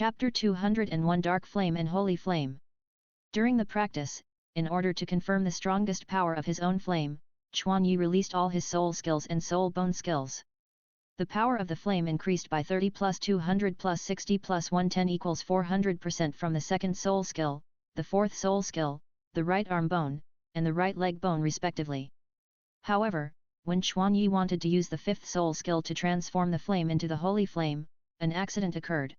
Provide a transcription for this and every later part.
Chapter 201 Dark Flame and Holy Flame. During the practice, in order to confirm the strongest power of his own flame, Chuan Yi released all his soul skills and soul bone skills. The power of the flame increased by 30 plus 200 plus 60 plus 110 equals 400% from the second soul skill, the fourth soul skill, the right arm bone, and the right leg bone respectively. However, when Chuan Yi wanted to use the fifth soul skill to transform the flame into the holy flame, an accident occurred.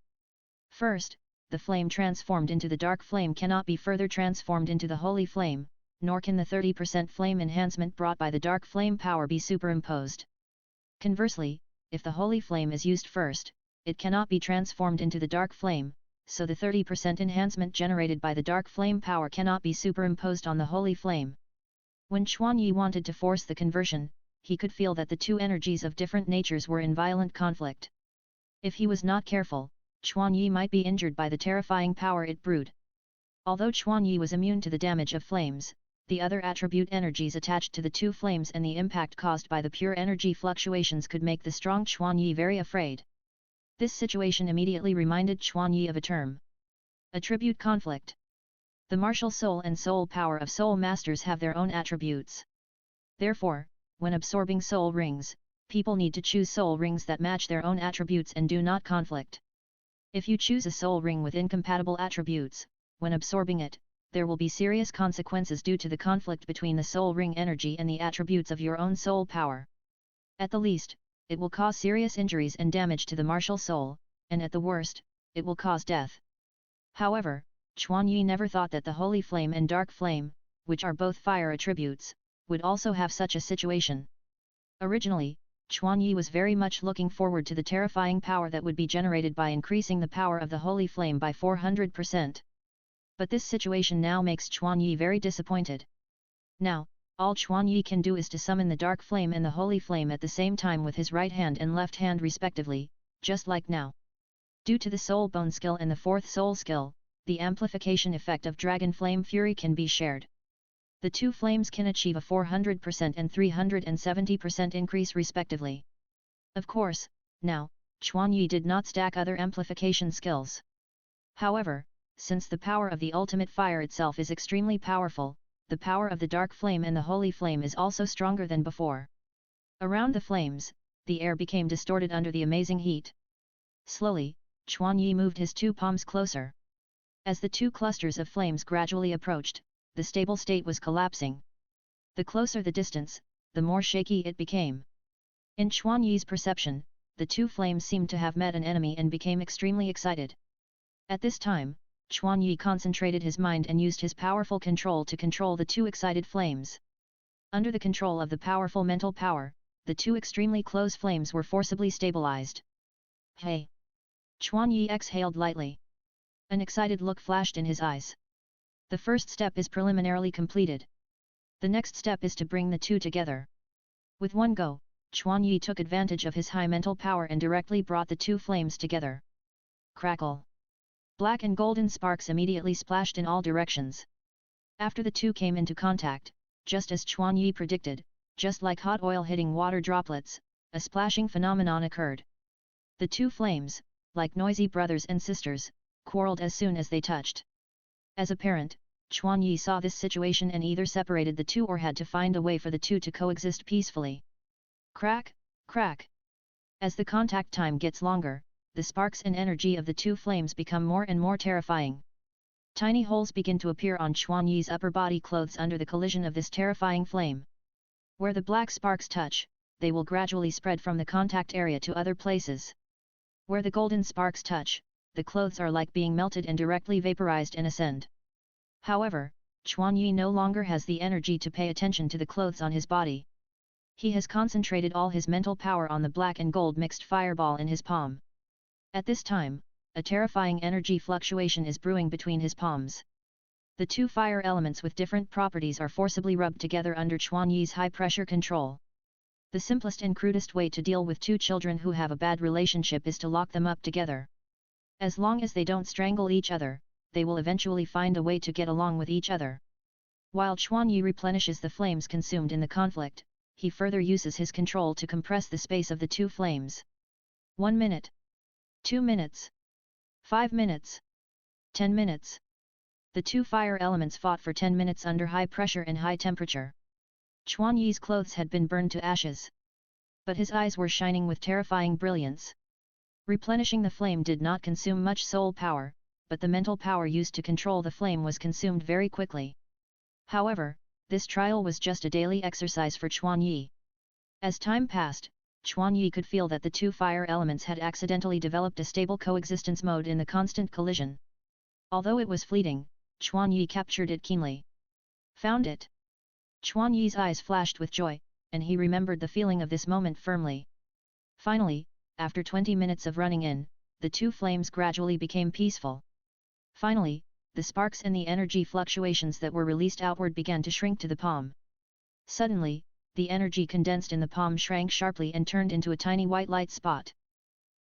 First, the flame transformed into the dark flame cannot be further transformed into the holy flame, nor can the 30% flame enhancement brought by the dark flame power be superimposed. Conversely, if the holy flame is used first, it cannot be transformed into the dark flame, so the 30% enhancement generated by the dark flame power cannot be superimposed on the holy flame. When Chuan Yi wanted to force the conversion, he could feel that the two energies of different natures were in violent conflict. If he was not careful, Chuan Yi might be injured by the terrifying power it brewed. Although Chuan Yi was immune to the damage of flames, the other attribute energies attached to the two flames and the impact caused by the pure energy fluctuations could make the strong Chuan Yi very afraid. This situation immediately reminded Chuan Yi of a term. Attribute conflict. The martial soul and soul power of soul masters have their own attributes. Therefore, when absorbing soul rings, people need to choose soul rings that match their own attributes and do not conflict. If you choose a soul ring with incompatible attributes, when absorbing it, there will be serious consequences due to the conflict between the soul ring energy and the attributes of your own soul power. At the least, it will cause serious injuries and damage to the martial soul, and at the worst, it will cause death. However, Chuan Yi never thought that the holy flame and dark flame, which are both fire attributes, would also have such a situation. Originally, Chuan Yi was very much looking forward to the terrifying power that would be generated by increasing the power of the holy flame by 400%. But this situation now makes Chuan Yi very disappointed. Now, all Chuan Yi can do is to summon the dark flame and the holy flame at the same time with his right hand and left hand respectively, just like now. Due to the soul bone skill and the fourth soul skill, the amplification effect of dragon flame fury can be shared. The two flames can achieve a 400% and 370% increase respectively. Of course, now, Chuan Yi did not stack other amplification skills. However, since the power of the ultimate fire itself is extremely powerful, the power of the dark flame and the holy flame is also stronger than before. Around the flames, the air became distorted under the amazing heat. Slowly, Chuan Yi moved his two palms closer. As the two clusters of flames gradually approached, the stable state was collapsing. The closer the distance, the more shaky it became. In Chuan Yi's perception, the two flames seemed to have met an enemy and became extremely excited. At this time, Chuan Yi concentrated his mind and used his powerful control to control the two excited flames. Under the control of the powerful mental power, the two extremely close flames were forcibly stabilized. Hey! Chuan Yi exhaled lightly. An excited look flashed in his eyes. The first step is preliminarily completed. The next step is to bring the two together. With one go, Chuan Yi took advantage of his high mental power and directly brought the two flames together. Crackle! Black and golden sparks immediately splashed in all directions. After the two came into contact, just as Chuan Yi predicted, just like hot oil hitting water droplets, a splashing phenomenon occurred. The two flames, like noisy brothers and sisters, quarreled as soon as they touched. As a parent, Chuan Yi saw this situation and either separated the two or had to find a way for the two to coexist peacefully. Crack, crack. As the contact time gets longer, the sparks and energy of the two flames become more and more terrifying. Tiny holes begin to appear on Chuan Yi's upper body clothes under the collision of this terrifying flame. Where the black sparks touch, they will gradually spread from the contact area to other places. Where the golden sparks touch, the clothes are like being melted and directly vaporized and ascend. However, Chuan Yi no longer has the energy to pay attention to the clothes on his body. He has concentrated all his mental power on the black and gold mixed fireball in his palm. At this time, a terrifying energy fluctuation is brewing between his palms. The two fire elements with different properties are forcibly rubbed together under Chuan Yi's high-pressure control. The simplest and crudest way to deal with two children who have a bad relationship is to lock them up together. As long as they don't strangle each other, they will eventually find a way to get along with each other. While Chuan Yi replenishes the flames consumed in the conflict, he further uses his control to compress the space of the two flames. 1 minute. 2 minutes. 5 minutes. 10 minutes. The two fire elements fought for 10 minutes under high pressure and high temperature. Chuan Yi's clothes had been burned to ashes. But his eyes were shining with terrifying brilliance. Replenishing the flame did not consume much soul power, but the mental power used to control the flame was consumed very quickly. However, this trial was just a daily exercise for Chuan Yi. As time passed, Chuan Yi could feel that the two fire elements had accidentally developed a stable coexistence mode in the constant collision. Although it was fleeting, Chuan Yi captured it keenly. Found it! Chuan Yi's eyes flashed with joy, and he remembered the feeling of this moment firmly. Finally, after 20 minutes of running in, the two flames gradually became peaceful. Finally, the sparks and the energy fluctuations that were released outward began to shrink to the palm. Suddenly, the energy condensed in the palm shrank sharply and turned into a tiny white light spot.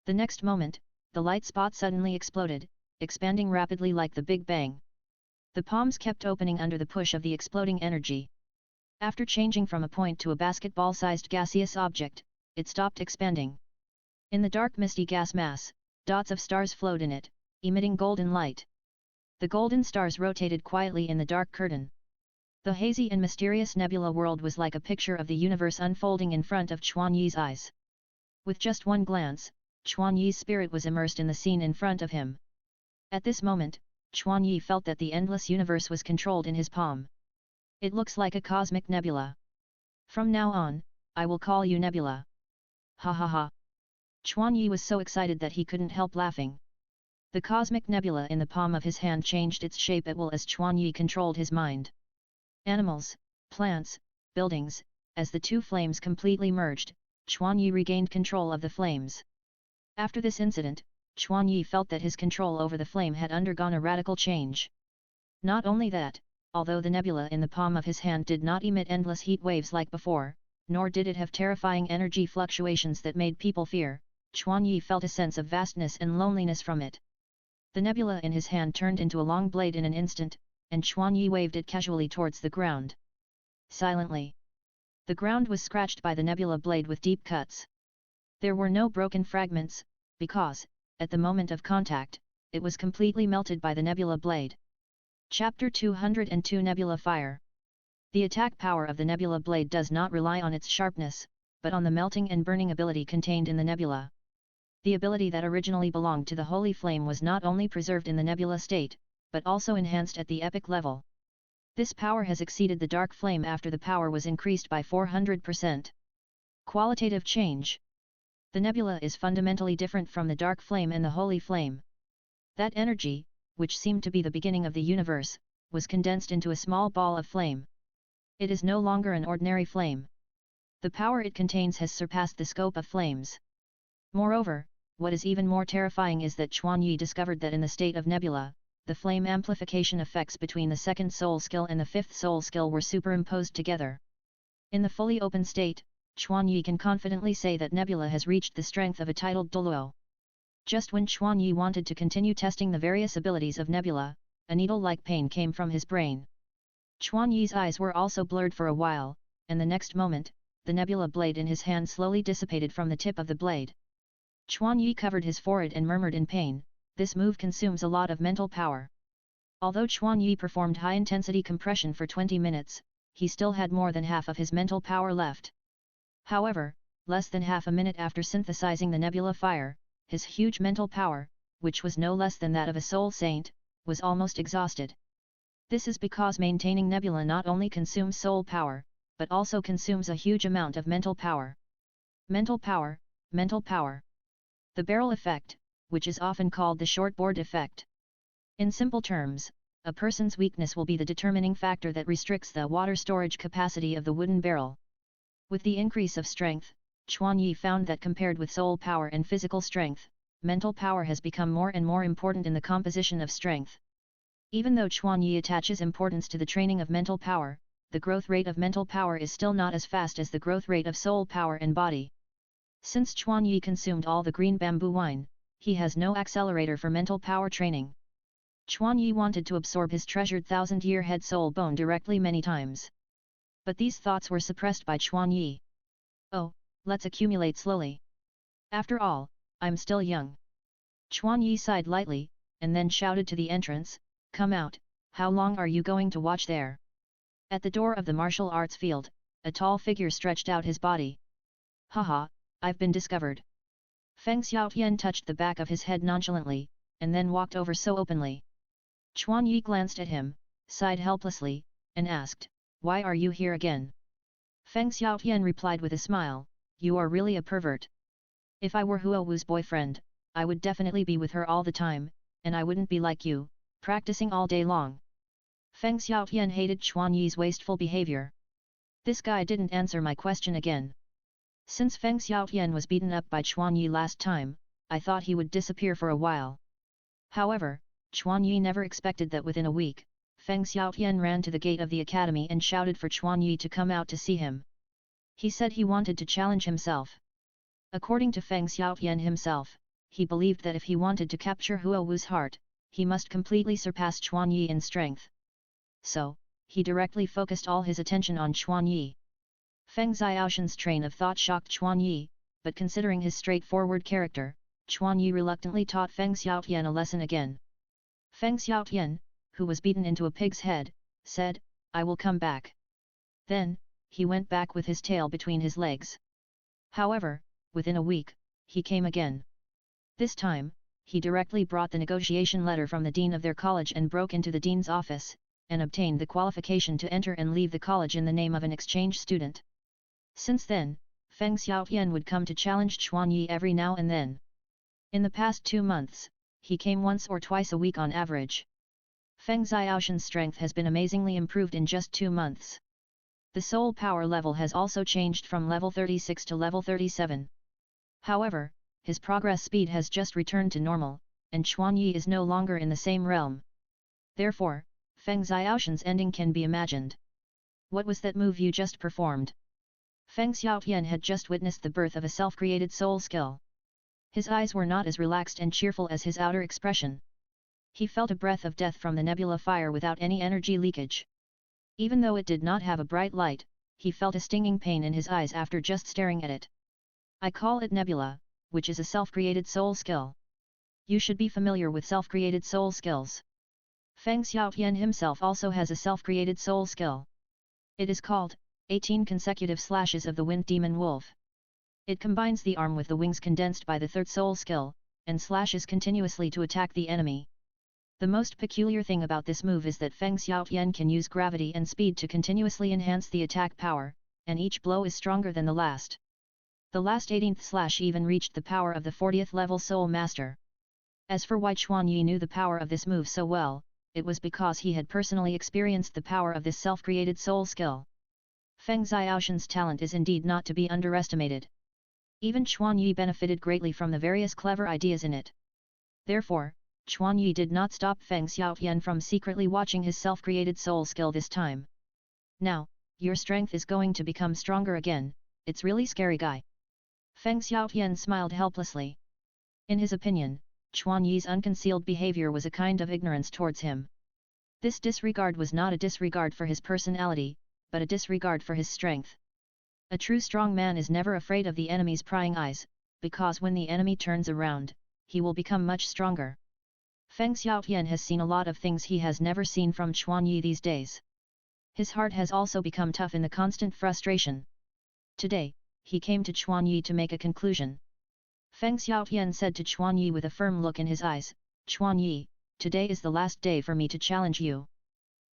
The next moment, the light spot suddenly exploded, expanding rapidly like the Big Bang. The palms kept opening under the push of the exploding energy. After changing from a point to a basketball-sized gaseous object, it stopped expanding. In the dark misty gas mass, dots of stars flowed in it, emitting golden light. The golden stars rotated quietly in the dark curtain. The hazy and mysterious nebula world was like a picture of the universe unfolding in front of Chuan Yi's eyes. With just one glance, Chuan Yi's spirit was immersed in the scene in front of him. At this moment, Chuan Yi felt that the endless universe was controlled in his palm. It looks like a cosmic nebula. From now on, I will call you Nebula. Ha ha ha. Chuan Yi was so excited that he couldn't help laughing. The cosmic nebula in the palm of his hand changed its shape at will as Chuan Yi controlled his mind. Animals, plants, buildings, as the two flames completely merged, Chuan Yi regained control of the flames. After this incident, Chuan Yi felt that his control over the flame had undergone a radical change. Not only that, although the nebula in the palm of his hand did not emit endless heat waves like before, nor did it have terrifying energy fluctuations that made people fear, Chuan Yi felt a sense of vastness and loneliness from it. The nebula in his hand turned into a long blade in an instant, and Chuan Yi waved it casually towards the ground. Silently. The ground was scratched by the nebula blade with deep cuts. There were no broken fragments, because, at the moment of contact, it was completely melted by the nebula blade. Chapter 202 Nebula Fire. The attack power of the nebula blade does not rely on its sharpness, but on the melting and burning ability contained in the nebula. The ability that originally belonged to the holy flame was not only preserved in the nebula state, but also enhanced at the epic level. This power has exceeded the dark flame after the power was increased by 400%. Qualitative change. The nebula is fundamentally different from the dark flame and the holy flame. That energy, which seemed to be the beginning of the universe, was condensed into a small ball of flame. It is no longer an ordinary flame. The power it contains has surpassed the scope of flames. Moreover, what is even more terrifying is that Chuan Yi discovered that in the state of nebula, the flame amplification effects between the second soul skill and the fifth soul skill were superimposed together. In the fully open state, Chuan Yi can confidently say that nebula has reached the strength of a titled Douluo. Just when Chuan Yi wanted to continue testing the various abilities of nebula, a needle-like pain came from his brain. Chuan Yi's eyes were also blurred for a while, and the next moment, the nebula blade in his hand slowly dissipated from the tip of the blade. Chuan Yi covered his forehead and murmured in pain, "This move consumes a lot of mental power." Although Chuan Yi performed high-intensity compression for 20 minutes, he still had more than half of his mental power left. However, less than half a minute after synthesizing the nebula fire, his huge mental power, which was no less than that of a soul saint, was almost exhausted. This is because maintaining nebula not only consumes soul power, but also consumes a huge amount of mental power. Mental power, mental power. The barrel effect, which is often called the shortboard effect. In simple terms, a person's weakness will be the determining factor that restricts the water storage capacity of the wooden barrel. With the increase of strength, Chuan Yi found that compared with soul power and physical strength, mental power has become more and more important in the composition of strength. Even though Chuan Yi attaches importance to the training of mental power, the growth rate of mental power is still not as fast as the growth rate of soul power and body. Since Chuan Yi consumed all the green bamboo wine, he has no accelerator for mental power training. Chuan Yi wanted to absorb his treasured thousand-year head soul bone directly many times. But these thoughts were suppressed by Chuan Yi. "Oh, let's accumulate slowly. After all, I'm still young." Chuan Yi sighed lightly, and then shouted to the entrance, "Come out, how long are you going to watch there?" At the door of the martial arts field, a tall figure stretched out his body. "Haha, I've been discovered." Feng Xiaotian touched the back of his head nonchalantly, and then walked over so openly. Chuan Yi glanced at him, sighed helplessly, and asked, "Why are you here again?" Feng Xiaotian replied with a smile, "You are really a pervert. If I were Huo Wu's boyfriend, I would definitely be with her all the time, and I wouldn't be like you, practicing all day long." Feng Xiaotian hated Chuan Yi's wasteful behavior. This guy didn't answer my question again. Since Feng Xiaotian was beaten up by Chuan Yi last time, I thought he would disappear for a while. However, Chuan Yi never expected that within a week, Feng Xiaotian ran to the gate of the academy and shouted for Chuan Yi to come out to see him. He said he wanted to challenge himself. According to Feng Xiaotian himself, he believed that if he wanted to capture Huo Wu's heart, he must completely surpass Chuan Yi in strength. So, he directly focused all his attention on Chuan Yi. Feng Xiaoshan's train of thought shocked Chuan Yi, but considering his straightforward character, Chuan Yi reluctantly taught Feng Xiaotian a lesson again. Feng Xiaotian, who was beaten into a pig's head, said, "I will come back." Then, he went back with his tail between his legs. However, within a week, he came again. This time, he directly brought the negotiation letter from the dean of their college and broke into the dean's office, and obtained the qualification to enter and leave the college in the name of an exchange student. Since then, Feng Xiaotian would come to challenge Chuan Yi every now and then. In the past 2 months, he came once or twice a week on average. Feng Xiaoshan's strength has been amazingly improved in just 2 months. The soul power level has also changed from level 36 to level 37. However, his progress speed has just returned to normal, and Chuan Yi is no longer in the same realm. Therefore, Feng Xiaoshan's ending can be imagined. What was that move you just performed? Feng Xiaotian had just witnessed the birth of a self-created soul skill. His eyes were not as relaxed and cheerful as his outer expression. He felt a breath of death from the nebula fire without any energy leakage. Even though it did not have a bright light, he felt a stinging pain in his eyes after just staring at it. I call it nebula, which is a self-created soul skill. You should be familiar with self-created soul skills. Feng Xiaotian himself also has a self-created soul skill. It is called 18 consecutive slashes of the wind demon wolf. It combines the arm with the wings condensed by the third soul skill, and slashes continuously to attack the enemy. The most peculiar thing about this move is that Feng Xiaotian can use gravity and speed to continuously enhance the attack power, and each blow is stronger than the last. The last 18th slash even reached the power of the 40th level Soul Master. As for why Chuan Yi knew the power of this move so well, it was because he had personally experienced the power of this self-created soul skill. Feng Xiaoshan's talent is indeed not to be underestimated. Even Chuan Yi benefited greatly from the various clever ideas in it. Therefore, Chuan Yi did not stop Feng Xiaotian from secretly watching his self-created soul skill this time. "Now, your strength is going to become stronger again, it's really scary guy." Feng Xiaotian smiled helplessly. In his opinion, Chuan Yi's unconcealed behavior was a kind of ignorance towards him. This disregard was not a disregard for his personality, but a disregard for his strength. A true strong man is never afraid of the enemy's prying eyes, because when the enemy turns around, he will become much stronger. Feng Xiaotian has seen a lot of things he has never seen from Chuan Yi these days. His heart has also become tough in the constant frustration. Today, he came to Chuan Yi to make a conclusion. Feng Xiaotian said to Chuan Yi with a firm look in his eyes, "Chuan Yi, today is the last day for me to challenge you.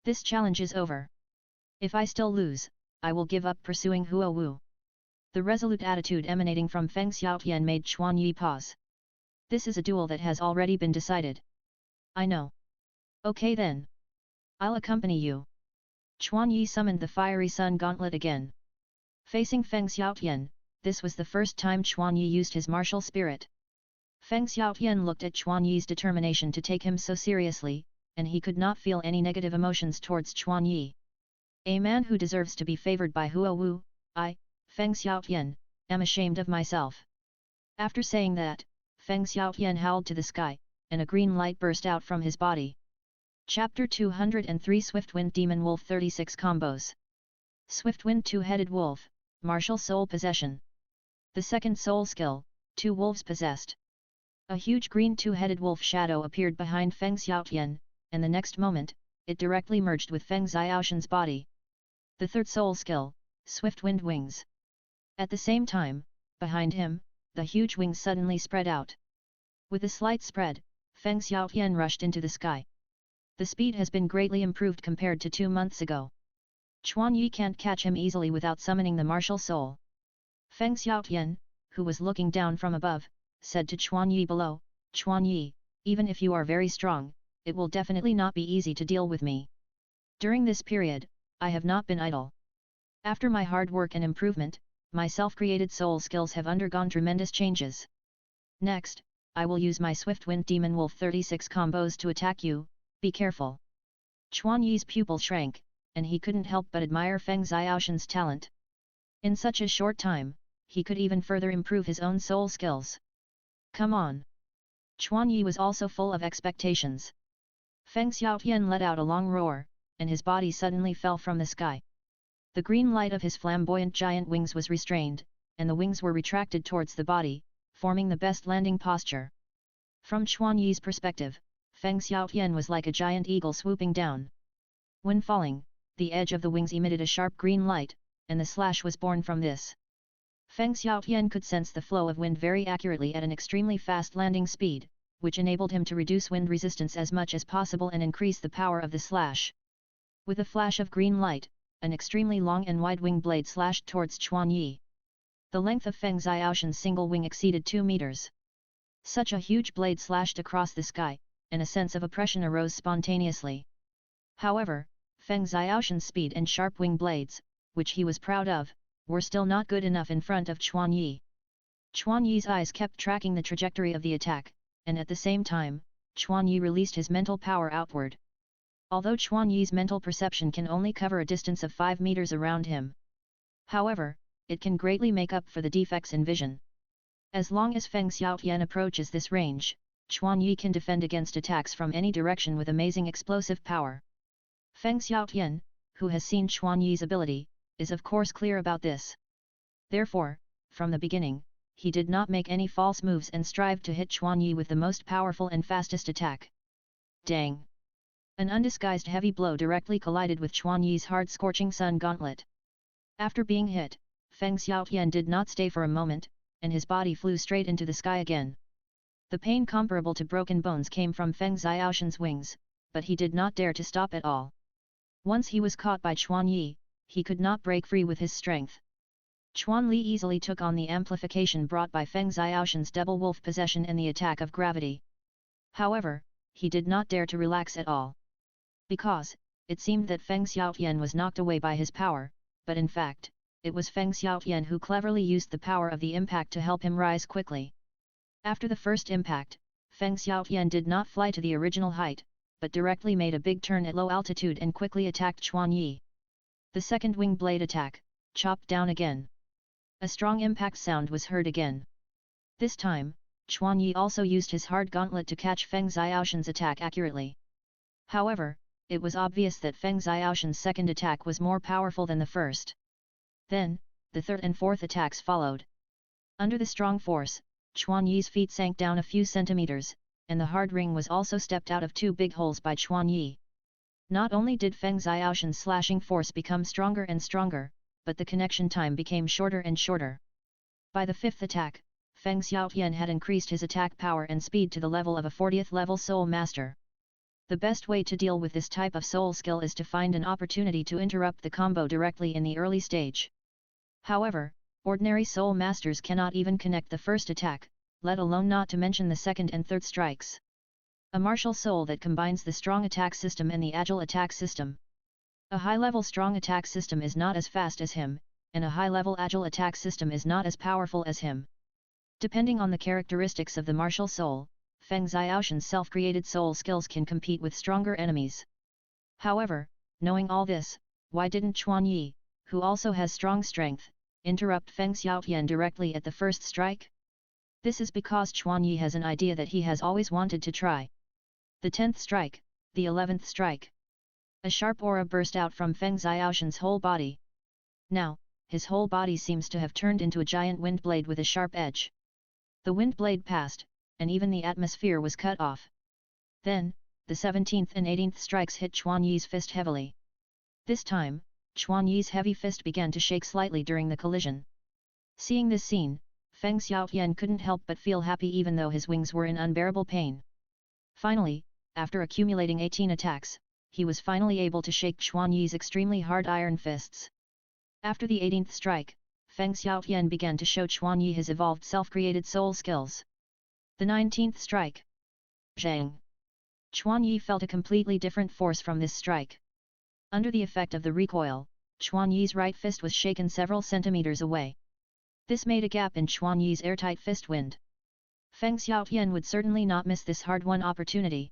This challenge is over. If I still lose, I will give up pursuing Huo Wu." The resolute attitude emanating from Feng Xiaotian made Chuan Yi pause. This is a duel that has already been decided. I know. Okay then. I'll accompany you. Chuan Yi summoned the fiery sun gauntlet again. Facing Feng Xiaotian, this was the first time Chuan Yi used his martial spirit. Feng Xiaotian looked at Chuan Yi's determination to take him so seriously, and he could not feel any negative emotions towards Chuan Yi. A man who deserves to be favored by Huo Wu, I, Feng Xiaotian, am ashamed of myself. After saying that, Feng Xiaotian howled to the sky, and a green light burst out from his body. Chapter 203 Swift Wind Demon Wolf 36 Combos. Swift Wind Two-Headed Wolf, Martial Soul Possession. The second soul skill, Two Wolves Possessed. A huge green two-headed wolf shadow appeared behind Feng Xiaotian, and the next moment, it directly merged with Feng Xiaoshan's body. The third soul skill, Swift Wind Wings. At the same time, behind him, the huge wings suddenly spread out. With a slight spread, Feng Xiaotian rushed into the sky. The speed has been greatly improved compared to 2 months ago. Chuan Yi can't catch him easily without summoning the martial soul. Feng Xiaotian, who was looking down from above, said to Chuan Yi below, "Chuan Yi, even if you are very strong, it will definitely not be easy to deal with me. During this period, I have not been idle. After my hard work and improvement, my self-created soul skills have undergone tremendous changes. Next, I will use my Swift Wind Demon Wolf 36 combos to attack you, be careful." Chuan Yi's pupil shrank, and he couldn't help but admire Feng Xiaoshan's talent. In such a short time, he could even further improve his own soul skills. Come on! Chuan Yi was also full of expectations. Feng Xiaotian let out a long roar, and his body suddenly fell from the sky. The green light of his flamboyant giant wings was restrained, and the wings were retracted towards the body, forming the best landing posture. From Chuan Yi's perspective, Feng Xiaotian was like a giant eagle swooping down. When falling, the edge of the wings emitted a sharp green light, and the slash was born from this. Feng Xiaotian could sense the flow of wind very accurately at an extremely fast landing speed, which enabled him to reduce wind resistance as much as possible and increase the power of the slash. With a flash of green light, an extremely long and wide wing blade slashed towards Chuan Yi. The length of Feng Xiaoshan's single wing exceeded 2 meters. Such a huge blade slashed across the sky, and a sense of oppression arose spontaneously. However, Feng Xiaoshan's speed and sharp wing blades, which he was proud of, were still not good enough in front of Chuan Yi. Chuan Yi's eyes kept tracking the trajectory of the attack, and at the same time, Chuan Yi released his mental power outward. Although Chuan Yi's mental perception can only cover a distance of 5 meters around him. However, it can greatly make up for the defects in vision. As long as Feng Xiaotian approaches this range, Chuan Yi can defend against attacks from any direction with amazing explosive power. Feng Xiaotian, who has seen Chuan Yi's ability, is of course clear about this. Therefore, from the beginning, he did not make any false moves and strived to hit Chuan Yi with the most powerful and fastest attack. Dang! An undisguised heavy blow directly collided with Chuan Yi's hard scorching sun gauntlet. After being hit, Feng Xiaotian did not stay for a moment, and his body flew straight into the sky again. The pain comparable to broken bones came from Feng Xiaoshan's wings, but he did not dare to stop at all. Once he was caught by Chuan Yi, he could not break free with his strength. Chuan Li easily took on the amplification brought by Feng Xiaoshan's double wolf possession and the attack of gravity. However, he did not dare to relax at all. Because, it seemed that Feng Xiaotian was knocked away by his power, but in fact, it was Feng Xiaotian who cleverly used the power of the impact to help him rise quickly. After the first impact, Feng Xiaotian did not fly to the original height, but directly made a big turn at low altitude and quickly attacked Chuan Yi. The second wing blade attack, chopped down again. A strong impact sound was heard again. This time, Chuan Yi also used his hard gauntlet to catch Feng Xiaoshan's attack accurately. However, it was obvious that Feng Xiaoshan's second attack was more powerful than the first. Then, the third and fourth attacks followed. Under the strong force, Chuan Yi's feet sank down a few centimeters, and the hard ring was also stepped out of 2 big holes by Chuan Yi. Not only did Feng Xiaoshan's slashing force become stronger and stronger, but the connection time became shorter and shorter. By the fifth attack, Feng Xiaotian had increased his attack power and speed to the level of a 40th level soul master. The best way to deal with this type of soul skill is to find an opportunity to interrupt the combo directly in the early stage. However, ordinary soul masters cannot even connect the first attack, let alone not to mention the second and third strikes. A martial soul that combines the strong attack system and the agile attack system. A high-level strong attack system is not as fast as him, and a high-level agile attack system is not as powerful as him. Depending on the characteristics of the martial soul, Feng Xiaoshan's self-created soul skills can compete with stronger enemies. However, knowing all this, why didn't Chuan Yi, who also has strong strength, interrupt Feng Xiaotian directly at the first strike? This is because Chuan Yi has an idea that he has always wanted to try. The 10th strike, the 11th strike. A sharp aura burst out from Feng Xiaoshan's whole body. Now, his whole body seems to have turned into a giant wind blade with a sharp edge. The wind blade passed, and even the atmosphere was cut off. Then, the 17th and 18th strikes hit Chuan Yi's fist heavily. This time, Chuan Yi's heavy fist began to shake slightly during the collision. Seeing this scene, Feng Xiaotian couldn't help but feel happy even though his wings were in unbearable pain. Finally, after accumulating 18 attacks, he was finally able to shake Chuan Yi's extremely hard iron fists. After the 18th strike, Feng Xiaotian began to show Chuan Yi his evolved self-created soul skills. The 19th strike. Zhang. Chuan Yi felt a completely different force from this strike. Under the effect of the recoil, Chuan Yi's right fist was shaken several centimeters away. This made a gap in Chuan Yi's airtight fist wind. Feng Xiaotian would certainly not miss this hard-won opportunity.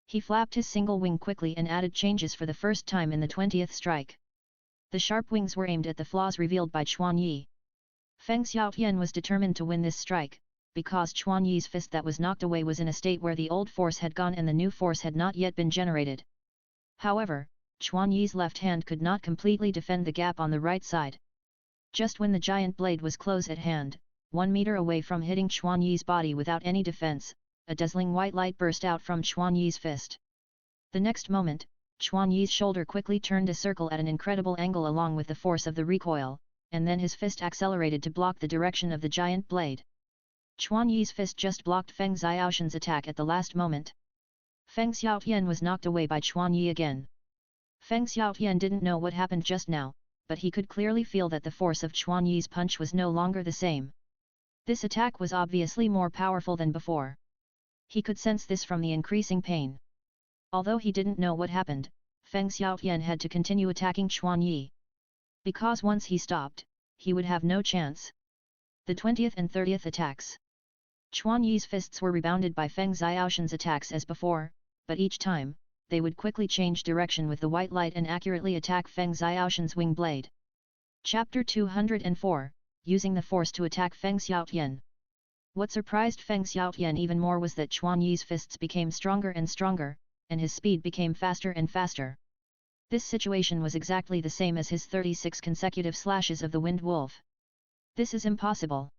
He flapped his single wing quickly and added changes for the first time in the 20th strike. The sharp wings were aimed at the flaws revealed by Chuan Yi. Feng Xiaotian was determined to win this strike, because Chuan Yi's fist that was knocked away was in a state where the old force had gone and the new force had not yet been generated. However, Chuan Yi's left hand could not completely defend the gap on the right side. Just when the giant blade was close at hand, 1 meter away from hitting Chuan Yi's body without any defense, a dazzling white light burst out from Chuan Yi's fist. The next moment, Chuan Yi's shoulder quickly turned a circle at an incredible angle along with the force of the recoil, and then his fist accelerated to block the direction of the giant blade. Chuan Yi's fist just blocked Feng Xiaoshan's attack at the last moment. Feng Xiaotian was knocked away by Chuan Yi again. Feng Xiaotian didn't know what happened just now, but he could clearly feel that the force of Chuan Yi's punch was no longer the same. This attack was obviously more powerful than before. He could sense this from the increasing pain. Although he didn't know what happened, Feng Xiaotian had to continue attacking Chuan Yi. Because once he stopped, he would have no chance. The 20th and 30th attacks. Chuan Yi's fists were rebounded by Feng Xiaoshan's attacks as before, but each time, they would quickly change direction with the white light and accurately attack Feng Xiaoshan's wing blade. Chapter 204, Using the Force to Attack Feng Xiaotian. What surprised Feng Xiaotian even more was that Chuan Yi's fists became stronger and stronger, and his speed became faster and faster. This situation was exactly the same as his 36 consecutive slashes of the Wind Wolf. This is impossible.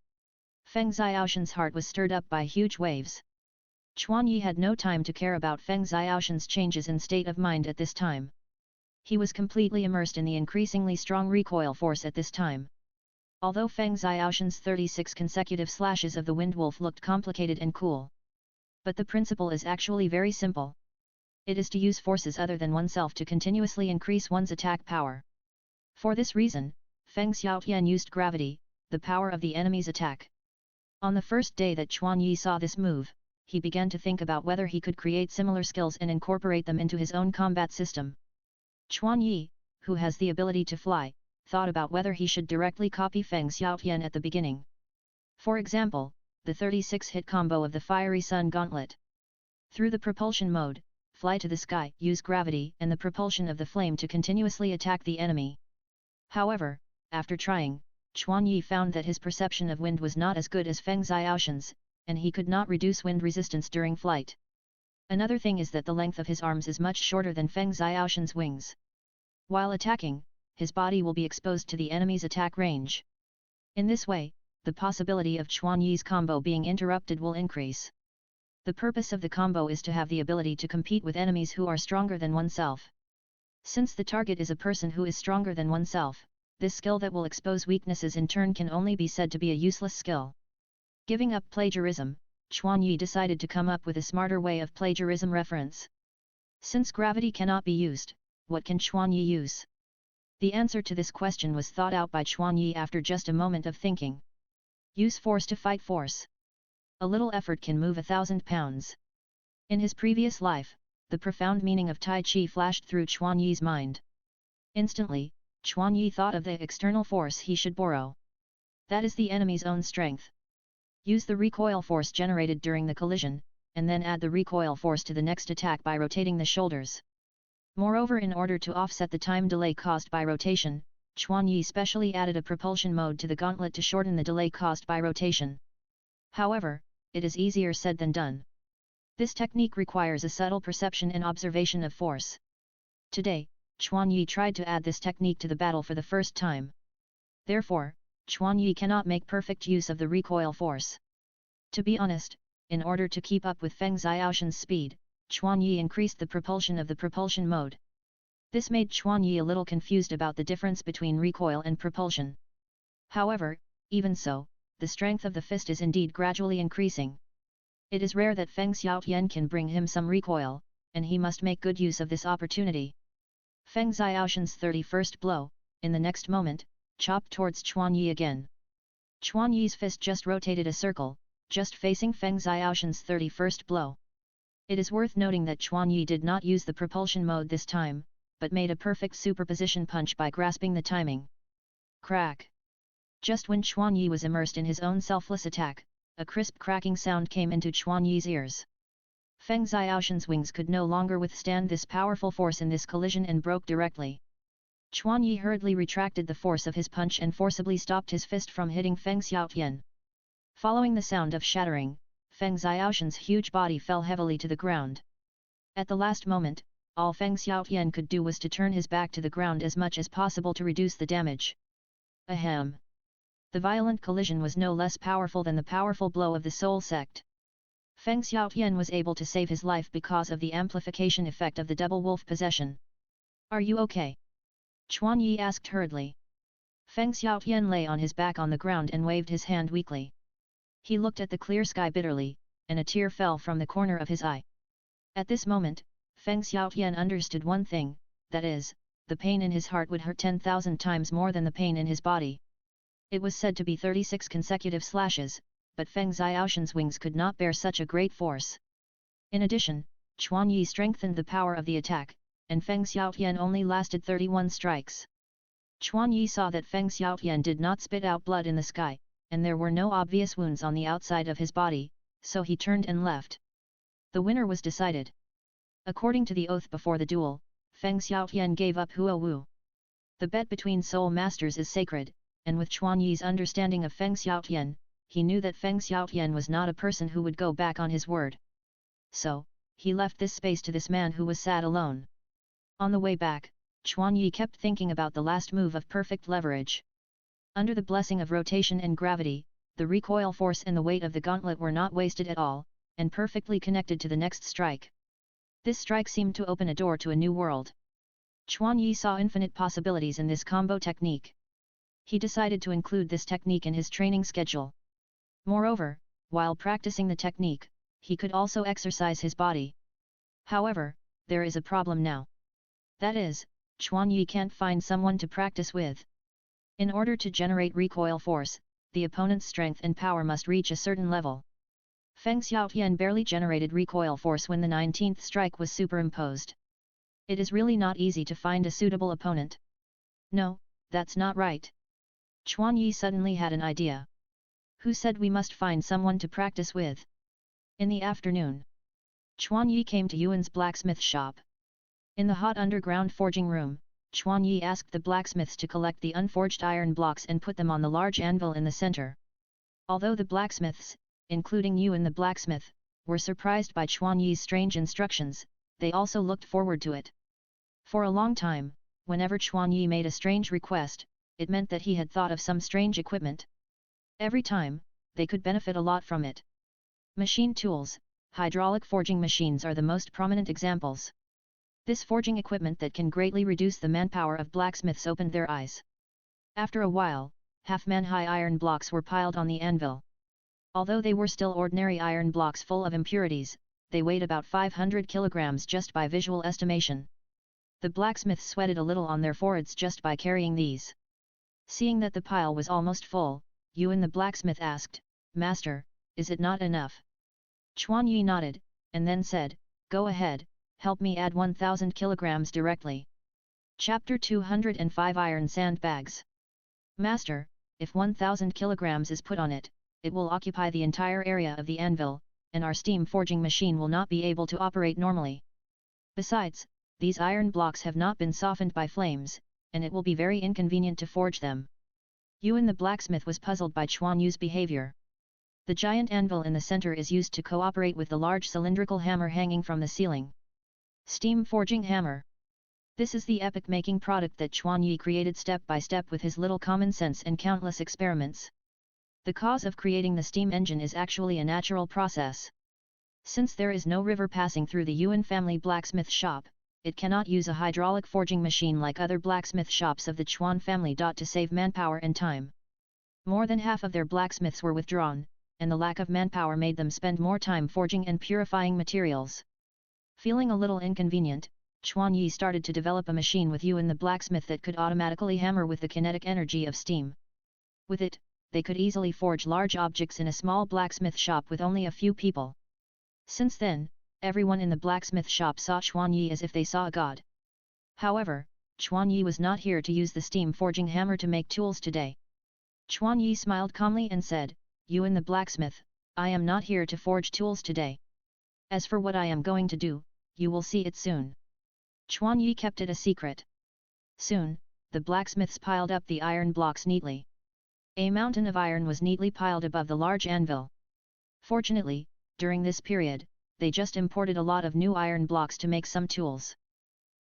Feng Xiaoshan's heart was stirred up by huge waves. Chuan Yi had no time to care about Feng Xiaoshan's changes in state of mind at this time. He was completely immersed in the increasingly strong recoil force at this time. Although Feng Xiaoshan's 36 consecutive slashes of the Wind Wolf looked complicated and cool, but the principle is actually very simple. It is to use forces other than oneself to continuously increase one's attack power. For this reason, Feng Xiaotian used gravity, the power of the enemy's attack. On the first day that Chuan Yi saw this move, he began to think about whether he could create similar skills and incorporate them into his own combat system. Chuan Yi, who has the ability to fly, thought about whether he should directly copy Feng Xiaotian at the beginning. For example, the 36-hit combo of the Fiery Sun Gauntlet. Through the propulsion mode, fly to the sky, use gravity and the propulsion of the flame to continuously attack the enemy. However, after trying, Chuan Yi found that his perception of wind was not as good as Feng Xiaoshan's, and he could not reduce wind resistance during flight. Another thing is that the length of his arms is much shorter than Feng Xiaoshan's wings. While attacking, his body will be exposed to the enemy's attack range. In this way, the possibility of Chuan Yi's combo being interrupted will increase. The purpose of the combo is to have the ability to compete with enemies who are stronger than oneself. Since the target is a person who is stronger than oneself, this skill that will expose weaknesses in turn can only be said to be a useless skill. Giving up plagiarism, Chuan Yi decided to come up with a smarter way of plagiarism reference. Since gravity cannot be used, what can Chuan Yi use? The answer to this question was thought out by Chuan Yi after just a moment of thinking. Use force to fight force. A little effort can move 1,000 pounds. In his previous life, the profound meaning of Tai Chi flashed through Chuan Yi's mind. Instantly, Chuan Yi thought of the external force he should borrow. That is the enemy's own strength. Use the recoil force generated during the collision, and then add the recoil force to the next attack by rotating the shoulders. Moreover, in order to offset the time delay caused by rotation, Chuan Yi specially added a propulsion mode to the gauntlet to shorten the delay caused by rotation. However, it is easier said than done. This technique requires a subtle perception and observation of force. Today, Chuan Yi tried to add this technique to the battle for the first time. Therefore, Chuan Yi cannot make perfect use of the recoil force. To be honest, in order to keep up with Feng Xiaoshan's speed, Chuan Yi increased the propulsion of the propulsion mode. This made Chuan Yi a little confused about the difference between recoil and propulsion. However, even so, the strength of the fist is indeed gradually increasing. It is rare that Feng Xiaotian can bring him some recoil, and he must make good use of this opportunity. Feng Xiaoshan's 31st blow, in the next moment, chopped towards Chuan Yi again. Chuan Yi's fist just rotated a circle, just facing Feng Xiaoshan's 31st blow. It is worth noting that Chuan Yi did not use the propulsion mode this time, but made a perfect superposition punch by grasping the timing. Crack! Just when Chuan Yi was immersed in his own selfless attack, a crisp cracking sound came into Chuan Yi's ears. Feng Xiaoshan's wings could no longer withstand this powerful force in this collision and broke directly. Chuan Yi hurriedly retracted the force of his punch and forcibly stopped his fist from hitting Feng Xiaotian. Following the sound of shattering, Feng Xiaoshan's huge body fell heavily to the ground. At the last moment, all Feng Xiaotian could do was to turn his back to the ground as much as possible to reduce the damage. Ahem! The violent collision was no less powerful than the powerful blow of the Soul Sect. Feng Xiaotian was able to save his life because of the amplification effect of the double wolf possession. Are you okay? Chuan Yi asked hurriedly. Feng Xiaotian lay on his back on the ground and waved his hand weakly. He looked at the clear sky bitterly, and a tear fell from the corner of his eye. At this moment, Feng Xiaotian understood one thing, that is, the pain in his heart would hurt 10,000 times more than the pain in his body. It was said to be 36 consecutive slashes, but Feng Xiaoshan's wings could not bear such a great force. In addition, Chuan Yi strengthened the power of the attack, and Feng Xiaotian only lasted 31 strikes. Chuan Yi saw that Feng Xiaotian did not spit out blood in the sky, and there were no obvious wounds on the outside of his body, so he turned and left. The winner was decided. According to the oath before the duel, Feng Xiaotian gave up Huo Wu. The bet between soul masters is sacred, and with Chuan Yi's understanding of Feng Xiaotian, he knew that Feng Xiaotian was not a person who would go back on his word. So, he left this space to this man who was sad alone. On the way back, Chuan Yi kept thinking about the last move of perfect leverage. Under the blessing of rotation and gravity, the recoil force and the weight of the gauntlet were not wasted at all, and perfectly connected to the next strike. This strike seemed to open a door to a new world. Chuan Yi saw infinite possibilities in this combo technique. He decided to include this technique in his training schedule. Moreover, while practicing the technique, he could also exercise his body. However, there is a problem now. That is, Chuan Yi can't find someone to practice with. In order to generate recoil force, the opponent's strength and power must reach a certain level. Feng Xiaotian barely generated recoil force when the 19th strike was superimposed. It is really not easy to find a suitable opponent. No, that's not right. Chuan Yi suddenly had an idea. Who said we must find someone to practice with? In the afternoon, Chuan Yi came to Yuan's blacksmith shop. In the hot underground forging room, Chuan Yi asked the blacksmiths to collect the unforged iron blocks and put them on the large anvil in the center. Although the blacksmiths, including Yuan the blacksmith, were surprised by Chuan Yi's strange instructions, they also looked forward to it. For a long time, whenever Chuan Yi made a strange request, it meant that he had thought of some strange equipment. Every time, they could benefit a lot from it. Machine tools, hydraulic forging machines are the most prominent examples. This forging equipment that can greatly reduce the manpower of blacksmiths opened their eyes. After a while, half-man-high iron blocks were piled on the anvil. Although they were still ordinary iron blocks full of impurities, they weighed about 500 kilograms just by visual estimation. The blacksmiths sweated a little on their foreheads just by carrying these. Seeing that the pile was almost full, Yuan the blacksmith asked, "Master, is it not enough?" Chuan Yi nodded, and then said, "Go ahead, help me add 1000 kilograms directly." Chapter 205 Iron Sandbags. Master, if 1000 kilograms is put on it, it will occupy the entire area of the anvil, and our steam forging machine will not be able to operate normally. Besides, these iron blocks have not been softened by flames, and it will be very inconvenient to forge them. Yuan the blacksmith was puzzled by Chuan Yi's behavior. The giant anvil in the center is used to cooperate with the large cylindrical hammer hanging from the ceiling. Steam forging hammer. This is the epoch-making product that Chuan Yi created step by step with his little common sense and countless experiments. The cause of creating the steam engine is actually a natural process. Since there is no river passing through the Yuan family blacksmith shop, it cannot use a hydraulic forging machine like other blacksmith shops of the Chuan family. To save manpower and time. More than half of their blacksmiths were withdrawn, and the lack of manpower made them spend more time forging and purifying materials. Feeling a little inconvenient, Chuan Yi started to develop a machine with Yuan the blacksmith that could automatically hammer with the kinetic energy of steam. With it, they could easily forge large objects in a small blacksmith shop with only a few people. Since then, everyone in the blacksmith shop saw Chuan Yi as if they saw a god. However, Chuan Yi was not here to use the steam forging hammer to make tools today. Chuan Yi smiled calmly and said, "Yuan the blacksmith, I am not here to forge tools today. As for what I am going to do, you will see it soon." Chuan Yi kept it a secret. Soon, the blacksmiths piled up the iron blocks neatly. A mountain of iron was neatly piled above the large anvil. Fortunately, during this period, they just imported a lot of new iron blocks to make some tools.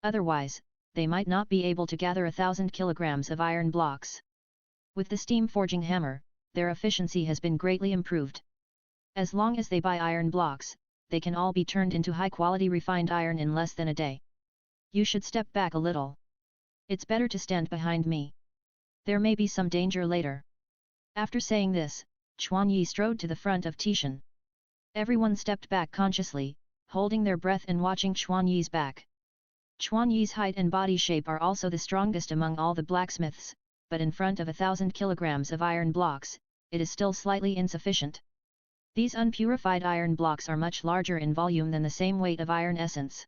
Otherwise, they might not be able to gather 1,000 kilograms of iron blocks. With the steam forging hammer, their efficiency has been greatly improved. As long as they buy iron blocks, they can all be turned into high-quality refined iron in less than a day. You should step back a little. It's better to stand behind me. There may be some danger later. After saying this, Chuan Yi strode to the front of Tishan. Everyone stepped back consciously, holding their breath and watching Chuan Yi's back. Chuan Yi's height and body shape are also the strongest among all the blacksmiths, but in front of 1,000 kilograms of iron blocks, it is still slightly insufficient. These unpurified iron blocks are much larger in volume than the same weight of iron essence.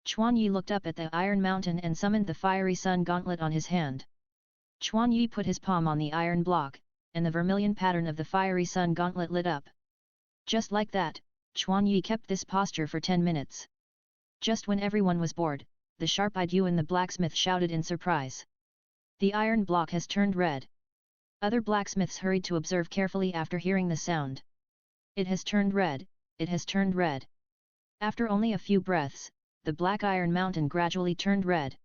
Chuan Yi looked up at the iron mountain and summoned the fiery sun gauntlet on his hand. Chuan Yi put his palm on the iron block, and the vermilion pattern of the fiery sun gauntlet lit up. Just like that, Chuan Yi kept this posture for 10 minutes. Just when everyone was bored, the sharp-eyed Yuan the blacksmith shouted in surprise. "The iron block has turned red." Other blacksmiths hurried to observe carefully after hearing the sound. "It has turned red, it has turned red." After only a few breaths, the black iron mountain gradually turned red.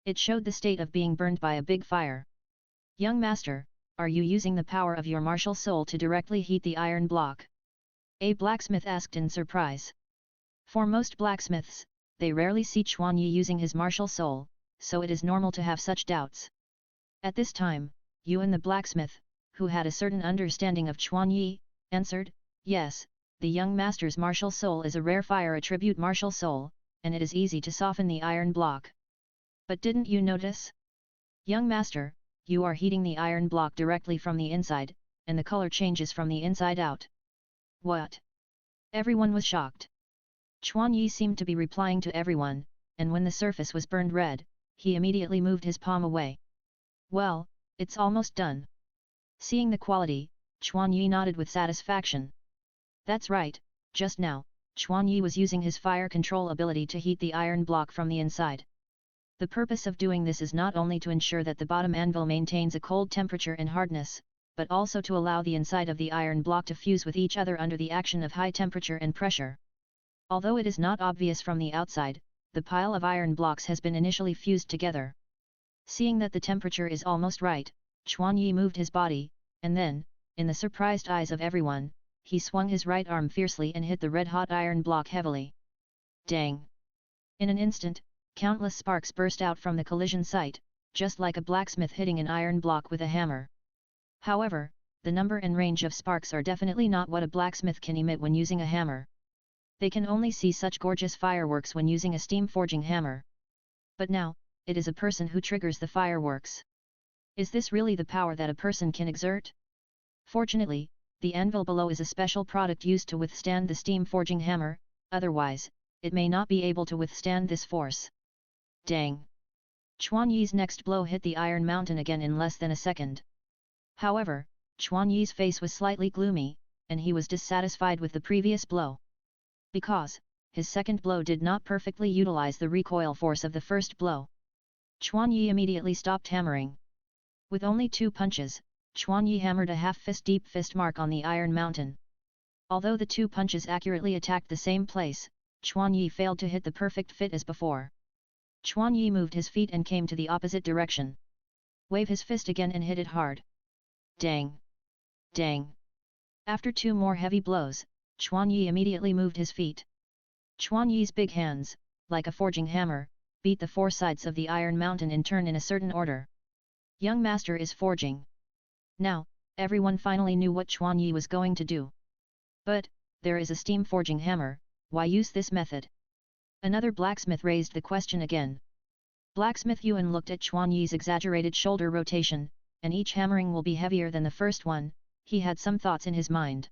It showed the state of being burned by a big fire. "Young master, are you using the power of your martial soul to directly heat the iron block?" A blacksmith asked in surprise. For most blacksmiths, they rarely see Chuan Yi using his martial soul, so it is normal to have such doubts. At this time, Yuan the blacksmith, who had a certain understanding of Chuan Yi, answered, "Yes, the young master's martial soul is a rare fire attribute martial soul, and it is easy to soften the iron block. But didn't you notice? Young master, you are heating the iron block directly from the inside, and the color changes from the inside out." "What?" Everyone was shocked. Chuan Yi seemed to be replying to everyone, and when the surface was burned red, he immediately moved his palm away. "Well, it's almost done." Seeing the quality, Chuan Yi nodded with satisfaction. That's right, just now, Chuan Yi was using his fire control ability to heat the iron block from the inside. The purpose of doing this is not only to ensure that the bottom anvil maintains a cold temperature and hardness, but also to allow the inside of the iron block to fuse with each other under the action of high temperature and pressure. Although it is not obvious from the outside, the pile of iron blocks has been initially fused together. Seeing that the temperature is almost right, Chuan Yi moved his body, and then, in the surprised eyes of everyone, he swung his right arm fiercely and hit the red-hot iron block heavily. Dang! In an instant, countless sparks burst out from the collision site, just like a blacksmith hitting an iron block with a hammer. However, the number and range of sparks are definitely not what a blacksmith can emit when using a hammer. They can only see such gorgeous fireworks when using a steam forging hammer. But now, it is a person who triggers the fireworks. Is this really the power that a person can exert? Fortunately, the anvil below is a special product used to withstand the steam forging hammer, otherwise, it may not be able to withstand this force. Dang! Chuan Yi's next blow hit the iron mountain again in less than a second. However, Chuan Yi's face was slightly gloomy, and he was dissatisfied with the previous blow. Because, his second blow did not perfectly utilize the recoil force of the first blow. Chuan Yi immediately stopped hammering. With only 2 punches, Chuan Yi hammered a half-fist deep fist mark on the iron mountain. Although the 2 punches accurately attacked the same place, Chuan Yi failed to hit the perfect fit as before. Chuan Yi moved his feet and came to the opposite direction. Wave his fist again and hit it hard. Dang! Dang! After 2 more heavy blows, Chuan Yi immediately moved his feet. Chuan Yi's big hands, like a forging hammer, beat the four sides of the iron mountain in turn in a certain order. Young master is forging. Now, everyone finally knew what Chuan Yi was going to do. But, there is a steam forging hammer, why use this method? Another blacksmith raised the question again. Blacksmith Yuan looked at Chuan Yi's exaggerated shoulder rotation, and each hammering will be heavier than the first one. He had some thoughts in his mind.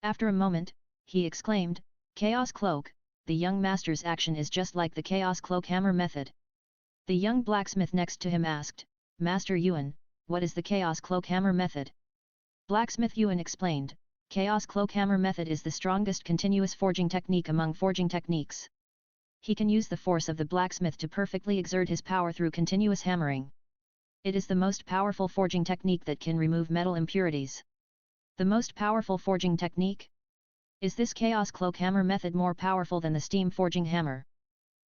After a moment, he exclaimed, Chaos Cloak, the young master's action is just like the Chaos Cloak hammer method. The young blacksmith next to him asked, Master Yuan, what is the Chaos Cloak hammer method? Blacksmith Yuan explained, Chaos Cloak hammer method is the strongest continuous forging technique among forging techniques. He can use the force of the blacksmith to perfectly exert his power through continuous hammering. It is the most powerful forging technique that can remove metal impurities. The most powerful forging technique? Is this Chaos Cloak hammer method more powerful than the steam forging hammer?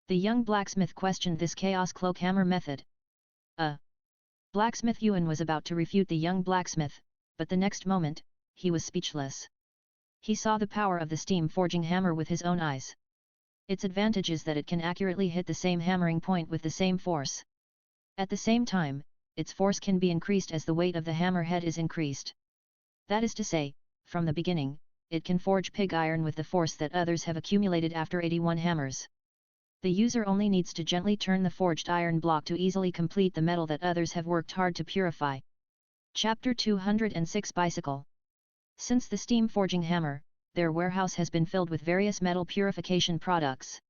The young blacksmith questioned this Chaos Cloak hammer method. Blacksmith Yuan was about to refute the young blacksmith, but the next moment, he was speechless. He saw the power of the steam forging hammer with his own eyes. Its advantage is that it can accurately hit the same hammering point with the same force. At the same time, its force can be increased as the weight of the hammer head is increased. That is to say, from the beginning, it can forge pig iron with the force that others have accumulated after 81 hammers. The user only needs to gently turn the forged iron block to easily complete the metal that others have worked hard to purify. Chapter 206 Bicycle. Since the steam forging hammer, their warehouse has been filled with various metal purification products.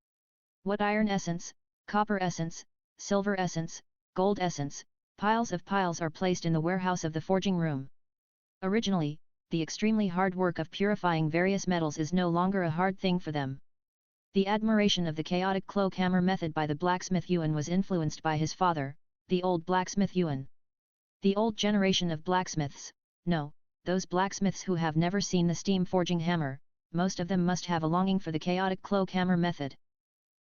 What iron essence, copper essence, silver essence, gold essence, piles of piles are placed in the warehouse of the forging room. Originally, the extremely hard work of purifying various metals is no longer a hard thing for them. The admiration of the chaotic cloak hammer method by the blacksmith Yuan was influenced by his father, the old blacksmith Yuan. The old generation of blacksmiths, no, those blacksmiths who have never seen the steam forging hammer, most of them must have a longing for the chaotic cloak hammer method.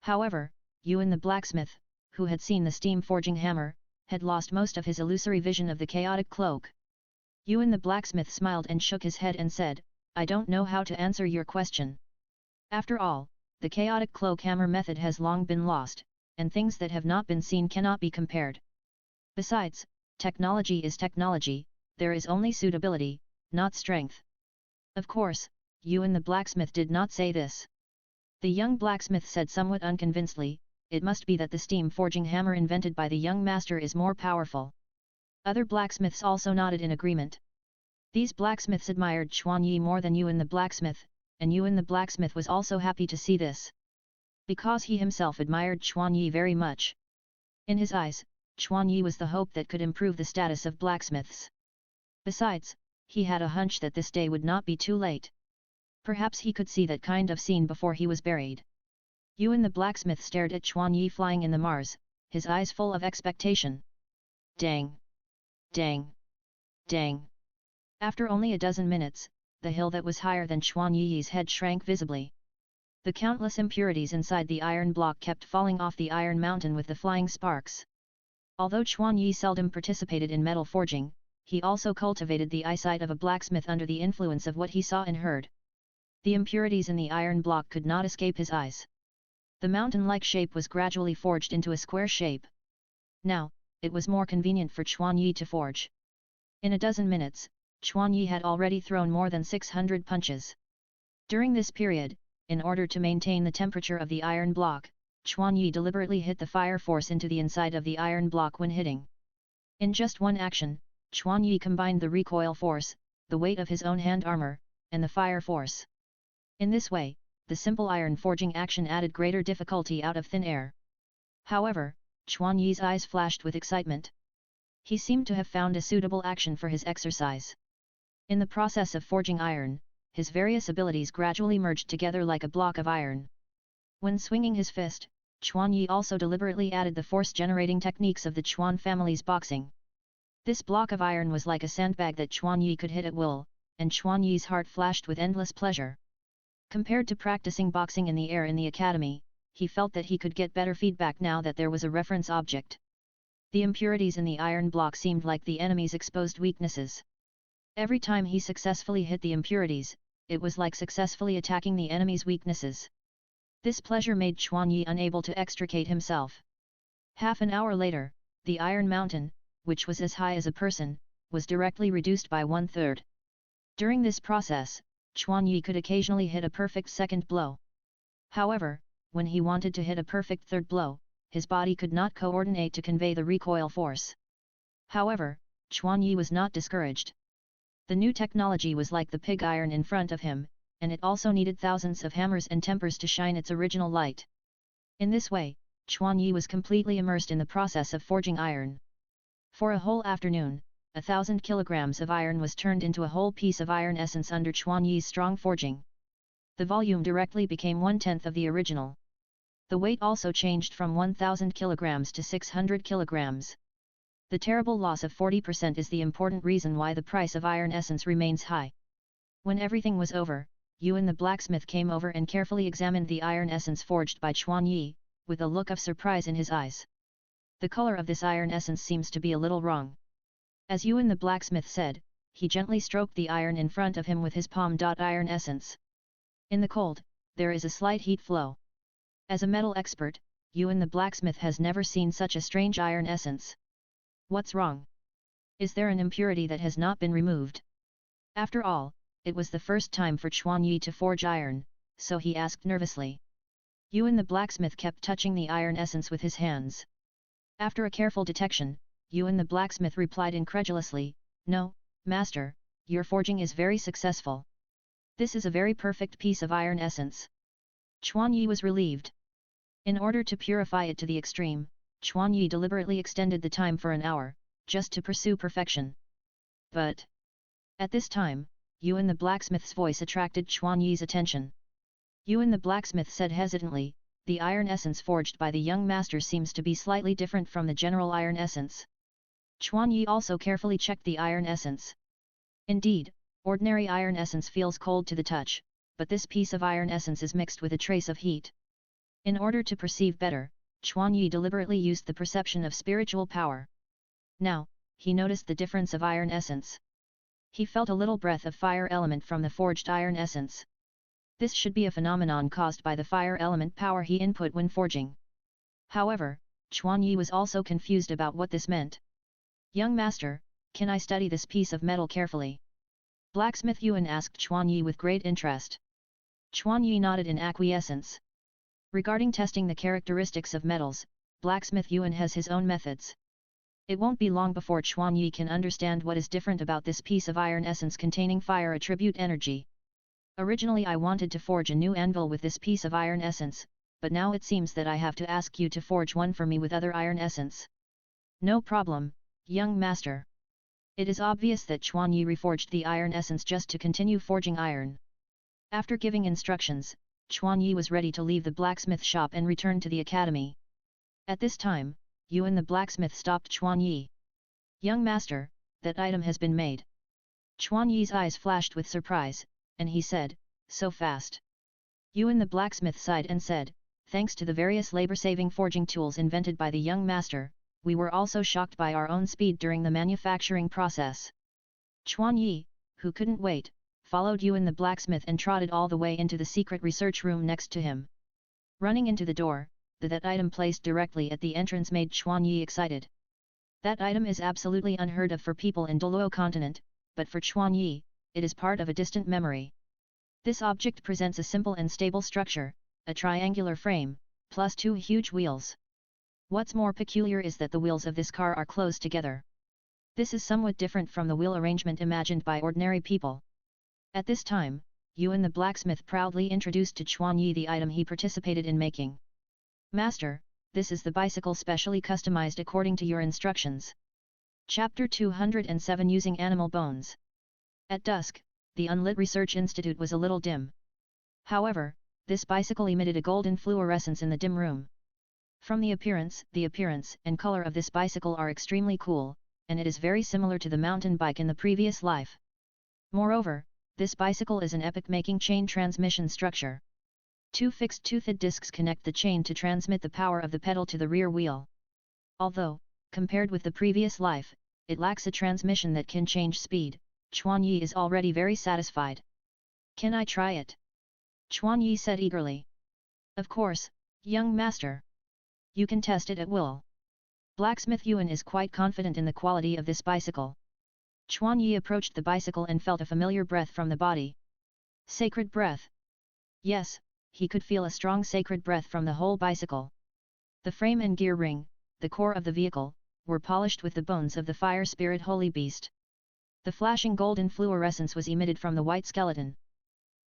However, Yuan the blacksmith, who had seen the steam forging hammer, had lost most of his illusory vision of the chaotic cloak. Yuan the blacksmith smiled and shook his head and said, I don't know how to answer your question. After all, the chaotic cloak hammer method has long been lost, and things that have not been seen cannot be compared. Besides, technology is technology, there is only suitability, not strength. Of course, Yuan the blacksmith did not say this. The young blacksmith said somewhat unconvincedly, it must be that the steam forging hammer invented by the young master is more powerful. Other blacksmiths also nodded in agreement. These blacksmiths admired Chuan Yi more than Yuan the blacksmith, and Yuan the blacksmith was also happy to see this. Because he himself admired Chuan Yi very much. In his eyes, Chuan Yi was the hope that could improve the status of blacksmiths. Besides, he had a hunch that this day would not be too late. Perhaps he could see that kind of scene before he was buried. Yuan the blacksmith stared at Chuan Yi flying in the Mars, his eyes full of expectation. Dang! Dang! Dang! After only a dozen minutes, the hill that was higher than Chuan Yi's head shrank visibly. The countless impurities inside the iron block kept falling off the iron mountain with the flying sparks. Although Chuan Yi seldom participated in metal forging, he also cultivated the eyesight of a blacksmith under the influence of what he saw and heard. The impurities in the iron block could not escape his eyes. The mountain-like shape was gradually forged into a square shape. Now, it was more convenient for Chuan Yi to forge. In a dozen minutes, Chuan Yi had already thrown more than 600 punches. During this period, in order to maintain the temperature of the iron block, Chuan Yi deliberately hit the fire force into the inside of the iron block when hitting. In just one action, Chuan Yi combined the recoil force, the weight of his own hand armor, and the fire force. In this way, the simple iron forging action added greater difficulty out of thin air. However, Chuan Yi's eyes flashed with excitement. He seemed to have found a suitable action for his exercise. In the process of forging iron, his various abilities gradually merged together like a block of iron. When swinging his fist, Chuan Yi also deliberately added the force-generating techniques of the Chuan family's boxing. This block of iron was like a sandbag that Chuan Yi could hit at will, and Chuan Yi's heart flashed with endless pleasure. Compared to practicing boxing in the air in the academy, he felt that he could get better feedback now that there was a reference object. The impurities in the iron block seemed like the enemy's exposed weaknesses. Every time he successfully hit the impurities, it was like successfully attacking the enemy's weaknesses. This pleasure made Chuan Yi unable to extricate himself. Half an hour later, the Iron Mountain, which was as high as a person, was directly reduced by 1/3. During this process, Chuan Yi could occasionally hit a perfect second blow. However, when he wanted to hit a perfect third blow, his body could not coordinate to convey the recoil force. However, Chuan Yi was not discouraged. The new technology was like the pig iron in front of him, and it also needed thousands of hammers and tempers to shine its original light. In this way, Chuan Yi was completely immersed in the process of forging iron. For a whole afternoon, 1,000 kilograms of iron was turned into a whole piece of iron essence under Chuan Yi's strong forging. The volume directly became 1/10 of the original. The weight also changed from 1,000 kilograms to 600 kilograms. The terrible loss of 40% is the important reason why the price of iron essence remains high. When everything was over, Yuan the blacksmith came over and carefully examined the iron essence forged by Chuan Yi, with a look of surprise in his eyes. The color of this iron essence seems to be a little wrong. As Yuan the blacksmith said, he gently stroked the iron in front of him with his palm. Iron essence. In the cold, there is a slight heat flow. As a metal expert, Yuan the blacksmith has never seen such a strange iron essence. What's wrong? Is there an impurity that has not been removed? After all, it was the first time for Chuan Yi to forge iron, so he asked nervously. Yuan the blacksmith kept touching the iron essence with his hands. After a careful detection, Yuan the blacksmith replied incredulously, "No, master, your forging is very successful. This is a very perfect piece of iron essence." Chuan Yi was relieved. In order to purify it to the extreme, Chuan Yi deliberately extended the time for an hour, just to pursue perfection. But at this time, Yuan the blacksmith's voice attracted Chuan Yi's attention. Yuan the blacksmith said hesitantly, "The iron essence forged by the young master seems to be slightly different from the general iron essence." Chuan Yi also carefully checked the iron essence. Indeed, ordinary iron essence feels cold to the touch, but this piece of iron essence is mixed with a trace of heat. In order to perceive better, Chuan Yi deliberately used the perception of spiritual power. Now, he noticed the difference of iron essence. He felt a little breath of fire element from the forged iron essence. This should be a phenomenon caused by the fire element power he input when forging. However, Chuan Yi was also confused about what this meant. "Young master, can I study this piece of metal carefully?" Blacksmith Yuan asked Chuan Yi with great interest. Chuan Yi nodded in acquiescence. Regarding testing the characteristics of metals, Blacksmith Yuan has his own methods. It won't be long before Chuan Yi can understand what is different about this piece of iron essence containing fire attribute energy. Originally I wanted to forge a new anvil with this piece of iron essence, but now it seems that I have to ask you to forge one for me with other iron essence. No problem, young master. It is obvious that Chuan Yi reforged the iron essence just to continue forging iron. After giving instructions, Chuan Yi was ready to leave the blacksmith shop and return to the academy. At this time, Yuan the blacksmith stopped Chuan Yi. "Young master, that item has been made." Chuan Yi's eyes flashed with surprise, and he said, "So fast." Yuan the blacksmith sighed and said, "Thanks to the various labor-saving forging tools invented by the young master, we were also shocked by our own speed during the manufacturing process." Chuan Yi, who couldn't wait, followed Yuan the blacksmith and trotted all the way into the secret research room next to him. Running into the door, that item placed directly at the entrance made Chuan Yi excited. That item is absolutely unheard of for people in Douluo continent, but for Chuan Yi, it is part of a distant memory. This object presents a simple and stable structure, a triangular frame, plus 2 huge wheels. What's more peculiar is that the wheels of this car are close together. This is somewhat different from the wheel arrangement imagined by ordinary people. At this time, Yuan the blacksmith proudly introduced to Chuan Yi the item he participated in making. "Master, this is the bicycle specially customized according to your instructions." Chapter 207 Using Animal Bones. At dusk, the unlit research institute was a little dim. However, this bicycle emitted a golden fluorescence in the dim room. From the appearance and color of this bicycle are extremely cool, and it is very similar to the mountain bike in the previous life. Moreover, this bicycle is an epoch-making chain transmission structure. 2 fixed-toothed discs connect the chain to transmit the power of the pedal to the rear wheel. Although, compared with the previous life, it lacks a transmission that can change speed, Chuan Yi is already very satisfied. Can I try it? Chuan Yi said eagerly. Of course, young master. You can test it at will. Blacksmith Yuan is quite confident in the quality of this bicycle. Chuan Yi approached the bicycle and felt a familiar breath from the body. Sacred breath. Yes, he could feel a strong sacred breath from the whole bicycle. The frame and gear ring, the core of the vehicle, were polished with the bones of the fire spirit holy beast. The flashing golden fluorescence was emitted from the white skeleton.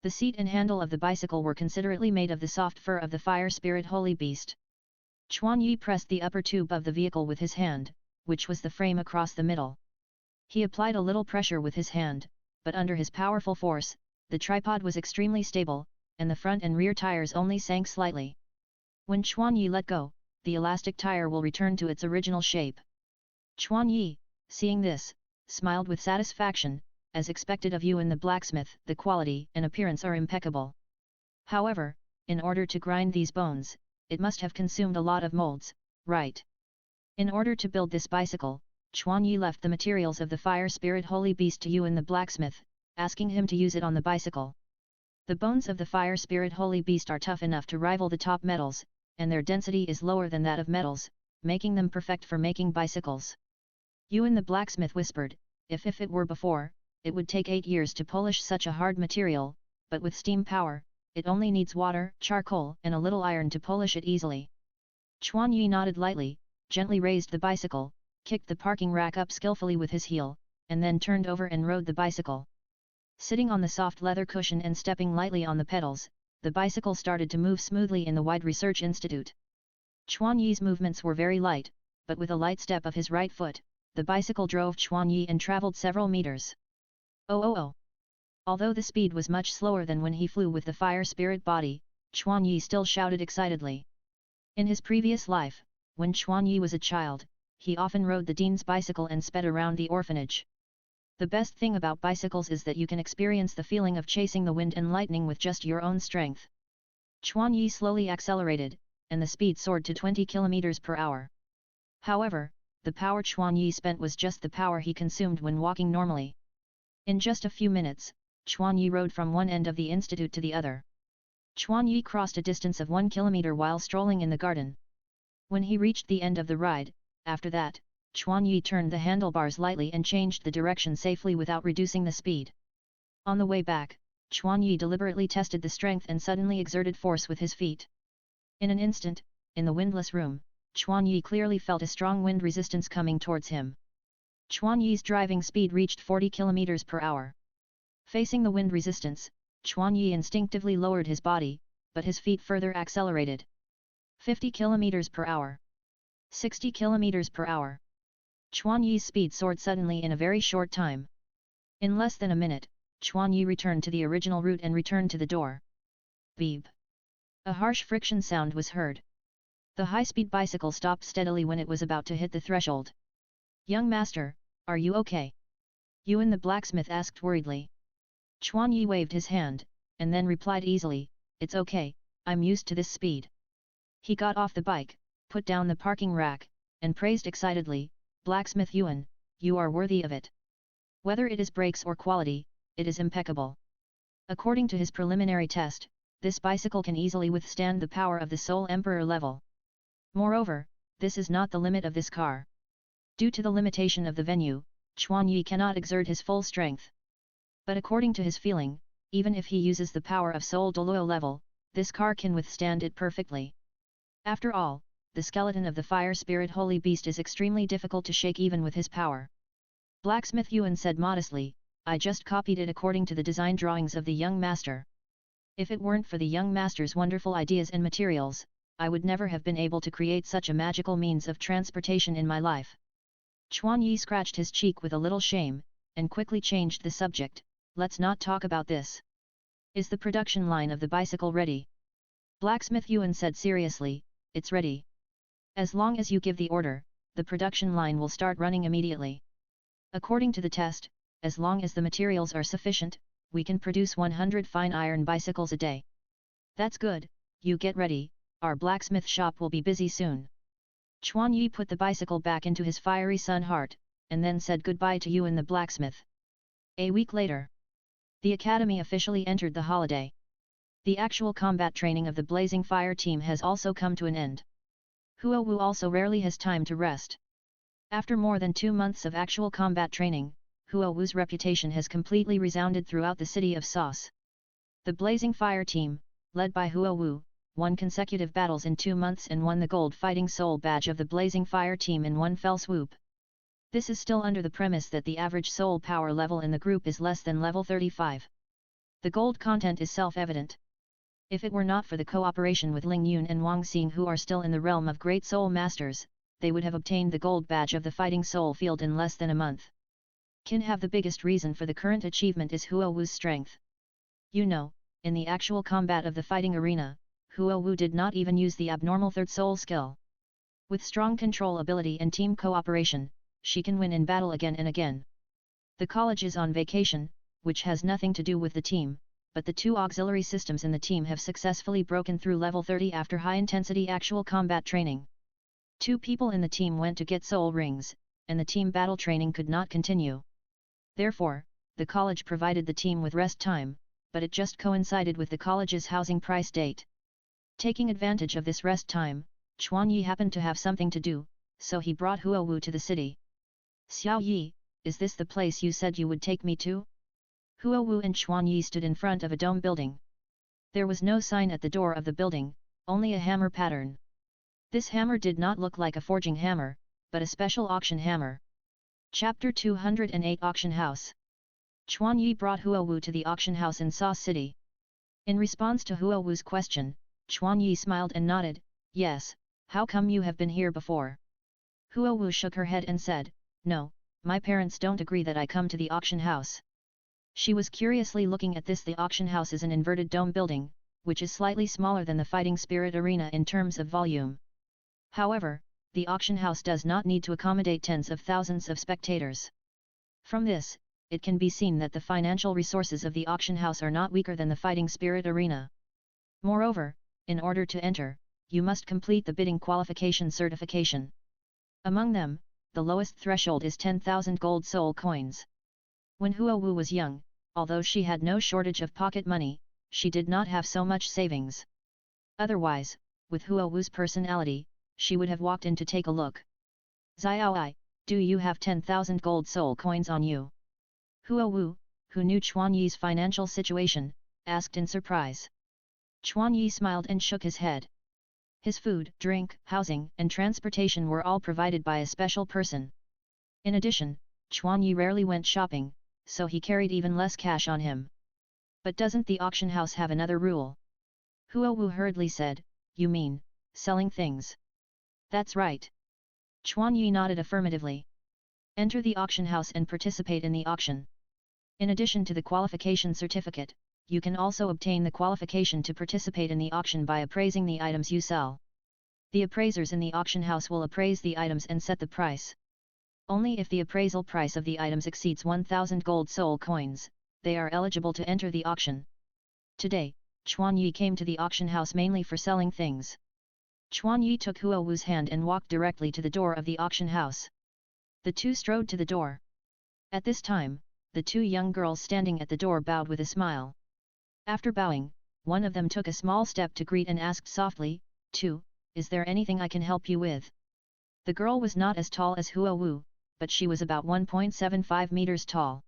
The seat and handle of the bicycle were considerately made of the soft fur of the fire spirit holy beast. Chuan Yi pressed the upper tube of the vehicle with his hand, which was the frame across the middle. He applied a little pressure with his hand, but under his powerful force, the tripod was extremely stable, and the front and rear tires only sank slightly. When Chuan Yi let go, the elastic tire will return to its original shape. Chuan Yi, seeing this, smiled with satisfaction. As expected of you in the blacksmith, the quality and appearance are impeccable. However, in order to grind these bones, it must have consumed a lot of molds, right? In order to build this bicycle, Chuan Yi left the materials of the fire spirit holy beast to you in the blacksmith, asking him to use it on the bicycle. The bones of the fire spirit holy beast are tough enough to rival the top metals, and their density is lower than that of metals, making them perfect for making bicycles. You in the blacksmith whispered, if it were before, it would take 8 years to polish such a hard material, but with steam power, it only needs water, charcoal and a little iron to polish it easily. Chuan Yi nodded lightly, gently raised the bicycle, kicked the parking rack up skillfully with his heel, and then turned over and rode the bicycle. Sitting on the soft leather cushion and stepping lightly on the pedals, the bicycle started to move smoothly in the wide research institute. Chuan Yi's movements were very light, but with a light step of his right foot, the bicycle drove Chuan Yi and travelled several meters. Oh! Although the speed was much slower than when he flew with the fire spirit body, Chuan Yi still shouted excitedly. In his previous life, when Chuan Yi was a child, he often rode the dean's bicycle and sped around the orphanage. The best thing about bicycles is that you can experience the feeling of chasing the wind and lightning with just your own strength. Chuan Yi slowly accelerated, and the speed soared to 20 km per hour. However, the power Chuan Yi spent was just the power he consumed when walking normally. In just a few minutes, Chuan Yi rode from one end of the institute to the other. Chuan Yi crossed a distance of 1 kilometer while strolling in the garden. When he reached the end of the ride, after that, Chuan Yi turned the handlebars lightly and changed the direction safely without reducing the speed. On the way back, Chuan Yi deliberately tested the strength and suddenly exerted force with his feet. In an instant, in the windless room, Chuan Yi clearly felt a strong wind resistance coming towards him. Chuan Yi's driving speed reached 40 km per hour. Facing the wind resistance, Chuan Yi instinctively lowered his body, but his feet further accelerated. 50 km per hour. 60 km per hour. Chuan Yi's speed soared suddenly in a very short time. In less than a minute, Chuan Yi returned to the original route and returned to the door. Beep. A harsh friction sound was heard. The high-speed bicycle stopped steadily when it was about to hit the threshold. Young master, are you okay? Yuan the blacksmith asked worriedly. Chuan Yi waved his hand, and then replied easily, it's okay, I'm used to this speed. He got off the bike, put down the parking rack, and praised excitedly, Blacksmith Yuan, you are worthy of it. Whether it is brakes or quality, it is impeccable. According to his preliminary test, this bicycle can easily withstand the power of the Soul Emperor level. Moreover, this is not the limit of this car. Due to the limitation of the venue, Chuan Yi cannot exert his full strength. But according to his feeling, even if he uses the power of Soul Douluo level, this car can withstand it perfectly. After all, the skeleton of the fire spirit holy beast is extremely difficult to shake even with his power. Blacksmith Yuan said modestly, I just copied it according to the design drawings of the young master. If it weren't for the young master's wonderful ideas and materials, I would never have been able to create such a magical means of transportation in my life. Chuan Yi scratched his cheek with a little shame, and quickly changed the subject, let's not talk about this. Is the production line of the bicycle ready? Blacksmith Yuan said seriously, it's ready. As long as you give the order, the production line will start running immediately. According to the test, as long as the materials are sufficient, we can produce 100 fine iron bicycles a day. That's good, you get ready, our blacksmith shop will be busy soon. Chuan Yi put the bicycle back into his fiery sun heart, and then said goodbye to Yuan the blacksmith. A week later. The academy officially entered the holiday. The actual combat training of the Blazing Fire team has also come to an end. Huo Wu also rarely has time to rest. After more than 2 months of actual combat training, Huo Wu's reputation has completely resounded throughout the city of Sauce. The Blazing Fire team, led by Huo Wu, won consecutive battles in 2 months and won the Gold Fighting Soul badge of the Blazing Fire team in one fell swoop. This is still under the premise that the average soul power level in the group is less than level 35. The gold content is self-evident. If it were not for the cooperation with Ling Yun and Wang Xing, who are still in the realm of Great Soul Masters, they would have obtained the gold badge of the Fighting Soul field in less than a month. Can have the biggest reason for the current achievement is Huo Wu's strength. You know, in the actual combat of the fighting arena, Huo Wu did not even use the abnormal third soul skill. With strong control ability and team cooperation, she can win in battle again and again. The college is on vacation, which has nothing to do with the team, but the 2 auxiliary systems in the team have successfully broken through level 30 after high-intensity actual combat training. 2 people in the team went to get soul rings, and the team battle training could not continue. Therefore, the college provided the team with rest time, but it just coincided with the college's housing price date. Taking advantage of this rest time, Chuan Yi happened to have something to do, so he brought Huo Wu to the city. Xiao Yi, is this the place you said you would take me to? Huo Wu and Chuan Yi stood in front of a dome building. There was no sign at the door of the building, only a hammer pattern. This hammer did not look like a forging hammer, but a special auction hammer. Chapter 208 Auction House. Chuan Yi brought Huo Wu to the auction house in Sa City. In response to Huo Wu's question, Chuan Yi smiled and nodded, yes, how come you have been here before? Huo Wu shook her head and said, no, my parents don't agree that I come to the auction house. She was curiously looking at this. The auction house is an inverted dome building, which is slightly smaller than the Fighting Spirit Arena in terms of volume. However, the auction house does not need to accommodate tens of thousands of spectators. From this, it can be seen that the financial resources of the auction house are not weaker than the Fighting Spirit Arena. Moreover, in order to enter, you must complete the bidding qualification certification. Among them, the lowest threshold is 10,000 gold soul coins. When Huo Wu was young, although she had no shortage of pocket money, she did not have so much savings. Otherwise, with Huo Wu's personality, she would have walked in to take a look. Xiaoi, do you have 10,000 gold soul coins on you? Huo Wu, who knew Chuan Yi's financial situation, asked in surprise. Chuan Yi smiled and shook his head. His food, drink, housing, and transportation were all provided by a special person. In addition, Chuan Yi rarely went shopping, so he carried even less cash on him. But doesn't the auction house have another rule? Huo Wu hurriedly said, you mean, selling things? That's right. Chuan Yi nodded affirmatively. Enter the auction house and participate in the auction. In addition to the qualification certificate, you can also obtain the qualification to participate in the auction by appraising the items you sell. The appraisers in the auction house will appraise the items and set the price. Only if the appraisal price of the items exceeds 1,000 gold soul coins, they are eligible to enter the auction. Today, Chuan Yi came to the auction house mainly for selling things. Chuan Yi took Huo Wu's hand and walked directly to the door of the auction house. The two strode to the door. At this time, the 2 young girls standing at the door bowed with a smile. After bowing, one of them took a small step to greet and asked softly, "2, is there anything I can help you with?" The girl was not as tall as Huo Wu, but she was about 1.75 meters tall.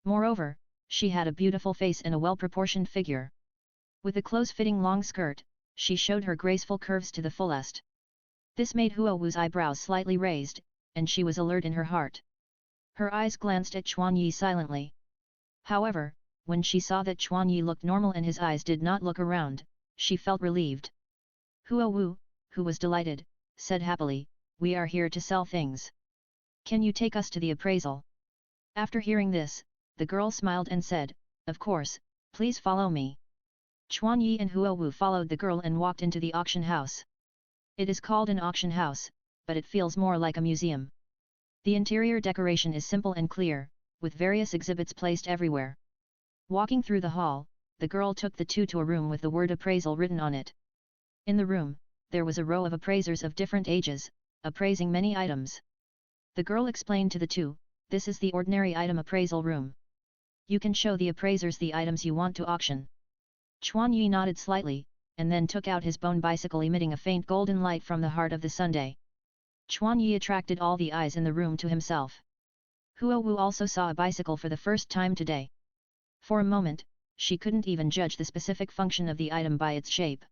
Moreover, she had a beautiful face and a well-proportioned figure. With a close-fitting long skirt, she showed her graceful curves to the fullest. This made Huo Wu's eyebrows slightly raised, and she was alert in her heart. Her eyes glanced at Chuan Yi silently. However, when she saw that Chuan Yi looked normal and his eyes did not look around, she felt relieved. Huo Wu, who was delighted, said happily, "We are here to sell things. Can you take us to the appraisal?" After hearing this, the girl smiled and said, "Of course, please follow me." Chuan Yi and Huo Wu followed the girl and walked into the auction house. It is called an auction house, but it feels more like a museum. The interior decoration is simple and clear, with various exhibits placed everywhere. Walking through the hall, the girl took the 2 to a room with the word appraisal written on it. In the room, there was a row of appraisers of different ages, appraising many items. The girl explained to the 2, "This is the ordinary item appraisal room. You can show the appraisers the items you want to auction. Chuan Yi nodded slightly, and then took out his bone bicycle emitting a faint golden light from the heart of the Sunday. Chuan Yi attracted all the eyes in the room to himself. Huo Wu also saw a bicycle for the first time today. For a moment, she couldn't even judge the specific function of the item by its shape.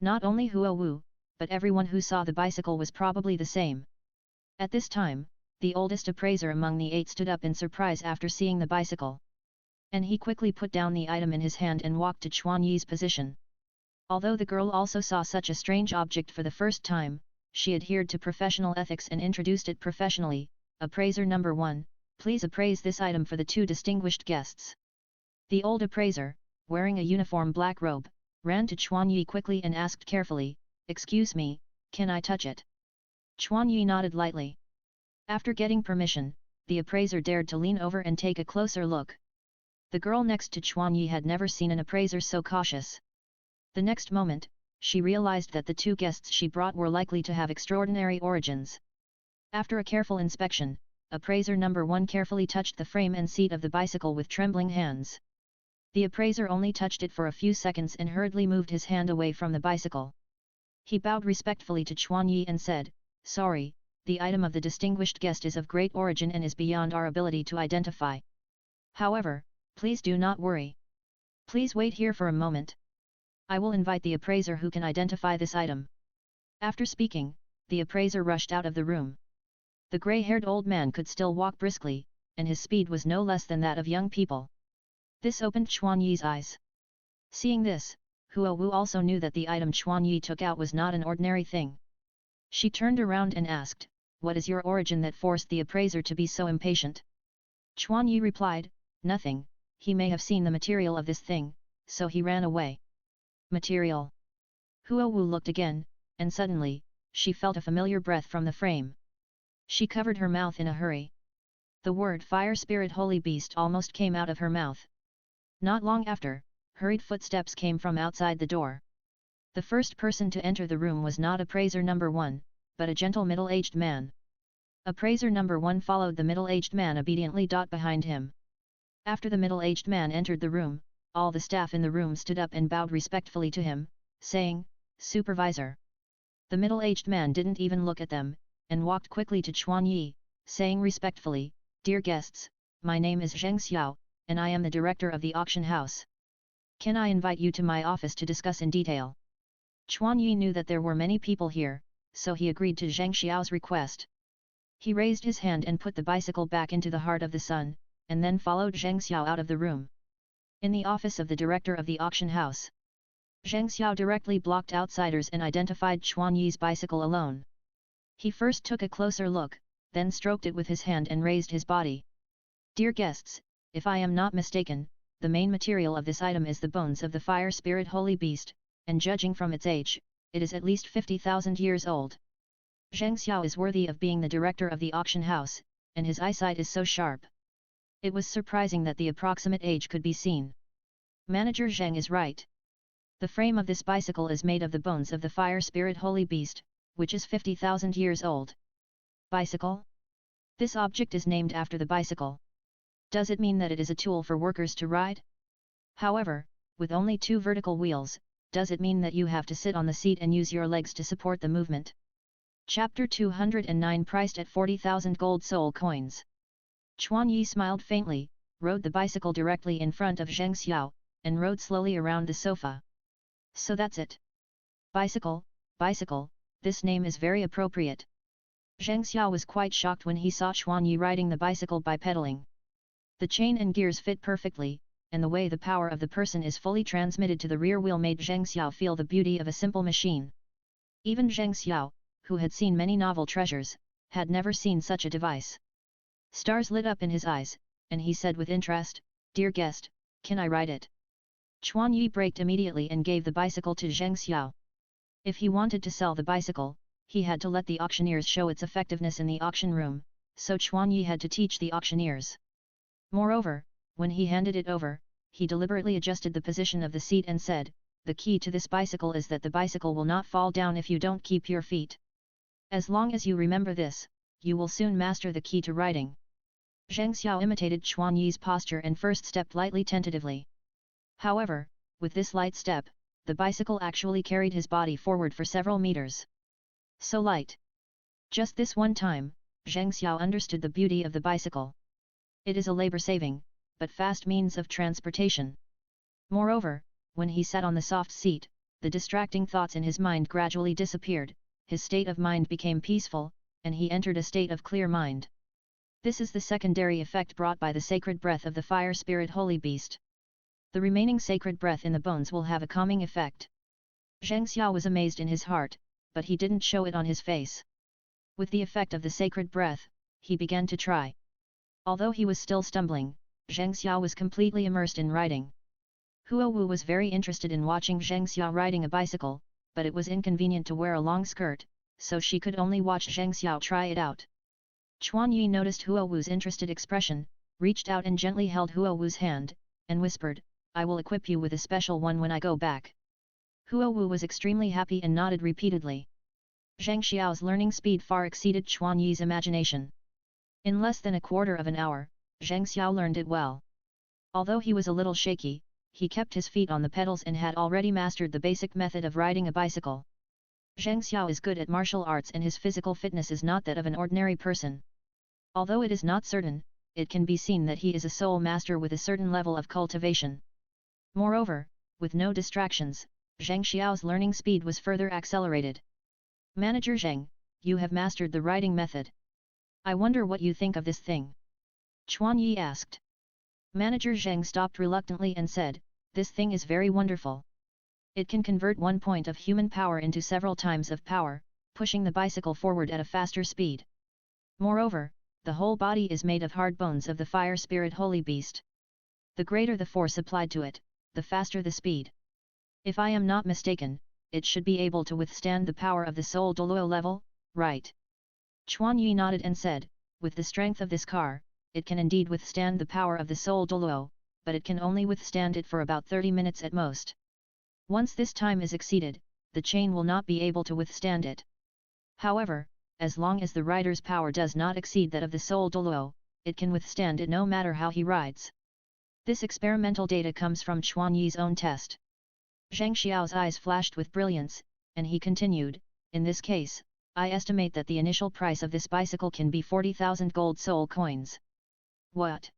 Not only Huo Wu, but everyone who saw the bicycle was probably the same. At this time, the oldest appraiser among the 8 stood up in surprise after seeing the bicycle. And he quickly put down the item in his hand and walked to Chuan Yi's position. Although the girl also saw such a strange object for the first time, she adhered to professional ethics and introduced it professionally. Appraiser number 1, please appraise this item for the 2 distinguished guests. The old appraiser, wearing a uniform black robe, ran to Chuan Yi quickly and asked carefully, "Excuse me, can I touch it?" Chuan Yi nodded lightly. After getting permission, the appraiser dared to lean over and take a closer look. The girl next to Chuan Yi had never seen an appraiser so cautious. The next moment, she realized that the 2 guests she brought were likely to have extraordinary origins. After a careful inspection, appraiser number 1 carefully touched the frame and seat of the bicycle with trembling hands. The appraiser only touched it for a few seconds and hurriedly moved his hand away from the bicycle. He bowed respectfully to Chuan Yi and said, "Sorry, the item of the distinguished guest is of great origin and is beyond our ability to identify. However, please do not worry. Please wait here for a moment. I will invite the appraiser who can identify this item." After speaking, the appraiser rushed out of the room. The grey-haired old man could still walk briskly, and his speed was no less than that of young people. This opened Chuan Yi's eyes. Seeing this, Huo Wu also knew that the item Chuan Yi took out was not an ordinary thing. She turned around and asked, "What is your origin that forced the appraiser to be so impatient?" Chuan Yi replied, "Nothing, he may have seen the material of this thing, so he ran away." Material. Huo Wu looked again, and suddenly, she felt a familiar breath from the frame. She covered her mouth in a hurry. The word Fire Spirit Holy Beast almost came out of her mouth. Not long after, hurried footsteps came from outside the door. The first person to enter the room was not appraiser number 1, but a gentle middle-aged man. Appraiser number 1 followed the middle-aged man obediently. Behind him. After the middle-aged man entered the room, all the staff in the room stood up and bowed respectfully to him, saying, "Supervisor." The middle-aged man didn't even look at them, and walked quickly to Chuan Yi, saying respectfully, "Dear guests, my name is Zheng Xiao, and I am the director of the auction house. Can I invite you to my office to discuss in detail?" Chuan Yi knew that there were many people here, so he agreed to Zheng Xiao's request. He raised his hand and put the bicycle back into the heart of the sun, and then followed Zheng Xiao out of the room. In the office of the director of the auction house, Zheng Xiao directly blocked outsiders and identified Chuan Yi's bicycle alone. He first took a closer look, then stroked it with his hand and raised his body. "Dear guests, if I am not mistaken, the main material of this item is the bones of the Fire Spirit Holy Beast, and judging from its age, it is at least 50,000 years old. Zheng Xiao is worthy of being the director of the auction house, and his eyesight is so sharp." It was surprising that the approximate age could be seen. Manager Zheng is right. The frame of this bicycle is made of the bones of the Fire Spirit Holy Beast, which is 50,000 years old. Bicycle? This object is named after the bicycle. Does it mean that it is a tool for workers to ride? However, with only 2 vertical wheels, does it mean that you have to sit on the seat and use your legs to support the movement? Chapter 209 priced at 40,000 gold soul coins. Chuan Yi smiled faintly, rode the bicycle directly in front of Zheng Xiao, and rode slowly around the sofa. "So that's it. Bicycle, bicycle, this name is very appropriate." Zheng Xiao was quite shocked when he saw Chuan Yi riding the bicycle by pedaling. The chain and gears fit perfectly, and the way the power of the person is fully transmitted to the rear wheel made Zheng Xiao feel the beauty of a simple machine. Even Zheng Xiao, who had seen many novel treasures, had never seen such a device. Stars lit up in his eyes, and he said with interest, "Dear guest, can I ride it?" Chuan Yi braked immediately and gave the bicycle to Zheng Xiao. If he wanted to sell the bicycle, he had to let the auctioneers show its effectiveness in the auction room, so Chuan Yi had to teach the auctioneers. Moreover, when he handed it over, he deliberately adjusted the position of the seat and said, "The key to this bicycle is that the bicycle will not fall down if you don't keep your feet. As long as you remember this, you will soon master the key to riding." Zheng Xiao imitated Chuan Yi's posture and first stepped lightly tentatively. However, with this light step, the bicycle actually carried his body forward for several meters. So light. Just this one time, Zheng Xiao understood the beauty of the bicycle. It is a labor-saving, but fast means of transportation. Moreover, when he sat on the soft seat, the distracting thoughts in his mind gradually disappeared, his state of mind became peaceful, and he entered a state of clear mind. This is the secondary effect brought by the sacred breath of the fire spirit holy beast. The remaining sacred breath in the bones will have a calming effect. Zheng Xiao was amazed in his heart, but he didn't show it on his face. With the effect of the sacred breath, he began to try. Although he was still stumbling, Zheng Xiao was completely immersed in riding. Huo Wu was very interested in watching Zheng Xiao riding a bicycle, but it was inconvenient to wear a long skirt, so she could only watch Zheng Xiao try it out. Chuan Yi noticed Huo Wu's interested expression, reached out and gently held Huo Wu's hand, and whispered, "I will equip you with a special one when I go back." Huo Wu was extremely happy and nodded repeatedly. Zheng Xiao's learning speed far exceeded Chuan Yi's imagination. In less than a quarter of an hour, Zheng Xiao learned it well. Although he was a little shaky, he kept his feet on the pedals and had already mastered the basic method of riding a bicycle. Zheng Xiao is good at martial arts and his physical fitness is not that of an ordinary person. Although it is not certain, it can be seen that he is a soul master with a certain level of cultivation. Moreover, with no distractions, Zheng Xiao's learning speed was further accelerated. "Manager Zheng, you have mastered the riding method. I wonder what you think of this thing?" Chuan Yi asked. Manager Zheng stopped reluctantly and said, "This thing is very wonderful. It can convert one point of human power into several times of power, pushing the bicycle forward at a faster speed. Moreover, the whole body is made of hard bones of the fire spirit holy beast. The greater the force applied to it, the faster the speed. If I am not mistaken, it should be able to withstand the power of the soul Douluo level, right?" Chuan Yi nodded and said, "With the strength of this car, it can indeed withstand the power of the soul Douluo, but it can only withstand it for about 30 minutes at most. Once this time is exceeded, the chain will not be able to withstand it. However, as long as the rider's power does not exceed that of the soul Douluo, it can withstand it no matter how he rides." This experimental data comes from Chuan Yi's own test. Zheng Xiao's eyes flashed with brilliance, and he continued, "In this case, I estimate that the initial price of this bicycle can be 40,000 gold soul coins." "What?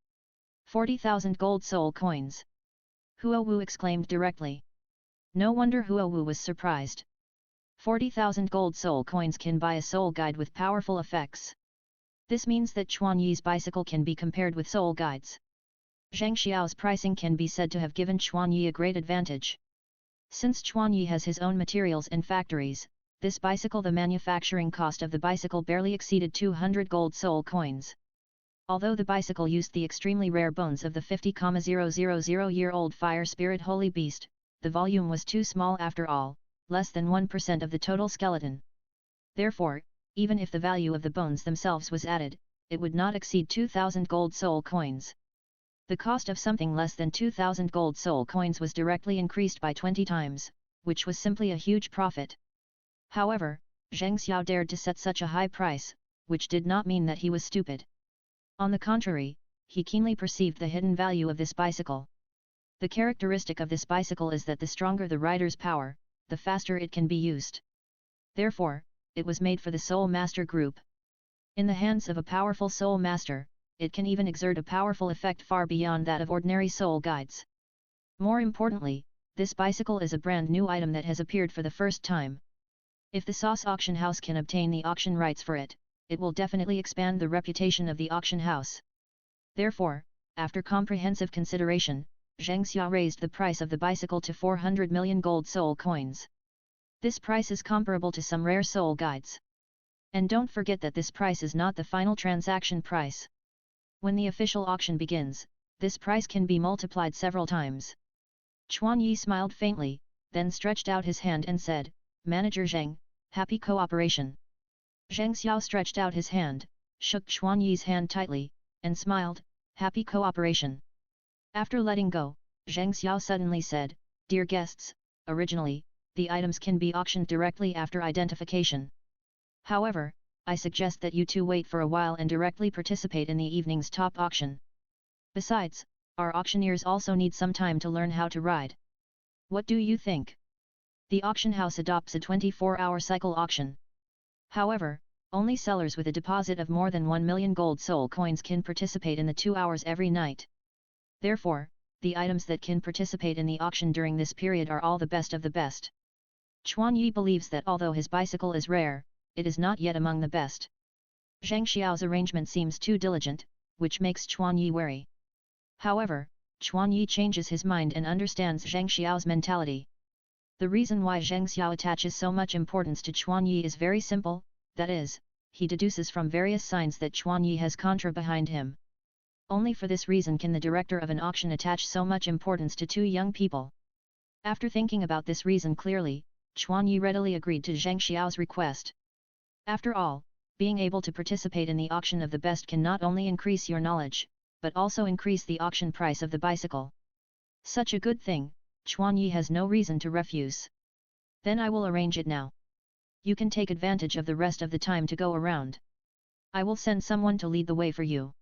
40,000 gold soul coins?" Huo Wu exclaimed directly. No wonder Huo Wu was surprised. 40,000 gold soul coins can buy a soul guide with powerful effects. This means that Chuan Yi's bicycle can be compared with soul guides. Zheng Xiao's pricing can be said to have given Chuan Yi a great advantage. Since Chuan Yi has his own materials and factories, this bicycle the manufacturing cost of the bicycle barely exceeded 200 gold soul coins. Although the bicycle used the extremely rare bones of the 50,000-year-old fire spirit holy beast, the volume was too small after all, less than 1% of the total skeleton. Therefore, even if the value of the bones themselves was added, it would not exceed 2,000 gold soul coins. The cost of something less than 2,000 gold soul coins was directly increased by 20 times, which was simply a huge profit. However, Zheng Xiao dared to set such a high price, which did not mean that he was stupid. On the contrary, he keenly perceived the hidden value of this bicycle. The characteristic of this bicycle is that the stronger the rider's power, the faster it can be used. Therefore, it was made for the Soul Master group. In the hands of a powerful Soul Master, it can even exert a powerful effect far beyond that of ordinary soul guides. More importantly, this bicycle is a brand new item that has appeared for the first time. If the sauce auction house can obtain the auction rights for it, it will definitely expand the reputation of the auction house. Therefore, after comprehensive consideration, Zheng Xiao raised the price of the bicycle to 400 million gold soul coins. This price is comparable to some rare soul guides. And don't forget that this price is not the final transaction price. When the official auction begins, this price can be multiplied several times. Chuan Yi smiled faintly, then stretched out his hand and said, "Manager Zheng, happy cooperation." Zheng Xiao stretched out his hand, shook Chuan Yi's hand tightly, and smiled, "Happy cooperation." After letting go, Zheng Xiao suddenly said, "Dear guests, originally, the items can be auctioned directly after identification. However, I suggest that you two wait for a while and directly participate in the evening's top auction. Besides, our auctioneers also need some time to learn how to ride. What do you think? The auction house adopts a 24-hour cycle auction. However, only sellers with a deposit of more than 1 million gold soul coins can participate in the 2 hours every night. Therefore, the items that can participate in the auction during this period are all the best of the best. Chuan Yi believes that although his bicycle is rare, it is not yet among the best. Zhang Xiao's arrangement seems too diligent, which makes Chuan Yi wary. However, Chuan Yi changes his mind and understands Zhang Xiao's mentality. The reason why Zhang Xiao attaches so much importance to Chuan Yi is very simple, that is, he deduces from various signs that Chuan Yi has contra behind him. Only for this reason can the director of an auction attach so much importance to two young people. After thinking about this reason clearly, Chuan Yi readily agreed to Zhang Xiao's request. After all, being able to participate in the auction of the best can not only increase your knowledge, but also increase the auction price of the bicycle. Such a good thing, Chuan Yi has no reason to refuse. Then I will arrange it now. You can take advantage of the rest of the time to go around. I will send someone to lead the way for you.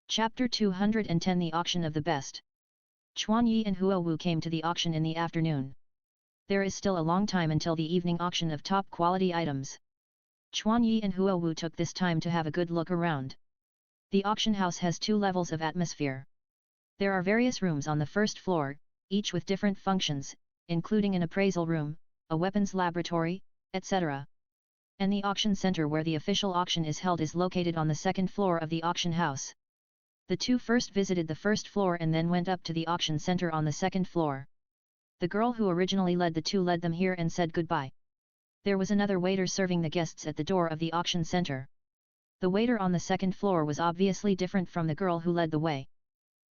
Chapter 210 The Auction of the Best. Chuan Yi and Huo Wu came to the auction in the afternoon. There is still a long time until the evening auction of top quality items. Chuan Yi and Huo Wu took this time to have a good look around. The auction house has 2 levels of atmosphere. There are various rooms on the first floor, each with different functions, including an appraisal room, a weapons laboratory, etc. And the auction center where the official auction is held is located on the second floor of the auction house. The two first visited the first floor and then went up to the auction center on the second floor. The girl who originally led the two led them here and said goodbye. There was another waiter serving the guests at the door of the auction center. The waiter on the second floor was obviously different from the girl who led the way.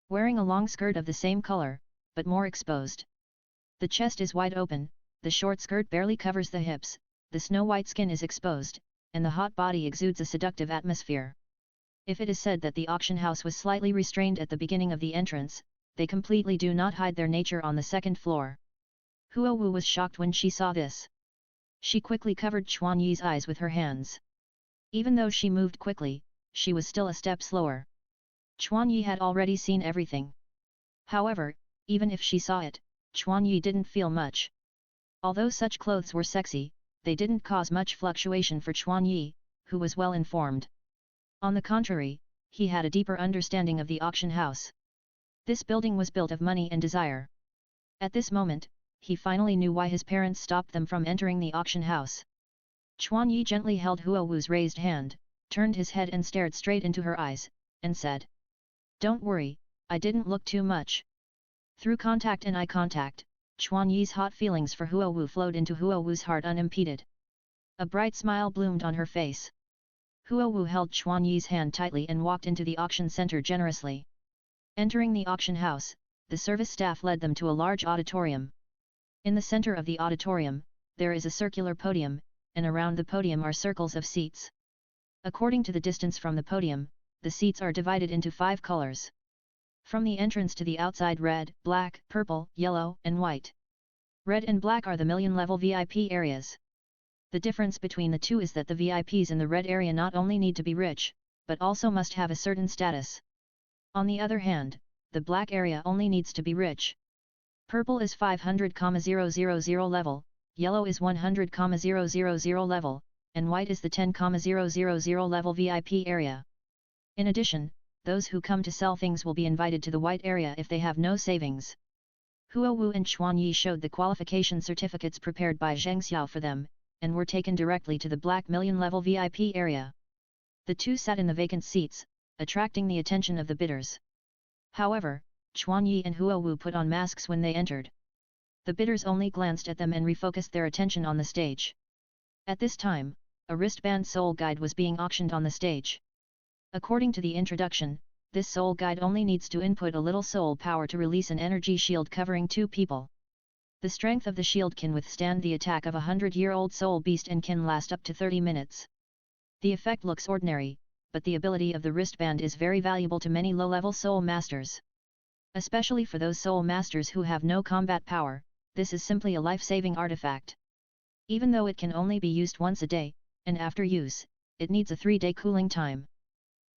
Wearing a long skirt of the same color, but more exposed. The chest is wide open, the short skirt barely covers the hips, the snow-white skin is exposed, and the hot body exudes a seductive atmosphere. If it is said that the auction house was slightly restrained at the beginning of the entrance, they completely do not hide their nature on the second floor. Huo Wu was shocked when she saw this. She quickly covered Chuan Yi's eyes with her hands. Even though she moved quickly, she was still a step slower. Chuan Yi had already seen everything. However, even if she saw it, Chuan Yi didn't feel much. Although such clothes were sexy, they didn't cause much fluctuation for Chuan Yi, who was well informed. On the contrary, he had a deeper understanding of the auction house. This building was built of money and desire. At this moment, he finally knew why his parents stopped them from entering the auction house. Chuan Yi gently held Huo Wu's raised hand, turned his head and stared straight into her eyes, and said, "Don't worry, I didn't look too much." Through contact and eye contact, Chuan Yi's hot feelings for Huo Wu flowed into Huo Wu's heart unimpeded. A bright smile bloomed on her face. Huo Wu held Chuan Yi's hand tightly and walked into the auction center generously. Entering the auction house, the service staff led them to a large auditorium. In the center of the auditorium, there is a circular podium, and around the podium are circles of seats. According to the distance from the podium, the seats are divided into 5 colors. From the entrance to the outside: red, black, purple, yellow, and white. Red and black are the million-level VIP areas. The difference between the two is that the VIPs in the red area not only need to be rich, but also must have a certain status. On the other hand, the black area only needs to be rich. Purple is 500,000 level, yellow is 100,000 level, and white is the 10,000 level VIP area. In addition, those who come to sell things will be invited to the white area if they have no savings. Huo Wu and Chuan Yi showed the qualification certificates prepared by Zhang Xiao for them, and were taken directly to the black million-level VIP area. The two sat in the vacant seats, attracting the attention of the bidders. However, Chuan Yi and Huo Wu put on masks when they entered. The bidders only glanced at them and refocused their attention on the stage. At this time, a wristband soul guide was being auctioned on the stage. According to the introduction, this soul guide only needs to input a little soul power to release an energy shield covering 2 people. The strength of the shield can withstand the attack of a 100-year-old soul beast and can last up to 30 minutes. The effect looks ordinary, but the ability of the wristband is very valuable to many low-level soul masters. Especially for those soul masters who have no combat power, this is simply a life-saving artifact. Even though it can only be used once a day, and after use, it needs a 3-day cooling time.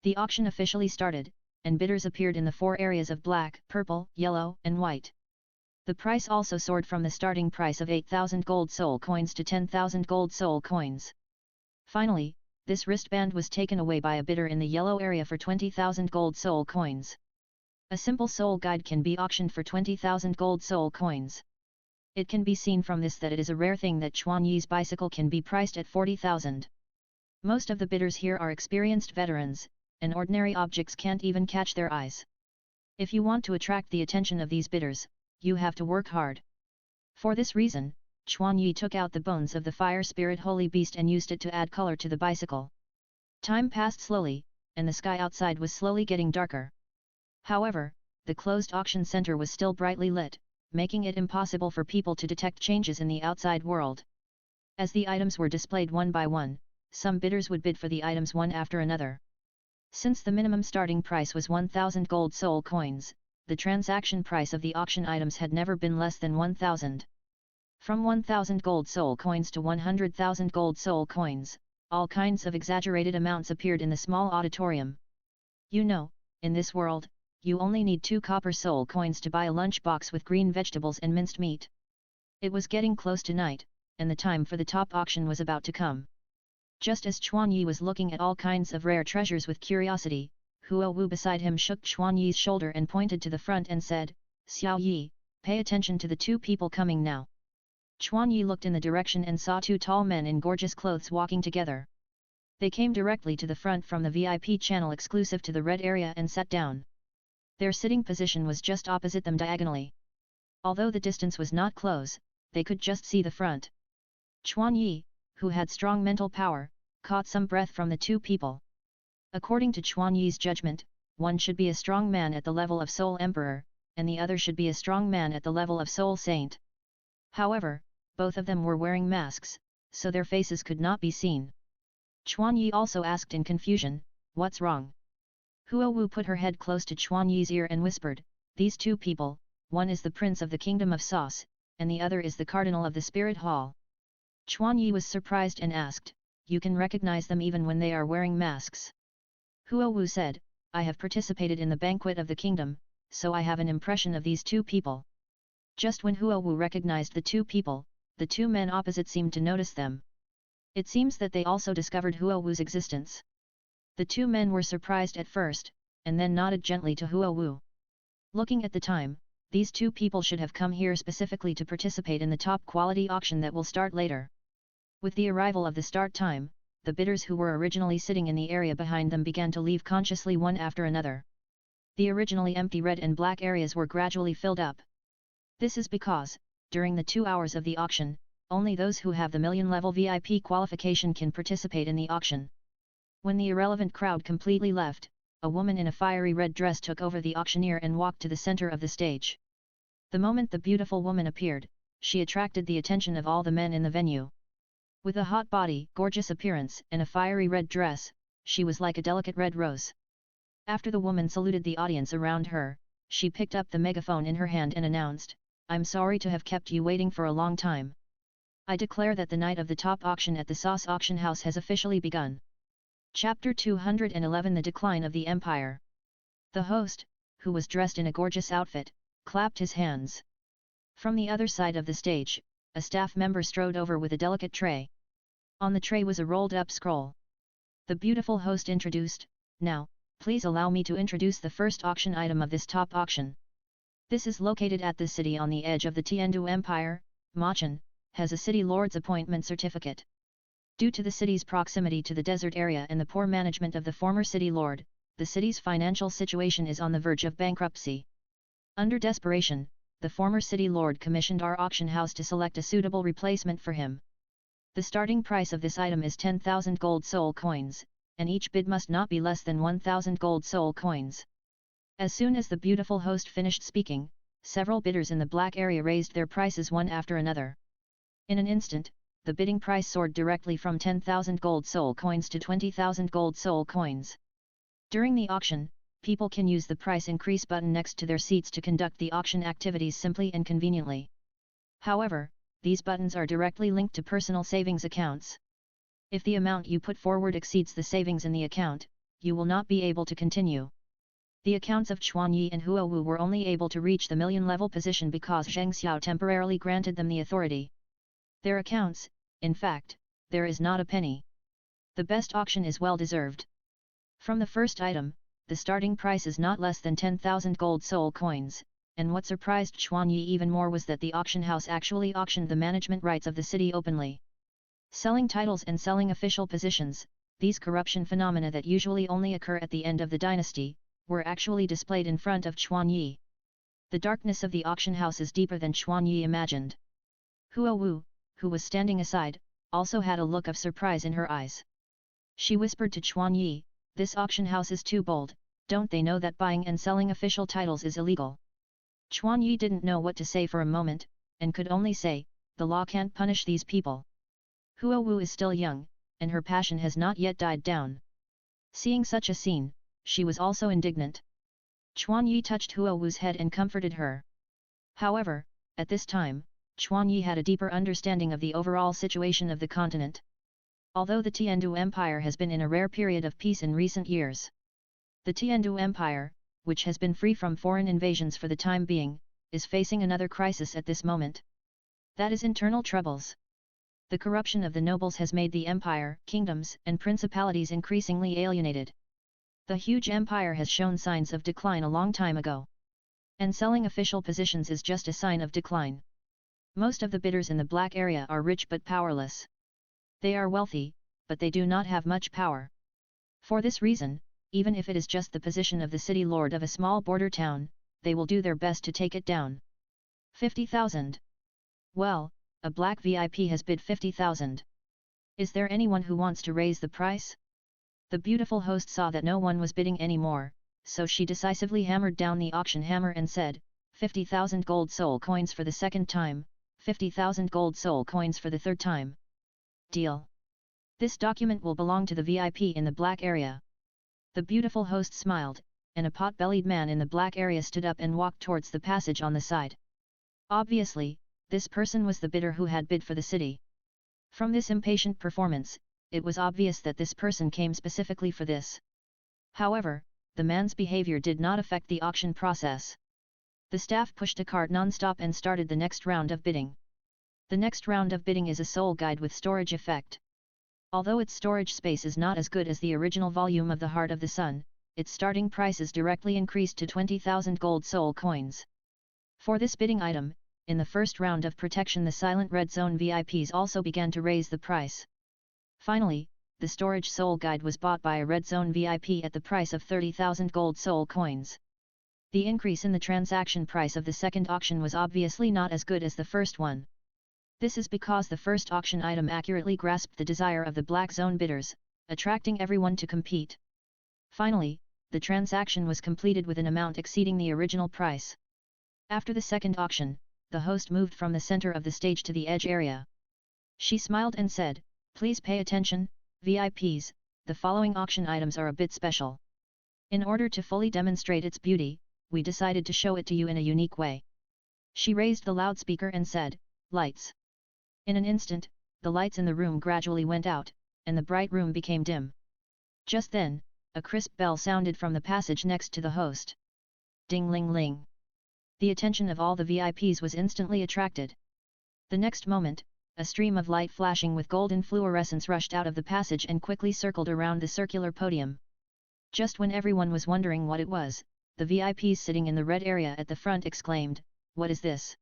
The auction officially started, and bidders appeared in the 4 areas of black, purple, yellow, and white. The price also soared from the starting price of 8,000 gold soul coins to 10,000 gold soul coins. Finally, this wristband was taken away by a bidder in the yellow area for 20,000 gold soul coins. A simple soul guide can be auctioned for 20,000 gold soul coins. It can be seen from this that it is a rare thing that Chuan Yi's bicycle can be priced at 40,000. Most of the bidders here are experienced veterans, and ordinary objects can't even catch their eyes. If you want to attract the attention of these bidders, you have to work hard. For this reason, Chuan Yi took out the bones of the fire spirit holy beast and used it to add color to the bicycle. Time passed slowly, and the sky outside was slowly getting darker. However, the closed auction center was still brightly lit, making it impossible for people to detect changes in the outside world. As the items were displayed one by one, some bidders would bid for the items one after another. Since the minimum starting price was 1,000 gold soul coins, the transaction price of the auction items had never been less than 1,000. From 1,000 gold soul coins to 100,000 gold soul coins, all kinds of exaggerated amounts appeared in the small auditorium. You know, in this world, you only need 2 copper soul coins to buy a lunch box with green vegetables and minced meat. It was getting close to night, and the time for the top auction was about to come. Just as Chuan Yi was looking at all kinds of rare treasures with curiosity, Huo Wu beside him shook Chuan Yi's shoulder and pointed to the front and said, "Xiao Yi, pay attention to the 2 people coming now." Chuan Yi looked in the direction and saw 2 tall men in gorgeous clothes walking together. They came directly to the front from the VIP channel exclusive to the red area and sat down. Their sitting position was just opposite them diagonally. Although the distance was not close, they could just see the front. Chuan Yi, who had strong mental power, caught some breath from the 2 people. According to Chuan Yi's judgment, one should be a strong man at the level of Soul Emperor, and the other should be a strong man at the level of Soul Saint. However, both of them were wearing masks, so their faces could not be seen. Chuan Yi also asked in confusion, "What's wrong?" Huo Wu put her head close to Chuan Yi's ear and whispered, "These 2 people, one is the Prince of the Kingdom of Sauce, and the other is the Cardinal of the Spirit Hall." Chuan Yi was surprised and asked, "You can recognize them even when they are wearing masks?" Huo Wu said, "I have participated in the banquet of the kingdom, so I have an impression of these 2 people." Just when Huo Wu recognized the 2 people, the 2 men opposite seemed to notice them. It seems that they also discovered Huo Wu's existence. The 2 men were surprised at first, and then nodded gently to Huo Wu. Looking at the time, these 2 people should have come here specifically to participate in the top quality auction that will start later. With the arrival of the start time, the bidders who were originally sitting in the area behind them began to leave consciously one after another. The originally empty red and black areas were gradually filled up. This is because, during the 2 hours of the auction, only those who have the million-level VIP qualification can participate in the auction. When the irrelevant crowd completely left, a woman in a fiery red dress took over the auctioneer and walked to the center of the stage. The moment the beautiful woman appeared, she attracted the attention of all the men in the venue. With a hot body, gorgeous appearance, and a fiery red dress, she was like a delicate red rose. After the woman saluted the audience around her, she picked up the megaphone in her hand and announced, "I'm sorry to have kept you waiting for a long time. I declare that the night of the top auction at the Sauce Auction House has officially begun." Chapter 211 The Decline of the Empire. The host, who was dressed in a gorgeous outfit, clapped his hands. From the other side of the stage, a staff member strode over with a delicate tray. On the tray was a rolled-up scroll. The beautiful host introduced, "Now, please allow me to introduce the first auction item of this top auction. This is located at the city on the edge of the Tiandu Empire, Machan, has a city lord's appointment certificate. Due to the city's proximity to the desert area and the poor management of the former city lord, the city's financial situation is on the verge of bankruptcy. Under desperation, the former city lord commissioned our auction house to select a suitable replacement for him. The starting price of this item is 10,000 gold soul coins, and each bid must not be less than 1,000 gold soul coins." As soon as the beautiful host finished speaking, several bidders in the black area raised their prices one after another. In an instant, the bidding price soared directly from 10,000 gold soul coins to 20,000 gold soul coins. During the auction, people can use the price increase button next to their seats to conduct the auction activities simply and conveniently. However, these buttons are directly linked to personal savings accounts. If the amount you put forward exceeds the savings in the account, you will not be able to continue. The accounts of Chuan Yi and Huo Wu were only able to reach the million-level position because Zheng Xiao temporarily granted them the authority. Their accounts, in fact, there is not a penny. The best auction is well deserved. From the first item, the starting price is not less than 10,000 gold soul coins, and what surprised Chuan Yi even more was that the auction house actually auctioned the management rights of the city openly. Selling titles and selling official positions, these corruption phenomena that usually only occur at the end of the dynasty, were actually displayed in front of Chuan Yi. The darkness of the auction house is deeper than Chuan Yi imagined. Huo Wu, who was standing aside, also had a look of surprise in her eyes. She whispered to Chuan Yi, "This auction house is too bold, don't they know that buying and selling official titles is illegal?" Chuan Yi didn't know what to say for a moment, and could only say, "The law can't punish these people." Huo Wu is still young, and her passion has not yet died down. Seeing such a scene, she was also indignant. Chuan Yi touched Huo Wu's head and comforted her. However, at this time, Chuan Yi had a deeper understanding of the overall situation of the continent. Although the Tiandu Empire has been in a rare period of peace in recent years, the Tiandu Empire, which has been free from foreign invasions for the time being, is facing another crisis at this moment. That is internal troubles. The corruption of the nobles has made the empire, kingdoms, and principalities increasingly alienated. The huge empire has shown signs of decline a long time ago. And selling official positions is just a sign of decline. Most of the bidders in the black area are rich but powerless. They are wealthy, but they do not have much power. For this reason, even if it is just the position of the city lord of a small border town, they will do their best to take it down. 50,000. Well, a black VIP has bid 50,000. Is there anyone who wants to raise the price? The beautiful host saw that no one was bidding anymore, so she decisively hammered down the auction hammer and said, 50,000 gold soul coins for the second time, 50,000 gold soul coins for the third time. Deal. This document will belong to the VIP in the black area. The beautiful host smiled, and a pot-bellied man in the black area stood up and walked towards the passage on the side. Obviously, this person was the bidder who had bid for the city. From this impatient performance, it was obvious that this person came specifically for this. However, the man's behavior did not affect the auction process. The staff pushed a cart non-stop and started the next round of bidding. The next round of bidding is a soul guide with storage effect. Although its storage space is not as good as the original volume of the Heart of the Sun, its starting price is directly increased to 20,000 gold soul coins. For this bidding item, in the first round of protection the Silent Red Zone VIPs also began to raise the price. Finally, the storage soul guide was bought by a Red Zone VIP at the price of 30,000 gold soul coins. The increase in the transaction price of the second auction was obviously not as good as the first one. This is because the first auction item accurately grasped the desire of the Black Zone bidders, attracting everyone to compete. Finally, the transaction was completed with an amount exceeding the original price. After the second auction, the host moved from the center of the stage to the edge area. She smiled and said, "Please pay attention, VIPs, the following auction items are a bit special. In order to fully demonstrate its beauty, we decided to show it to you in a unique way." She raised the loudspeaker and said, "Lights." In an instant, the lights in the room gradually went out, and the bright room became dim. Just then, a crisp bell sounded from the passage next to the host. Ding-ling-ling. The attention of all the VIPs was instantly attracted. The next moment, a stream of light flashing with golden fluorescence rushed out of the passage and quickly circled around the circular podium. Just when everyone was wondering what it was, the VIPs sitting in the red area at the front exclaimed, "What is this?"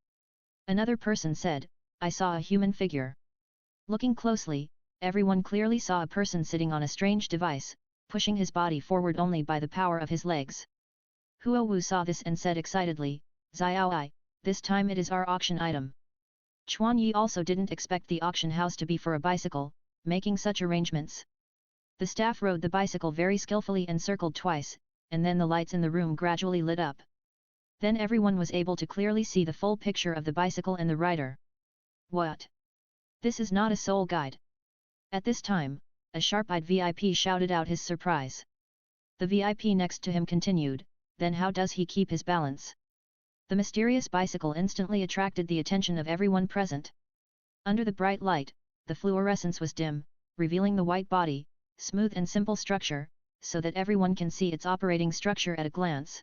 Another person said, "I saw a human figure." Looking closely, everyone clearly saw a person sitting on a strange device, pushing his body forward only by the power of his legs. Huo Wu saw this and said excitedly, "Xiaoai, this time it is our auction item." Chuan Yi also didn't expect the auction house to be for a bicycle, making such arrangements. The staff rode the bicycle very skillfully and circled twice, and then the lights in the room gradually lit up. Then everyone was able to clearly see the full picture of the bicycle and the rider. "What? This is not a soul guide." At this time, a sharp-eyed VIP shouted out his surprise. The VIP next to him continued, "Then how does he keep his balance?" The mysterious bicycle instantly attracted the attention of everyone present. Under the bright light, the fluorescence was dim, revealing the white body, smooth and simple structure, so that everyone can see its operating structure at a glance.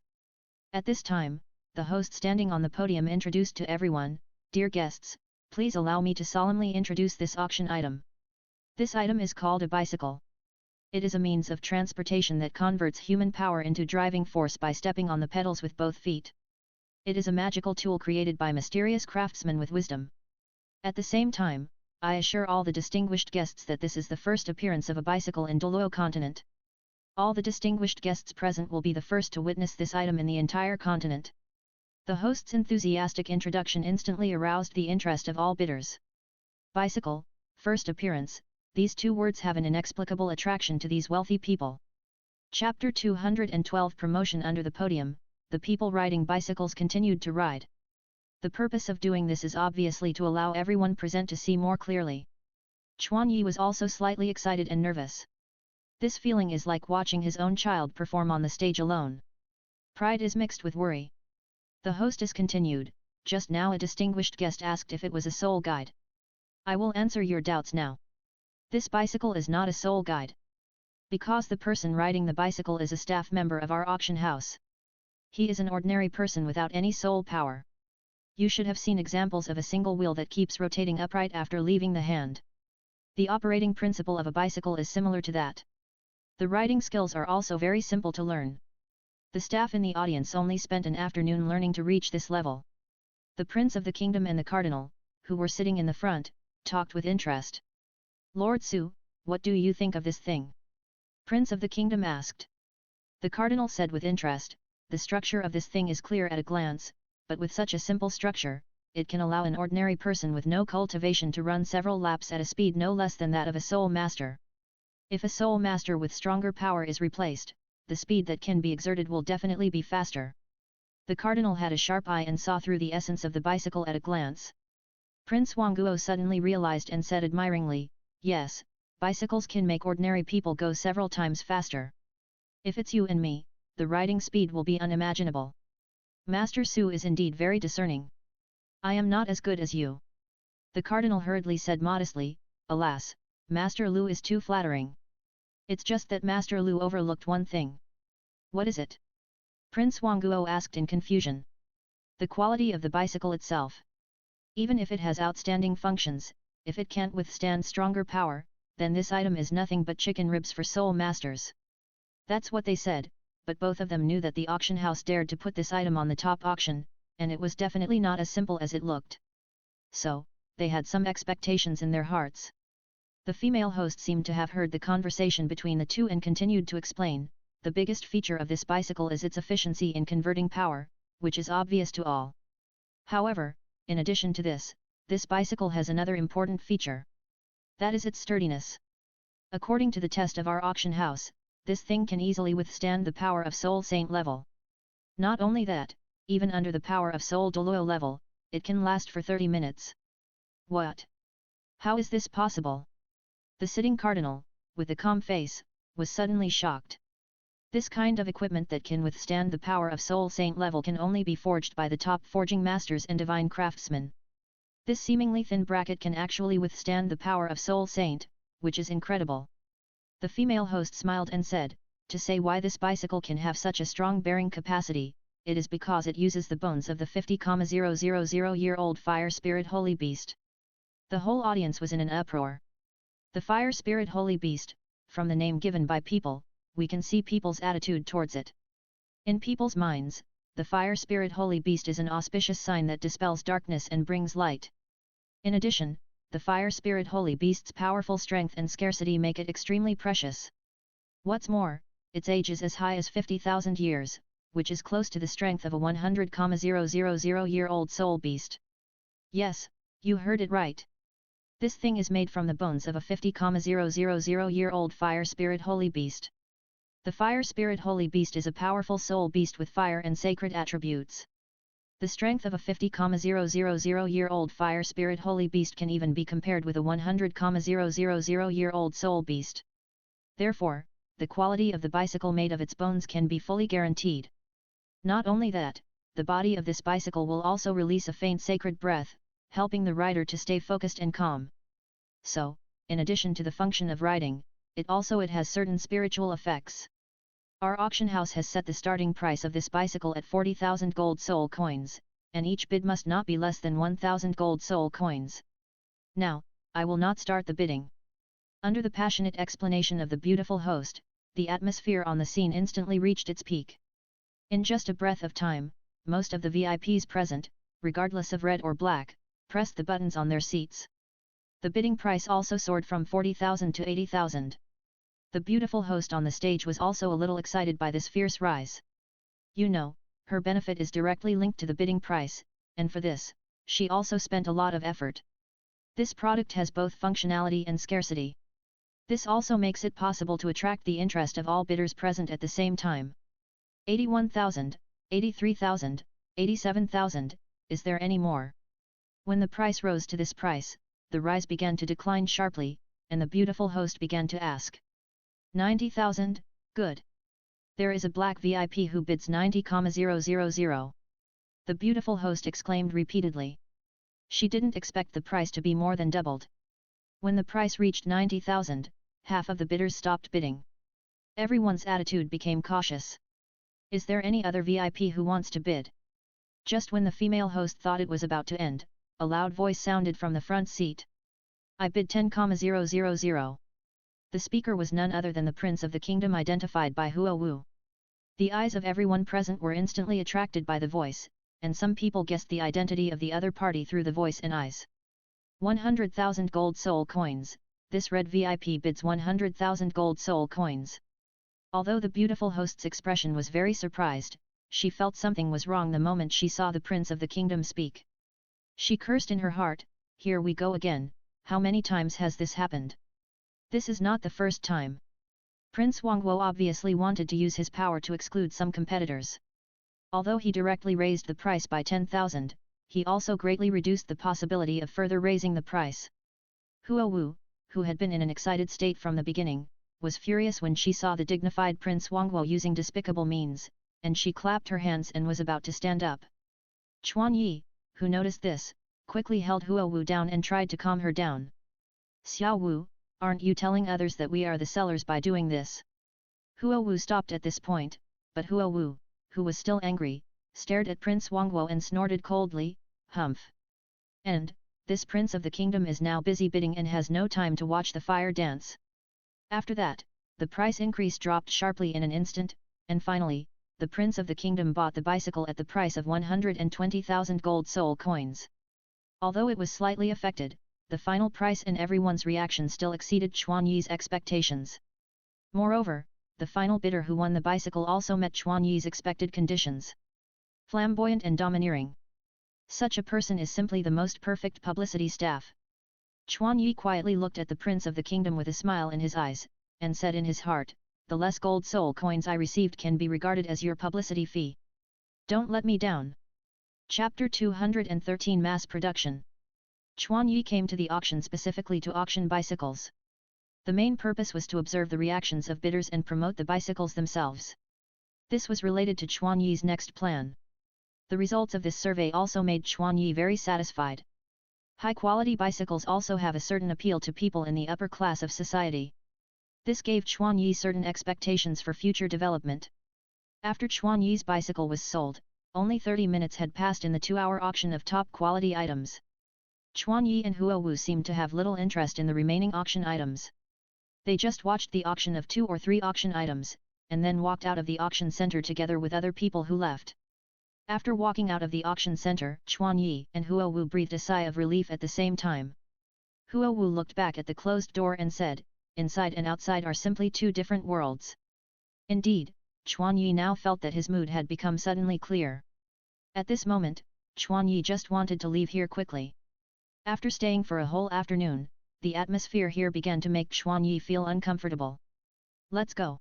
At this time, the host standing on the podium introduced to everyone, "Dear guests, please allow me to solemnly introduce this auction item. This item is called a bicycle. It is a means of transportation that converts human power into driving force by stepping on the pedals with both feet. It is a magical tool created by mysterious craftsmen with wisdom. At the same time, I assure all the distinguished guests that this is the first appearance of a bicycle in Douluo continent. All the distinguished guests present will be the first to witness this item in the entire continent." The host's enthusiastic introduction instantly aroused the interest of all bidders. Bicycle, first appearance, these two words have an inexplicable attraction to these wealthy people. Chapter 212 Promotion. Under the podium, the people riding bicycles continued to ride. The purpose of doing this is obviously to allow everyone present to see more clearly. Chuan Yi was also slightly excited and nervous. This feeling is like watching his own child perform on the stage alone. Pride is mixed with worry. The hostess continued, "Just now a distinguished guest asked if it was a soul guide. I will answer your doubts now. This bicycle is not a soul guide. Because the person riding the bicycle is a staff member of our auction house. He is an ordinary person without any soul power. You should have seen examples of a single wheel that keeps rotating upright after leaving the hand. The operating principle of a bicycle is similar to that. The riding skills are also very simple to learn. The staff in the audience only spent an afternoon learning to reach this level." The Prince of the Kingdom and the Cardinal, who were sitting in the front, talked with interest. "Lord Su, what do you think of this thing?" Prince of the Kingdom asked. The Cardinal said with interest, "The structure of this thing is clear at a glance, but with such a simple structure, it can allow an ordinary person with no cultivation to run several laps at a speed no less than that of a soul master. If a soul master with stronger power is replaced, the speed that can be exerted will definitely be faster." The Cardinal had a sharp eye and saw through the essence of the bicycle at a glance. Prince Wangguo suddenly realized and said admiringly, "Yes, bicycles can make ordinary people go several times faster. If it's you and me, the riding speed will be unimaginable. Master Su is indeed very discerning. I am not as good as you." The Cardinal hurriedly said modestly, "Alas, Master Lu is too flattering. It's just that Master Lu overlooked one thing." "What is it?" Prince Wangguo asked in confusion. "The quality of the bicycle itself. Even if it has outstanding functions, if it can't withstand stronger power, then this item is nothing but chicken ribs for soul masters." That's what they said, but both of them knew that the auction house dared to put this item on the top auction, and it was definitely not as simple as it looked. So, they had some expectations in their hearts. The female host seemed to have heard the conversation between the two and continued to explain, "The biggest feature of this bicycle is its efficiency in converting power, which is obvious to all. However, in addition to this bicycle has another important feature. That is its sturdiness. According to the test of our auction house, this thing can easily withstand the power of Soul Saint level. Not only that, even under the power of Soul Douluo level, it can last for 30 minutes. What? How is this possible?" The sitting cardinal, with a calm face, was suddenly shocked. This kind of equipment that can withstand the power of Soul Saint level can only be forged by the top forging masters and divine craftsmen. This seemingly thin bracket can actually withstand the power of Soul Saint, which is incredible. The female host smiled and said, "To say why this bicycle can have such a strong bearing capacity, it is because it uses the bones of the 50,000-year-old fire spirit holy beast." The whole audience was in an uproar. The fire spirit holy beast, from the name given by people, we can see people's attitude towards it. In people's minds, the fire spirit holy beast is an auspicious sign that dispels darkness and brings light. In addition, the fire spirit holy beast's powerful strength and scarcity make it extremely precious. What's more, its age is as high as 50,000 years, which is close to the strength of a 100,000-year-old soul beast. Yes, you heard it right. This thing is made from the bones of a 50,000-year-old fire spirit holy beast. The fire spirit holy beast is a powerful soul beast with fire and sacred attributes. The strength of a 50,000-year-old fire spirit holy beast can even be compared with a 100,000-year-old soul beast. Therefore, the quality of the bicycle made of its bones can be fully guaranteed. Not only that, the body of this bicycle will also release a faint sacred breath, helping the rider to stay focused and calm. So, in addition to the function of riding, it has certain spiritual effects. Our auction house has set the starting price of this bicycle at 40,000 gold soul coins, and each bid must not be less than 1,000 gold soul coins. Now, I will not start the bidding. Under the passionate explanation of the beautiful host, the atmosphere on the scene instantly reached its peak. In just a breath of time, most of the VIPs present, regardless of red or black, pressed the buttons on their seats. The bidding price also soared from 40,000 to 80,000. The beautiful host on the stage was also a little excited by this fierce rise. You know, her benefit is directly linked to the bidding price, and for this, she also spent a lot of effort. This product has both functionality and scarcity. This also makes it possible to attract the interest of all bidders present at the same time. 81,000, 83,000, 87,000, is there any more? When the price rose to this price, the rise began to decline sharply, and the beautiful host began to ask. 90,000, good. There is a black VIP who bids 90,000. The beautiful host exclaimed repeatedly. She didn't expect the price to be more than doubled. When the price reached 90,000, half of the bidders stopped bidding. Everyone's attitude became cautious. Is there any other VIP who wants to bid? Just when the female host thought it was about to end, a loud voice sounded from the front seat. I bid 10,000. The speaker was none other than the Prince of the Kingdom identified by Huo Wu. The eyes of everyone present were instantly attracted by the voice, and some people guessed the identity of the other party through the voice and eyes. 100,000 gold soul coins, this red VIP bids 100,000 gold soul coins. Although the beautiful host's expression was very surprised, she felt something was wrong the moment she saw the Prince of the Kingdom speak. She cursed in her heart, here we go again, how many times has this happened? This is not the first time. Prince Wangguo obviously wanted to use his power to exclude some competitors. Although he directly raised the price by 10,000, he also greatly reduced the possibility of further raising the price. Huo Wu, who had been in an excited state from the beginning, was furious when she saw the dignified Prince Wangguo using despicable means, and she clapped her hands and was about to stand up. Chuan Yi, who noticed this, quickly held Huo Wu down and tried to calm her down. Xiao Wu, aren't you telling others that we are the sellers by doing this? Huo Wu stopped at this point, but Huo Wu, who was still angry, stared at Prince Wangguo and snorted coldly, humph. And, this Prince of the Kingdom is now busy bidding and has no time to watch the fire dance. After that, the price increase dropped sharply in an instant, and finally, the Prince of the Kingdom bought the bicycle at the price of 120,000 gold soul coins. Although it was slightly affected, the final price and everyone's reaction still exceeded Chuan Yi's expectations. Moreover, the final bidder who won the bicycle also met Chuan Yi's expected conditions. Flamboyant and domineering. Such a person is simply the most perfect publicity staff. Chuan Yi quietly looked at the Prince of the Kingdom with a smile in his eyes, and said in his heart, the less gold soul coins I received can be regarded as your publicity fee. Don't let me down. Chapter 213 Mass Production. Chuan Yi came to the auction specifically to auction bicycles. The main purpose was to observe the reactions of bidders and promote the bicycles themselves. This was related to Chuan Yi's next plan. The results of this survey also made Chuan Yi very satisfied. High-quality bicycles also have a certain appeal to people in the upper class of society. This gave Chuan Yi certain expectations for future development. After Chuan Yi's bicycle was sold, only 30 minutes had passed in the 2-hour auction of top-quality items. Chuan Yi and Huo Wu seemed to have little interest in the remaining auction items. They just watched the auction of 2 or 3 auction items, and then walked out of the auction center together with other people who left. After walking out of the auction center, Chuan Yi and Huo Wu breathed a sigh of relief at the same time. Huo Wu looked back at the closed door and said, inside and outside are simply two different worlds. Indeed, Chuan Yi now felt that his mood had become suddenly clear. At this moment, Chuan Yi just wanted to leave here quickly. After staying for a whole afternoon, the atmosphere here began to make Chuan Yi feel uncomfortable. Let's go.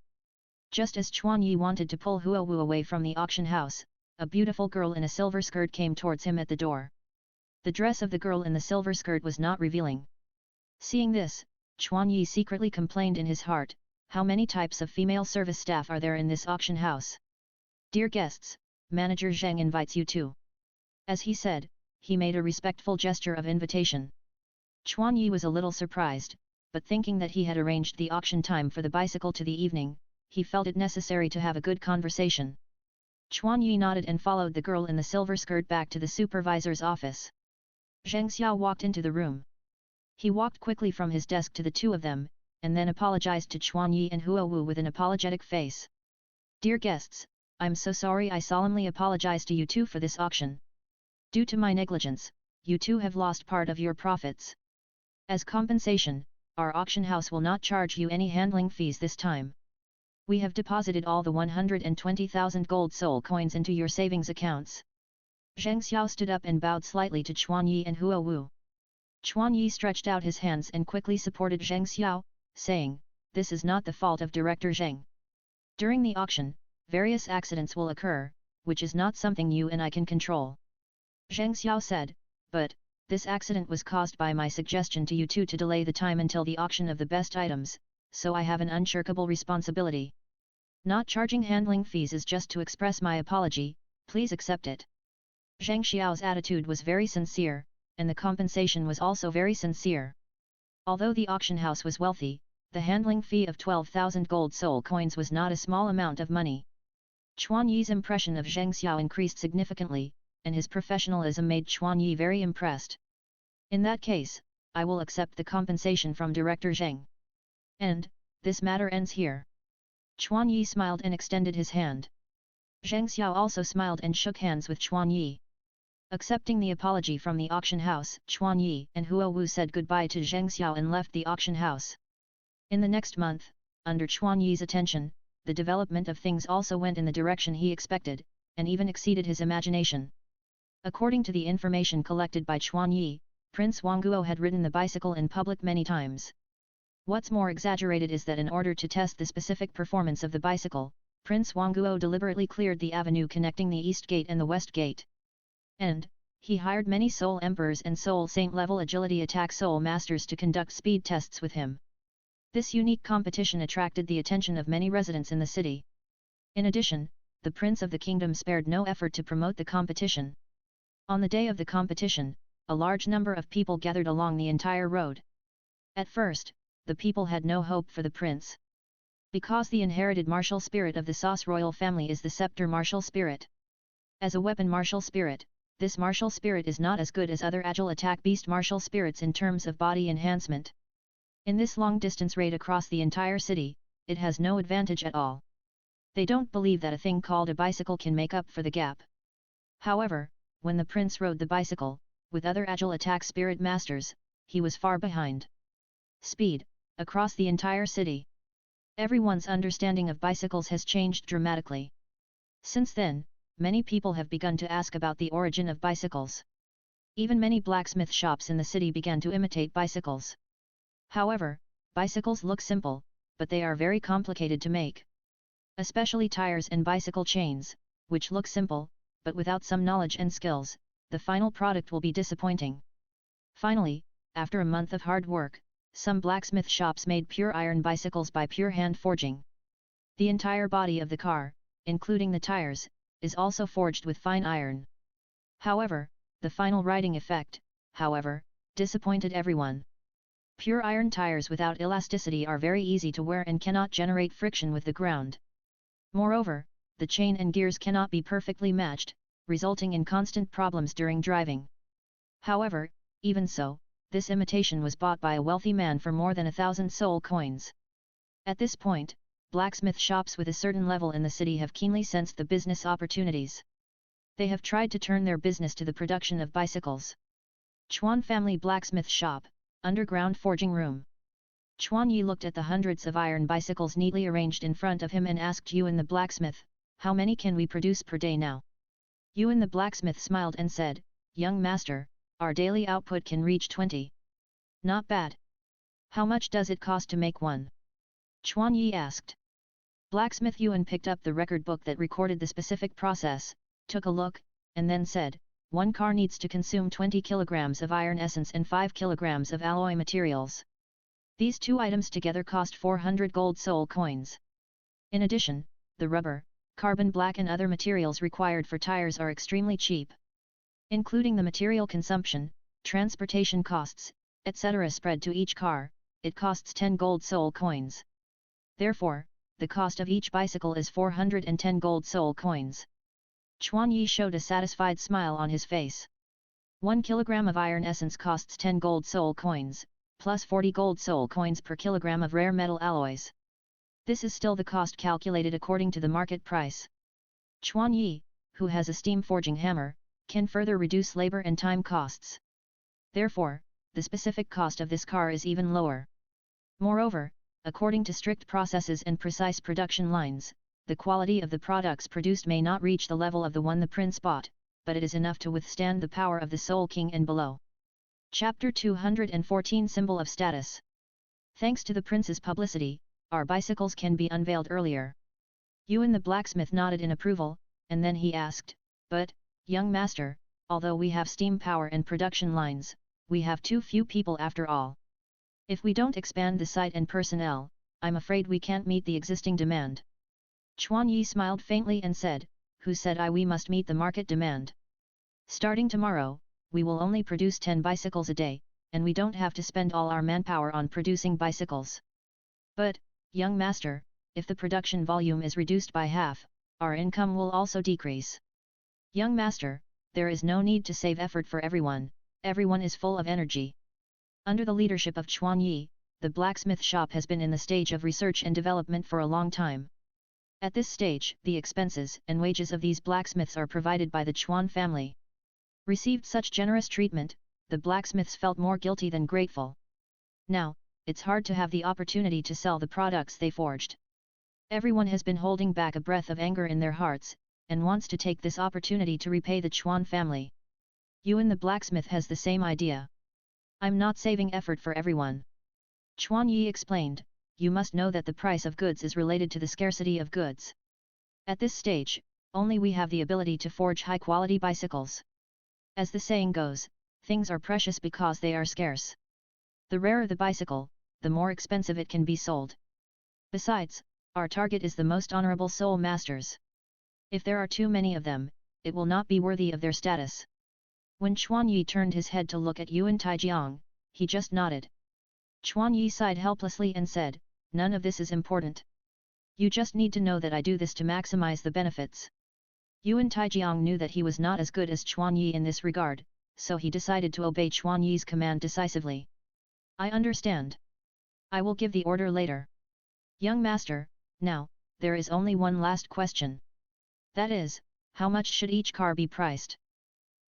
Just as Chuan Yi wanted to pull Huo Wu away from the auction house, a beautiful girl in a silver skirt came towards him at the door. The dress of the girl in the silver skirt was not revealing. Seeing this, Chuan Yi secretly complained in his heart, how many types of female service staff are there in this auction house? Dear guests, Manager Zheng invites you too. As he said, he made a respectful gesture of invitation. Chuan Yi was a little surprised, but thinking that he had arranged the auction time for the bicycle to the evening, he felt it necessary to have a good conversation. Chuan Yi nodded and followed the girl in the silver skirt back to the supervisor's office. Zheng Xiao walked into the room. He walked quickly from his desk to the two of them, and then apologized to Chuan Yi and Huo Wu with an apologetic face. Dear guests, I'm so sorry. I solemnly apologize to you two for this auction. Due to my negligence, you two have lost part of your profits. As compensation, our auction house will not charge you any handling fees this time. We have deposited all the 120,000 gold soul coins into your savings accounts. Zheng Xiao stood up and bowed slightly to Chuan Yi and Huo Wu. Chuan Yi stretched out his hands and quickly supported Zheng Xiao, saying, "This is not the fault of Director Zheng. During the auction, various accidents will occur, which is not something you and I can control." Zheng Xiao said, "But, this accident was caused by my suggestion to you two to delay the time until the auction of the best items, so I have an unshirkable responsibility. Not charging handling fees is just to express my apology, please accept it." Zheng Xiao's attitude was very sincere, and the compensation was also very sincere. Although the auction house was wealthy, the handling fee of 12,000 gold soul coins was not a small amount of money. Chuan Yi's impression of Zheng Xiao increased significantly, and his professionalism made Chuan Yi very impressed. In that case, I will accept the compensation from Director Zheng. And, this matter ends here. Chuan Yi smiled and extended his hand. Zheng Xiao also smiled and shook hands with Chuan Yi. Accepting the apology from the auction house, Chuan Yi and Huo Wu said goodbye to Zheng Xiao and left the auction house. In the next month, under Chuan Yi's attention, the development of things also went in the direction he expected, and even exceeded his imagination. According to the information collected by Chuan Yi, Prince Wangguo had ridden the bicycle in public many times. What's more exaggerated is that in order to test the specific performance of the bicycle, Prince Wangguo deliberately cleared the avenue connecting the East Gate and the West Gate. And, he hired many Soul Emperors and Soul Saint level agility attack Soul Masters to conduct speed tests with him. This unique competition attracted the attention of many residents in the city. In addition, the Prince of the Kingdom spared no effort to promote the competition. On the day of the competition, a large number of people gathered along the entire road. At first, the people had no hope for the prince. Because the inherited martial spirit of the Sauce royal family is the scepter martial spirit. As a weapon martial spirit, this martial spirit is not as good as other agile attack beast martial spirits in terms of body enhancement. In this long-distance raid across the entire city, it has no advantage at all. They don't believe that a thing called a bicycle can make up for the gap. However, when the prince rode the bicycle, with other agile attack spirit masters, he was far behind. Speed, across the entire city. Everyone's understanding of bicycles has changed dramatically. Since then, many people have begun to ask about the origin of bicycles. Even many blacksmith shops in the city began to imitate bicycles. However, bicycles look simple, but they are very complicated to make. Especially tires and bicycle chains, which look simple, but without some knowledge and skills, the final product will be disappointing. Finally, after a month of hard work, some blacksmith shops made pure iron bicycles by pure hand forging. The entire body of the car, including the tires, is also forged with fine iron. However, the final riding effect, however, disappointed everyone. Pure iron tires without elasticity are very easy to wear and cannot generate friction with the ground. Moreover, the chain and gears cannot be perfectly matched, resulting in constant problems during driving. However, even so, this imitation was bought by a wealthy man for more than 1,000 soul coins. At this point, blacksmith shops with a certain level in the city have keenly sensed the business opportunities. They have tried to turn their business to the production of bicycles. Chuan Family Blacksmith Shop, Underground Forging Room. Chuan Yi looked at the hundreds of iron bicycles neatly arranged in front of him and asked Yuan the blacksmith, "How many can we produce per day now?" Yuan the blacksmith smiled and said, "Young master, our daily output can reach 20. Not bad. How much does it cost to make one?" Chuan Yi asked. Blacksmith Yuan picked up the record book that recorded the specific process, took a look, and then said, "One car needs to consume 20 kilograms of iron essence and 5 kilograms of alloy materials. These two items together cost 400 gold soul coins. In addition, the rubber, carbon black and other materials required for tires are extremely cheap. Including the material consumption, transportation costs, etc. spread to each car, it costs 10 gold soul coins. Therefore, the cost of each bicycle is 410 gold soul coins. Chuan Yi showed a satisfied smile on his face. 1 kilogram of iron essence costs 10 gold soul coins, plus 40 gold soul coins per kilogram of rare metal alloys. This is still the cost calculated according to the market price. Chuan Yi, who has a steam forging hammer, can further reduce labor and time costs. Therefore, the specific cost of this car is even lower. Moreover, according to strict processes and precise production lines, the quality of the products produced may not reach the level of the one the prince bought, but it is enough to withstand the power of the Soul King and below. Chapter 214 Symbol of Status. Thanks to the prince's publicity, our bicycles can be unveiled earlier. Yuan the blacksmith nodded in approval, and then he asked, but, young master, although we have steam power and production lines, we have too few people after all. If we don't expand the site and personnel, I'm afraid we can't meet the existing demand. Chuan Yi smiled faintly and said, who said we must meet the market demand? Starting tomorrow, we will only produce 10 bicycles a day, and we don't have to spend all our manpower on producing bicycles. But, young master, if the production volume is reduced by half, our income will also decrease. Young master, there is no need to save effort for everyone is full of energy. Under the leadership of Chuan Yi, the blacksmith shop has been in the stage of research and development for a long time. At this stage, the expenses and wages of these blacksmiths are provided by the Chuan family. Received such generous treatment, the blacksmiths felt more guilty than grateful. Now, it's hard to have the opportunity to sell the products they forged. Everyone has been holding back a breath of anger in their hearts, and wants to take this opportunity to repay the Chuan family. Yuan the blacksmith has the same idea. I'm not saving effort for everyone. Chuan Yi explained, you must know that the price of goods is related to the scarcity of goods. At this stage, only we have the ability to forge high-quality bicycles. As the saying goes, things are precious because they are scarce. The rarer the bicycle, the more expensive it can be sold. Besides, our target is the most honorable soul masters. If there are too many of them, it will not be worthy of their status. When Chuan Yi turned his head to look at Yuan Taijiang, he just nodded. Chuan Yi sighed helplessly and said, none of this is important. You just need to know that I do this to maximize the benefits. Yuan Taijiang knew that he was not as good as Chuan Yi in this regard, so he decided to obey Chuan Yi's command decisively. I understand. I will give the order later. Young master, now, there is only one last question. That is, how much should each car be priced?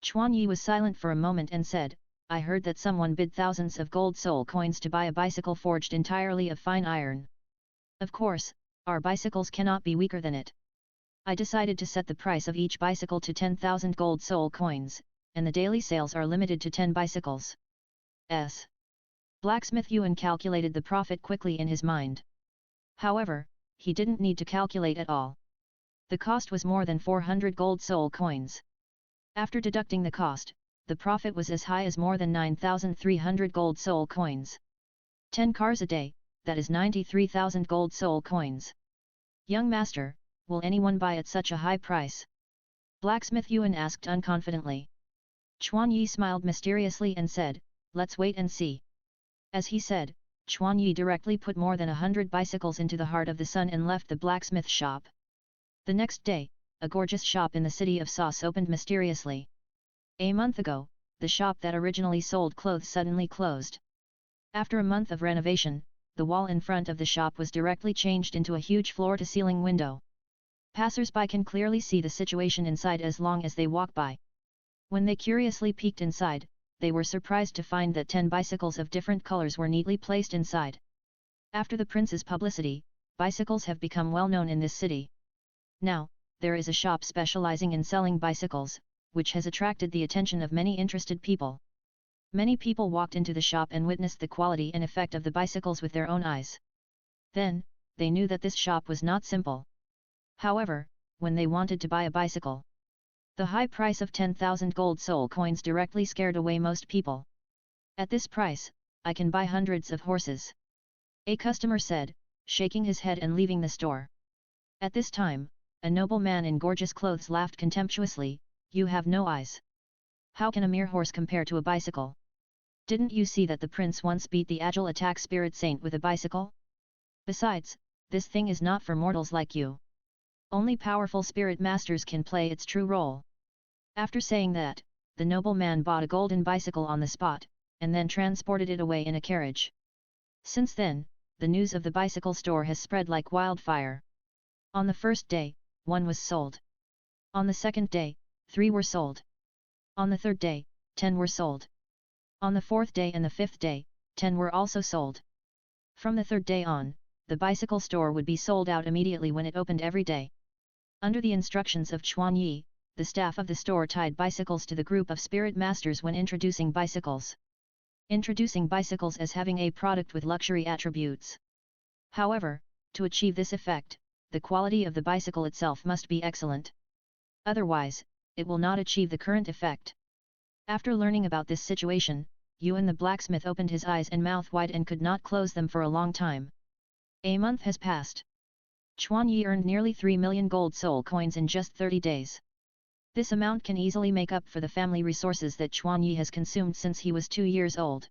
Chuan Yi was silent for a moment and said, I heard that someone bid thousands of gold soul coins to buy a bicycle forged entirely of fine iron. Of course, our bicycles cannot be weaker than it. I decided to set the price of each bicycle to 10,000 gold soul coins, and the daily sales are limited to 10 bicycles. Blacksmith Yuan calculated the profit quickly in his mind. However, he didn't need to calculate at all. The cost was more than 400 gold soul coins. After deducting the cost, the profit was as high as more than 9,300 gold soul coins. 10 cars a day, that is 93,000 gold soul coins. Young master, will anyone buy at such a high price? Blacksmith Yuan asked unconfidently. Chuan Yi smiled mysteriously and said, let's wait and see. As he said, Chuan Yi directly put more than 100 bicycles into the heart of the sun and left the blacksmith shop. The next day, a gorgeous shop in the city of Sauce opened mysteriously. A month ago, the shop that originally sold clothes suddenly closed. After a month of renovation, the wall in front of the shop was directly changed into a huge floor-to-ceiling window. Passers-by can clearly see the situation inside as long as they walk by. When they curiously peeked inside, they were surprised to find that 10 bicycles of different colors were neatly placed inside. After the prince's publicity, bicycles have become well known in this city. Now, there is a shop specializing in selling bicycles, which has attracted the attention of many interested people. Many people walked into the shop and witnessed the quality and effect of the bicycles with their own eyes. Then, they knew that this shop was not simple. However, when they wanted to buy a bicycle, the high price of 10,000 gold soul coins directly scared away most people. At this price, I can buy hundreds of horses. A customer said, shaking his head and leaving the store. At this time, a noble man in gorgeous clothes laughed contemptuously, you have no eyes. How can a mere horse compare to a bicycle? Didn't you see that the prince once beat the agile attack spirit saint with a bicycle? Besides, this thing is not for mortals like you. Only powerful spirit masters can play its true role. After saying that, the nobleman bought a golden bicycle on the spot, and then transported it away in a carriage. Since then, the news of the bicycle store has spread like wildfire. On the first day, 1 was sold. On the second day, 3 were sold. On the third day, 10 were sold. On the fourth day and the fifth day, 10 were also sold. From the third day on, the bicycle store would be sold out immediately when it opened every day. Under the instructions of Chuan Yi, the staff of the store tied bicycles to the group of spirit masters when introducing bicycles. Introducing bicycles as having a product with luxury attributes. However, to achieve this effect, the quality of the bicycle itself must be excellent. Otherwise, it will not achieve the current effect. After learning about this situation, Yuan the blacksmith opened his eyes and mouth wide and could not close them for a long time. A month has passed. Chuan Yi earned nearly 3 million gold soul coins in just 30 days. This amount can easily make up for the family resources that Chuan Yi has consumed since he was 2 years old.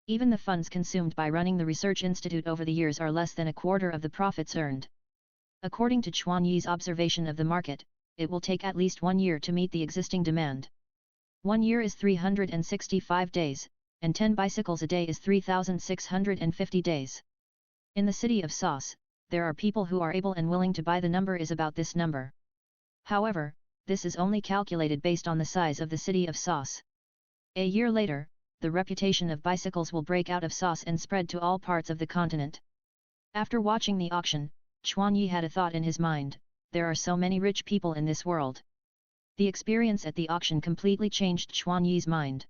Even the funds consumed by running the research institute over the years are less than a quarter of the profits earned. According to Chuan Yi's observation of the market, it will take at least 1 year to meet the existing demand. 1 year is 365 days, and 10 bicycles a day is 3,650 days. In the city of Sauce, there are people who are able and willing to buy. The number is about this number. However, this is only calculated based on the size of the city of Sauce. A year later, the reputation of bicycles will break out of Sauce and spread to all parts of the continent. After watching the auction, Chuan Yi had a thought in his mind: there are so many rich people in this world. The experience at the auction completely changed Chuan Yi's mind.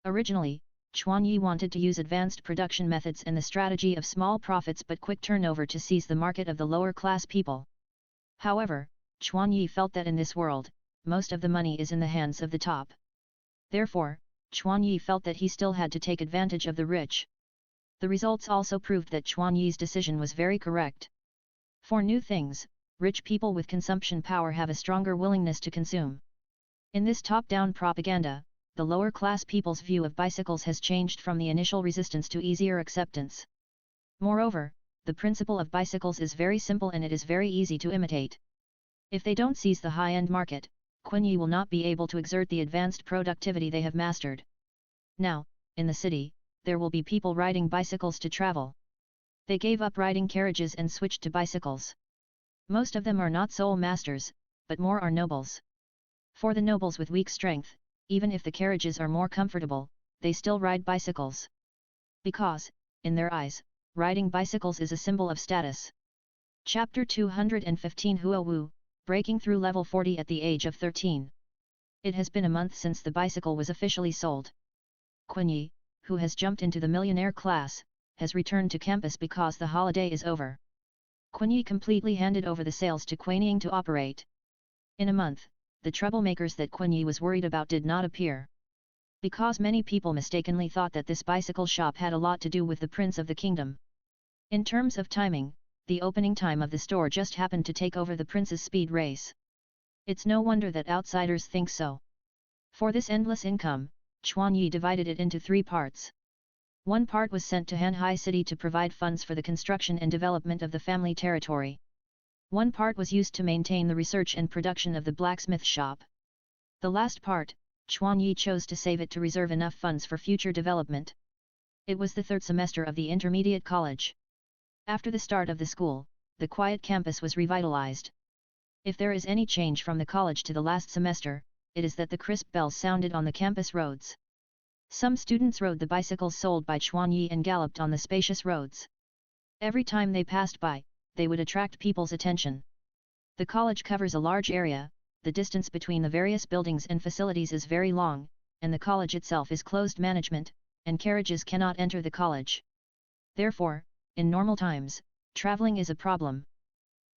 Originally, Chuan Yi wanted to use advanced production methods and the strategy of small profits but quick turnover to seize the market of the lower class people. However, Chuan Yi felt that in this world, most of the money is in the hands of the top. Therefore, Chuan Yi felt that he still had to take advantage of the rich. The results also proved that Chuan Yi's decision was very correct. For new things, rich people with consumption power have a stronger willingness to consume. In this top-down propaganda, the lower class people's view of bicycles has changed from the initial resistance to easier acceptance. Moreover, the principle of bicycles is very simple and it is very easy to imitate. If they don't seize the high-end market, Kunyi will not be able to exert the advanced productivity they have mastered. Now, in the city, there will be people riding bicycles to travel. They gave up riding carriages and switched to bicycles. Most of them are not soul masters, but more are nobles. For the nobles with weak strength, even if the carriages are more comfortable, they still ride bicycles. Because, in their eyes, riding bicycles is a symbol of status. Chapter 215 Huo Wu, breaking through level 40 at the age of 13. It has been a month since the bicycle was officially sold. Kunyi, who has jumped into the millionaire class, has returned to campus because the holiday is over. Kunyi completely handed over the sales to Kuanying to operate. In a month, the troublemakers that Kunyi was worried about did not appear. Because many people mistakenly thought that this bicycle shop had a lot to do with the prince of the kingdom. In terms of timing, the opening time of the store just happened to take over the prince's speed race. It's no wonder that outsiders think so. For this endless income, Chuan Yi divided it into 3 parts. One part was sent to Hanhai City to provide funds for the construction and development of the family territory. One part was used to maintain the research and production of the blacksmith shop. The last part, Chuan Yi chose to save it to reserve enough funds for future development. It was the 3rd semester of the intermediate college. After the start of the school, the quiet campus was revitalized. If there is any change from the college to the last semester, it is that the crisp bells sounded on the campus roads. Some students rode the bicycles sold by Chuan Yi and galloped on the spacious roads. Every time they passed by, they would attract people's attention. The college covers a large area, the distance between the various buildings and facilities is very long, and the college itself is closed management, and carriages cannot enter the college. Therefore, in normal times, traveling is a problem.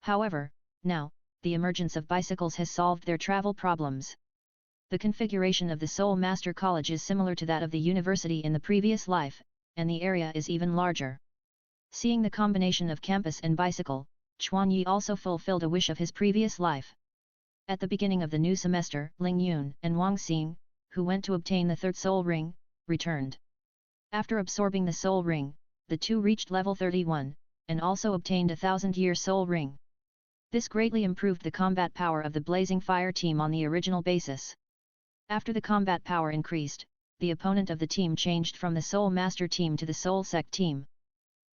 However, now, the emergence of bicycles has solved their travel problems. The configuration of the Seoul Master College is similar to that of the university in the previous life, and the area is even larger. Seeing the combination of campus and bicycle, Chuan Yi also fulfilled a wish of his previous life. At the beginning of the new semester, Ling Yun and Wang Xing, who went to obtain the 3rd soul ring, returned. After absorbing the soul ring, the two reached level 31, and also obtained a 1000-year soul ring. This greatly improved the combat power of the Blazing Fire team on the original basis. After the combat power increased, the opponent of the team changed from the Soul Master team to the Soul Sect team.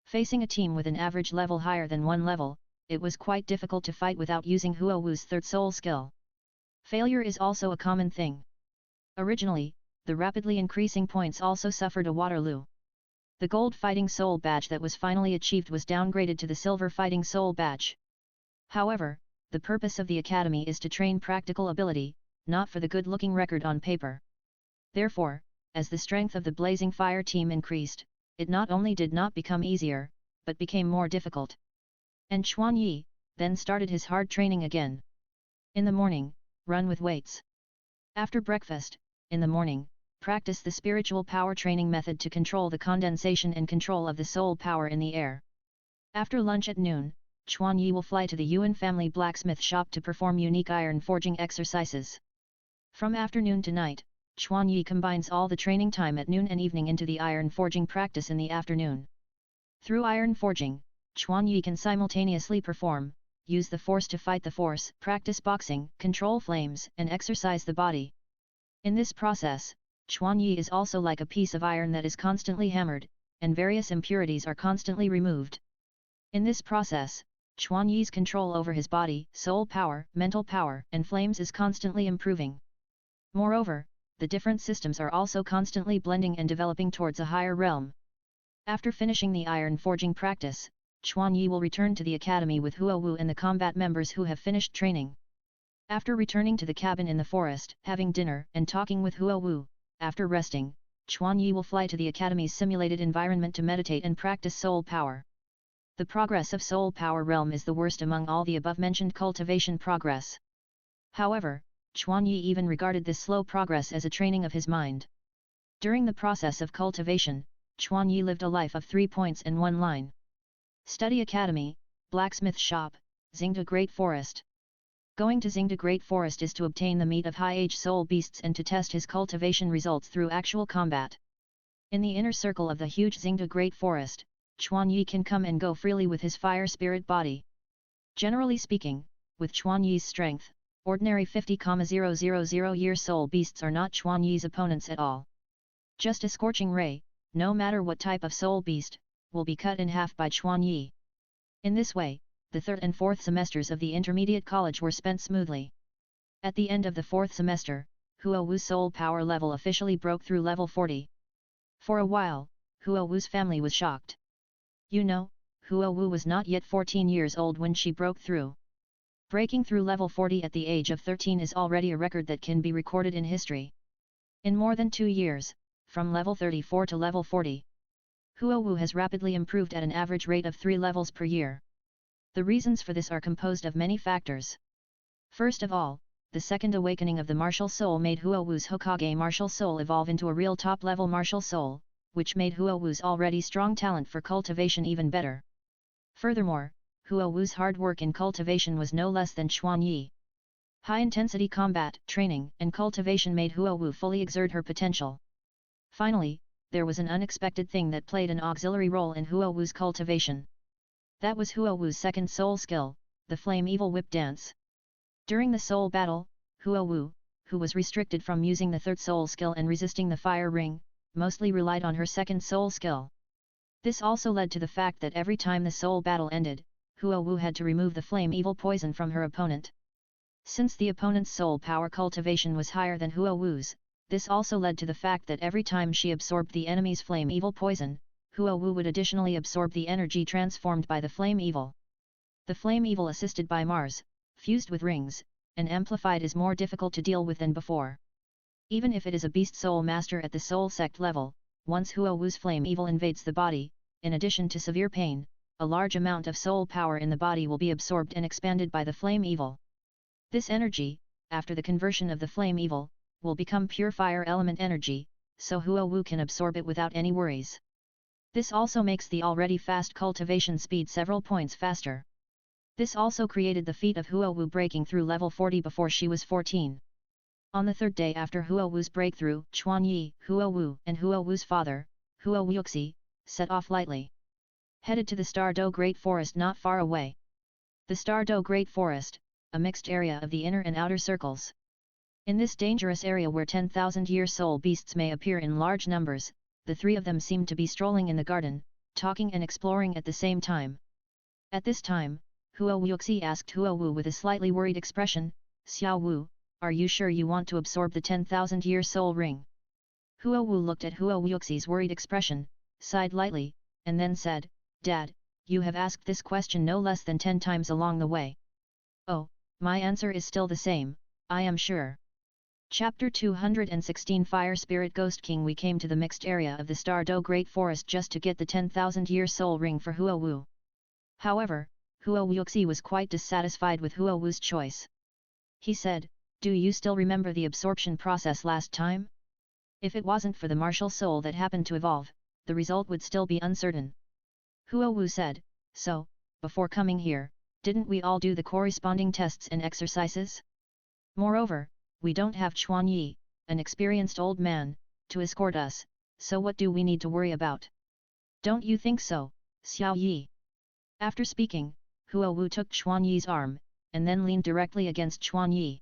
Facing a team with an average level higher than 1 level, it was quite difficult to fight without using Huo Wu's third soul skill. Failure is also a common thing. Originally, the rapidly increasing points also suffered a Waterloo. The Gold Fighting Soul badge that was finally achieved was downgraded to the Silver Fighting Soul badge. However, the purpose of the Academy is to train practical ability, not for the good-looking record on paper. Therefore, as the strength of the Blazing Fire team increased, it not only did not become easier, but became more difficult. And Chuan Yi then started his hard training again. In the morning, run with weights. After breakfast, in the morning, practice the spiritual power training method to control the condensation and control of the soul power in the air. After lunch at noon, Chuan Yi will fly to the Yuan family blacksmith shop to perform unique iron forging exercises. From afternoon to night, Chuan Yi combines all the training time at noon and evening into the iron forging practice in the afternoon. Through iron forging, Chuan Yi can simultaneously perform, use the force to fight the force, practice boxing, control flames, and exercise the body. In this process, Chuan Yi is also like a piece of iron that is constantly hammered, and various impurities are constantly removed. In this process, Chuan Yi's control over his body, soul power, mental power, and flames is constantly improving. Moreover, the different systems are also constantly blending and developing towards a higher realm. After finishing the iron forging practice, Chuan Yi will return to the academy with Huo Wu and the combat members who have finished training. After returning to the cabin in the forest, having dinner and talking with Huo Wu, after resting, Chuan Yi will fly to the academy's simulated environment to meditate and practice soul power. The progress of soul power realm is the worst among all the above-mentioned cultivation progress. However, Chuan Yi even regarded this slow progress as a training of his mind. During the process of cultivation, Chuan Yi lived a life of 3 points and 1 line. Study Academy, Blacksmith Shop, Xingda Great Forest. Going to Xingda Great Forest is to obtain the meat of high-age soul beasts and to test his cultivation results through actual combat. In the inner circle of the huge Xingda Great Forest, Chuan Yi can come and go freely with his fire spirit body. Generally speaking, with Chuan Yi's strength, ordinary 50,000-year soul beasts are not Chuan Yi's opponents at all. Just a scorching ray, no matter what type of soul beast, will be cut in half by Chuan Yi. In this way, the 3rd and 4th semesters of the intermediate college were spent smoothly. At the end of the 4th semester, Huo Wu's soul power level officially broke through level 40. For a while, Huo Wu's family was shocked. You know, Huo Wu was not yet 14 years old when she broke through. Breaking through level 40 at the age of 13 is already a record that can be recorded in history. In more than 2 years, from level 34 to level 40, Huo Wu has rapidly improved at an average rate of 3 levels per year. The reasons for this are composed of many factors. First of all, the second awakening of the martial soul made Huo Wu's Hokage martial soul evolve into a real top-level martial soul, which made Huo Wu's already strong talent for cultivation even better. Furthermore, Huo Wu's hard work in cultivation was no less than Chuan Yi. High-intensity combat, training, and cultivation made Huo Wu fully exert her potential. Finally, there was an unexpected thing that played an auxiliary role in Huo Wu's cultivation. That was Huo Wu's second soul skill, the Flame Evil Whip Dance. During the soul battle, Huo Wu, who was restricted from using the third soul skill and resisting the fire ring, mostly relied on her second soul skill. This also led to the fact that every time the soul battle ended, Huo Wu had to remove the flame evil poison from her opponent. Since the opponent's soul power cultivation was higher than Huo Wu's, this also led to the fact that every time she absorbed the enemy's flame evil poison, Huo Wu would additionally absorb the energy transformed by the flame evil. The flame evil assisted by Mars, fused with rings, and amplified is more difficult to deal with than before. Even if it is a beast soul master at the soul sect level, once Huo Wu's flame evil invades the body, in addition to severe pain, a large amount of soul power in the body will be absorbed and expanded by the flame evil. This energy, after the conversion of the flame evil, will become pure fire element energy, so Huo Wu can absorb it without any worries. This also makes the already fast cultivation speed several points faster. This also created the feat of Huo Wu breaking through level 40 before she was 14. On the 3rd day after Huo Wu's breakthrough, Chuan Yi, Huo Wu, and Huo Wu's father, Huo Wuxi, set off lightly. Headed to the Stardo Great Forest not far away. The Stardo Great Forest, a mixed area of the inner and outer circles. In this dangerous area where 10,000-year soul beasts may appear in large numbers, the three of them seemed to be strolling in the garden, talking and exploring at the same time. At this time, Huo Wuxi asked Huo Wu with a slightly worried expression, "Xiao Wu, are you sure you want to absorb the 10,000-year soul ring?" Huo Wu looked at Huo Wuxi's worried expression, sighed lightly, and then said, "Dad, you have asked this question no less than 10 times along the way." "Oh, my answer is still the same, I am sure." Chapter 216 Fire Spirit Ghost King. We came to the mixed area of the Stardo Great Forest just to get the 10,000-year soul ring for Huo Wu. However, Huo Wuxi was quite dissatisfied with Huo Wu's choice. He said, "Do you still remember the absorption process last time? If it wasn't for the martial soul that happened to evolve, the result would still be uncertain." Huo Wu said, "So, before coming here, didn't we all do the corresponding tests and exercises? Moreover, we don't have Chuan Yi, an experienced old man, to escort us, so what do we need to worry about? Don't you think so, Xiao Yi?" After speaking, Huo Wu took Chuan Yi's arm, and then leaned directly against Chuan Yi.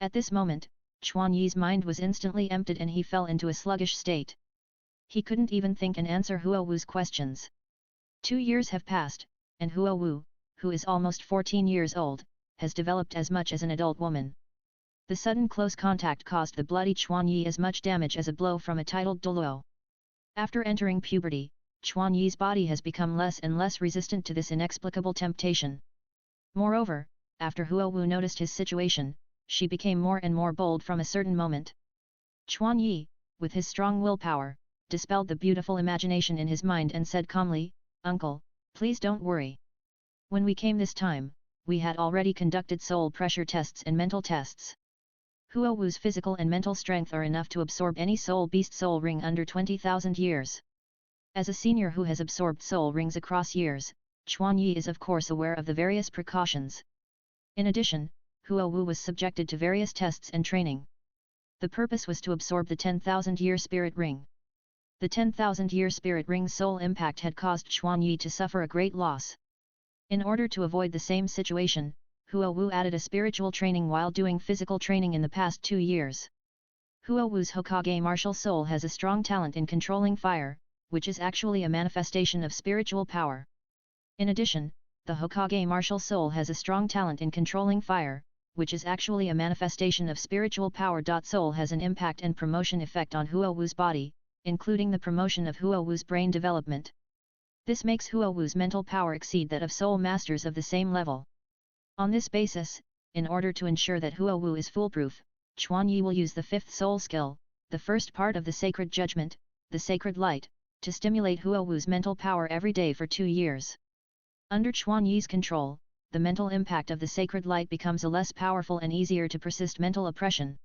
At this moment, Chuan Yi's mind was instantly emptied and he fell into a sluggish state. He couldn't even think and answer Huo Wu's questions. 2 years have passed, and Huo Wu, who is almost 14 years old, has developed as much as an adult woman. The sudden close contact caused the bloody Chuan Yi as much damage as a blow from a titled Douluo. After entering puberty, Chuan Yi's body has become less and less resistant to this inexplicable temptation. Moreover, after Huo Wu noticed his situation, she became more and more bold from a certain moment. Chuan Yi, with his strong willpower, dispelled the beautiful imagination in his mind and said calmly, "Uncle, please don't worry. When we came this time, we had already conducted soul pressure tests and mental tests. Huo Wu's physical and mental strength are enough to absorb any soul beast soul ring under 20,000 years. As a senior who has absorbed soul rings across years, Chuan Yi is of course aware of the various precautions. In addition, Huo Wu was subjected to various tests and training. The purpose was to absorb the 10,000-year spirit ring. The 10,000-year spirit ring's soul impact had caused Chuan Yi to suffer a great loss. In order to avoid the same situation, Huo Wu added a spiritual training while doing physical training in the past 2 years. Huo Wu's Hokage martial soul has a strong talent in controlling fire, which is actually a manifestation of spiritual power. In addition, the Hokage martial soul has a strong talent in controlling fire, which is actually a manifestation of spiritual power. Soul has an impact and promotion effect on Huo Wu's body, including the promotion of Huo Wu's brain development. This makes Huo Wu's mental power exceed that of soul masters of the same level. On this basis, in order to ensure that Huo Wu is foolproof, Chuan Yi will use the 5th soul skill, the first part of the sacred judgment, the sacred light, to stimulate Huo Wu's mental power every day for 2 years. Under Chuan Yi's control, the mental impact of the sacred light becomes a less powerful and easier to persist mental oppression.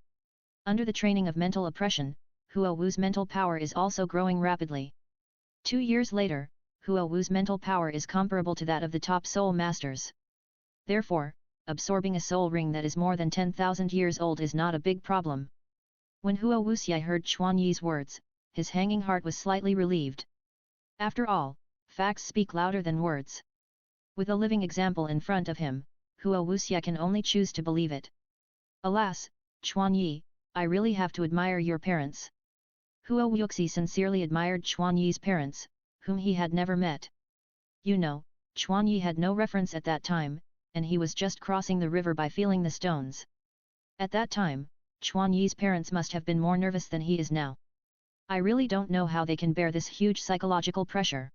Under the training of mental oppression, Huo Wu's mental power is also growing rapidly. 2 years later, Huo Wu's mental power is comparable to that of the top soul masters. Therefore, absorbing a soul ring that is more than 10,000 years old is not a big problem. When Huo Wuxi heard Chuan Yi's words, his hanging heart was slightly relieved. After all, facts speak louder than words. With a living example in front of him, Huo Wuxi can only choose to believe it. Alas, Chuan Yi, I really have to admire your parents. Huo Wuxi sincerely admired Chuan Yi's parents, whom he had never met. You know, Chuan Yi had no reference at that time, and he was just crossing the river by feeling the stones. At that time, Chuan Yi's parents must have been more nervous than he is now. I really don't know how they can bear this huge psychological pressure.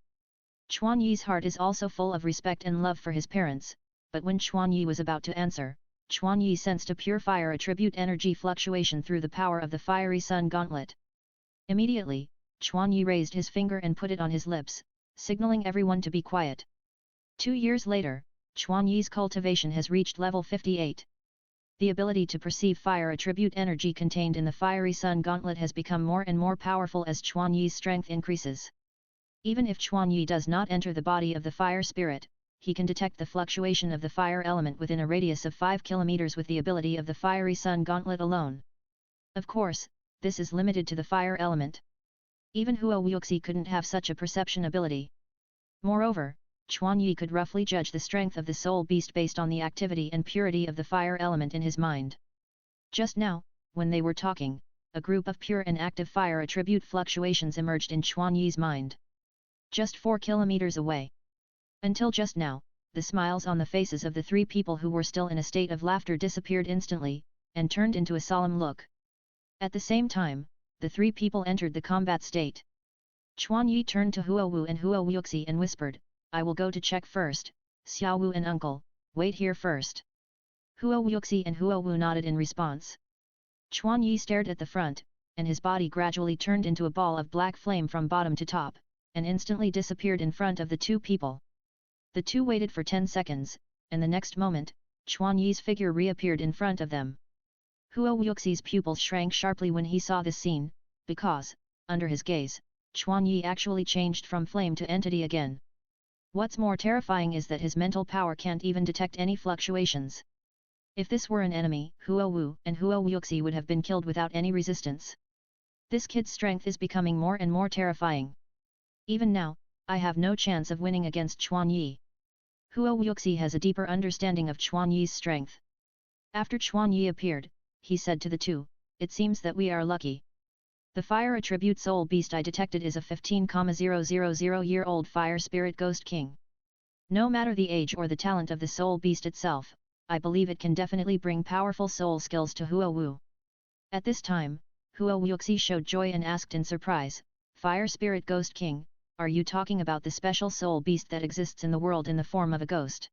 Chuan Yi's heart is also full of respect and love for his parents, but when Chuan Yi was about to answer, Chuan Yi sensed a pure fire attribute energy fluctuation through the power of the fiery sun gauntlet. Immediately, Chuan Yi raised his finger and put it on his lips, signaling everyone to be quiet. 2 years later, Chuan Yi's cultivation has reached level 58. The ability to perceive fire attribute energy contained in the fiery sun gauntlet has become more and more powerful as Chuan Yi's strength increases. Even if Chuan Yi does not enter the body of the fire spirit, he can detect the fluctuation of the fire element within a radius of 5 kilometers with the ability of the fiery sun gauntlet alone. Of course, this is limited to the fire element. Even Huo Wuxi couldn't have such a perception ability. Moreover, Chuan Yi could roughly judge the strength of the soul beast based on the activity and purity of the fire element in his mind. Just now, when they were talking, a group of pure and active fire attribute fluctuations emerged in Chuan Yi's mind. Just 4 kilometers away. Until just now, the smiles on the faces of the 3 people who were still in a state of laughter disappeared instantly, and turned into a solemn look. At the same time, the 3 people entered the combat state. Chuan Yi turned to Huo Wu and Huo Wuxi and whispered, "I will go to check first, Xiao Wu and uncle, wait here first." Huo Wuxi and Huo Wu nodded in response. Chuan Yi stared at the front, and his body gradually turned into a ball of black flame from bottom to top, and instantly disappeared in front of the 2 people. The 2 waited for 10 seconds, and the next moment, Chuan Yi's figure reappeared in front of them. Huo Wuxi's pupils shrank sharply when he saw this scene, because, under his gaze, Chuan Yi actually changed from flame to entity again. What's more terrifying is that his mental power can't even detect any fluctuations. If this were an enemy, Huo Wu and Huo Wuxi would have been killed without any resistance. This kid's strength is becoming more and more terrifying. Even now, I have no chance of winning against Chuan Yi. Huo Wuxi has a deeper understanding of Chuan Yi's strength. After Chuan Yi appeared, he said to the 2, "It seems that we are lucky. The fire attribute soul beast I detected is a 15,000-year-old fire spirit ghost king. No matter the age or the talent of the soul beast itself, I believe it can definitely bring powerful soul skills to Huo Wu." At this time, Huo Wuxi showed joy and asked in surprise, "Fire spirit ghost king, are you talking about the special soul beast that exists in the world in the form of a ghost?"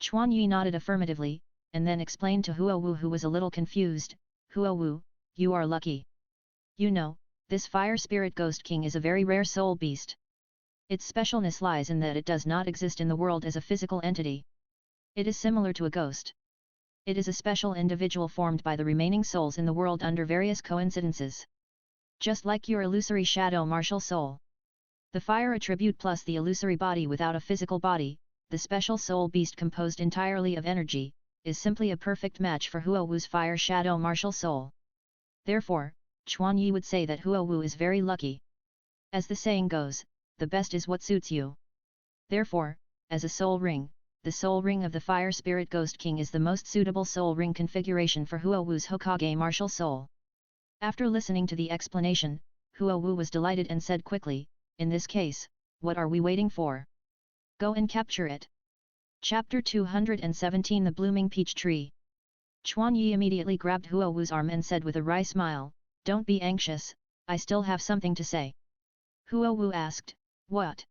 Chuan Yi nodded affirmatively, and then explained to Huo Wu, who was a little confused, "Huo Wu, you are lucky. You know, this fire spirit ghost king is a very rare soul beast. Its specialness lies in that it does not exist in the world as a physical entity. It is similar to a ghost. It is a special individual formed by the remaining souls in the world under various coincidences. Just like your illusory shadow martial soul. The fire attribute plus the illusory body without a physical body, the special soul beast composed entirely of energy, is simply a perfect match for Huo Wu's fire shadow martial soul. Therefore, Chuan Yi would say that Huo Wu is very lucky. As the saying goes, the best is what suits you. Therefore, as a soul ring, the soul ring of the fire spirit ghost king is the most suitable soul ring configuration for Huo Wu's Hokage martial soul." After listening to the explanation, Huo Wu was delighted and said quickly, "In this case, what are we waiting for? Go and capture it." Chapter 217 The Blooming Peach Tree. Chuan Yi immediately grabbed Huo Wu's arm and said with a wry smile, "Don't be anxious, I still have something to say." Huo Wu asked, "What?"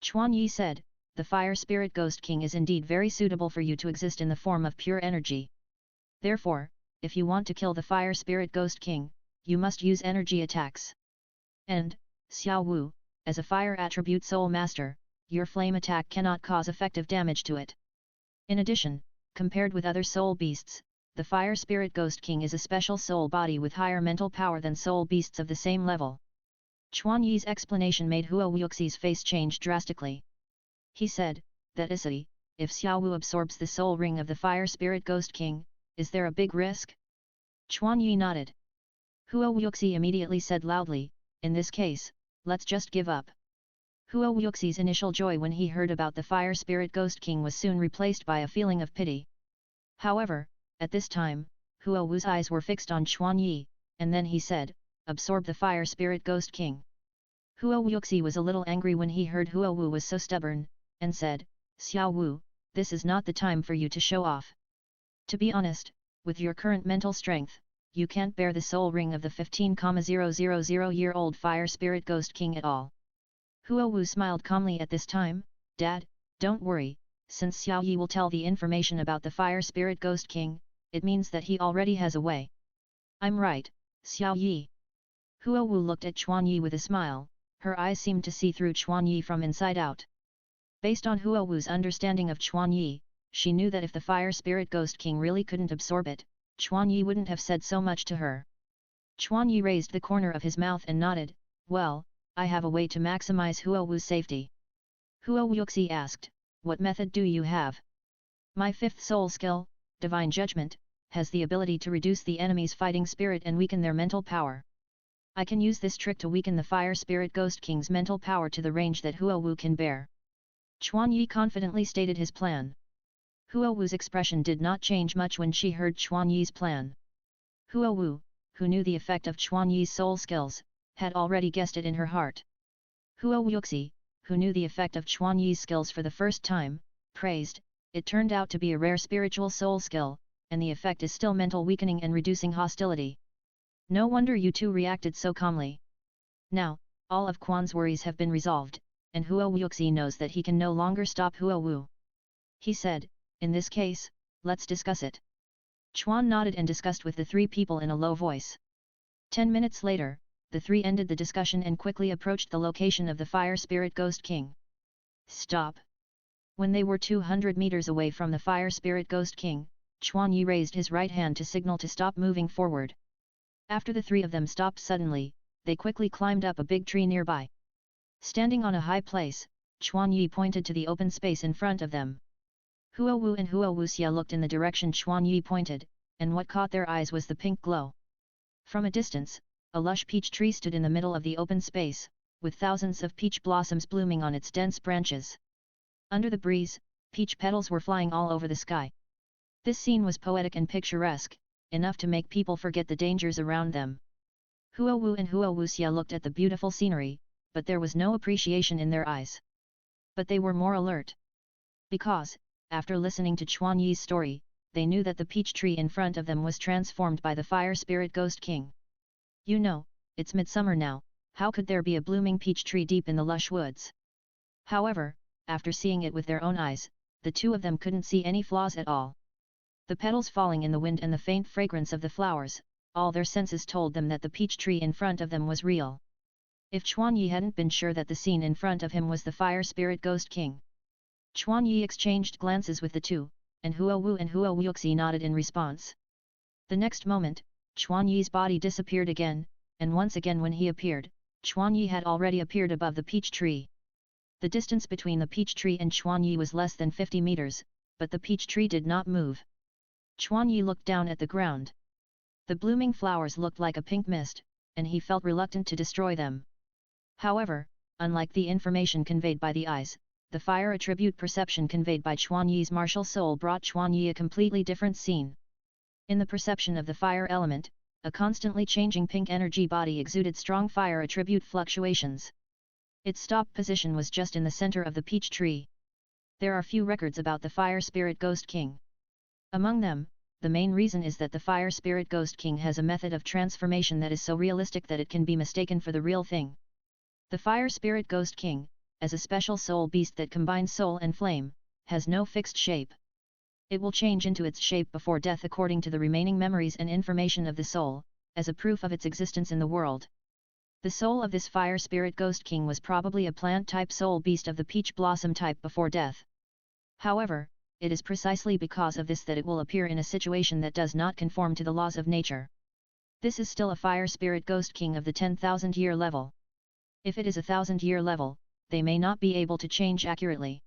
Chuan Yi said, "The fire spirit ghost king is indeed very suitable for you to exist in the form of pure energy. Therefore, if you want to kill the fire spirit ghost king, you must use energy attacks. And, Xiao Wu, as a fire attribute soul master, your flame attack cannot cause effective damage to it. In addition, compared with other soul beasts, the fire spirit ghost king is a special soul body with higher mental power than soul beasts of the same level." Chuan Yi's explanation made Huo Wuxi's face change drastically. He said, "That is, if Xiao Wu absorbs the soul ring of the fire spirit ghost king, is there a big risk?" Chuan Yi nodded. Huo Wuxi immediately said loudly, "In this case, let's just give up." Huo Wuxi's initial joy when he heard about the fire spirit ghost king was soon replaced by a feeling of pity. However, at this time, Huo Wu's eyes were fixed on Chuan Yi, and then he said, "Absorb the fire spirit ghost king." Huo Wuxi was a little angry when he heard Huo Wu was so stubborn, and said, "Xiao Wu, this is not the time for you to show off. To be honest, with your current mental strength, you can't bear the soul ring of the 15,000-year-old fire spirit ghost king at all." Huo Wu smiled calmly at this time, "Dad, don't worry, since Xiao Yi will tell the information about the fire spirit ghost king, it means that he already has a way." "I'm right, Xiao Yi." Huo Wu looked at Chuan Yi with a smile, her eyes seemed to see through Chuan Yi from inside out. Based on Huo Wu's understanding of Chuan Yi, she knew that if the fire spirit ghost king really couldn't absorb it, Chuan Yi wouldn't have said so much to her. Chuan Yi raised the corner of his mouth and nodded, "Well, I have a way to maximize Huo Wu's safety." Huo Wuxi asked, "What method do you have?" "My fifth soul skill, Divine Judgment, has the ability to reduce the enemy's fighting spirit and weaken their mental power. I can use this trick to weaken the Fire Spirit Ghost King's mental power to the range that Huo Wu can bear. Chuan Yi confidently stated his plan. Huo Wu's expression did not change much when she heard Chuan Yi's plan. Huo Wu, who knew the effect of Chuan Yi's soul skills, had already guessed it in her heart. Huo Wuxi, who knew the effect of Chuan Yi's skills for the first time, praised, it turned out to be a rare spiritual soul skill, and the effect is still mental weakening and reducing hostility. No wonder you two reacted so calmly. Now, all of Quan's worries have been resolved, and Huo Wuxi knows that he can no longer stop Huo Wu. He said, in this case, let's discuss it. Chuan nodded and discussed with the three people in a low voice. 10 minutes later, the three ended the discussion and quickly approached the location of the Fire Spirit Ghost King. Stop! When they were 200 meters away from the Fire Spirit Ghost King, Chuan Yi raised his right hand to signal to stop moving forward. After the three of them stopped suddenly, they quickly climbed up a big tree nearby. Standing on a high place, Chuan Yi pointed to the open space in front of them. Huo Wu and Huo Wuxia looked in the direction Chuan Yi pointed, and what caught their eyes was the pink glow. From a distance, a lush peach tree stood in the middle of the open space, with thousands of peach blossoms blooming on its dense branches. Under the breeze, peach petals were flying all over the sky. This scene was poetic and picturesque, enough to make people forget the dangers around them. Huo Wu and Huo Wuxia looked at the beautiful scenery, but there was no appreciation in their eyes. But they were more alert. Because, after listening to Chuan Yi's story, they knew that the peach tree in front of them was transformed by the Fire Spirit Ghost King. You know, it's midsummer now, how could there be a blooming peach tree deep in the lush woods? However, after seeing it with their own eyes, the two of them couldn't see any flaws at all. The petals falling in the wind and the faint fragrance of the flowers, all their senses told them that the peach tree in front of them was real. If Chuan Yi hadn't been sure that the scene in front of him was the Fire Spirit Ghost King. Chuan Yi exchanged glances with the two, and Huo Wu and Huo Wuxi nodded in response. The next moment, Chuan Yi's body disappeared again, and once again when he appeared, Chuan Yi had already appeared above the peach tree. The distance between the peach tree and Chuan Yi was less than 50 meters, but the peach tree did not move. Chuan Yi looked down at the ground. The blooming flowers looked like a pink mist, and he felt reluctant to destroy them. However, unlike the information conveyed by the eyes, the fire attribute perception conveyed by Chuan Yi's martial soul brought Chuan Yi a completely different scene. In the perception of the fire element, a constantly changing pink energy body exuded strong fire attribute fluctuations. Its stop position was just in the center of the peach tree. There are few records about the Fire Spirit Ghost King. Among them, the main reason is that the Fire Spirit Ghost King has a method of transformation that is so realistic that it can be mistaken for the real thing. The Fire Spirit Ghost King, as a special soul beast that combines soul and flame, has no fixed shape. It will change into its shape before death according to the remaining memories and information of the soul, as a proof of its existence in the world. The soul of this Fire Spirit Ghost King was probably a plant-type soul beast of the peach blossom type before death. However, it is precisely because of this that it will appear in a situation that does not conform to the laws of nature. This is still a Fire Spirit Ghost King of the 10,000-year level. If it is a 1,000-year level, they may not be able to change accurately.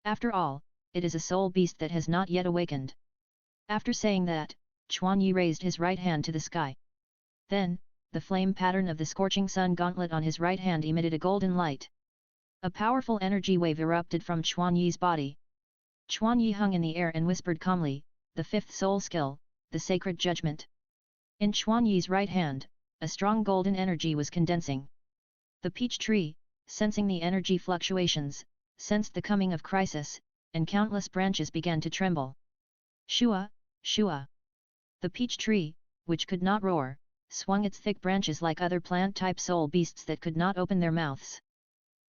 After all, it is a soul beast that has not yet awakened. After saying that, Chuan Yi raised his right hand to the sky. Then, the flame pattern of the scorching sun gauntlet on his right hand emitted a golden light. A powerful energy wave erupted from Chuan Yi's body. Chuan Yi hung in the air and whispered calmly, the fifth soul skill, the sacred judgment. In Chuan Yi's right hand, a strong golden energy was condensing. The peach tree, sensing the energy fluctuations, sensed the coming of crisis, and countless branches began to tremble. Shua, shua. The peach tree, which could not roar, swung its thick branches like other plant-type soul beasts that could not open their mouths.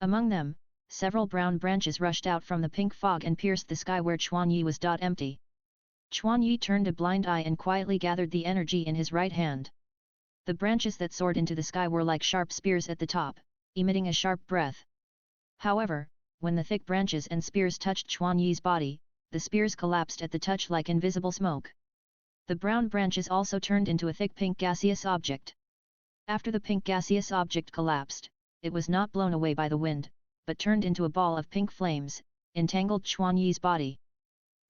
Among them, several brown branches rushed out from the pink fog and pierced the sky where Chuan Yi was empty. Chuan Yi turned a blind eye and quietly gathered the energy in his right hand. The branches that soared into the sky were like sharp spears at the top, emitting a sharp breath. However, when the thick branches and spears touched Chuan Yi's body, the spears collapsed at the touch like invisible smoke. The brown branches also turned into a thick pink gaseous object. After the pink gaseous object collapsed, it was not blown away by the wind, but turned into a ball of pink flames, entangled Chuan Yi's body.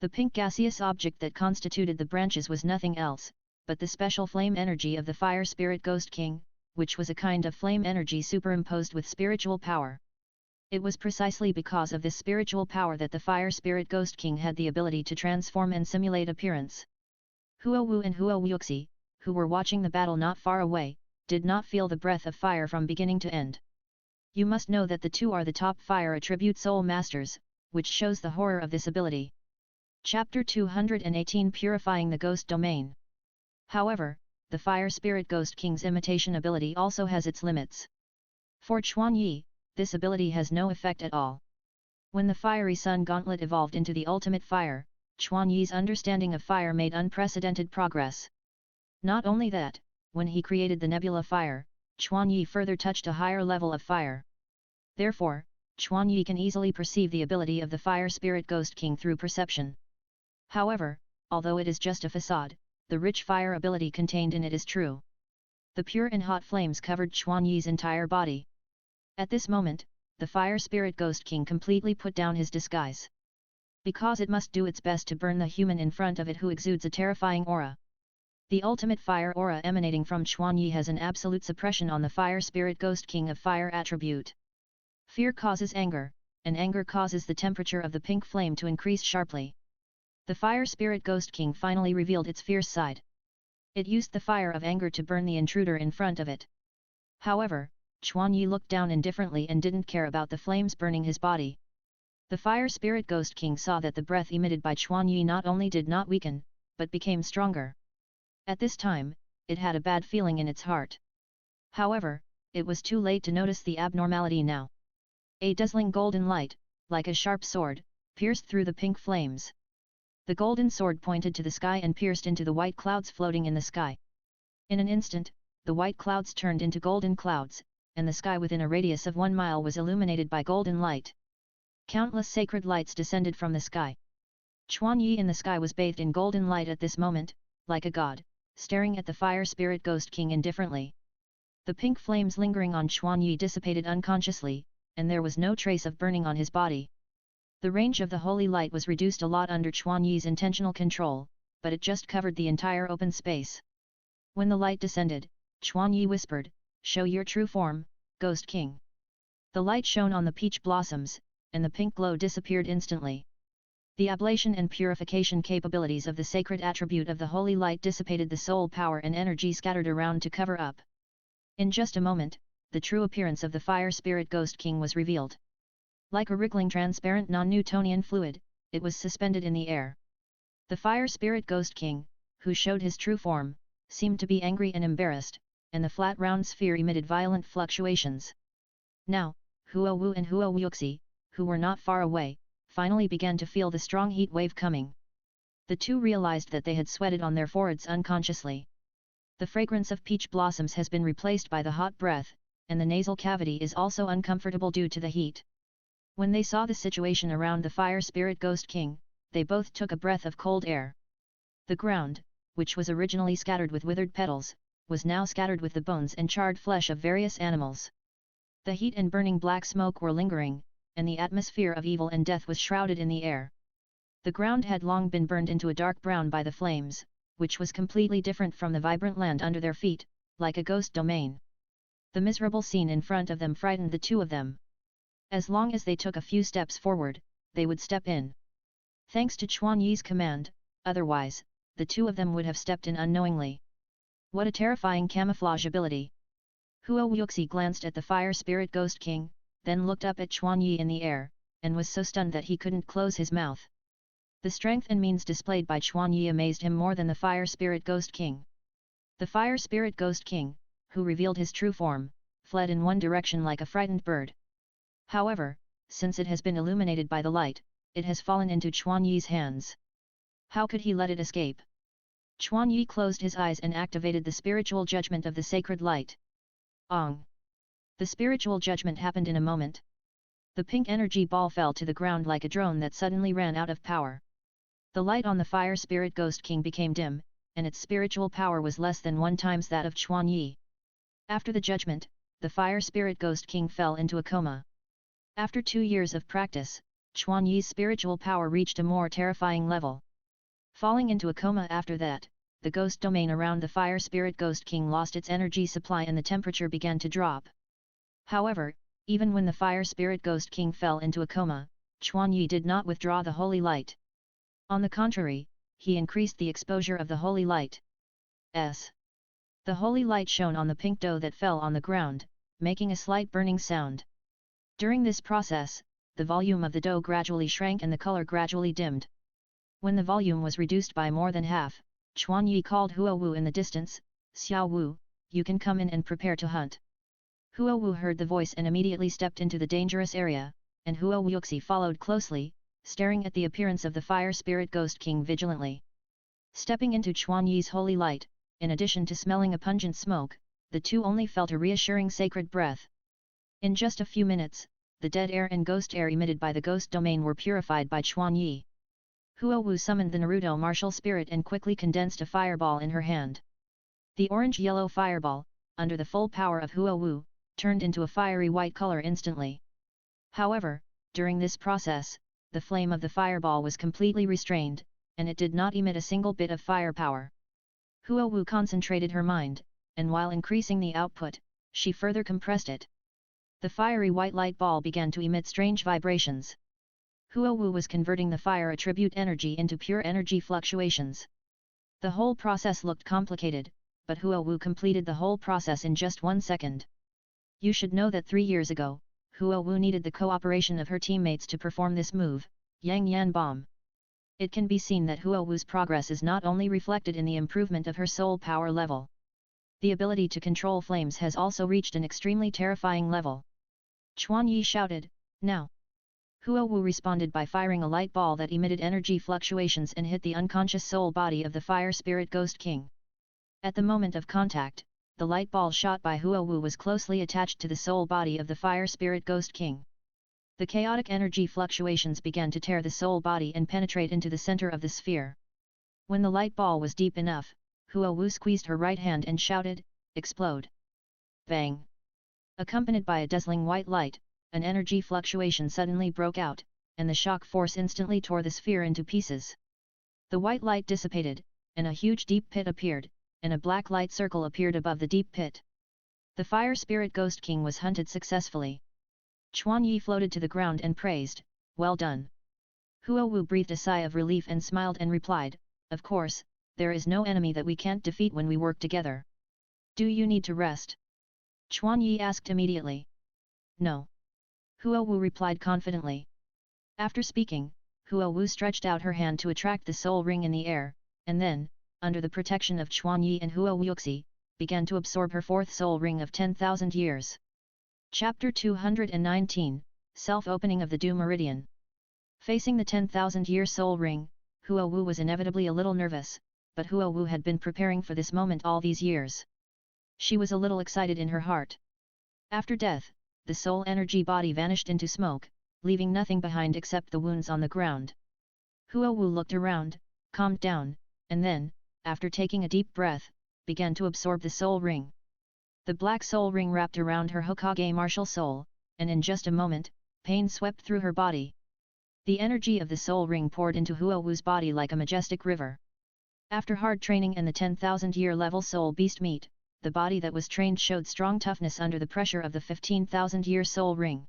The pink gaseous object that constituted the branches was nothing else, but the special flame energy of the Fire Spirit Ghost King, which was a kind of flame energy superimposed with spiritual power. It was precisely because of this spiritual power that the Fire Spirit Ghost King had the ability to transform and simulate appearance. Huo Wu and Huo Wuxi, who were watching the battle not far away, did not feel the breath of fire from beginning to end. You must know that the two are the top fire attribute soul masters, which shows the horror of this ability. Chapter 218 Purifying the Ghost Domain. However, the Fire Spirit Ghost King's imitation ability also has its limits. For Chuan Yi, this ability has no effect at all. When the Fiery Sun Gauntlet evolved into the ultimate fire, Chuan Yi's understanding of fire made unprecedented progress. Not only that, when he created the Nebula Fire, Chuan Yi further touched a higher level of fire. Therefore, Chuan Yi can easily perceive the ability of the Fire Spirit Ghost King through perception. However, although it is just a facade, the rich fire ability contained in it is true. The pure and hot flames covered Chuan Yi's entire body. At this moment, the Fire Spirit Ghost King completely put down his disguise. Because it must do its best to burn the human in front of it who exudes a terrifying aura. The ultimate fire aura emanating from Chuan Yi has an absolute suppression on the Fire Spirit Ghost King of fire attribute. Fear causes anger, and anger causes the temperature of the pink flame to increase sharply. The Fire Spirit Ghost King finally revealed its fierce side. It used the fire of anger to burn the intruder in front of it. However, Chuan Yi looked down indifferently and didn't care about the flames burning his body. The Fire Spirit Ghost King saw that the breath emitted by Chuan Yi not only did not weaken, but became stronger. At this time, it had a bad feeling in its heart. However, it was too late to notice the abnormality now. A dazzling golden light, like a sharp sword, pierced through the pink flames. The golden sword pointed to the sky and pierced into the white clouds floating in the sky. In an instant, the white clouds turned into golden clouds, and the sky within a radius of 1 mile was illuminated by golden light. Countless sacred lights descended from the sky. Chuan Yi in the sky was bathed in golden light at this moment, like a god, staring at the Fire Spirit Ghost King indifferently. The pink flames lingering on Chuan Yi dissipated unconsciously, and there was no trace of burning on his body. The range of the holy light was reduced a lot under Chuan Yi's intentional control, but it just covered the entire open space. When the light descended, Chuan Yi whispered, "Show your true form, Ghost King." The light shone on the peach blossoms, and the pink glow disappeared instantly. The ablation and purification capabilities of the sacred attribute of the holy light dissipated the soul power and energy scattered around to cover up. In just a moment, the true appearance of the Fire Spirit Ghost King was revealed. Like a wriggling transparent non-Newtonian fluid, it was suspended in the air. The Fire Spirit Ghost King, who showed his true form, seemed to be angry and embarrassed, and the flat round sphere emitted violent fluctuations. Now, Huo Wu and Huo Wuxi, who were not far away, finally began to feel the strong heat wave coming. The two realized that they had sweated on their foreheads unconsciously. The fragrance of peach blossoms has been replaced by the hot breath, and the nasal cavity is also uncomfortable due to the heat. When they saw the situation around the Fire Spirit Ghost King, they both took a breath of cold air. The ground, which was originally scattered with withered petals, was now scattered with the bones and charred flesh of various animals. The heat and burning black smoke were lingering, and the atmosphere of evil and death was shrouded in the air. The ground had long been burned into a dark brown by the flames, which was completely different from the vibrant land under their feet, like a ghost domain. The miserable scene in front of them frightened the two of them. As long as they took a few steps forward, they would step in. Thanks to Chuan Yi's command, otherwise, the two of them would have stepped in unknowingly. What a terrifying camouflage ability! Huo Wuxi glanced at the Fire Spirit Ghost King, then looked up at Chuan Yi in the air, and was so stunned that he couldn't close his mouth. The strength and means displayed by Chuan Yi amazed him more than the Fire Spirit Ghost King. The Fire Spirit Ghost King, who revealed his true form, fled in one direction like a frightened bird. However, since it has been illuminated by the light, it has fallen into Chuan Yi's hands. How could he let it escape? Chuan Yi closed his eyes and activated the spiritual judgment of the sacred light. Ong! The spiritual judgment happened in a moment. The pink energy ball fell to the ground like a drone that suddenly ran out of power. The light on the Fire Spirit Ghost King became dim, and its spiritual power was less than 1 times that of Chuan Yi. After the judgment, the Fire Spirit Ghost King fell into a coma. After 2 years of practice, Chuan Yi's spiritual power reached a more terrifying level. Falling into a coma after that, the ghost domain around the fire spirit ghost king lost its energy supply and the temperature began to drop. However, even when the fire spirit ghost king fell into a coma, Chuan Yi did not withdraw the holy light. On the contrary, he increased the exposure of the holy light. The holy light shone on the pink dough that fell on the ground, making a slight burning sound. During this process, the volume of the dough gradually shrank and the color gradually dimmed. When the volume was reduced by more than half, Chuan Yi called Huo Wu in the distance, "Xiao Wu, you can come in and prepare to hunt." Huo Wu heard the voice and immediately stepped into the dangerous area, and Huo Wuxi followed closely, staring at the appearance of the fire spirit ghost king vigilantly. Stepping into Chuan Yi's holy light, in addition to smelling a pungent smoke, the two only felt a reassuring sacred breath. In just a few minutes, the dead air and ghost air emitted by the ghost domain were purified by Chuan Yi. Huo Wu summoned the Naruto martial spirit and quickly condensed a fireball in her hand. The orange-yellow fireball, under the full power of Huo Wu, turned into a fiery white color instantly. However, during this process, the flame of the fireball was completely restrained, and it did not emit a single bit of firepower. Huo Wu concentrated her mind, and while increasing the output, she further compressed it. The fiery white light ball began to emit strange vibrations. Huo Wu was converting the fire attribute energy into pure energy fluctuations. The whole process looked complicated, but Huo Wu completed the whole process in just 1 second. You should know that 3 years ago, Huo Wu needed the cooperation of her teammates to perform this move, Yang Yan Bomb. It can be seen that Huo Wu's progress is not only reflected in the improvement of her soul power level. The ability to control flames has also reached an extremely terrifying level. Chuan Yi shouted, "Now!" Huo Wu responded by firing a light ball that emitted energy fluctuations and hit the unconscious soul body of the fire spirit ghost king. At the moment of contact, the light ball shot by Huo Wu was closely attached to the soul body of the fire spirit ghost king. The chaotic energy fluctuations began to tear the soul body and penetrate into the center of the sphere. When the light ball was deep enough, Huo Wu squeezed her right hand and shouted, "Explode!" Bang! Accompanied by a dazzling white light, an energy fluctuation suddenly broke out, and the shock force instantly tore the sphere into pieces. The white light dissipated, and a huge deep pit appeared, and a black light circle appeared above the deep pit. The fire spirit ghost king was hunted successfully. Chuan Yi floated to the ground and praised, "Well done." Huo Wu breathed a sigh of relief and smiled and replied, "Of course, there is no enemy that we can't defeat when we work together. Do you need to rest?" Chuan Yi asked immediately. "No." Huo Wu replied confidently. After speaking, Huo Wu stretched out her hand to attract the soul ring in the air, and then, under the protection of Chuan Yi and Huo Wuxi, began to absorb her fourth soul ring of 10,000 years. Chapter 219, Self-Opening of the Dew Meridian. Facing the 10,000-year soul ring, Huo Wu was inevitably a little nervous, but Huo Wu had been preparing for this moment all these years. She was a little excited in her heart. After death, the soul energy body vanished into smoke, leaving nothing behind except the wounds on the ground. Huo Wu looked around, calmed down, and then, after taking a deep breath, began to absorb the soul ring. The black soul ring wrapped around her Hokage martial soul, and in just a moment, pain swept through her body. The energy of the soul ring poured into Huo Wu's body like a majestic river. After hard training and the 10,000-year level soul beast meat, the body that was trained showed strong toughness under the pressure of the 15,000-year soul ring.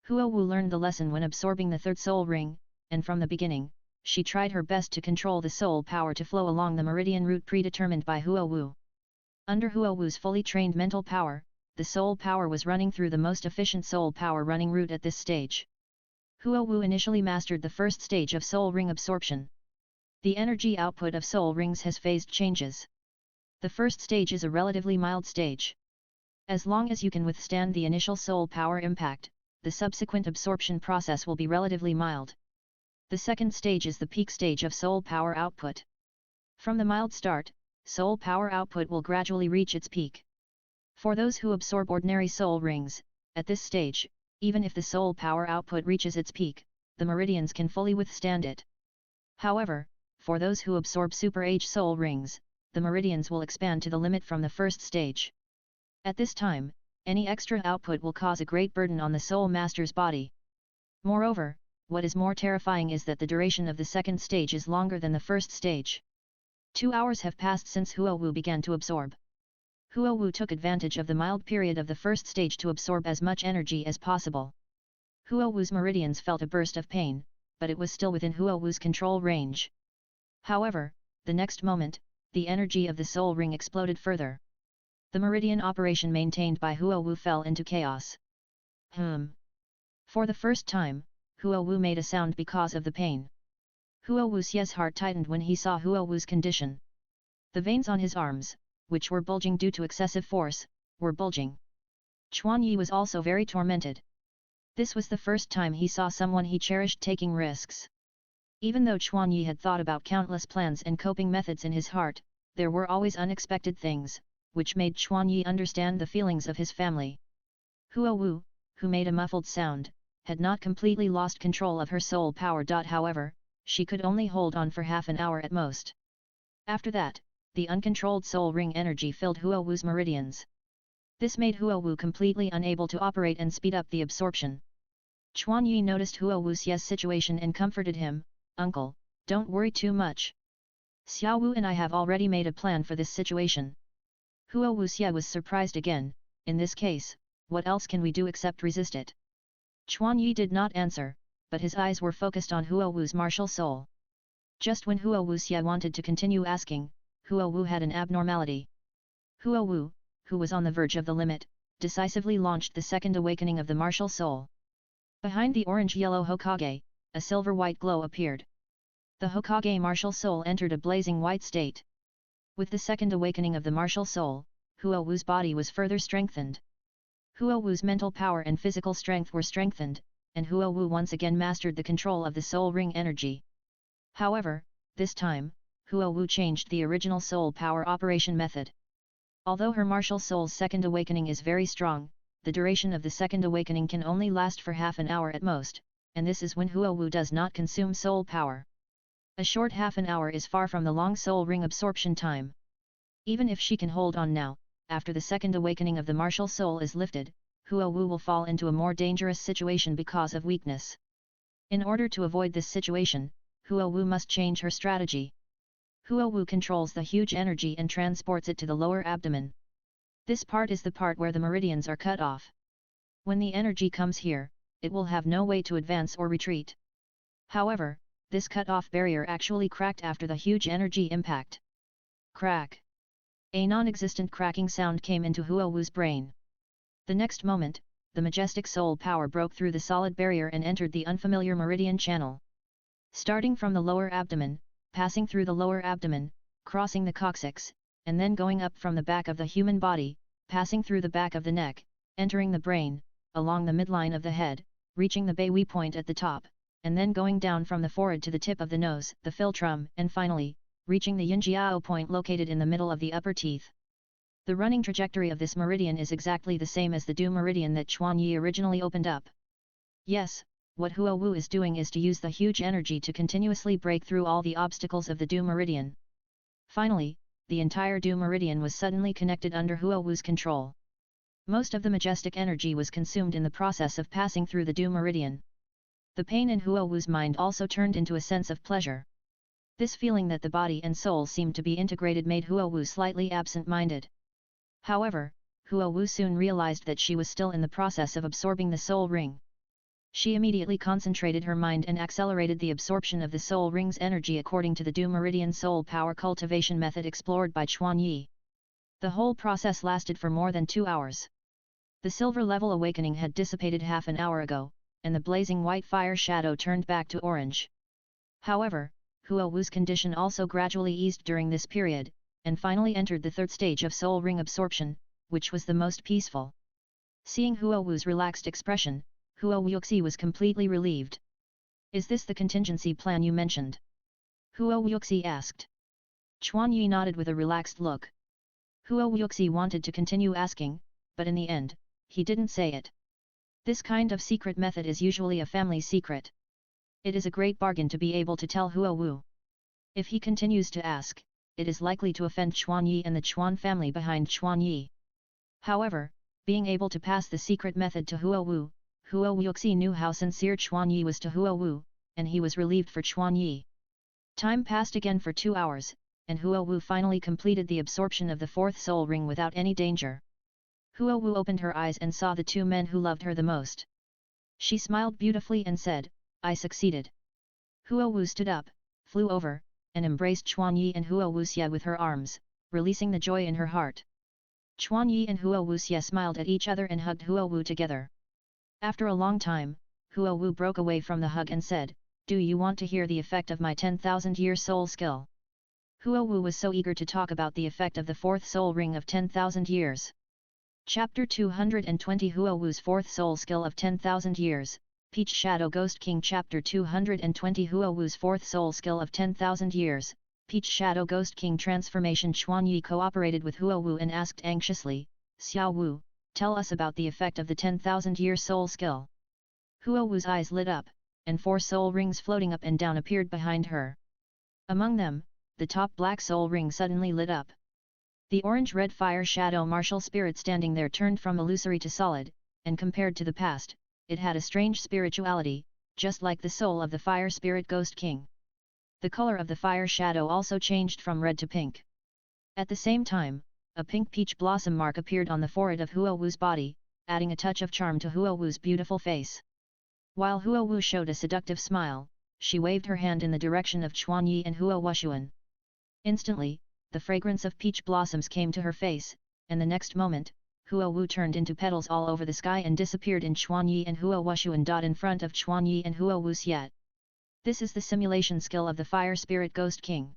Huo Wu learned the lesson when absorbing the third soul ring, and from the beginning, she tried her best to control the soul power to flow along the meridian route predetermined by Huo Wu. Under Huo Wu's fully trained mental power, the soul power was running through the most efficient soul power running route at this stage. Huo Wu initially mastered the first stage of soul ring absorption. The energy output of soul rings has phased changes. The first stage is a relatively mild stage. As long as you can withstand the initial soul power impact, the subsequent absorption process will be relatively mild. The second stage is the peak stage of soul power output. From the mild start, soul power output will gradually reach its peak. For those who absorb ordinary soul rings, at this stage, even if the soul power output reaches its peak, the meridians can fully withstand it. However, for those who absorb Super Age soul rings, the meridians will expand to the limit from the first stage. At this time, any extra output will cause a great burden on the soul master's body. Moreover, what is more terrifying is that the duration of the second stage is longer than the first stage. 2 hours have passed since Huowu began to absorb. Huowu took advantage of the mild period of the first stage to absorb as much energy as possible. Huowu's meridians felt a burst of pain, but it was still within Huowu's control range. However, the next moment, the energy of the soul ring exploded further. The meridian operation maintained by Huowu fell into chaos. For the first time, Huowu made a sound because of the pain. Huowu's heart tightened when he saw Huowu's condition. The veins on his arms, which were bulging due to excessive force, were bulging. Chuan Yi was also very tormented. This was the first time he saw someone he cherished taking risks. Even though Chuan Yi had thought about countless plans and coping methods in his heart, there were always unexpected things, which made Chuan Yi understand the feelings of his family. Huowu, who made a muffled sound, had not completely lost control of her soul power. However, she could only hold on for half an hour at most. After that, the uncontrolled soul ring energy filled Huowu's meridians. This made Huowu completely unable to operate and speed up the absorption. Chuan Yi noticed Huowu's situation and comforted him, "Uncle, don't worry too much. Xiaowu and I have already made a plan for this situation." Huowu's was surprised again. "In this case, what else can we do except resist it?" Chuan Yi did not answer, but his eyes were focused on Huowu's martial soul. Just when Huowu's wanted to continue asking, Huowu had an abnormality. Huowu, who was on the verge of the limit, decisively launched the second awakening of the martial soul. Behind the orange-yellow Hokage, a silver-white glow appeared. The Hokage martial soul entered a blazing white state. With the second awakening of the martial soul, Huowu's body was further strengthened. Huowu's mental power and physical strength were strengthened, and Huowu once again mastered the control of the soul ring energy. However, this time, Huowu changed the original soul power operation method. Although her martial soul's second awakening is very strong, the duration of the second awakening can only last for half an hour at most, and this is when Huowu does not consume soul power. A short half an hour is far from the long soul ring absorption time. Even if she can hold on now, after the second awakening of the martial soul is lifted, Huowu will fall into a more dangerous situation because of weakness. In order to avoid this situation, Huowu must change her strategy. Huowu controls the huge energy and transports it to the lower abdomen. This part is the part where the meridians are cut off. When the energy comes here, it will have no way to advance or retreat. However, this cut-off barrier actually cracked after the huge energy impact. Crack! A non-existent cracking sound came into Huowu's brain. The next moment, the majestic soul power broke through the solid barrier and entered the unfamiliar meridian channel. Starting from the lower abdomen, passing through the lower abdomen, crossing the coccyx, and then going up from the back of the human body, passing through the back of the neck, entering the brain, along the midline of the head, reaching the Beihui point at the top, and then going down from the forehead to the tip of the nose, the philtrum, and finally, reaching the Yinjiao point located in the middle of the upper teeth. The running trajectory of this meridian is exactly the same as the Du meridian that Chuan Yi originally opened up. Yes, what Huowu is doing is to use the huge energy to continuously break through all the obstacles of the Du meridian. Finally, the entire Du meridian was suddenly connected under Huowu's control. Most of the majestic energy was consumed in the process of passing through the Du meridian. The pain in Huowu's mind also turned into a sense of pleasure. This feeling that the body and soul seemed to be integrated made Huowu slightly absent-minded. However, Huowu soon realized that she was still in the process of absorbing the soul ring. She immediately concentrated her mind and accelerated the absorption of the soul ring's energy according to the Du meridian soul power cultivation method explored by Chuan Yi. The whole process lasted for more than 2 hours. The silver level awakening had dissipated half an hour ago, and the blazing white fire shadow turned back to orange. However, Huowu's condition also gradually eased during this period, and finally entered the third stage of soul ring absorption, which was the most peaceful. Seeing Huowu's relaxed expression, Huowu was completely relieved. "Is this the contingency plan you mentioned?" Huowu asked. Chuan Yi nodded with a relaxed look. Huowu wanted to continue asking, but in the end, he didn't say it. This kind of secret method is usually a family secret. It is a great bargain to be able to tell Huowu. If he continues to ask, it is likely to offend Chuan Yi and the Chuan family behind Chuan Yi. However, being able to pass the secret method to Huowu, Huowu knew how sincere Chuan Yi was to Huowu, and he was relieved for Chuan Yi. Time passed again for 2 hours, and Huo Wu finally completed the absorption of the fourth soul ring without any danger. Huo Wu opened her eyes and saw the two men who loved her the most. She smiled beautifully and said, "I succeeded." Huo Wu stood up, flew over, and embraced Chuan Yi and Huo Wuxie with her arms, releasing the joy in her heart. Chuan Yi and Huo Wuxie smiled at each other and hugged Huo Wu together. After a long time, Huo Wu broke away from the hug and said, "Do you want to hear the effect of my 10,000-year soul skill?" Huo Wu was so eager to talk about the effect of the fourth soul ring of 10,000 years. Chapter 220 Huo Wu's fourth soul skill of 10,000 years, Peach Shadow Ghost King. Chapter 220 Huo Wu's fourth soul skill of 10,000 years, Peach Shadow Ghost King transformation. Chuan Yi cooperated with Huo Wu and asked anxiously, "Xiao Wu, tell us about the effect of the 10,000-year soul skill." Huo Wu's eyes lit up, and 4 soul rings floating up and down appeared behind her. Among them, the top black soul ring suddenly lit up. The orange-red fire shadow martial spirit standing there turned from illusory to solid, and compared to the past, it had a strange spirituality, just like the soul of the fire spirit Ghost King. The color of the fire shadow also changed from red to pink. At the same time, a pink peach blossom mark appeared on the forehead of Huo Wu's body, adding a touch of charm to Huo Wu's beautiful face. While Huo Wu showed a seductive smile, she waved her hand in the direction of Chuan Yi and Huo Wuxuan. Instantly, the fragrance of peach blossoms came to her face, and the next moment, Huo Wu turned into petals all over the sky and disappeared in Chuan Yi and Huo Wuxuan. In front of Chuan Yi and Huo Wuxie. This is the simulation skill of the Fire Spirit Ghost King.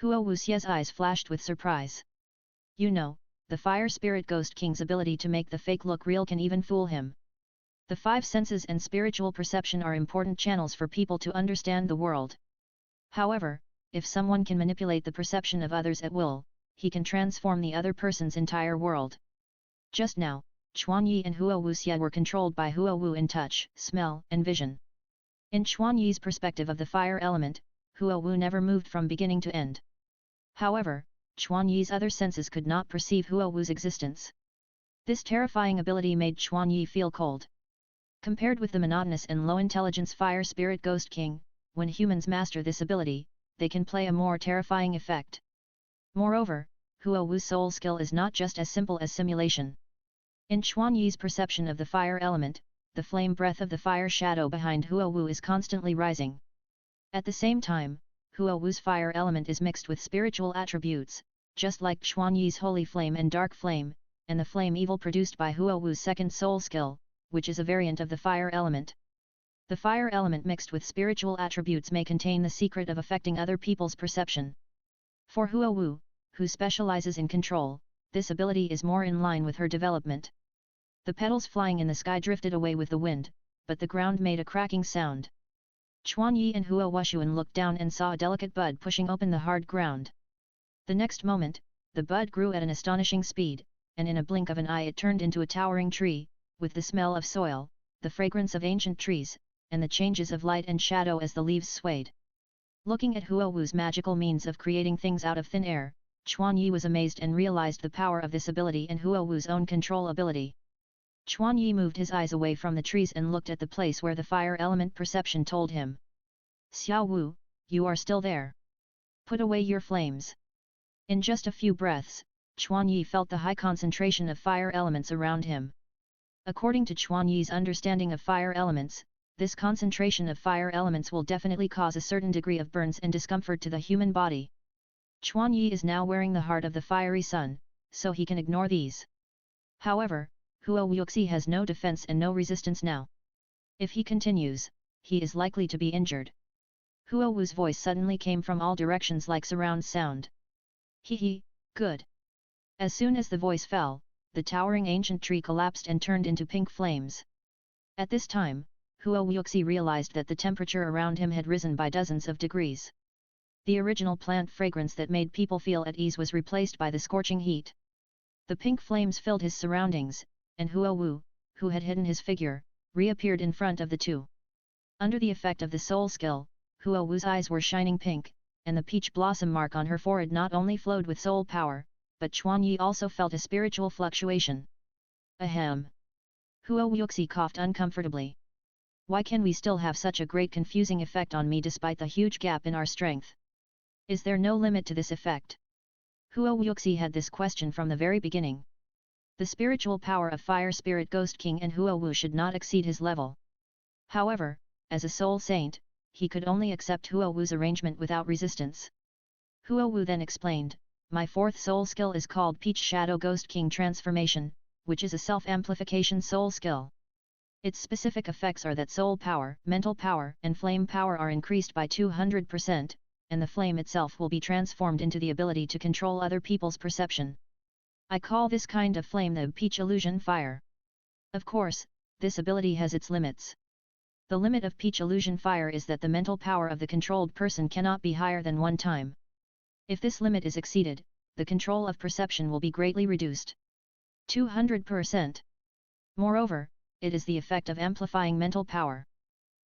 Huo Wuxie's eyes flashed with surprise. You know, the Fire Spirit Ghost King's ability to make the fake look real can even fool him. The 5 senses and spiritual perception are important channels for people to understand the world. However, if someone can manipulate the perception of others at will, he can transform the other person's entire world. Just now, Chuan Yi and Huo Wuxie were controlled by Huo Wu in touch, smell, and vision. In Chuan Yi's perspective of the fire element, Huo Wu never moved from beginning to end. However, Chuan Yi's other senses could not perceive Huo Wu's existence. This terrifying ability made Chuan Yi feel cold. Compared with the monotonous and low-intelligence Fire Spirit Ghost King, when humans master this ability, they can play a more terrifying effect. Moreover, Huo Wu's soul skill is not just as simple as simulation. In Chuan Yi's perception of the fire element, the flame breath of the fire shadow behind Huo Wu is constantly rising. At the same time, Huo Wu's fire element is mixed with spiritual attributes, just like Chuan Yi's holy flame and dark flame, and the flame evil produced by Huo Wu's second soul skill, which is a variant of the fire element. The fire element mixed with spiritual attributes may contain the secret of affecting other people's perception. For Huo Wu, who specializes in control, this ability is more in line with her development. The petals flying in the sky drifted away with the wind, but the ground made a cracking sound. Chuan Yi and Huo Wuxuan looked down and saw a delicate bud pushing open the hard ground. The next moment, the bud grew at an astonishing speed, and in a blink of an eye it turned into a towering tree, with the smell of soil, the fragrance of ancient trees, and the changes of light and shadow as the leaves swayed. Looking at Huo Wu's magical means of creating things out of thin air, Chuan Yi was amazed and realized the power of this ability and Huo Wu's own control ability. Chuan Yi moved his eyes away from the trees and looked at the place where the fire element perception told him. Xiao Wu, you are still there. Put away your flames. In just a few breaths, Chuan Yi felt the high concentration of fire elements around him. According to Chuan Yi's understanding of fire elements, this concentration of fire elements will definitely cause a certain degree of burns and discomfort to the human body. Chuan Yi is now wearing the heart of the fiery sun, so he can ignore these. However, Huo Wuxi has no defense and no resistance now. If he continues, he is likely to be injured. Huo Wu's voice suddenly came from all directions like surround sound. He, good. As soon as the voice fell, the towering ancient tree collapsed and turned into pink flames. At this time, Huo Wuxi realized that the temperature around him had risen by dozens of degrees. The original plant fragrance that made people feel at ease was replaced by the scorching heat. The pink flames filled his surroundings, and Huo Wu, who had hidden his figure, reappeared in front of the two. Under the effect of the soul skill, Huo Wu's eyes were shining pink, and the peach blossom mark on her forehead not only flowed with soul power, but Chuan Yi also felt a spiritual fluctuation. Ahem. Huo Wuxi coughed uncomfortably. Why can we still have such a great confusing effect on me despite the huge gap in our strength? Is there no limit to this effect? Huo Wuxi had this question from the very beginning. The spiritual power of Fire Spirit Ghost King and Huo Wu should not exceed his level. However, as a soul saint, he could only accept Huo Wu's arrangement without resistance. Huo Wu then explained, my fourth soul skill is called Peach Shadow Ghost King Transformation, which is a self-amplification soul skill. Its specific effects are that soul power, mental power, and flame power are increased by 200%, and the flame itself will be transformed into the ability to control other people's perception. I call this kind of flame the Peach Illusion Fire. Of course, this ability has its limits. The limit of Peach Illusion Fire is that the mental power of the controlled person cannot be higher than 1 time. If this limit is exceeded, the control of perception will be greatly reduced. 200%. Moreover, it is the effect of amplifying mental power.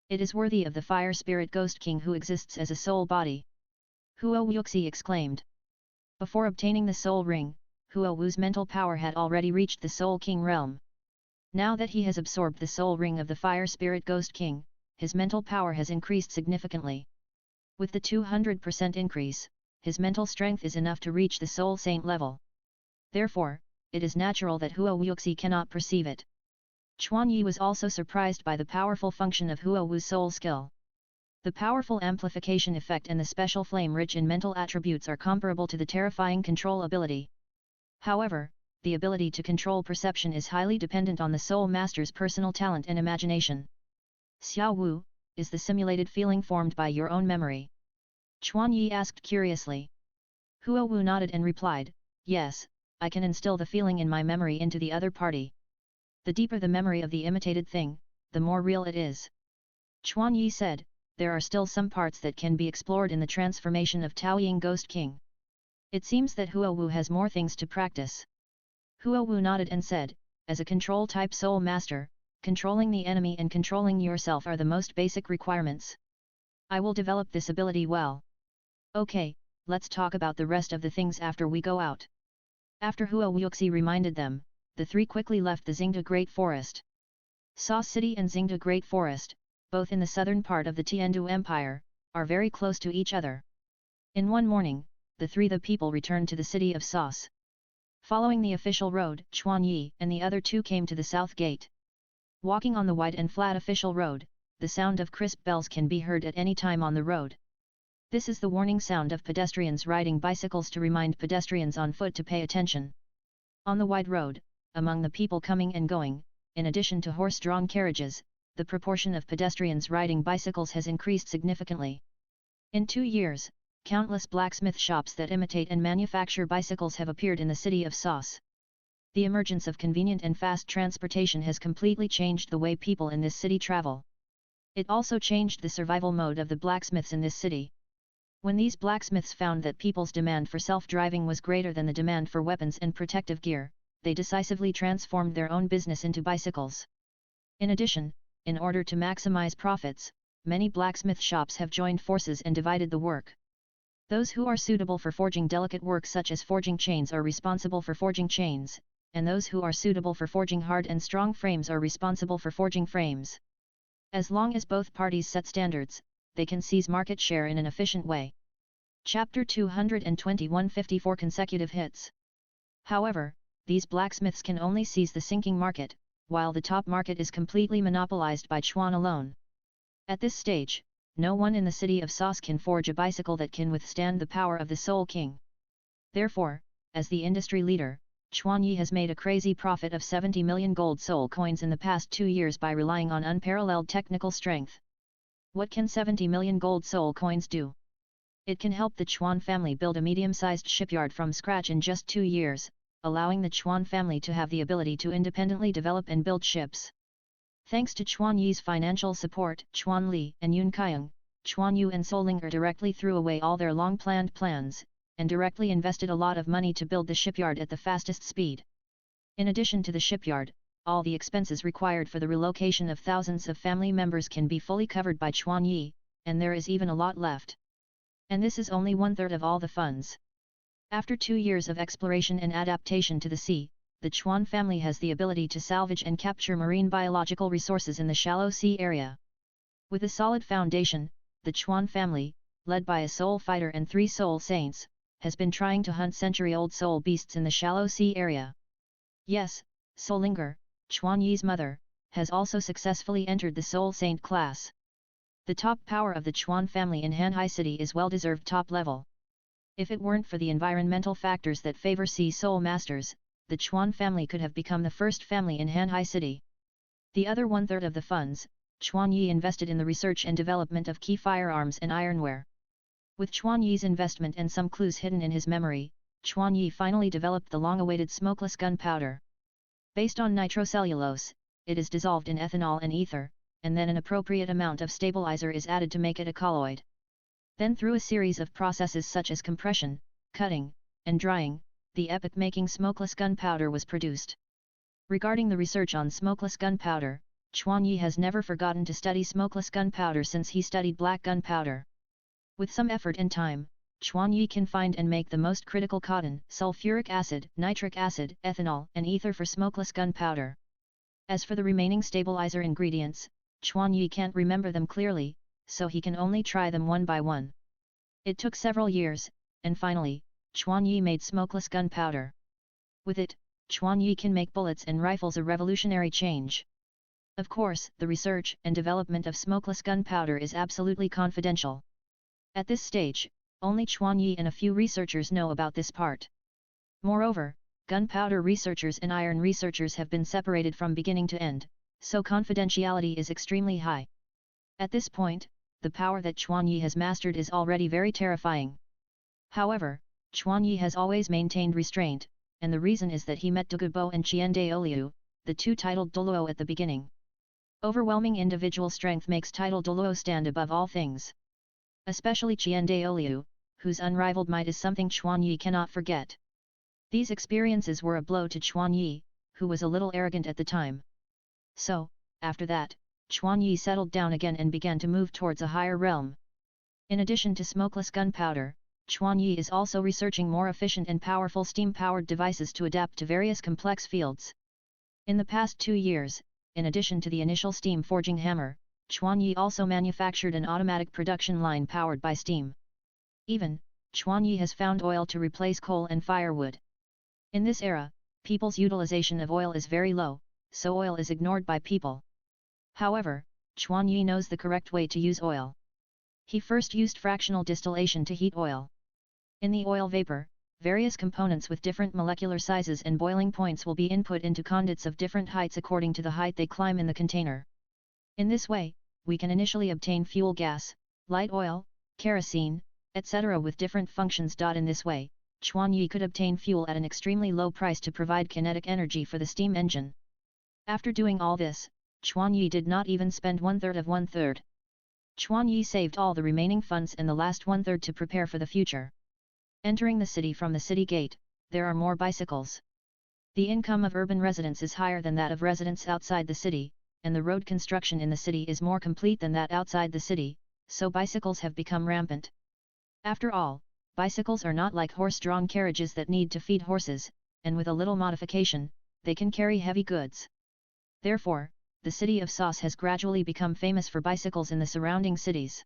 It is worthy of the Fire Spirit Ghost King who exists as a soul body. Huo Wuxi exclaimed. Before obtaining the soul ring, Huo Wu's mental power had already reached the Soul King realm. Now that he has absorbed the soul ring of the Fire Spirit Ghost King, his mental power has increased significantly. With the 200% increase, his mental strength is enough to reach the Soul Saint level. Therefore, it is natural that Huo Wuxi cannot perceive it. Chuan Yi was also surprised by the powerful function of Huo Wu's soul skill. The powerful amplification effect and the special flame rich in mental attributes are comparable to the terrifying control ability. However, the ability to control perception is highly dependent on the soul master's personal talent and imagination. Xiao Wu, is the simulated feeling formed by your own memory? Chuan Yi asked curiously. Huo Wu nodded and replied, yes, I can instill the feeling in my memory into the other party. The deeper the memory of the imitated thing, the more real it is. Chuan Yi said, there are still some parts that can be explored in the transformation of Taoying Ghost King. It seems that Huo Wu has more things to practice. Huo Wu nodded and said, as a control-type soul master, controlling the enemy and controlling yourself are the most basic requirements. I will develop this ability well. Okay, let's talk about the rest of the things after we go out. After Huo Wuxi reminded them, the 3 quickly left the Xingda Great Forest. Sa City and Xingda Great Forest, both in the southern part of the Tiandu Empire, are very close to each other. In one morning, the people returned to the city of Sauce. Following the official road, Chuan Yi and the other 2 came to the south gate. Walking on the wide and flat official road, the sound of crisp bells can be heard at any time on the road. This is the warning sound of pedestrians riding bicycles to remind pedestrians on foot to pay attention. On the wide road, among the people coming and going, in addition to horse-drawn carriages, the proportion of pedestrians riding bicycles has increased significantly. In 2 years, countless blacksmith shops that imitate and manufacture bicycles have appeared in the city of Sauce. The emergence of convenient and fast transportation has completely changed the way people in this city travel. It also changed the survival mode of the blacksmiths in this city. When these blacksmiths found that people's demand for self-driving was greater than the demand for weapons and protective gear, they decisively transformed their own business into bicycles. In addition, in order to maximize profits, many blacksmith shops have joined forces and divided the work. Those who are suitable for forging delicate work such as forging chains are responsible for forging chains, and those who are suitable for forging hard and strong frames are responsible for forging frames. As long as both parties set standards, they can seize market share in an efficient way. Chapter 221 54 consecutive hits. However, these blacksmiths can only seize the sinking market, while the top market is completely monopolized by Chuan alone. At this stage, no one in the city of Sauce can forge a bicycle that can withstand the power of the Soul King. Therefore, as the industry leader, Chuan Yi has made a crazy profit of 70 million gold soul coins in the past 2 years by relying on unparalleled technical strength. What can 70 million gold soul coins do? It can help the Chuan family build a medium-sized shipyard from scratch in just 2 years, allowing the Chuan family to have the ability to independently develop and build ships. Thanks to Chuan Yi's financial support, Chuan Li and Yun Kaiyang, Chuan Yu and Solinger directly threw away all their long-planned plans, and directly invested a lot of money to build the shipyard at the fastest speed. In addition to the shipyard, all the expenses required for the relocation of thousands of family members can be fully covered by Chuan Yi, and there is even a lot left. And this is only 1/3 of all the funds. After 2 years of exploration and adaptation to the sea, the Chuan family has the ability to salvage and capture marine biological resources in the shallow sea area. With a solid foundation, the Chuan family, led by a soul fighter and 3 soul saints, has been trying to hunt century-old soul beasts in the shallow sea area. Yes, Soulinger, Chuan Yi's mother, has also successfully entered the soul saint class. The top power of the Chuan family in Hanhai City is well-deserved top level. If it weren't for the environmental factors that favor sea soul masters, the Chuan family could have become the first family in Hanhai City. The other 1/3 of the funds, Chuan Yi invested in the research and development of key firearms and ironware. With Chuan Yi's investment and some clues hidden in his memory, Chuan Yi finally developed the long-awaited smokeless gunpowder. Based on nitrocellulose, it is dissolved in ethanol and ether, and then an appropriate amount of stabilizer is added to make it a colloid. Then through a series of processes such as compression, cutting, and drying, the epoch-making smokeless gunpowder was produced. Regarding the research on smokeless gunpowder, Chuan Yi has never forgotten to study smokeless gunpowder since he studied black gunpowder. With some effort and time, Chuan Yi can find and make the most critical cotton, sulfuric acid, nitric acid, ethanol, and ether for smokeless gunpowder. As for the remaining stabilizer ingredients, Chuan Yi can't remember them clearly, so he can only try them one by one. It took several years, and finally, Chuan Yi made smokeless gunpowder. With it, Chuan Yi can make bullets and rifles, a revolutionary change. Of course, the research and development of smokeless gunpowder is absolutely confidential. At this stage, only Chuan Yi and a few researchers know about this part. Moreover, gunpowder researchers and iron researchers have been separated from beginning to end, so confidentiality is extremely high. At this point, the power that Chuan Yi has mastered is already very terrifying. However, Chuan Yi has always maintained restraint, and the reason is that he met Douluo and Douluo, the two titled Douluo at the beginning. Overwhelming individual strength makes titled Douluo stand above all things. Especially Douluo, whose unrivaled might is something Chuan Yi cannot forget. These experiences were a blow to Chuan Yi, who was a little arrogant at the time. So, after that, Chuan Yi settled down again and began to move towards a higher realm. In addition to smokeless gunpowder, Chuan Yi is also researching more efficient and powerful steam-powered devices to adapt to various complex fields. In the past 2 years, in addition to the initial steam forging hammer, Chuan Yi also manufactured an automatic production line powered by steam. Even, Chuan Yi has found oil to replace coal and firewood. In this era, people's utilization of oil is very low, so oil is ignored by people. However, Chuan Yi knows the correct way to use oil. He first used fractional distillation to heat oil. In the oil vapor, various components with different molecular sizes and boiling points will be input into conduits of different heights according to the height they climb in the container. In this way, we can initially obtain fuel gas, light oil, kerosene, etc. with different functions. In this way, Chuan Yi could obtain fuel at an extremely low price to provide kinetic energy for the steam engine. After doing all this, Chuan Yi did not even spend 1/3 of 1/3. Chuan Yi saved all the remaining funds and the last 1/3 to prepare for the future. Entering the city from the city gate, there are more bicycles. The income of urban residents is higher than that of residents outside the city, and the road construction in the city is more complete than that outside the city, so bicycles have become rampant. After all, bicycles are not like horse-drawn carriages that need to feed horses, and with a little modification, they can carry heavy goods. Therefore, the city of Sauce has gradually become famous for bicycles in the surrounding cities.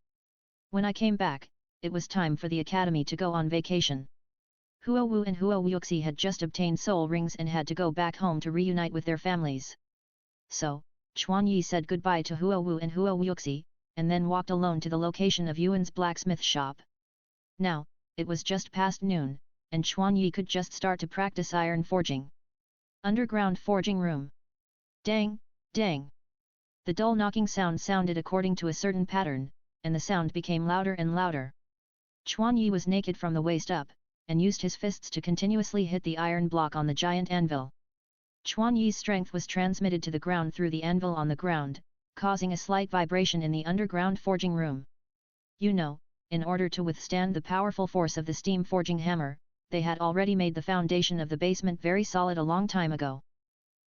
When I came back, it was time for the academy to go on vacation. Huo Wu and Huo Wuxi had just obtained soul rings and had to go back home to reunite with their families. So, Chuan Yi said goodbye to Huo Wu and Huo Wuxi, and then walked alone to the location of Yuan's blacksmith shop. Now, it was just past noon, and Chuan Yi could just start to practice iron forging. Underground forging room. Dang, dang. The dull knocking sound sounded according to a certain pattern, and the sound became louder and louder. Chuan Yi was naked from the waist up, and used his fists to continuously hit the iron block on the giant anvil. Chuan Yi's strength was transmitted to the ground through the anvil on the ground, causing a slight vibration in the underground forging room. You know, in order to withstand the powerful force of the steam forging hammer, they had already made the foundation of the basement very solid a long time ago.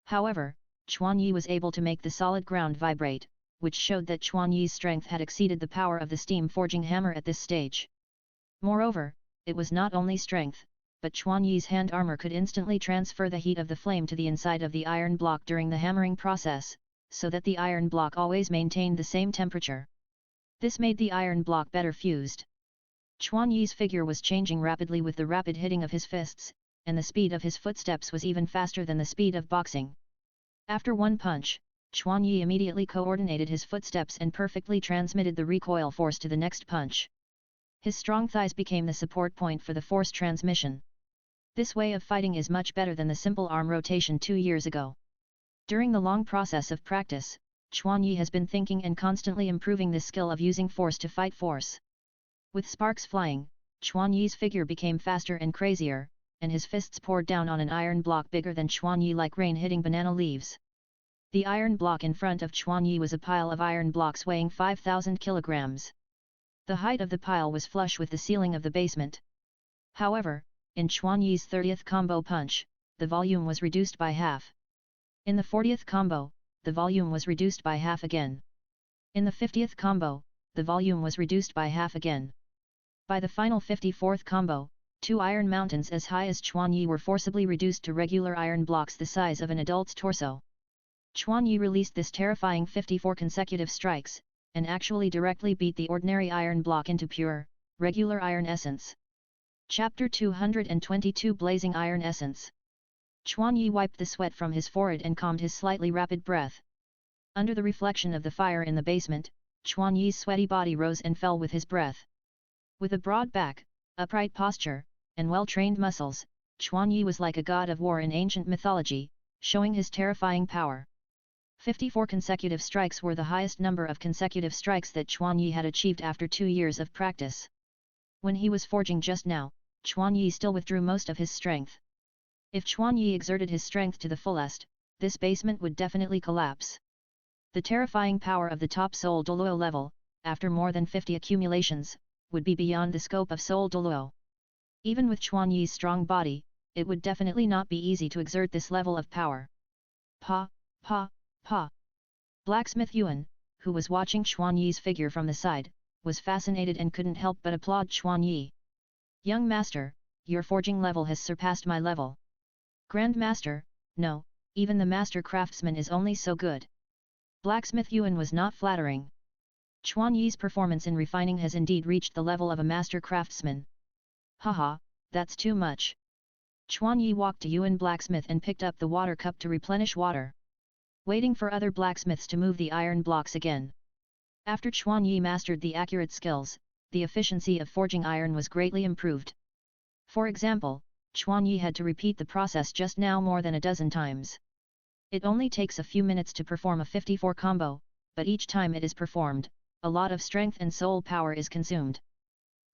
However, Chuan Yi was able to make the solid ground vibrate, which showed that Chuan Yi's strength had exceeded the power of the steam forging hammer at this stage. Moreover, it was not only strength, but Chuan Yi's hand armor could instantly transfer the heat of the flame to the inside of the iron block during the hammering process, so that the iron block always maintained the same temperature. This made the iron block better fused. Chuan Yi's figure was changing rapidly with the rapid hitting of his fists, and the speed of his footsteps was even faster than the speed of boxing. After one punch, Chuan Yi immediately coordinated his footsteps and perfectly transmitted the recoil force to the next punch. His strong thighs became the support point for the force transmission. This way of fighting is much better than the simple arm rotation 2 years ago. During the long process of practice, Chuan Yi has been thinking and constantly improving the skill of using force to fight force. With sparks flying, Chuan Yi's figure became faster and crazier, and his fists poured down on an iron block bigger than Chuan Yi like rain hitting banana leaves. The iron block in front of Chuan Yi was a pile of iron blocks weighing 5,000 kilograms. The height of the pile was flush with the ceiling of the basement. However, in Chuan Yi's 30th combo punch, the volume was reduced by half. In the 40th combo, the volume was reduced by half again. In the 50th combo, the volume was reduced by half again. By the final 54th combo, 2 iron mountains as high as Chuan Yi were forcibly reduced to regular iron blocks the size of an adult's torso. Chuan Yi released this terrifying 54 consecutive strikes, and actually directly beat the ordinary iron block into pure, regular iron essence. Chapter 222 Blazing Iron Essence. Chuan Yi wiped the sweat from his forehead and calmed his slightly rapid breath. Under the reflection of the fire in the basement, Chuan Yi's sweaty body rose and fell with his breath. With a broad back, upright posture, and well-trained muscles, Chuan Yi was like a god of war in ancient mythology, showing his terrifying power. 54 consecutive strikes were the highest number of consecutive strikes that Chuan Yi had achieved after 2 years of practice. When he was forging just now, Chuan Yi still withdrew most of his strength. If Chuan Yi exerted his strength to the fullest, this basement would definitely collapse. The terrifying power of the top Soul Douluo level, after more than 50 accumulations, would be beyond the scope of Soul Douluo. Even with Chuan Yi's strong body, it would definitely not be easy to exert this level of power. Pa. Blacksmith Yuan, who was watching Chuan Yi's figure from the side, was fascinated and couldn't help but applaud Chuan Yi. Young master, your forging level has surpassed my level. Grand master, no, even the master craftsman is only so good. Blacksmith Yuan was not flattering. Chuan Yi's performance in refining has indeed reached the level of a master craftsman. Haha, that's too much. Chuan Yi walked to Yuan blacksmith and picked up the water cup to replenish water. Waiting for other blacksmiths to move the iron blocks again. After Chuan Yi mastered the accurate skills, the efficiency of forging iron was greatly improved. For example, Chuan Yi had to repeat the process just now more than a dozen times. It only takes a few minutes to perform a 54 combo, but each time it is performed, a lot of strength and soul power is consumed.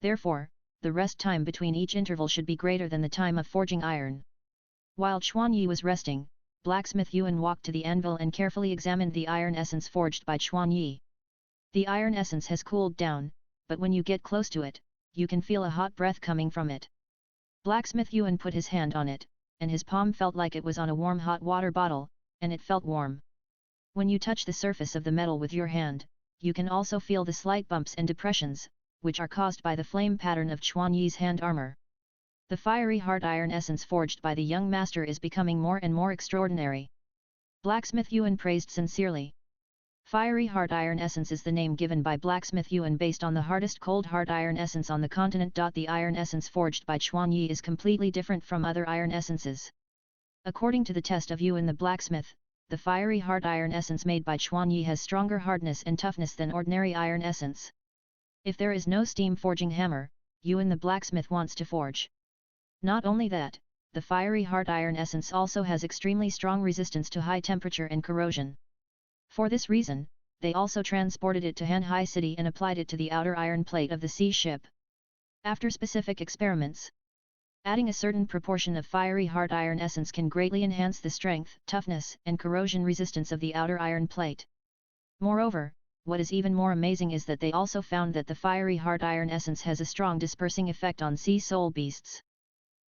Therefore, the rest time between each interval should be greater than the time of forging iron. While Chuan Yi was resting, Blacksmith Yuan walked to the anvil and carefully examined the iron essence forged by Chuan Yi. The iron essence has cooled down, but when you get close to it, you can feel a hot breath coming from it. Blacksmith Yuan put his hand on it, and his palm felt like it was on a warm hot water bottle, and it felt warm. When you touch the surface of the metal with your hand, you can also feel the slight bumps and depressions, which are caused by the flame pattern of Chuan Yi's hand armor. The fiery hard iron essence forged by the young master is becoming more and more extraordinary. Blacksmith Yuan praised sincerely. Fiery hard iron essence is the name given by Blacksmith Yuan based on the hardest cold hard iron essence on the continent. The iron essence forged by Chuan Yi is completely different from other iron essences. According to the test of Yuan the blacksmith, the fiery hard iron essence made by Chuan Yi has stronger hardness and toughness than ordinary iron essence. If there is no steam forging hammer, Yuan the blacksmith wants to forge. Not only that, the fiery hard iron essence also has extremely strong resistance to high temperature and corrosion. For this reason, they also transported it to Hanhai City and applied it to the outer iron plate of the sea ship. After specific experiments, adding a certain proportion of fiery hard iron essence can greatly enhance the strength, toughness, and corrosion resistance of the outer iron plate. Moreover, what is even more amazing is that they also found that the fiery hard iron essence has a strong dispersing effect on sea soul beasts.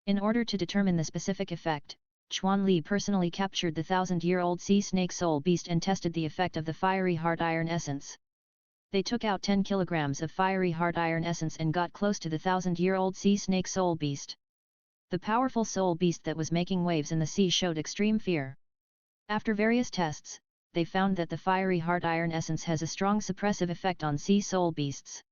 In order to determine the specific effect, Chuan Li personally captured the 1,000-year-old sea snake soul beast and tested the effect of the fiery hard iron essence. They took out 10 kilograms of fiery hard iron essence and got close to the 1,000-year-old sea snake soul beast. The powerful soul beast that was making waves in the sea showed extreme fear. After various tests, they found that the fiery hard iron essence has a strong suppressive effect on sea soul beasts.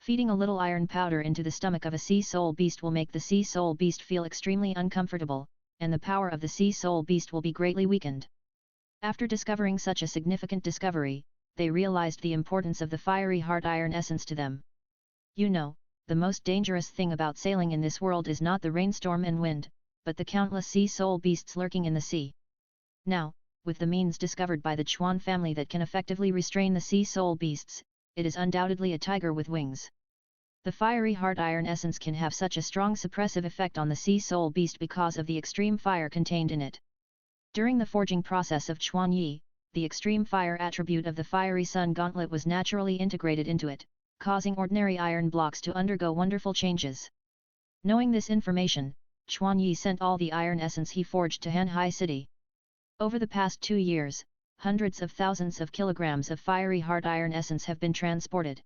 Feeding a little iron powder into the stomach of a sea soul beast will make the sea soul beast feel extremely uncomfortable, and the power of the sea soul beast will be greatly weakened. After discovering such a significant discovery, they realized the importance of the fiery hard iron essence to them. You know, the most dangerous thing about sailing in this world is not the rainstorm and wind, but the countless sea soul beasts lurking in the sea. Now, with the means discovered by the Chuan family that can effectively restrain the sea soul beasts, it is undoubtedly a tiger with wings. The fiery hard iron essence can have such a strong suppressive effect on the sea soul beast because of the extreme fire contained in it. During the forging process of Chuan Yi, the extreme fire attribute of the fiery sun gauntlet was naturally integrated into it, causing ordinary iron blocks to undergo wonderful changes. Knowing this information, Chuan Yi sent all the iron essence he forged to Hanhai City. Over the past 2 years, hundreds of thousands of kilograms of fiery hard iron essence have been transported.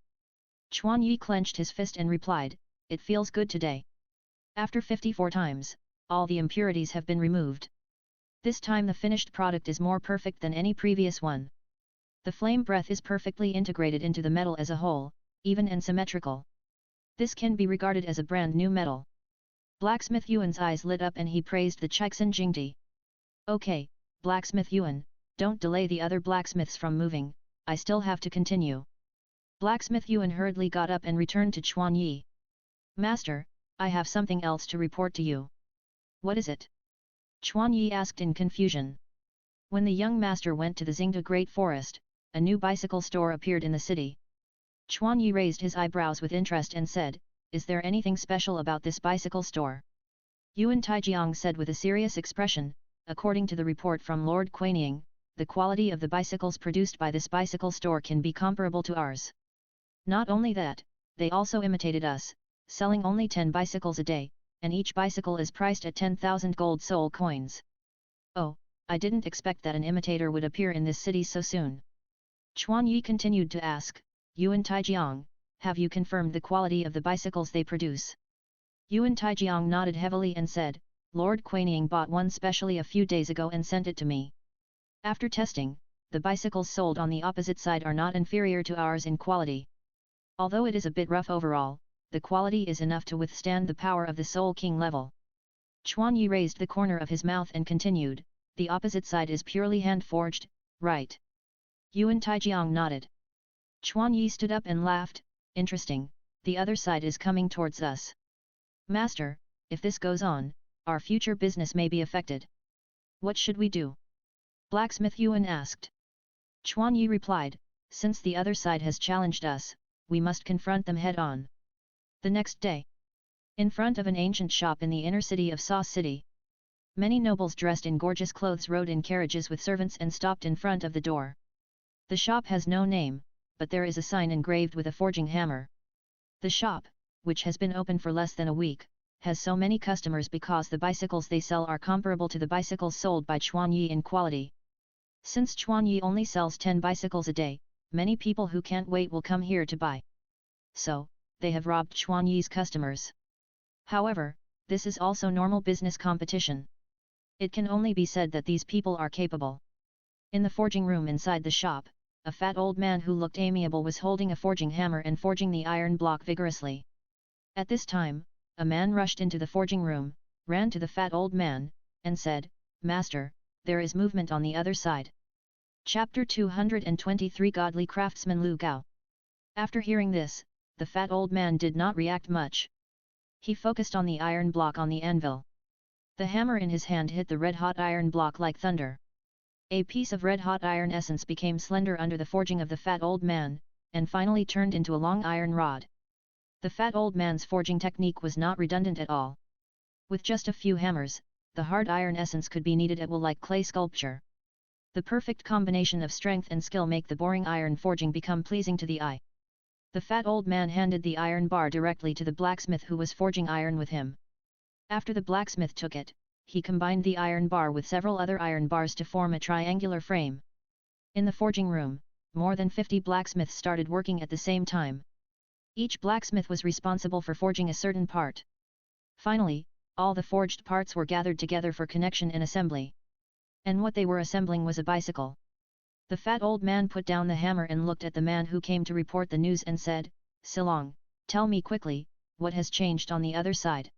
Chuan Yi clenched his fist and replied, "It feels good today. After 54 times, all the impurities have been removed. This time the finished product is more perfect than any previous one. The flame breath is perfectly integrated into the metal as a whole, even and symmetrical. This can be regarded as a brand new metal." Blacksmith Yuan's eyes lit up and he praised the Chixin Jingdi. "Okay, Blacksmith Yuan, don't delay the other blacksmiths from moving, I still have to continue." Blacksmith Yuan hurriedly got up and returned to Chuan Yi. "Master, I have something else to report to you." "What is it?" Chuan Yi asked in confusion. When the young master went to the Xingda Great Forest, a new bicycle store appeared in the city. Chuan Yi raised his eyebrows with interest and said, "Is there anything special about this bicycle store?" Yuan Taijiang said with a serious expression, "According to the report from Lord Kuaining, the quality of the bicycles produced by this bicycle store can be comparable to ours. Not only that, they also imitated us, selling only 10 bicycles a day, and each bicycle is priced at 10,000 gold soul coins. Oh, I didn't expect that an imitator would appear in this city so soon." Chuan Yi continued to ask, "Yuan Taijiang, have you confirmed the quality of the bicycles they produce?" Yuan Taijiang nodded heavily and said, "Lord Kuaining bought one specially a few days ago and sent it to me. After testing, the bicycles sold on the opposite side are not inferior to ours in quality. Although it is a bit rough overall, the quality is enough to withstand the power of the Soul King level." Chuan Yi raised the corner of his mouth and continued, "The opposite side is purely hand-forged, right?" Yuan Taijiang nodded. Chuan Yi stood up and laughed, "Interesting, the other side is coming towards us. Master, if this goes on, our future business may be affected. What should we do?" Blacksmith Yuan asked. Chuan Yi replied, "Since the other side has challenged us, we must confront them head-on." The next day, in front of an ancient shop in the inner city of Sa City, many nobles dressed in gorgeous clothes rode in carriages with servants and stopped in front of the door. The shop has no name, but there is a sign engraved with a forging hammer. The shop, which has been open for less than a week, has so many customers because the bicycles they sell are comparable to the bicycles sold by Chuan Yi in quality. Since Chuan Yi only sells 10 bicycles a day, many people who can't wait will come here to buy. So, they have robbed Chuan Yi's customers. However, this is also normal business competition. It can only be said that these people are capable. In the forging room inside the shop, a fat old man who looked amiable was holding a forging hammer and forging the iron block vigorously. At this time, a man rushed into the forging room, ran to the fat old man, and said, "Master, there is movement on the other side." Chapter 223 Godly Craftsman Lu Gao. After hearing this, the fat old man did not react much. He focused on the iron block on the anvil. The hammer in his hand hit the red-hot iron block like thunder. A piece of red-hot iron essence became slender under the forging of the fat old man, and finally turned into a long iron rod. The fat old man's forging technique was not redundant at all. With just a few hammers, the hard iron essence could be kneaded at will like clay sculpture. The perfect combination of strength and skill make the boring iron forging become pleasing to the eye. The fat old man handed the iron bar directly to the blacksmith who was forging iron with him. After the blacksmith took it, he combined the iron bar with several other iron bars to form a triangular frame. In the forging room, more than 50 blacksmiths started working at the same time. Each blacksmith was responsible for forging a certain part. Finally, all the forged parts were gathered together for connection and assembly. And what they were assembling was a bicycle. The fat old man put down the hammer and looked at the man who came to report the news and said, "Silong, Tell me quickly, what has changed on the other side?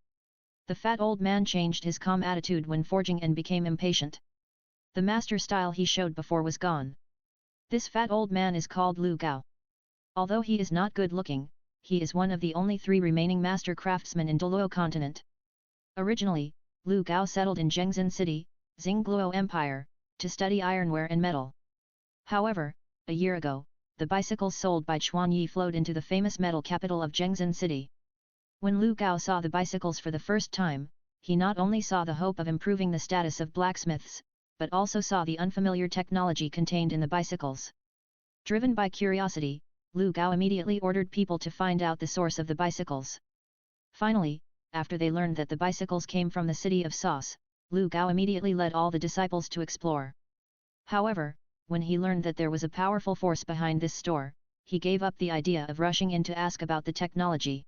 The fat old man changed his calm attitude when forging and became impatient. The master style he showed before was gone. This fat old man is called Lu Gao. Although he is not good looking, he is one of the only 3 remaining master craftsmen in Douluo continent. Originally, Lu Gao settled in Zhengzhen City, Xingluo Empire, to study ironware and metal. However, a year ago, the bicycles sold by Chuan Yi flowed into the famous metal capital of Zhengzhen City. When Lu Gao saw the bicycles for the first time, he not only saw the hope of improving the status of blacksmiths, but also saw the unfamiliar technology contained in the bicycles. Driven by curiosity, Lu Gao immediately ordered people to find out the source of the bicycles. Finally, after they learned that the bicycles came from the city of Sauce, Lu Gao immediately led all the disciples to explore. However, when he learned that there was a powerful force behind this store, he gave up the idea of rushing in to ask about the technology.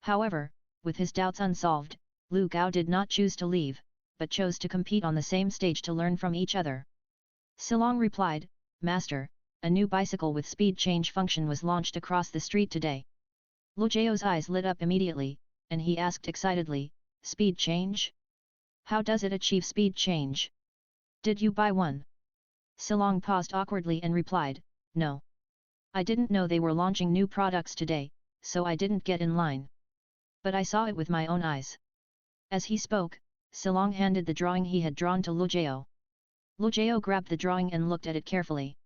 However, with his doubts unsolved, Lu Gao did not choose to leave, but chose to compete on the same stage to learn from each other. Silong replied, "Master, a new bicycle with speed change function was launched across the street today." Lu Jiao's eyes lit up immediately, and he asked excitedly, "Speed change? How does it achieve speed change? Did you buy one?" Silong paused awkwardly and replied, "No. I didn't know they were launching new products today, so I didn't get in line. But I saw it with my own eyes." As he spoke, Silong handed the drawing he had drawn to Lu Jiao. Lu Jiao grabbed the drawing and looked at it carefully.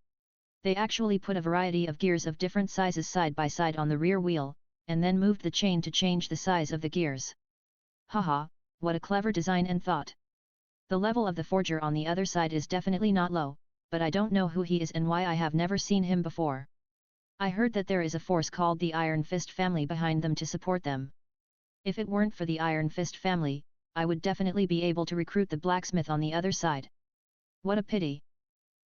They actually put a variety of gears of different sizes side by side on the rear wheel, and then moved the chain to change the size of the gears. Haha, what a clever design and thought. The level of the forger on the other side is definitely not low, but I don't know who he is and why I have never seen him before. I heard that there is a force called the Iron Fist family behind them to support them. If it weren't for the Iron Fist family, I would definitely be able to recruit the blacksmith on the other side. What a pity.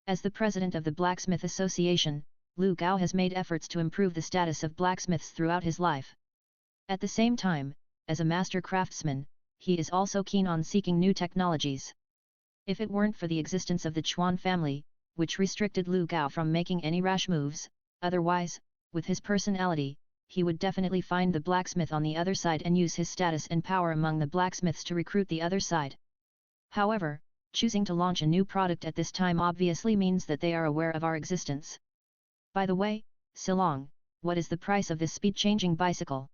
As the president of the Blacksmith Association, Lu Gao has made efforts to improve the status of blacksmiths throughout his life. At the same time, as a master craftsman, he is also keen on seeking new technologies. If it weren't for the existence of the Chuan family, which restricted Lu Gao from making any rash moves, otherwise, with his personality, he would definitely find the blacksmith on the other side and use his status and power among the blacksmiths to recruit the other side. However, choosing to launch a new product at this time obviously means that they are aware of our existence. By the way, Silong, what is the price of this speed-changing bicycle?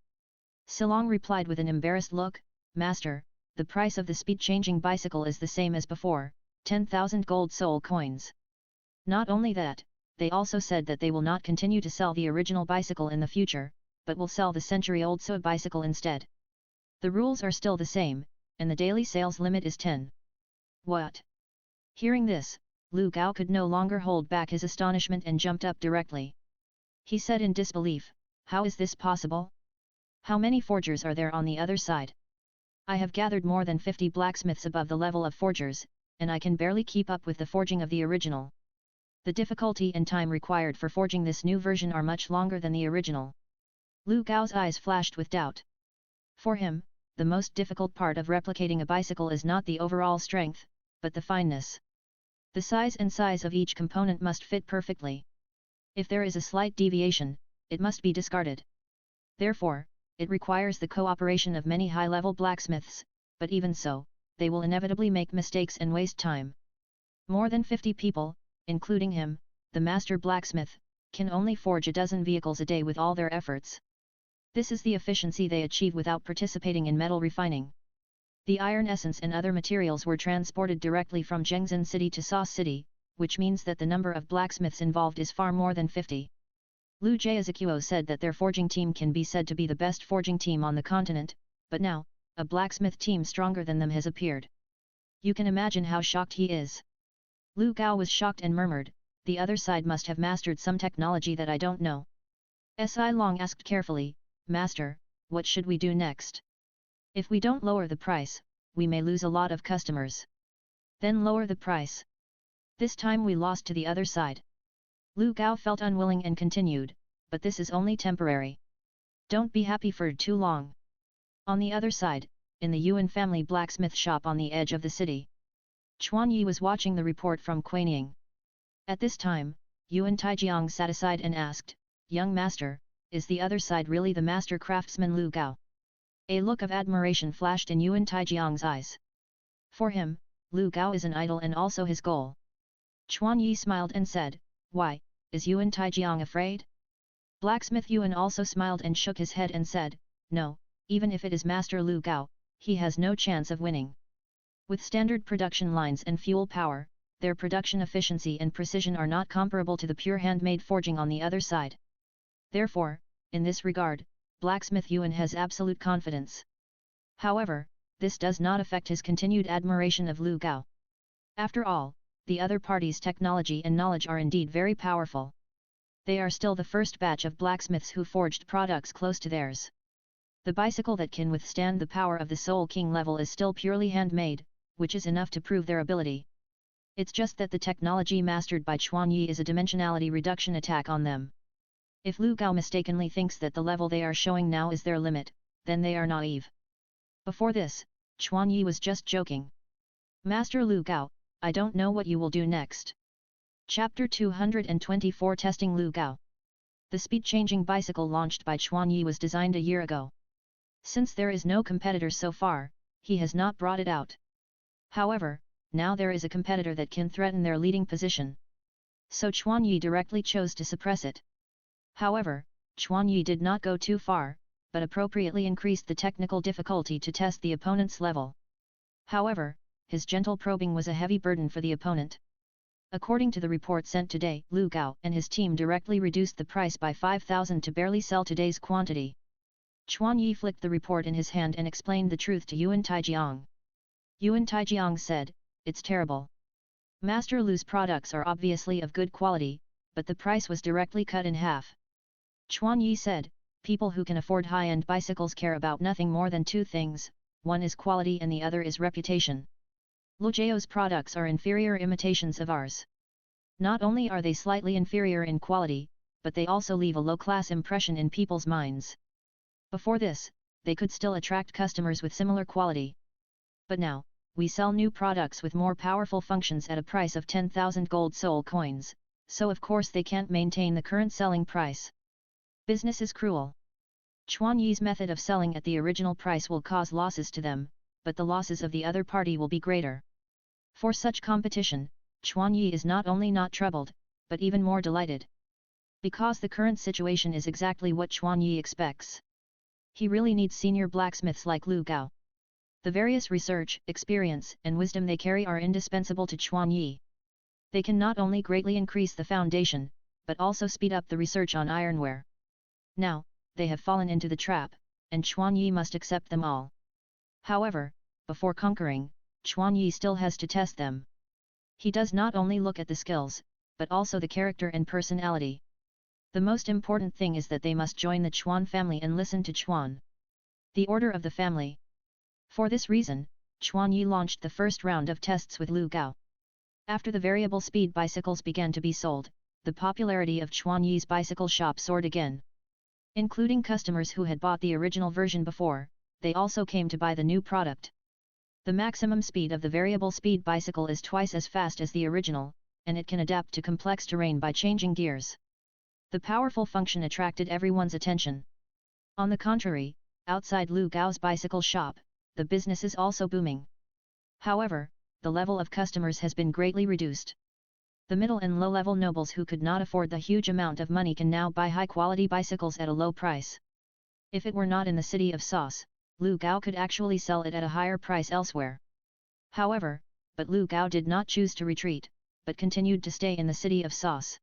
Silong replied with an embarrassed look, "Master, the price of the speed-changing bicycle is the same as before, 10,000 gold soul coins." Not only that, they also said that they will not continue to sell the original bicycle in the future, but will sell the century-old SOA bicycle instead. The rules are still the same, and the daily sales limit is 10. What? Hearing this, Lu Gao could no longer hold back his astonishment and jumped up directly. He said in disbelief, "How is this possible? How many forgers are there on the other side? I have gathered more than 50 blacksmiths above the level of forgers, and I can barely keep up with the forging of the original. The difficulty and time required for forging this new version are much longer than the original." Lu Gao's eyes flashed with doubt. For him, the most difficult part of replicating a bicycle is not the overall strength, but the fineness. The size and size of each component must fit perfectly. If there is a slight deviation, it must be discarded. Therefore, it requires the cooperation of many high-level blacksmiths, but even so, they will inevitably make mistakes and waste time. More than 50 people, including him, the master blacksmith, can only forge a dozen vehicles a day with all their efforts. This is the efficiency they achieve without participating in metal refining. The iron essence and other materials were transported directly from Zhengzhen City to Sauce City, which means that the number of blacksmiths involved is far more than 50. Lu Jiaozuo said that their forging team can be said to be the best forging team on the continent, but now, a blacksmith team stronger than them has appeared. You can imagine how shocked he is. Lu Gao was shocked and murmured, "The other side must have mastered some technology that I don't know." Si Long asked carefully, "Master, what should we do next? If we don't lower the price, we may lose a lot of customers." "Then lower the price. This time we lost to the other side." Lu Gao felt unwilling and continued, "But this is only temporary. Don't be happy for too long." On the other side, in the Yuan family blacksmith shop on the edge of the city, Chuan Yi was watching the report from Quanying. At this time, Yuan Taijiang sat aside and asked, "Young master, is the other side really the master craftsman Lu Gao? A look of admiration flashed in Yuan Taijiang's eyes. For him, Lu Gao is an idol and also his goal. Chuan Yi smiled and said, "Why, is Yuan Taijiang afraid?" Blacksmith Yuan also smiled and shook his head and said, "No, even if it is Master Lu Gao, he has no chance of winning. With standard production lines and fuel power, their production efficiency and precision are not comparable to the pure handmade forging on the other side. Therefore, in this regard, Blacksmith Yuan has absolute confidence." However, this does not affect his continued admiration of Lu Gao. After all, the other party's technology and knowledge are indeed very powerful. They are still the first batch of blacksmiths who forged products close to theirs. The bicycle that can withstand the power of the Soul King level is still purely handmade, which is enough to prove their ability. It's just that the technology mastered by Chuan Yi is a dimensionality reduction attack on them. If Lu Gao mistakenly thinks that the level they are showing now is their limit, then they are naive. Before this, Chuan Yi was just joking. "Master Lu Gao, I don't know what you will do next." Chapter 224 Testing Lu Gao. The speed-changing bicycle launched by Chuan Yi was designed a year ago. Since there is no competitor so far, he has not brought it out. However, now there is a competitor that can threaten their leading position. So Chuan Yi directly chose to suppress it. However, Chuan Yi did not go too far, but appropriately increased the technical difficulty to test the opponent's level. However, his gentle probing was a heavy burden for the opponent. According to the report sent today, Lu Gao and his team directly reduced the price by 5,000 to barely sell today's quantity. Chuan Yi flicked the report in his hand and explained the truth to Yuan Taijiang. Yuan Taijiang said, "It's terrible. Master Lu's products are obviously of good quality, but the price was directly cut in half." Chuan Yi said, "People who can afford high-end bicycles care about nothing more than two things, one is quality and the other is reputation. Lu Jiao's products are inferior imitations of ours. Not only are they slightly inferior in quality, but they also leave a low-class impression in people's minds. Before this, they could still attract customers with similar quality. But now, we sell new products with more powerful functions at a price of 10,000 gold soul coins, so of course they can't maintain the current selling price. Business is cruel. Chuan Yi's method of selling at the original price will cause losses to them, but the losses of the other party will be greater. For such competition, Chuan Yi is not only not troubled, but even more delighted. Because the current situation is exactly what Chuan Yi expects. He really needs senior blacksmiths like Lu Gao. The various research, experience, and wisdom they carry are indispensable to Chuan Yi. They can not only greatly increase the foundation, but also speed up the research on ironware. Now, they have fallen into the trap, and Chuan Yi must accept them all. However, before conquering, Chuan Yi still has to test them. He does not only look at the skills, but also the character and personality. The most important thing is that they must join the Chuan family and listen to Chuan. The order of the family. For this reason, Chuan Yi launched the first round of tests with Lu Gao. After the variable speed bicycles began to be sold, the popularity of Chuan Yi's bicycle shop soared again. Including customers who had bought the original version before, they also came to buy the new product. The maximum speed of the variable speed bicycle is twice as fast as the original, and it can adapt to complex terrain by changing gears. The powerful function attracted everyone's attention. On the contrary, outside Lu Gao's bicycle shop, the business is also booming. However, the level of customers has been greatly reduced. The middle and low-level nobles who could not afford the huge amount of money can now buy high-quality bicycles at a low price. If it were not in the city of Sauce, Lu Gao could actually sell it at a higher price elsewhere. However, but Lu Gao did not choose to retreat, but continued to stay in the city of Sauce.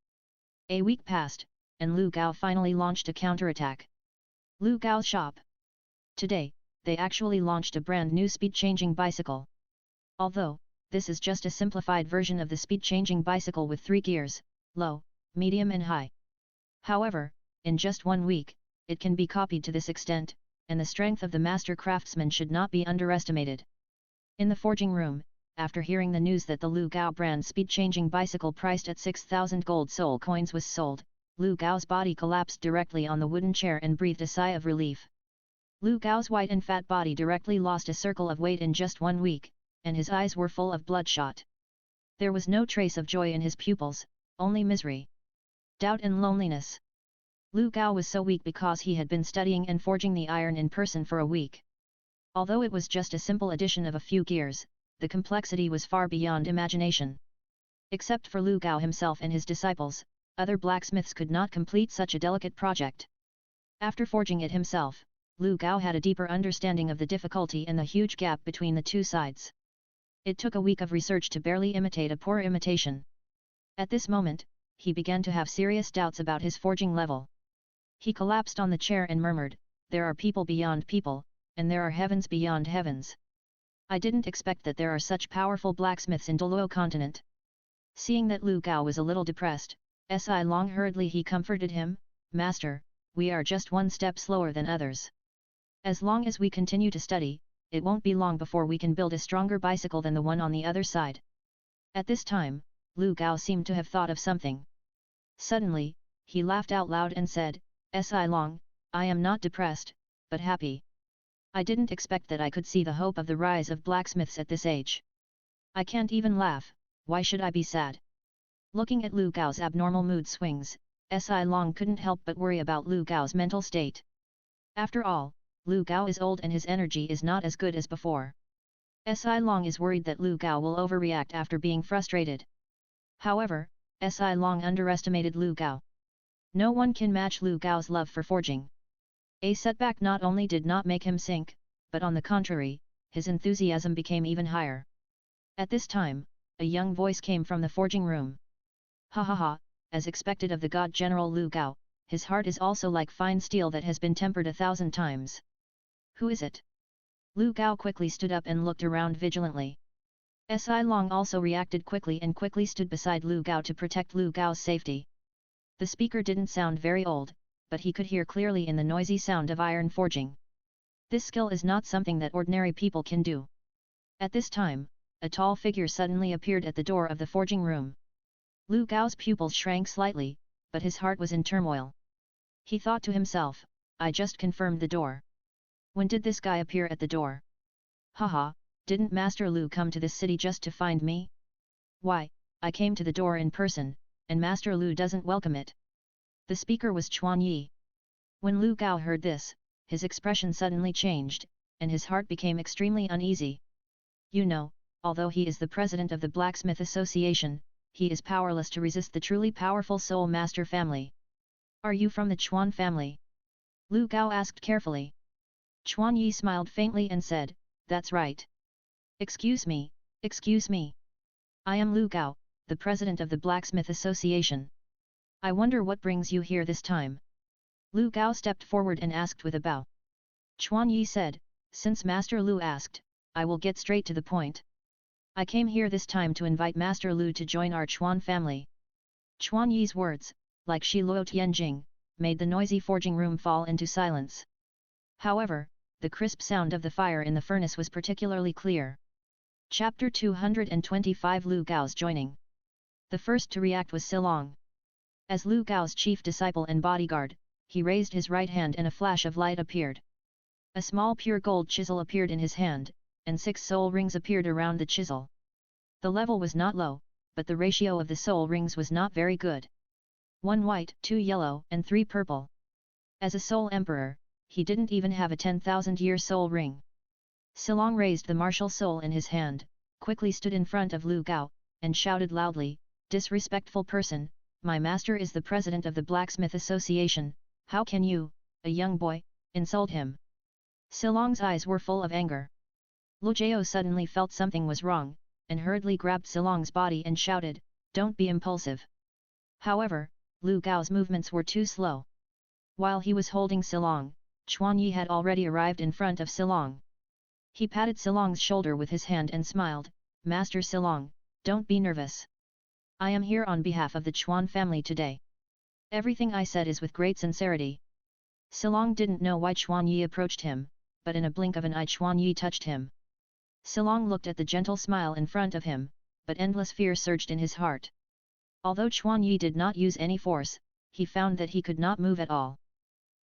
A week passed, and Lu Gao finally launched a counterattack. Lu Gao's shop. Today, they actually launched a brand new speed-changing bicycle. Although, this is just a simplified version of the speed-changing bicycle with 3 gears, low, medium and high. However, in just 1 week, it can be copied to this extent, and the strength of the master craftsman should not be underestimated. In the forging room, after hearing the news that the Lu Gao brand speed-changing bicycle priced at 6,000 gold soul coins was sold, Lu Gao's body collapsed directly on the wooden chair and breathed a sigh of relief. Lu Gao's white and fat body directly lost a circle of weight in just 1 week, and his eyes were full of bloodshot. There was no trace of joy in his pupils, only misery, doubt and loneliness. Lu Gao was so weak because he had been studying and forging the iron in person for a week. Although it was just a simple addition of a few gears, the complexity was far beyond imagination. Except for Lu Gao himself and his disciples, other blacksmiths could not complete such a delicate project. After forging it himself, Lu Gao had a deeper understanding of the difficulty and the huge gap between the two sides. It took a week of research to barely imitate a poor imitation. At this moment, he began to have serious doubts about his forging level. He collapsed on the chair and murmured, "There are people beyond people, and there are heavens beyond heavens. I didn't expect that there are such powerful blacksmiths in Douluo continent." Seeing that Lu Gao was a little depressed, Si Long hurriedly he comforted him, "Master, we are just one step slower than others. As long as we continue to study, it won't be long before we can build a stronger bicycle than the one on the other side." At this time, Lu Gao seemed to have thought of something. Suddenly, he laughed out loud and said, "Si Long, I am not depressed, but happy. I didn't expect that I could see the hope of the rise of blacksmiths at this age. I can't even laugh, why should I be sad?" Looking at Lu Gao's abnormal mood swings, Si Long couldn't help but worry about Lu Gao's mental state. After all, Lu Gao is old and his energy is not as good as before. Si Long is worried that Lu Gao will overreact after being frustrated. However, Si Long underestimated Lu Gao. No one can match Lu Gao's love for forging. A setback not only did not make him sink, but on the contrary, his enthusiasm became even higher. At this time, a young voice came from the forging room. "Ha ha ha, as expected of the god general Lu Gao, his heart is also like fine steel that has been tempered 1,000 times. Who is it?" Lu Gao quickly stood up and looked around vigilantly. Si Long also reacted quickly and quickly stood beside Lu Gao to protect Lu Gao's safety. The speaker didn't sound very old, but he could hear clearly in the noisy sound of iron forging. This skill is not something that ordinary people can do. At this time, a tall figure suddenly appeared at the door of the forging room. Lu Gao's pupils shrank slightly, but his heart was in turmoil. He thought to himself, "I just confirmed the door. When did this guy appear at the door? Haha, didn't Master Lu come to this city just to find me? Why, I came to the door in person, and Master Lu doesn't welcome it." The speaker was Chuan Yi. When Lu Gao heard this, his expression suddenly changed, and his heart became extremely uneasy. You know, although he is the president of the Blacksmith Association, he is powerless to resist the truly powerful Soul Master family. "Are you from the Chuan family?" Lu Gao asked carefully. Chuan Yi smiled faintly and said, "That's right. Excuse me, excuse me. I am Lu Gao, the president of the Blacksmith Association. I wonder what brings you here this time." Lu Gao stepped forward and asked with a bow. Chuan Yi said, "Since Master Lu asked, I will get straight to the point. I came here this time to invite Master Lu to join our Chuan family." Chuan Yi's words, like Shi Luo Tianjing, made the noisy forging room fall into silence. However, the crisp sound of the fire in the furnace was particularly clear. Chapter 225 Lu Gao's joining. The first to react was Silong. As Lu Gao's chief disciple and bodyguard, he raised his right hand and a flash of light appeared. A small pure gold chisel appeared in his hand, and 6 soul rings appeared around the chisel. The level was not low, but the ratio of the soul rings was not very good. 1 white, 2 yellow, and 3 purple. As a soul emperor, he didn't even have a 10,000-year soul ring. Silong raised the martial soul in his hand, quickly stood in front of Lu Gao, and shouted loudly, "Disrespectful person, my master is the president of the Blacksmith Association, how can you, a young boy, insult him?" Silong's eyes were full of anger. Lu Jiao suddenly felt something was wrong, and hurriedly grabbed Silong's body and shouted, "Don't be impulsive." However, Lu Gao's movements were too slow. While he was holding Silong, Chuan Yi had already arrived in front of Silong. He patted Silong's shoulder with his hand and smiled, "Master Silong, don't be nervous. I am here on behalf of the Chuan family today. Everything I said is with great sincerity." Silong didn't know why Chuan Yi approached him, but in a blink of an eye Chuan Yi touched him. Silong looked at the gentle smile in front of him, but endless fear surged in his heart. Although Chuan Yi did not use any force, he found that he could not move at all.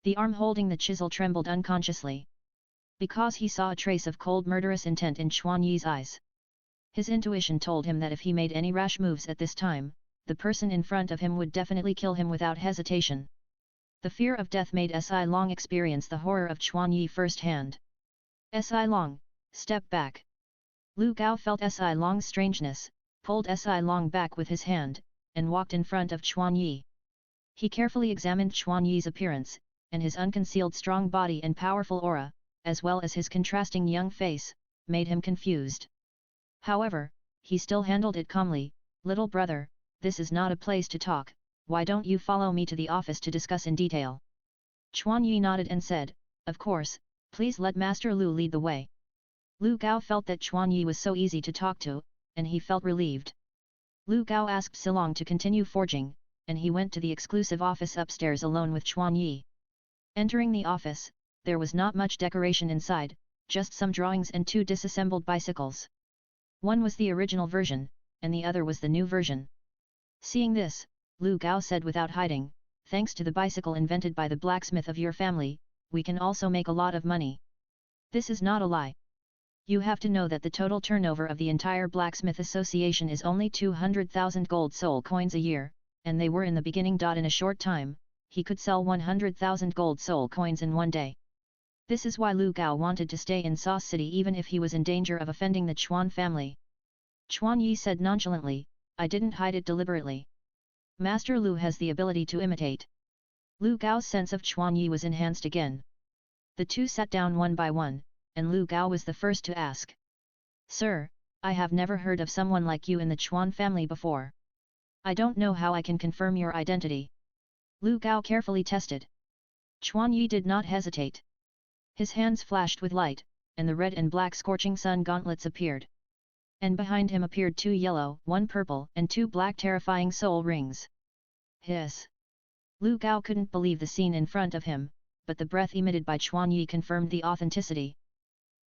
The arm holding the chisel trembled unconsciously. Because he saw a trace of cold murderous intent in Chuan Yi's eyes. His intuition told him that if he made any rash moves at this time, the person in front of him would definitely kill him without hesitation. The fear of death made Si Long experience the horror of Chuan Yi firsthand. Si Long, step back. Lu Gao felt Si Long's strangeness, pulled Si Long back with his hand, and walked in front of Chuan Yi. He carefully examined Chuan Yi's appearance, and his unconcealed strong body and powerful aura, as well as his contrasting young face, made him confused. However, he still handled it calmly. Little brother, this is not a place to talk, why don't you follow me to the office to discuss in detail? Chuan Yi nodded and said, of course, please let Master Lu lead the way. Lu Gao felt that Chuan Yi was so easy to talk to, and he felt relieved. Lu Gao asked Silong to continue forging, and he went to the exclusive office upstairs alone with Chuan Yi. Entering the office, there was not much decoration inside, just some drawings and 2 disassembled bicycles. One was the original version, and the other was the new version. Seeing this, Lu Gao said without hiding, thanks to the bicycle invented by the blacksmith of your family, we can also make a lot of money. This is not a lie. You have to know that the total turnover of the entire blacksmith association is only 200,000 gold soul coins a year, and they were in the beginning. In a short time, he could sell 100,000 gold soul coins in one day. This is why Lu Gao wanted to stay in Sa City even if he was in danger of offending the Chuan family. Chuan Yi said nonchalantly, I didn't hide it deliberately. Master Lu has the ability to imitate. Lu Gao's sense of Chuan Yi was enhanced again. The two sat down one by one, and Lu Gao was the first to ask. Sir, I have never heard of someone like you in the Chuan family before. I don't know how I can confirm your identity. Lu Gao carefully tested. Chuan Yi did not hesitate. His hands flashed with light, and the red and black scorching sun gauntlets appeared. And behind him appeared 2 yellow, 1 purple and 2 black terrifying soul rings. Hiss! Lu Gao couldn't believe the scene in front of him, but the breath emitted by Chuan Yi confirmed the authenticity.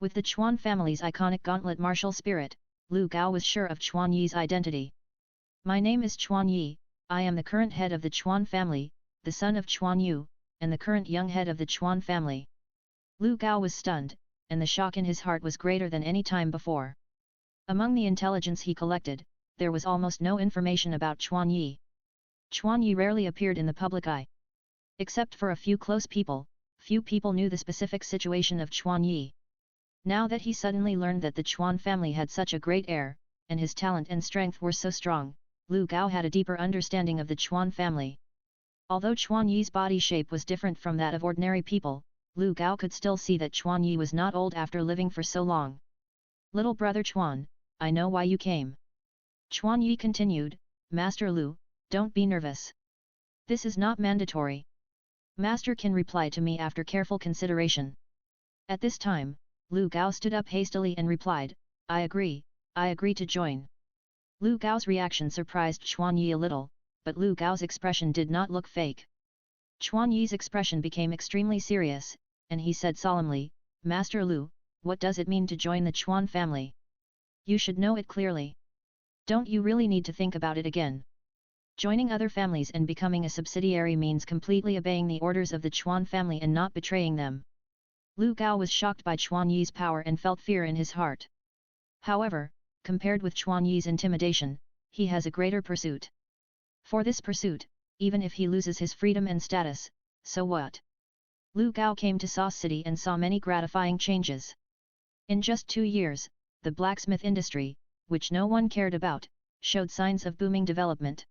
With the Chuan family's iconic gauntlet martial spirit, Lu Gao was sure of Chuan Yi's identity. My name is Chuan Yi, I am the current head of the Chuan family, the son of Chuan Yu, and the current young head of the Chuan family. Lu Gao was stunned, and the shock in his heart was greater than any time before. Among the intelligence he collected, there was almost no information about Chuan Yi. Chuan Yi rarely appeared in the public eye. Except for a few close people, few people knew the specific situation of Chuan Yi. Now that he suddenly learned that the Chuan family had such a great heir, and his talent and strength were so strong, Lu Gao had a deeper understanding of the Chuan family. Although Chuan Yi's body shape was different from that of ordinary people, Lu Gao could still see that Chuan Yi was not old after living for so long. Little brother Chuan, I know why you came. Chuan Yi continued, Master Lu, don't be nervous. This is not mandatory. Master can reply to me after careful consideration. At this time, Lu Gao stood up hastily and replied, I agree to join. Lu Gao's reaction surprised Chuan Yi a little, but Lu Gao's expression did not look fake. Chuan Yi's expression became extremely serious, and he said solemnly, Master Lu, what does it mean to join the Chuan family? You should know it clearly. Don't you really need to think about it again? Joining other families and becoming a subsidiary means completely obeying the orders of the Chuan family and not betraying them. Lu Gao was shocked by Chuan Yi's power and felt fear in his heart. However, compared with Chuan Yi's intimidation, he has a greater pursuit. For this pursuit, even if he loses his freedom and status, so what? Lu Gao came to Sa City and saw many gratifying changes. In just 2 years, the blacksmith industry, which no one cared about, showed signs of booming development.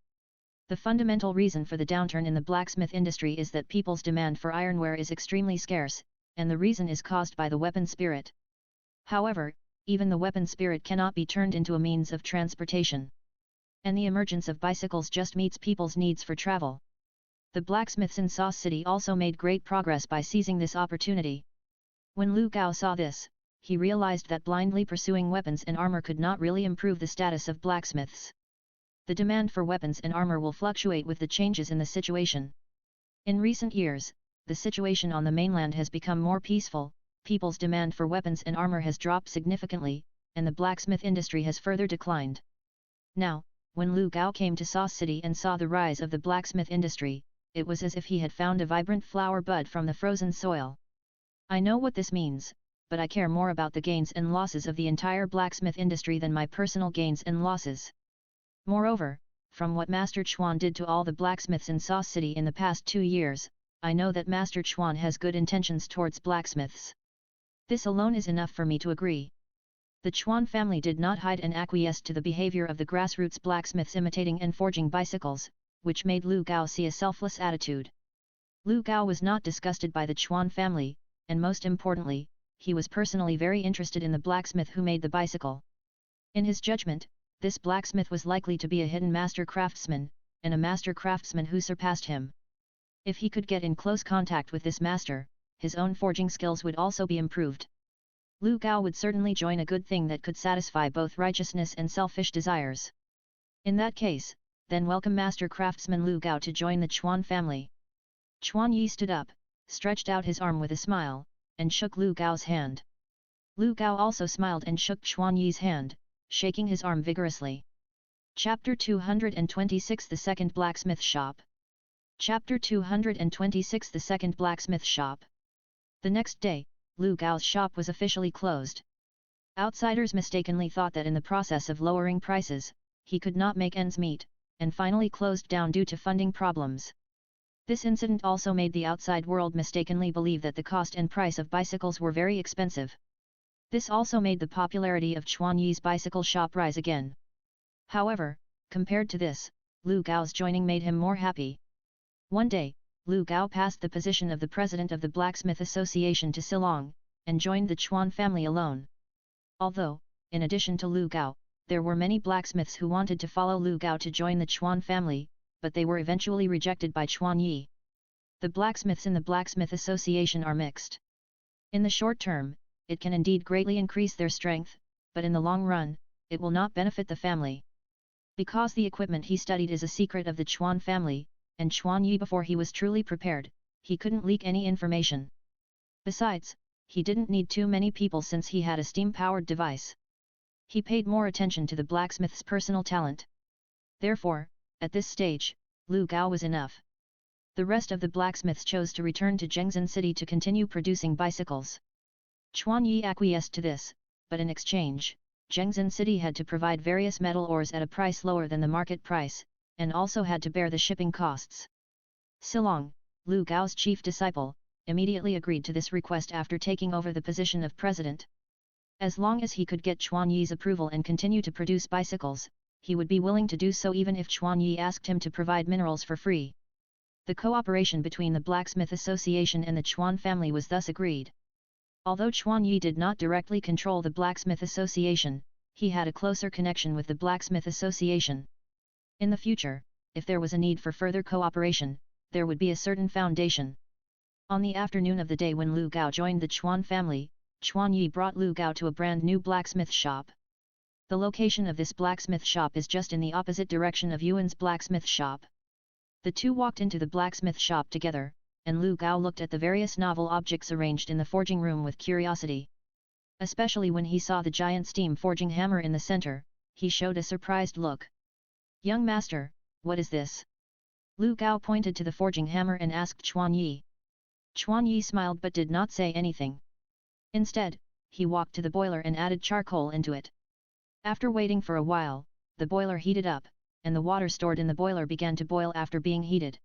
The fundamental reason for the downturn in the blacksmith industry is that people's demand for ironware is extremely scarce, and the reason is caused by the weapon spirit. However, even the weapon spirit cannot be turned into a means of transportation. And the emergence of bicycles just meets people's needs for travel. The blacksmiths in Sa City also made great progress by seizing this opportunity. When Lu Gao saw this, he realized that blindly pursuing weapons and armor could not really improve the status of blacksmiths. The demand for weapons and armor will fluctuate with the changes in the situation. In recent years, the situation on the mainland has become more peaceful, people's demand for weapons and armor has dropped significantly, and the blacksmith industry has further declined. Now, when Lu Gao came to Sa City and saw the rise of the blacksmith industry, it was as if he had found a vibrant flower bud from the frozen soil. I know what this means, but I care more about the gains and losses of the entire blacksmith industry than my personal gains and losses. Moreover, from what Master Chuan did to all the blacksmiths in Sa City in the past 2 years, I know that Master Chuan has good intentions towards blacksmiths. This alone is enough for me to agree. The Chuan family did not hide and acquiesced to the behavior of the grassroots blacksmiths imitating and forging bicycles, which made Lu Gao see a selfless attitude. Lu Gao was not disgusted by the Chuan family, and most importantly, he was personally very interested in the blacksmith who made the bicycle. In his judgment, this blacksmith was likely to be a hidden master craftsman, and a master craftsman who surpassed him. If he could get in close contact with this master, his own forging skills would also be improved. Lu Gao would certainly join a good thing that could satisfy both righteousness and selfish desires. In that case, then welcome Master Craftsman Lu Gao to join the Chuan family. Chuan Yi stood up, stretched out his arm with a smile, and shook Lu Gao's hand. Lu Gao also smiled and shook Chuan Yi's hand, shaking his arm vigorously. Chapter 226 The Second Blacksmith Shop. Chapter 226 The Second Blacksmith Shop. The next day, Lu Gao's shop was officially closed. Outsiders mistakenly thought that in the process of lowering prices, he could not make ends meet, and finally closed down due to funding problems. This incident also made the outside world mistakenly believe that the cost and price of bicycles were very expensive. This also made the popularity of Chuan Yi's bicycle shop rise again. However, compared to this, Lu Gao's joining made him more happy. One day, Lu Gao passed the position of the president of the Blacksmith Association to Silong, and joined the Chuan family alone. Although, in addition to Lu Gao, there were many blacksmiths who wanted to follow Lu Gao to join the Chuan family, but they were eventually rejected by Chuan Yi. The blacksmiths in the Blacksmith Association are mixed. In the short term, it can indeed greatly increase their strength, but in the long run, it will not benefit the family. Because the equipment he studied is a secret of the Chuan family, and Chuan Yi before he was truly prepared, he couldn't leak any information. Besides, he didn't need too many people since he had a steam-powered device. He paid more attention to the blacksmith's personal talent. Therefore, at this stage, Lu Gao was enough. The rest of the blacksmiths chose to return to Zhengzhen City to continue producing bicycles. Chuan Yi acquiesced to this, but in exchange, Zhengzhen City had to provide various metal ores at a price lower than the market price, and also had to bear the shipping costs. Silong, Lu Gao's chief disciple, immediately agreed to this request after taking over the position of president. As long as he could get Chuan Yi's approval and continue to produce bicycles, he would be willing to do so even if Chuan Yi asked him to provide minerals for free. The cooperation between the Blacksmith Association and the Chuan family was thus agreed. Although Chuan Yi did not directly control the Blacksmith Association, he had a closer connection with the Blacksmith Association. In the future, if there was a need for further cooperation, there would be a certain foundation. On the afternoon of the day when Lu Gao joined the Chuan family, Chuan Yi brought Lu Gao to a brand new blacksmith shop. The location of this blacksmith shop is just in the opposite direction of Yuan's blacksmith shop. The two walked into the blacksmith shop together, and Lu Gao looked at the various novel objects arranged in the forging room with curiosity. Especially when he saw the giant steam forging hammer in the center, he showed a surprised look. "Young master, what is this?" Lu Gao pointed to the forging hammer and asked Chuan Yi. Chuan Yi smiled but did not say anything. Instead, he walked to the boiler and added charcoal into it. After waiting for a while, the boiler heated up, and the water stored in the boiler began to boil after being heated.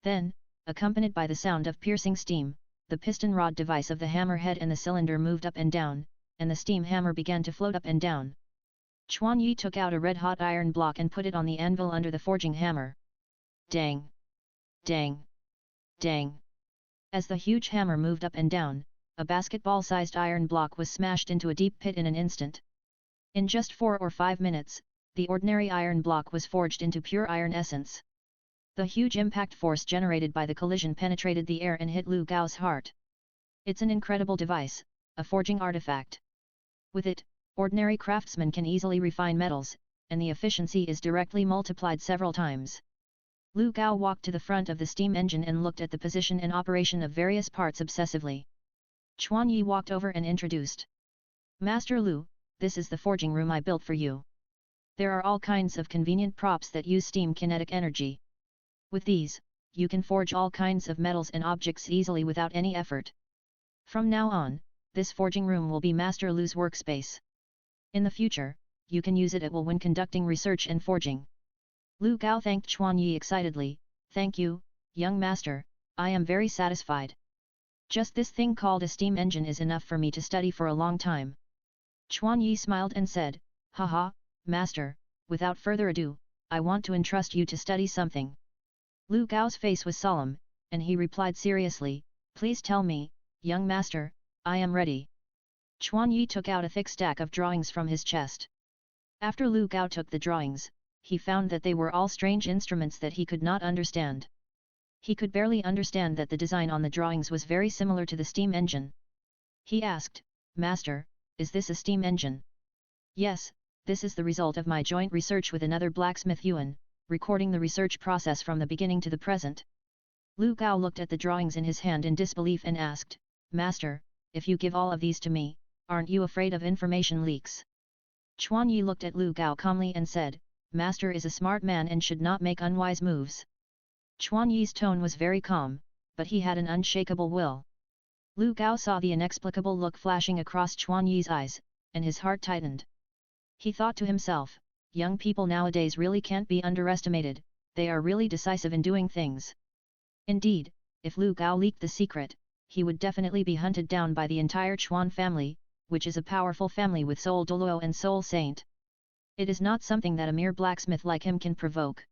Then, accompanied by the sound of piercing steam, the piston rod device of the hammer head and the cylinder moved up and down, and the steam hammer began to float up and down. Chuan Yi took out a red-hot iron block and put it on the anvil under the forging hammer. Dang! Dang! Dang! As the huge hammer moved up and down, a basketball-sized iron block was smashed into a deep pit in an instant. In just 4 or 5 minutes, the ordinary iron block was forged into pure iron essence. The huge impact force generated by the collision penetrated the air and hit Lu Gao's heart. It's an incredible device, a forging artifact. With it, ordinary craftsmen can easily refine metals, and the efficiency is directly multiplied several times. Lu Gao walked to the front of the steam engine and looked at the position and operation of various parts obsessively. Chuan Yi walked over and introduced. "Master Lu, this is the forging room I built for you. There are all kinds of convenient props that use steam kinetic energy. With these, you can forge all kinds of metals and objects easily without any effort. From now on, this forging room will be Master Lu's workspace. In the future, you can use it when conducting research and forging." Lu Gao thanked Chuan Yi excitedly. "Thank you, young master, I am very satisfied. Just this thing called a steam engine is enough for me to study for a long time. Chuan Yi smiled and said, Haha, master, without further ado, I want to entrust you to study something. Lu Gao's face was solemn, and he replied seriously, Please tell me, young master, I am ready. Chuan Yi took out a thick stack of drawings from his chest. After Lu Gao took the drawings, he found that they were all strange instruments that he could not understand. He could barely understand that the design on the drawings was very similar to the steam engine. He asked, Master, is this a steam engine? Yes, this is the result of my joint research with another blacksmith Yuan, recording the research process from the beginning to the present. Lu Gao looked at the drawings in his hand in disbelief and asked, Master, if you give all of these to me, aren't you afraid of information leaks? Chuan Yi looked at Lu Gao calmly and said, Master is a smart man and should not make unwise moves. Chuan Yi's tone was very calm, but he had an unshakable will. Lu Gao saw the inexplicable look flashing across Chuan Yi's eyes, and his heart tightened. He thought to himself, young people nowadays really can't be underestimated, they are really decisive in doing things. Indeed, if Lu Gao leaked the secret, he would definitely be hunted down by the entire Chuan family, which is a powerful family with soul Douluo and soul saint. It is not something that a mere blacksmith like him can provoke.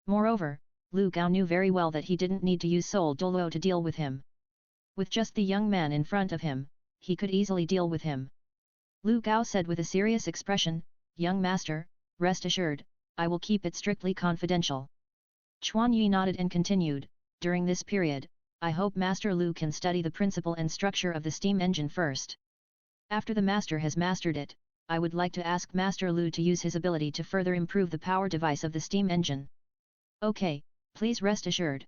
Moreover, Lu Gao knew very well that he didn't need to use soul Douluo to deal with him. With just the young man in front of him, he could easily deal with him. Lu Gao said with a serious expression, Young master, rest assured, I will keep it strictly confidential. Chuan Yi nodded and continued, during this period, I hope Master Lu can study the principle and structure of the steam engine first. After the master has mastered it, I would like to ask Master Lu to use his ability to further improve the power device of the steam engine. Okay, please rest assured.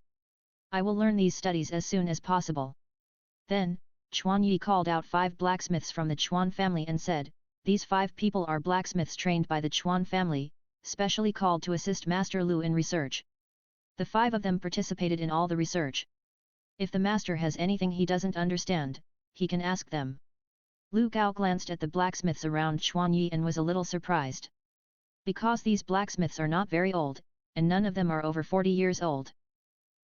I will learn these studies as soon as possible. Then, Chuan Yi called out 5 blacksmiths from the Chuan family and said, These 5 people are blacksmiths trained by the Chuan family, specially called to assist Master Lu in research. The 5 of them participated in all the research. If the master has anything he doesn't understand, he can ask them. Lu Gao glanced at the blacksmiths around Chuan Yi and was a little surprised. Because these blacksmiths are not very old, and none of them are over 40 years old.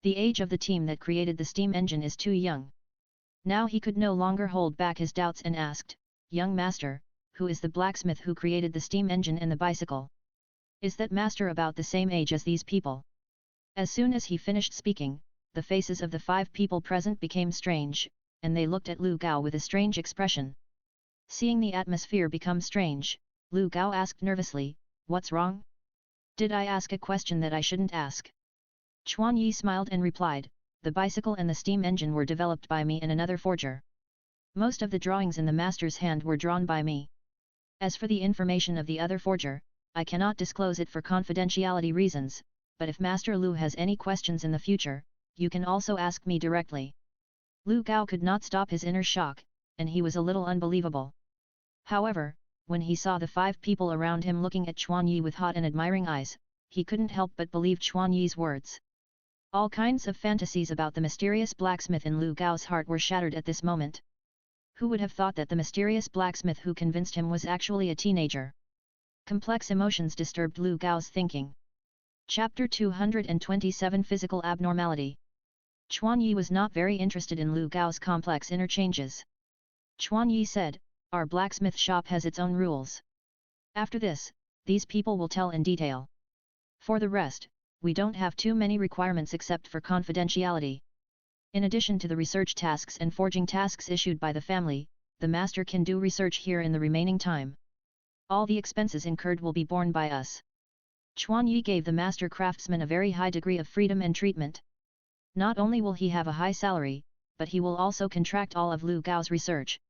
The age of the team that created the steam engine is too young. Now he could no longer hold back his doubts and asked, Young master, who is the blacksmith who created the steam engine and the bicycle? Is that master about the same age as these people? As soon as he finished speaking, the faces of the 5 people present became strange, and they looked at Lu Gao with a strange expression. Seeing the atmosphere become strange, Lu Gao asked nervously, What's wrong? Did I ask a question that I shouldn't ask? Chuan Yi smiled and replied, The bicycle and the steam engine were developed by me and another forger. Most of the drawings in the master's hand were drawn by me. As for the information of the other forger, I cannot disclose it for confidentiality reasons, but if Master Lu has any questions in the future, you can also ask me directly. Lu Gao could not stop his inner shock, and he was a little unbelievable. However, when he saw the 5 people around him looking at Chuan Yi with hot and admiring eyes, he couldn't help but believe Chuan Yi's words. All kinds of fantasies about the mysterious blacksmith in Lu Gao's heart were shattered at this moment. Who would have thought that the mysterious blacksmith who convinced him was actually a teenager? Complex emotions disturbed Lu Gao's thinking. Chapter 227 Physical Abnormality. Chuan Yi was not very interested in Lu Gao's complex inner changes. Chuan Yi said, Our blacksmith shop has its own rules. After this, these people will tell in detail. For the rest, we don't have too many requirements except for confidentiality. In addition to the research tasks and forging tasks issued by the family, the master can do research here in the remaining time. All the expenses incurred will be borne by us. Chuan Yi gave the master craftsman a very high degree of freedom and treatment. Not only will he have a high salary, but he will also contract all of Lu Gao's research.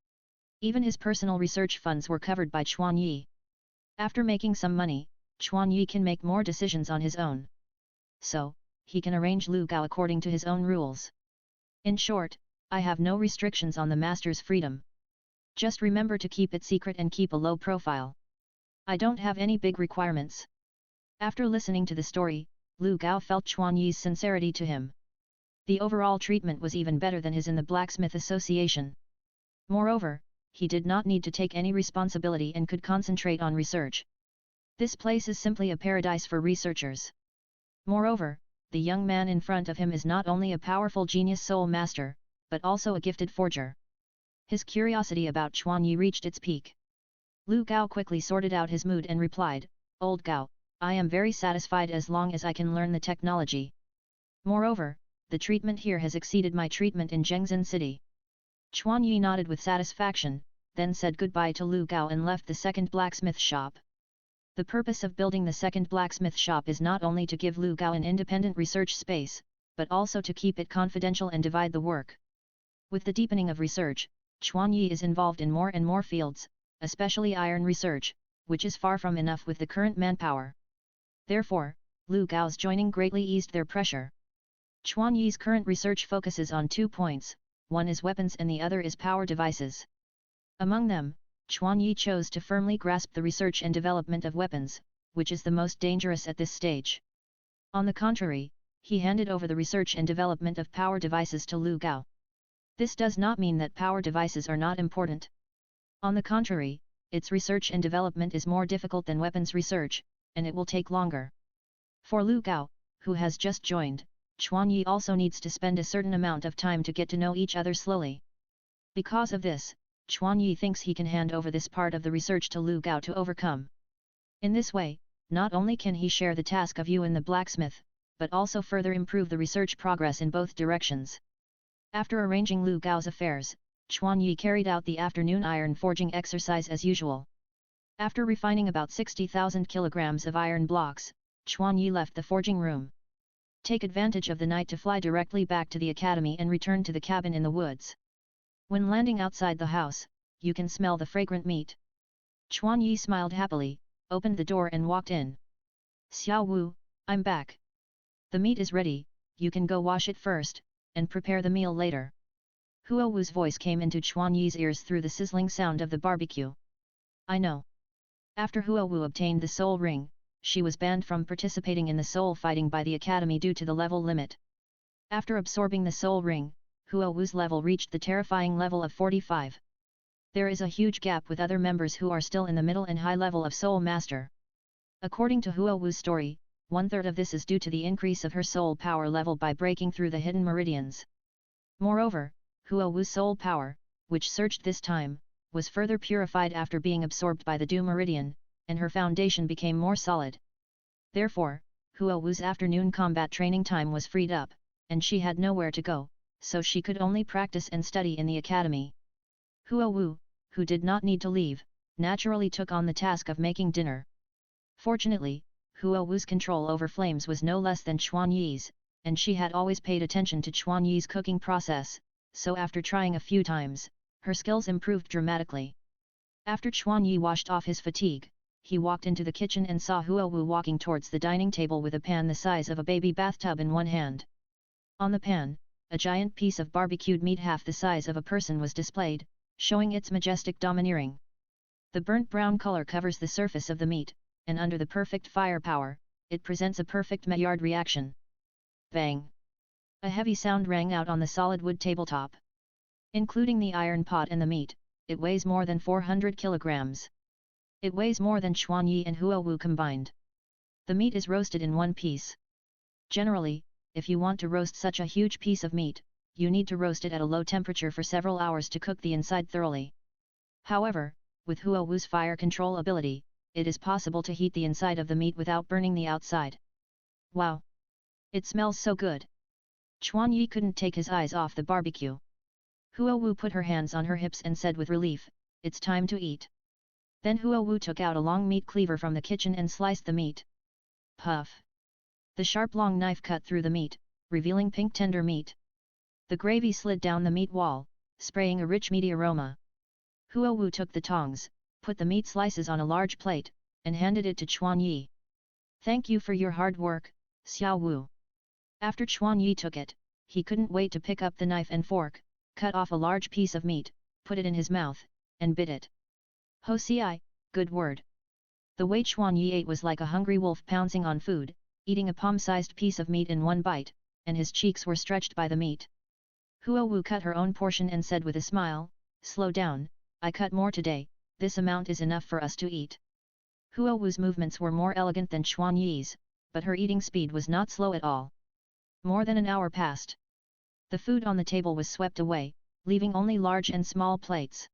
Even his personal research funds were covered by Chuan Yi. After making some money, Chuan Yi can make more decisions on his own. So, he can arrange Lu Gao according to his own rules. In short, I have no restrictions on the master's freedom. Just remember to keep it secret and keep a low profile. I don't have any big requirements. After listening to the story, Lu Gao felt Chuan Yi's sincerity to him. The overall treatment was even better than his in the Blacksmith Association. Moreover, he did not need to take any responsibility and could concentrate on research. This place is simply a paradise for researchers. Moreover, the young man in front of him is not only a powerful genius soul master, but also a gifted forger. His curiosity about Chuan Yi reached its peak. Lu Gao quickly sorted out his mood and replied, "Old Gao, I am very satisfied as long as I can learn the technology. Moreover, the treatment here has exceeded my treatment in Zhengzhen City." Chuan Yi nodded with satisfaction, then said goodbye to Lu Gao and left the second blacksmith shop. The purpose of building the second blacksmith shop is not only to give Lu Gao an independent research space, but also to keep it confidential and divide the work. With the deepening of research, Chuan Yi is involved in more and more fields, especially iron research, which is far from enough with the current manpower. Therefore, Lu Gao's joining greatly eased their pressure. Chuan Yi's current research focuses on 2 points, one is weapons and the other is power devices. Among them, Chuan Yi chose to firmly grasp the research and development of weapons, which is the most dangerous at this stage. On the contrary, he handed over the research and development of power devices to Lu Gao. This does not mean that power devices are not important. On the contrary, its research and development is more difficult than weapons research, and it will take longer. For Lu Gao, who has just joined, Chuan Yi also needs to spend a certain amount of time to get to know each other slowly. Because of this, Chuan Yi thinks he can hand over this part of the research to Lu Gao to overcome. In this way, not only can he share the task of you and the blacksmith, but also further improve the research progress in both directions. After arranging Lu Gao's affairs, Chuan Yi carried out the afternoon iron forging exercise as usual. After refining about 60,000 kilograms of iron blocks, Chuan Yi left the forging room. Take advantage of the night to fly directly back to the academy and return to the cabin in the woods. When landing outside the house, you can smell the fragrant meat. Chuan Yi smiled happily, opened the door and walked in. "Xiao Wu, I'm back. The meat is ready, you can go wash it first, and prepare the meal later." Huo Wu's voice came into Chuan Yi's ears through the sizzling sound of the barbecue. "I know." After Huo Wu obtained the soul ring, she was banned from participating in the soul fighting by the academy due to the level limit. After absorbing the soul ring, Huo Wu's level reached the terrifying level of 45. There is a huge gap with other members who are still in the middle and high level of soul master. According to Huo Wu's story, 1/3 of this is due to the increase of her soul power level by breaking through the hidden meridians. Moreover, Huo Wu's soul power, which surged this time, was further purified after being absorbed by the Du Meridian, and her foundation became more solid. Therefore, Huo Wu's afternoon combat training time was freed up, and she had nowhere to go, so she could only practice and study in the academy. Huo Wu, who did not need to leave, naturally took on the task of making dinner. Fortunately, Huo Wu's control over flames was no less than Chuan Yi's, and she had always paid attention to Chuan Yi's cooking process, so after trying a few times, her skills improved dramatically. After Chuan Yi washed off his fatigue, he walked into the kitchen and saw Huo Wu walking towards the dining table with a pan the size of a baby bathtub in one hand. On the pan, a giant piece of barbecued meat half the size of a person was displayed, showing its majestic domineering. The burnt brown color covers the surface of the meat, and under the perfect firepower, it presents a perfect Maillard reaction. Bang! A heavy sound rang out on the solid wood tabletop. Including the iron pot and the meat, it weighs more than 400 kilograms. It weighs more than Chuan Yi and Huo Wu combined. The meat is roasted in one piece. Generally, if you want to roast such a huge piece of meat, you need to roast it at a low temperature for several hours to cook the inside thoroughly. However, with Huo Wu's fire control ability, it is possible to heat the inside of the meat without burning the outside. Wow! It smells so good! Chuan Yi couldn't take his eyes off the barbecue. Huo Wu put her hands on her hips and said with relief, "It's time to eat." Then Huo Wu took out a long meat cleaver from the kitchen and sliced the meat. Puff! The sharp long knife cut through the meat, revealing pink tender meat. The gravy slid down the meat wall, spraying a rich meaty aroma. Huo Wu took the tongs, put the meat slices on a large plate, and handed it to Chuan Yi. "Thank you for your hard work, Xiao Wu." After Chuan Yi took it, he couldn't wait to pick up the knife and fork, cut off a large piece of meat, put it in his mouth, and bit it. "Ho ci, good word." The way Chuan Yi ate was like a hungry wolf pouncing on food, eating a palm-sized piece of meat in one bite, and his cheeks were stretched by the meat. Huo Wu cut her own portion and said with a smile, "Slow down, I cut more today, this amount is enough for us to eat." Huo Wu's movements were more elegant than Chuan Yi's, but her eating speed was not slow at all. More than an hour passed. The food on the table was swept away, leaving only large and small plates.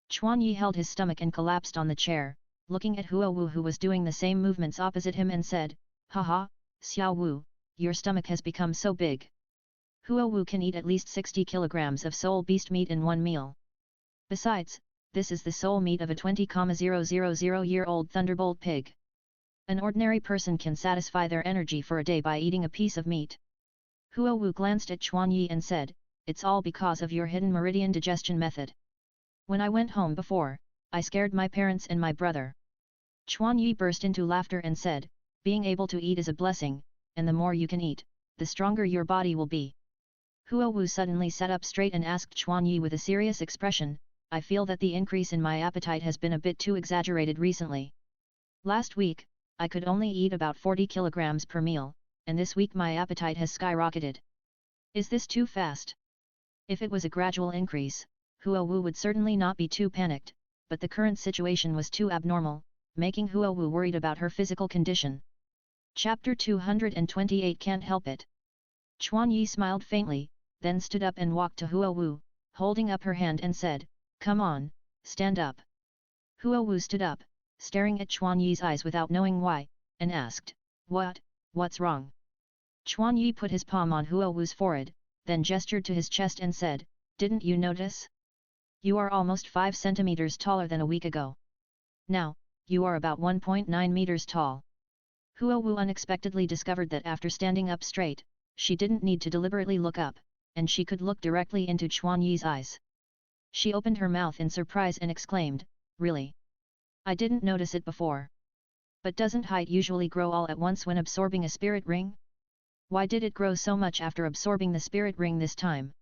Chuan Yi held his stomach and collapsed on the chair, looking at Huo Wu, who was doing the same movements opposite him, and said, "Haha, Xiao Wu, your stomach has become so big. Huo Wu can eat at least 60 kilograms of soul beast meat in one meal. Besides, this is the soul meat of a 20,000-year-old thunderbolt pig. An ordinary person can satisfy their energy for a day by eating a piece of meat." Huo Wu glanced at Chuan Yi and said, "It's all because of your hidden meridian digestion method. When I went home before, I scared my parents and my brother." Chuan Yi burst into laughter and said, "Being able to eat is a blessing, and the more you can eat, the stronger your body will be." Huo Wu suddenly sat up straight and asked Chuan Yi with a serious expression, "I feel that the increase in my appetite has been a bit too exaggerated recently. Last week, I could only eat about 40 kilograms per meal, and this week my appetite has skyrocketed. Is this too fast?" If it was a gradual increase, Huo Wu would certainly not be too panicked, but the current situation was too abnormal, making Huo Wu worried about her physical condition. Chapter 228 Can't Help It. Chuan Yi smiled faintly, then stood up and walked to Huo Wu, holding up her hand and said, "Come on, stand up." Huo Wu stood up, staring at Chuan Yi's eyes without knowing why, and asked, What's wrong?" Chuan Yi put his palm on Huo Wu's forehead, then gestured to his chest and said, "Didn't you notice? You are almost 5 centimeters taller than a week ago. Now, you are about 1.9 meters tall." Huo Wu unexpectedly discovered that after standing up straight, she didn't need to deliberately look up, and she could look directly into Chuan Yi's eyes. She opened her mouth in surprise and exclaimed, "Really? I didn't notice it before. But doesn't height usually grow all at once when absorbing a spirit ring? Why did it grow so much after absorbing the spirit ring this time?"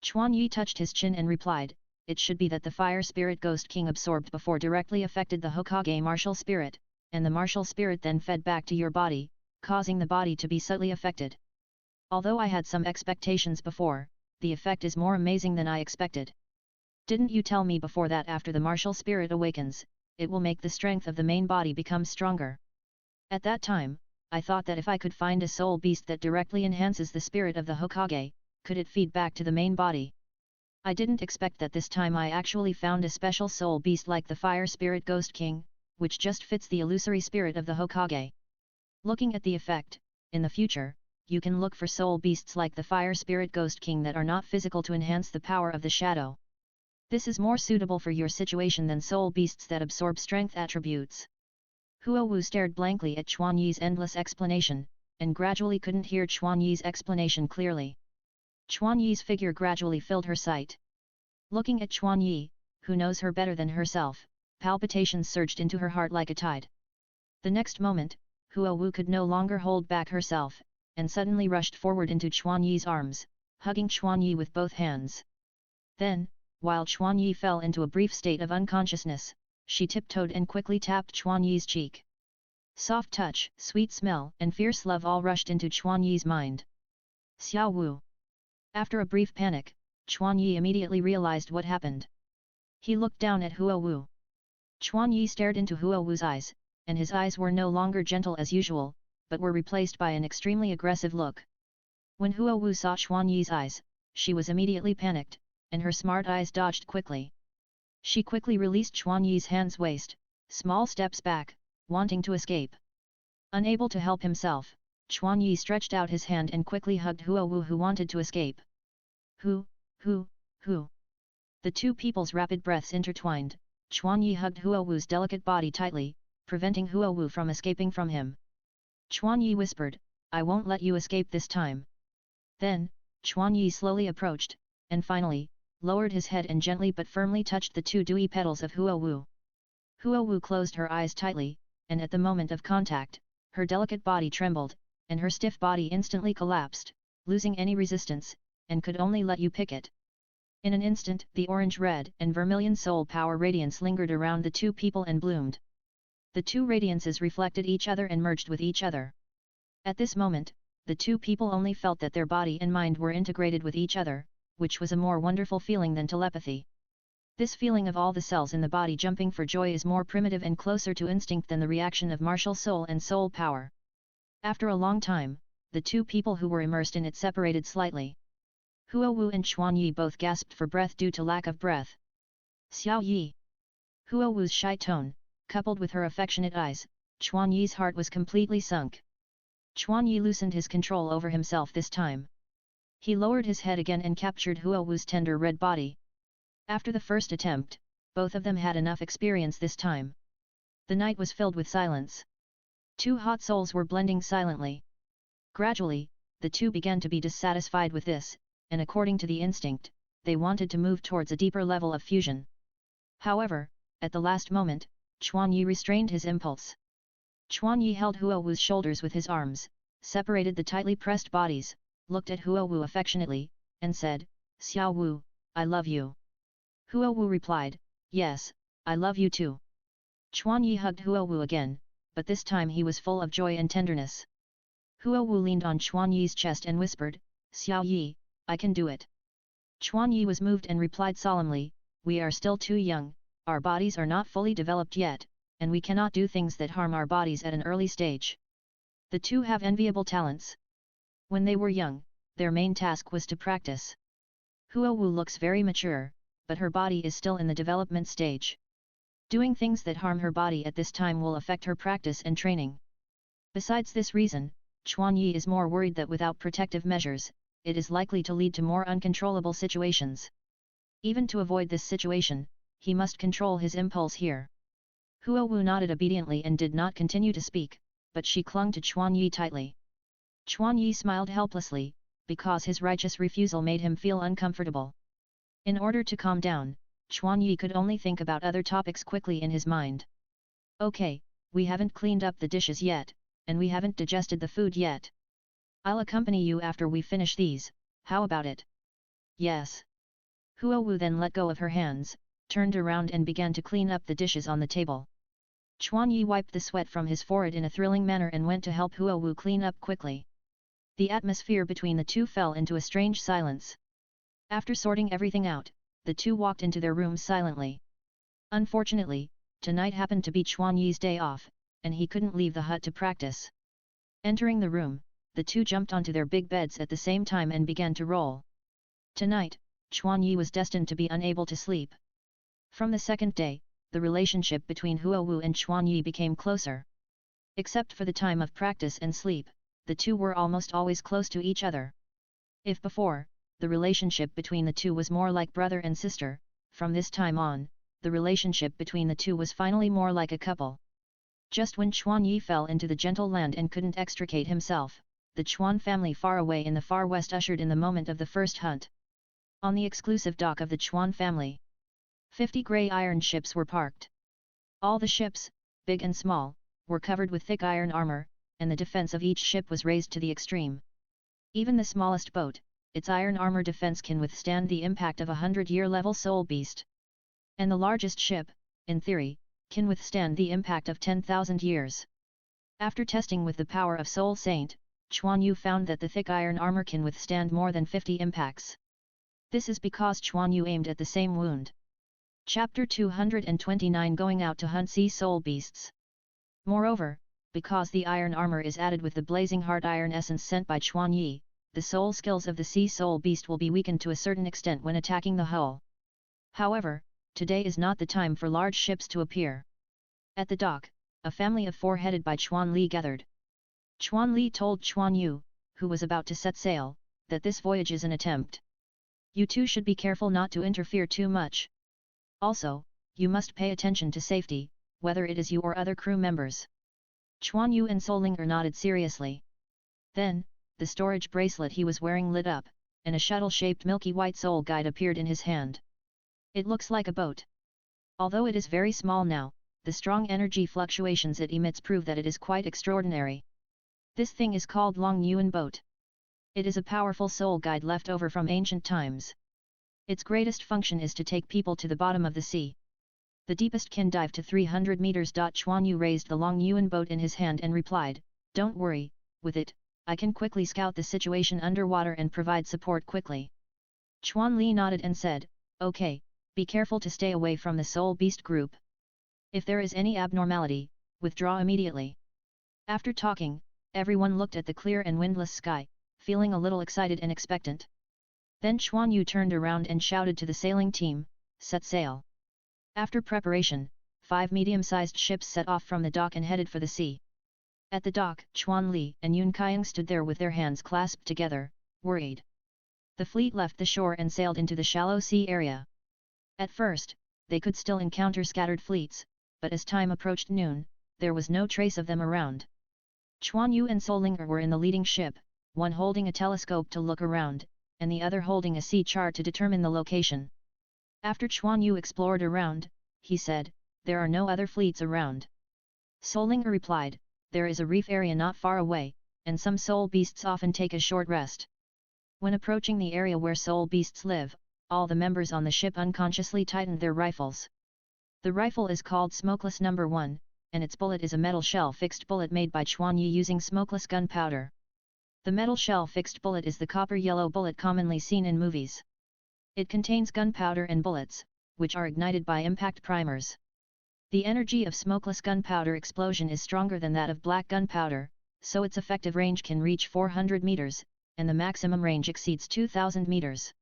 Chuan Yi touched his chin and replied, "It should be that the fire spirit ghost king absorbed before directly affected the Hokage martial spirit, and the martial spirit then fed back to your body, causing the body to be subtly affected. Although I had some expectations before, the effect is more amazing than I expected. Didn't you tell me before that after the martial spirit awakens, it will make the strength of the main body become stronger? At that time, I thought that if I could find a soul beast that directly enhances the spirit of the Hokage, could it feed back to the main body? I didn't expect that this time I actually found a special soul beast like the Fire Spirit Ghost King, which just fits the illusory spirit of the Hokage. Looking at the effect, in the future, you can look for soul beasts like the Fire Spirit Ghost King that are not physical to enhance the power of the shadow. This is more suitable for your situation than soul beasts that absorb strength attributes." Huo Wu stared blankly at Chuan Yi's endless explanation, and gradually couldn't hear Chuan Yi's explanation clearly. Chuan Yi's figure gradually filled her sight. Looking at Chuan Yi, who knows her better than herself, palpitations surged into her heart like a tide. The next moment, Huo Wu could no longer hold back herself, and suddenly rushed forward into Chuan Yi's arms, hugging Chuan Yi with both hands. Then, while Chuan Yi fell into a brief state of unconsciousness, she tiptoed and quickly tapped Chuan Yi's cheek. Soft touch, sweet smell and fierce love all rushed into Chuan Yi's mind. Xiao Wu. After a brief panic, Chuan Yi immediately realized what happened. He looked down at Huo Wu. Chuan Yi stared into Huo Wu's eyes, and his eyes were no longer gentle as usual, but were replaced by an extremely aggressive look. When Huo Wu saw Chuan Yi's eyes, she was immediately panicked, and her smart eyes dodged quickly. She quickly released Chuan Yi's hand's waist, small steps back, wanting to escape. Unable to help himself, Chuan Yi stretched out his hand and quickly hugged Huo Wu, who wanted to escape. Who? The two people's rapid breaths intertwined. Chuan Yi hugged Huo Wu's delicate body tightly, preventing Huo Wu from escaping from him. Chuan Yi whispered, "I won't let you escape this time." Then, Chuan Yi slowly approached, and finally, lowered his head and gently but firmly touched the two dewy petals of Huo Wu. Huo Wu closed her eyes tightly, and at the moment of contact, her delicate body trembled, and her stiff body instantly collapsed, losing any resistance, and could only let you pick it. In an instant, the orange-red and vermilion soul power radiance lingered around the two people and bloomed. The two radiances reflected each other and merged with each other. At this moment, the two people only felt that their body and mind were integrated with each other, which was a more wonderful feeling than telepathy. This feeling of all the cells in the body jumping for joy is more primitive and closer to instinct than the reaction of martial soul and soul power. After a long time, the two people who were immersed in it separated slightly. Huo Wu and Chuan Yi both gasped for breath due to lack of breath. Xiao Yi. Huo Wu's shy tone, coupled with her affectionate eyes, Chuan Yi's heart was completely sunk. Chuan Yi loosened his control over himself this time. He lowered his head again and captured Huo Wu's tender red body. After the first attempt, both of them had enough experience this time. The night was filled with silence. Two hot souls were blending silently. Gradually, the two began to be dissatisfied with this, and according to the instinct, they wanted to move towards a deeper level of fusion. However, at the last moment, Chuan Yi restrained his impulse. Chuan Yi held Huo Wu's shoulders with his arms, separated the tightly pressed bodies, looked at Huo Wu affectionately, and said, "Xiao Wu, I love you." Huo Wu replied, "Yes, I love you too." Chuan Yi hugged Huo Wu again, but this time he was full of joy and tenderness. Huo Wu leaned on Chuan Yi's chest and whispered, "Xiao Yi, I can do it." Chuan Yi was moved and replied solemnly, "We are still too young, our bodies are not fully developed yet, and we cannot do things that harm our bodies at an early stage. The two have enviable talents. When they were young, their main task was to practice. Huo Wu looks very mature, but her body is still in the development stage. Doing things that harm her body at this time will affect her practice and training. Besides this reason, Chuan Yi is more worried that without protective measures, it is likely to lead to more uncontrollable situations. Even to avoid this situation, he must control his impulse here." Huo Wu nodded obediently and did not continue to speak, but she clung to Chuan Yi tightly. Chuan Yi smiled helplessly, because his righteous refusal made him feel uncomfortable. In order to calm down, Chuan Yi could only think about other topics quickly in his mind. "Okay, we haven't cleaned up the dishes yet, and we haven't digested the food yet. I'll accompany you after we finish these, how about it?" "Yes." Huo Wu then let go of her hands, turned around and began to clean up the dishes on the table. Chuan Yi wiped the sweat from his forehead in a thrilling manner and went to help Huo Wu clean up quickly. The atmosphere between the two fell into a strange silence. After sorting everything out, the two walked into their rooms silently. Unfortunately, tonight happened to be Chuan Yi's day off, and he couldn't leave the hut to practice. Entering the room, the two jumped onto their big beds at the same time and began to roll. Tonight, Chuan Yi was destined to be unable to sleep. From the second day, the relationship between Huo Wu and Chuan Yi became closer. Except for the time of practice and sleep, the two were almost always close to each other. If before, the relationship between the two was more like brother and sister, from this time on, the relationship between the two was finally more like a couple. Just when Chuan Yi fell into the gentle land and couldn't extricate himself, the Chuan family far away in the far west ushered in the moment of the first hunt. On the exclusive dock of the Chuan family, 50 grey iron ships were parked. All the ships, big and small, were covered with thick iron armor, and the defense of each ship was raised to the extreme. Even the smallest boat, its iron armor defense can withstand the impact of a 100-year level soul beast. And the largest ship, in theory, can withstand the impact of 10,000 years. After testing with the power of Soul Saint, Chuan Yu found that the thick iron armor can withstand more than 50 impacts. This is because Chuan Yu aimed at the same wound. Chapter 229 Going out to hunt sea soul beasts. Moreover, because the iron armor is added with the blazing heart iron essence sent by Chuan Yi, the soul skills of the sea soul beast will be weakened to a certain extent when attacking the hull. However, today is not the time for large ships to appear. At the dock, a family of 4 headed by Chuan Li gathered. Chuan Li told Chuan Yu, who was about to set sail, that this voyage is an attempt. You two should be careful not to interfere too much. Also, you must pay attention to safety, whether it is you or other crew members. Chuan Yu and Solinger nodded seriously. Then, the storage bracelet he was wearing lit up, and a shuttle-shaped milky white soul guide appeared in his hand. It looks like a boat. Although it is very small now, the strong energy fluctuations it emits prove that it is quite extraordinary. This thing is called Long Yuan boat. It is a powerful soul guide left over from ancient times. Its greatest function is to take people to the bottom of the sea. The deepest can dive to 300 meters. Chuan Yu raised the Long Yuan boat in his hand and replied, "Don't worry, with it, I can quickly scout the situation underwater and provide support quickly." Chuan Li nodded and said, "Okay, be careful to stay away from the soul beast group. If there is any abnormality, withdraw immediately." After talking, Everyone looked at the clear and windless sky, feeling a little excited and expectant. Then Chuan Yu turned around and shouted to the sailing team, "Set sail!" After preparation, 5 medium-sized ships set off from the dock and headed for the sea. At the dock, Chuan Li and Yun Qiang stood there with their hands clasped together, worried. The fleet left the shore and sailed into the shallow sea area. At first, they could still encounter scattered fleets, but as time approached noon, there was no trace of them around. Chuan Yu and Solinger were in the leading ship, one holding a telescope to look around, and the other holding a sea chart to determine the location. After Chuan Yu explored around, he said, "There are no other fleets around." Solinger replied, "There is a reef area not far away, and some soul beasts often take a short rest." When approaching the area where soul beasts live, all the members on the ship unconsciously tightened their rifles. The rifle is called Smokeless No. 1, and its bullet is a metal shell fixed bullet made by Chuan Yu using smokeless gunpowder. The metal shell fixed bullet is the copper-yellow bullet commonly seen in movies. It contains gunpowder and bullets, which are ignited by impact primers. The energy of smokeless gunpowder explosion is stronger than that of black gunpowder, so its effective range can reach 400 meters, and the maximum range exceeds 2,000 meters.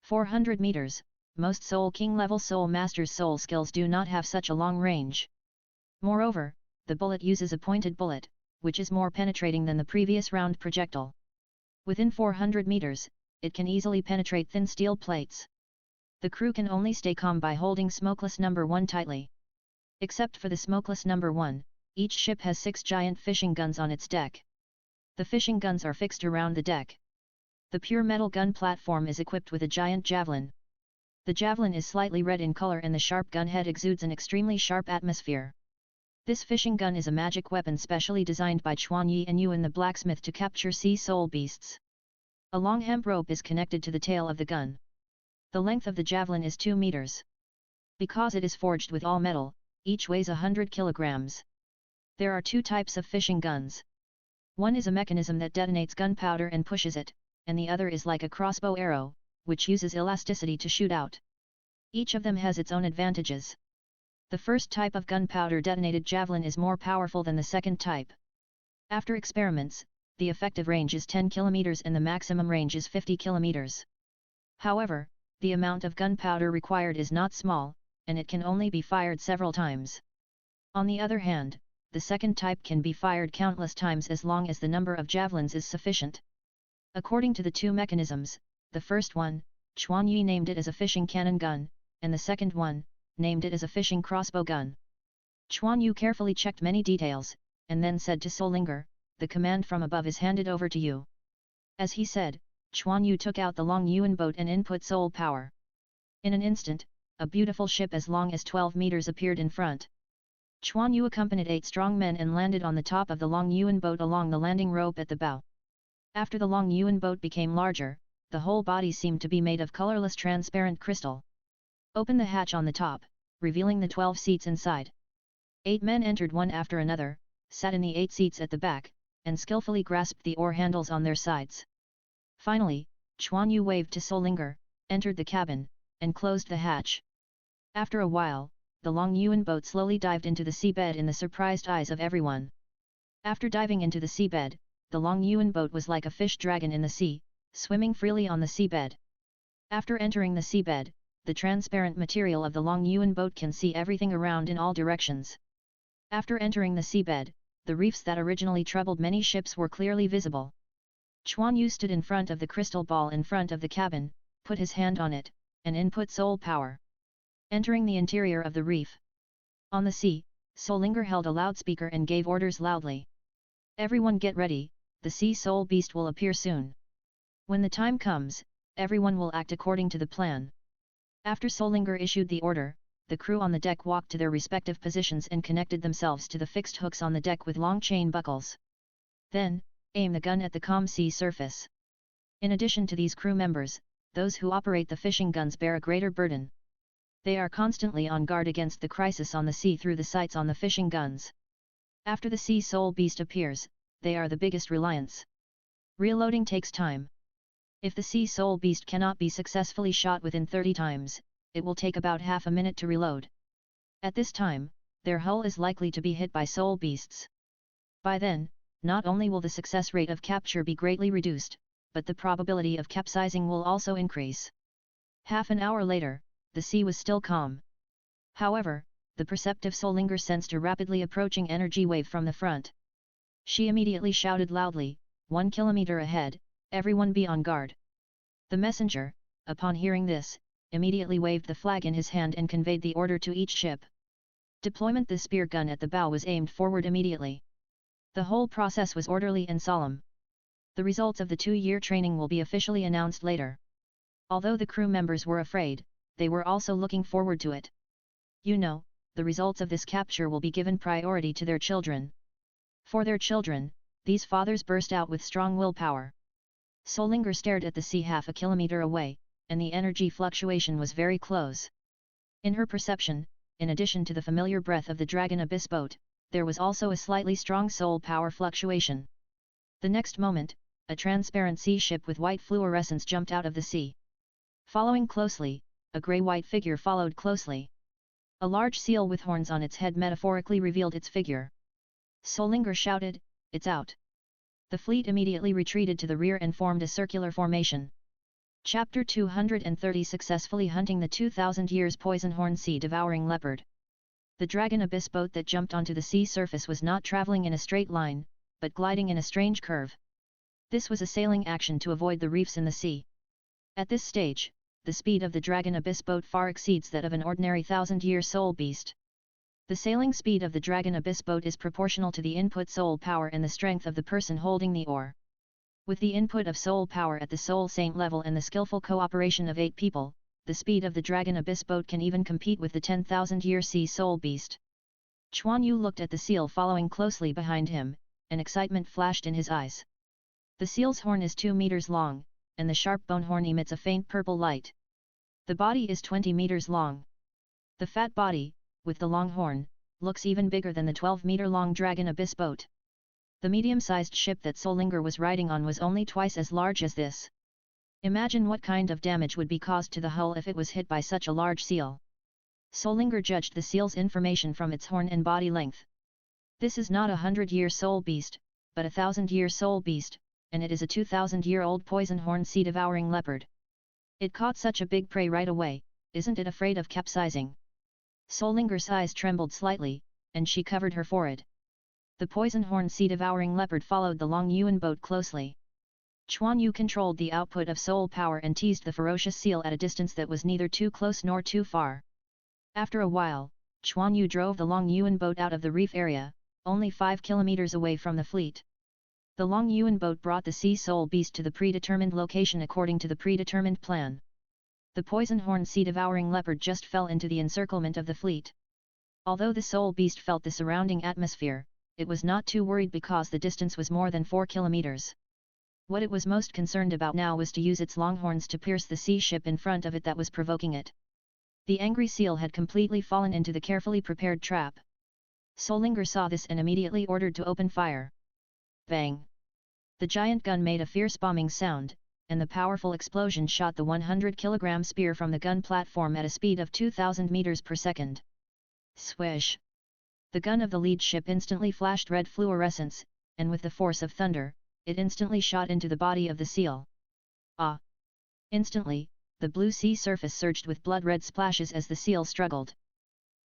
400 meters, most Soul King level Soul Masters' soul skills do not have such a long range. Moreover, the bullet uses a pointed bullet, which is more penetrating than the previous round projectile. Within 400 meters, it can easily penetrate thin steel plates. The crew can only stay calm by holding Smokeless No. 1 tightly. Except for the Smokeless No. 1, each ship has 6 giant fishing guns on its deck. The fishing guns are fixed around the deck. The pure metal gun platform is equipped with a giant javelin. The javelin is slightly red in color and the sharp gun head exudes an extremely sharp atmosphere. This fishing gun is a magic weapon specially designed by Chuan Yi and Yuan the blacksmith to capture sea soul beasts. A long hemp rope is connected to the tail of the gun. The length of the javelin is 2 meters. Because it is forged with all metal, each weighs 100 kilograms. There are 2 types of fishing guns. One is a mechanism that detonates gunpowder and pushes it, and the other is like a crossbow arrow, which uses elasticity to shoot out. Each of them has its own advantages. The first type of gunpowder detonated javelin is more powerful than the second type. After experiments, the effective range is 10 kilometers and the maximum range is 50 kilometers. However, the amount of gunpowder required is not small, and it can only be fired several times. On the other hand, the second type can be fired countless times as long as the number of javelins is sufficient. According to the 2 mechanisms, the first one, Chuan Yi named it as a fishing cannon gun, and the second one, named it as a fishing crossbow gun. Chuan Yu carefully checked many details, and then said to Solinger, "The command from above is handed over to you." As he said, Chuan Yu took out the Long Yuan boat and input soul power. In an instant, a beautiful ship as long as 12 meters appeared in front. Chuan Yu accompanied 8 strong men and landed on the top of the Long Yuan boat along the landing rope at the bow. After the Long Yuan boat became larger, the whole body seemed to be made of colorless transparent crystal. Open the hatch on the top, revealing the 12 seats inside. 8 men entered one after another, sat in the 8 seats at the back, and skillfully grasped the oar handles on their sides. Finally, Chuan Yu waved to Solinger, entered the cabin, and closed the hatch. After a while, the Long Yuan boat slowly dived into the seabed in the surprised eyes of everyone. After diving into the seabed, the Long Yuan boat was like a fish dragon in the sea, swimming freely on the seabed. After entering the seabed, the transparent material of the Long Yuan boat can see everything around in all directions. After entering the seabed, the reefs that originally troubled many ships were clearly visible. Chuan Yu stood in front of the crystal ball in front of the cabin, put his hand on it, and input soul power. Entering the interior of the reef. On the sea, Solinger held a loudspeaker and gave orders loudly. "Everyone get ready, the sea soul beast will appear soon. When the time comes, everyone will act according to the plan." After Solinger issued the order, the crew on the deck walked to their respective positions and connected themselves to the fixed hooks on the deck with long chain buckles. Then, aim the gun at the calm sea surface. In addition to these crew members, those who operate the fishing guns bear a greater burden. They are constantly on guard against the crisis on the sea through the sights on the fishing guns. After the sea soul beast appears, they are the biggest reliance. Reloading takes time. If the sea soul beast cannot be successfully shot within 30 times, it will take about half a minute to reload. At this time, their hull is likely to be hit by soul beasts. By then, not only will the success rate of capture be greatly reduced, but the probability of capsizing will also increase. Half an hour later, the sea was still calm. However, the perceptive Solinger sensed a rapidly approaching energy wave from the front. She immediately shouted loudly, 1 kilometer ahead, everyone be on guard. The messenger, upon hearing this, immediately waved the flag in his hand and conveyed the order to each ship. Deployment. The spear gun at the bow was aimed forward immediately. The whole process was orderly and solemn. The results of the 2-year training will be officially announced later. Although the crew members were afraid, they were also looking forward to it. You know, the results of this capture will be given priority to their children. For their children, these fathers burst out with strong willpower. Solinger stared at the sea half a kilometer away, and the energy fluctuation was very close. In her perception, in addition to the familiar breath of the Dragon Abyss boat, there was also a slightly strong soul power fluctuation. The next moment, a transparent sea ship with white fluorescence jumped out of the sea. Following closely, a grey-white figure followed closely. A large seal with horns on its head metaphorically revealed its figure. Solinger shouted, "It's out!" The fleet immediately retreated to the rear and formed a circular formation. Chapter 230. Successfully hunting the 2000 years poison-horn sea-devouring leopard. The Dragon Abyss boat that jumped onto the sea surface was not traveling in a straight line, but gliding in a strange curve. This was a sailing action to avoid the reefs in the sea. At this stage, the speed of the Dragon Abyss boat far exceeds that of an ordinary 1000-year soul beast. The sailing speed of the Dragon Abyss boat is proportional to the input soul power and the strength of the person holding the oar. With the input of soul power at the soul saint level and the skillful cooperation of 8 people, the speed of the Dragon Abyss boat can even compete with the 10,000-year sea soul beast. Chuan Yu looked at the seal following closely behind him, and excitement flashed in his eyes. The seal's horn is 2 meters long, and the sharp bone horn emits a faint purple light. The body is 20 meters long. The fat body, with the long horn, looks even bigger than the 12-meter-long Dragon Abyss boat. The medium-sized ship that Solinger was riding on was only twice as large as this. Imagine what kind of damage would be caused to the hull if it was hit by such a large seal. Solinger judged the seal's information from its horn and body length. This is not a 100-year soul beast, but a 1000-year soul beast, and it is a 2000-year-old poison-horn sea-devouring leopard. It caught such a big prey right away, isn't it afraid of capsizing? Solinger's eyes trembled slightly, and she covered her forehead. The poison-horn sea-devouring leopard followed the Long Yuan boat closely. Chuan Yu controlled the output of soul power and teased the ferocious seal at a distance that was neither too close nor too far. After a while, Chuan Yu drove the Long Yuan boat out of the reef area, only 5 kilometers away from the fleet. The Long Yuan boat brought the sea soul beast to the predetermined location according to the predetermined plan. The poison-horn sea-devouring leopard just fell into the encirclement of the fleet. Although the soul beast felt the surrounding atmosphere, it was not too worried because the distance was more than 4 kilometers. What it was most concerned about now was to use its long horns to pierce the sea ship in front of it that was provoking it. The angry seal had completely fallen into the carefully prepared trap. Solinger saw this and immediately ordered to open fire. Bang! The giant gun made a fierce bombing sound, and the powerful explosion shot the 100-kilogram spear from the gun platform at a speed of 2000 meters per second. Swish! The gun of the lead ship instantly flashed red fluorescence, and with the force of thunder, it instantly shot into the body of the seal. Ah! Instantly, the blue sea surface surged with blood-red splashes as the seal struggled.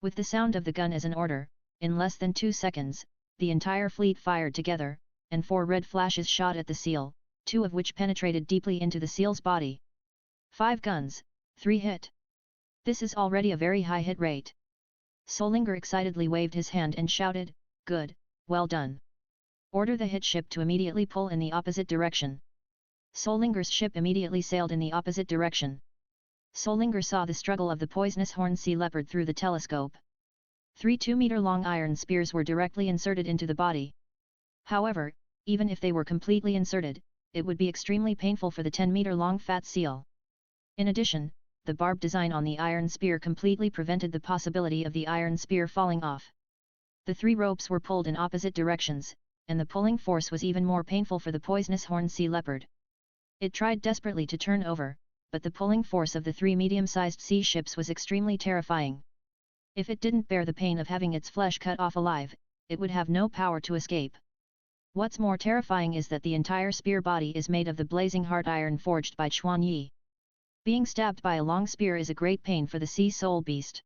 With the sound of the gun as an order, in less than 2 seconds, the entire fleet fired together, and 4 red flashes shot at the seal, 2 of which penetrated deeply into the seal's body. 5 guns, 3 hit. This is already a very high hit rate. Solinger excitedly waved his hand and shouted, "Good, well done. Order the hit ship to immediately pull in the opposite direction." Solinger's ship immediately sailed in the opposite direction. Solinger saw the struggle of the poisonous horn sea leopard through the telescope. 3 2-meter-long iron spears were directly inserted into the body. However, even if they were completely inserted, it would be extremely painful for the 10-meter-long fat seal. In addition, the barbed design on the iron spear completely prevented the possibility of the iron spear falling off. The 3 ropes were pulled in opposite directions, and the pulling force was even more painful for the poisonous horn sea leopard. It tried desperately to turn over, but the pulling force of the 3 medium-sized sea ships was extremely terrifying. If it didn't bear the pain of having its flesh cut off alive, it would have no power to escape. What's more terrifying is that the entire spear body is made of the blazing hard iron forged by Chuan Yi. Being stabbed by a long spear is a great pain for the sea soul beast.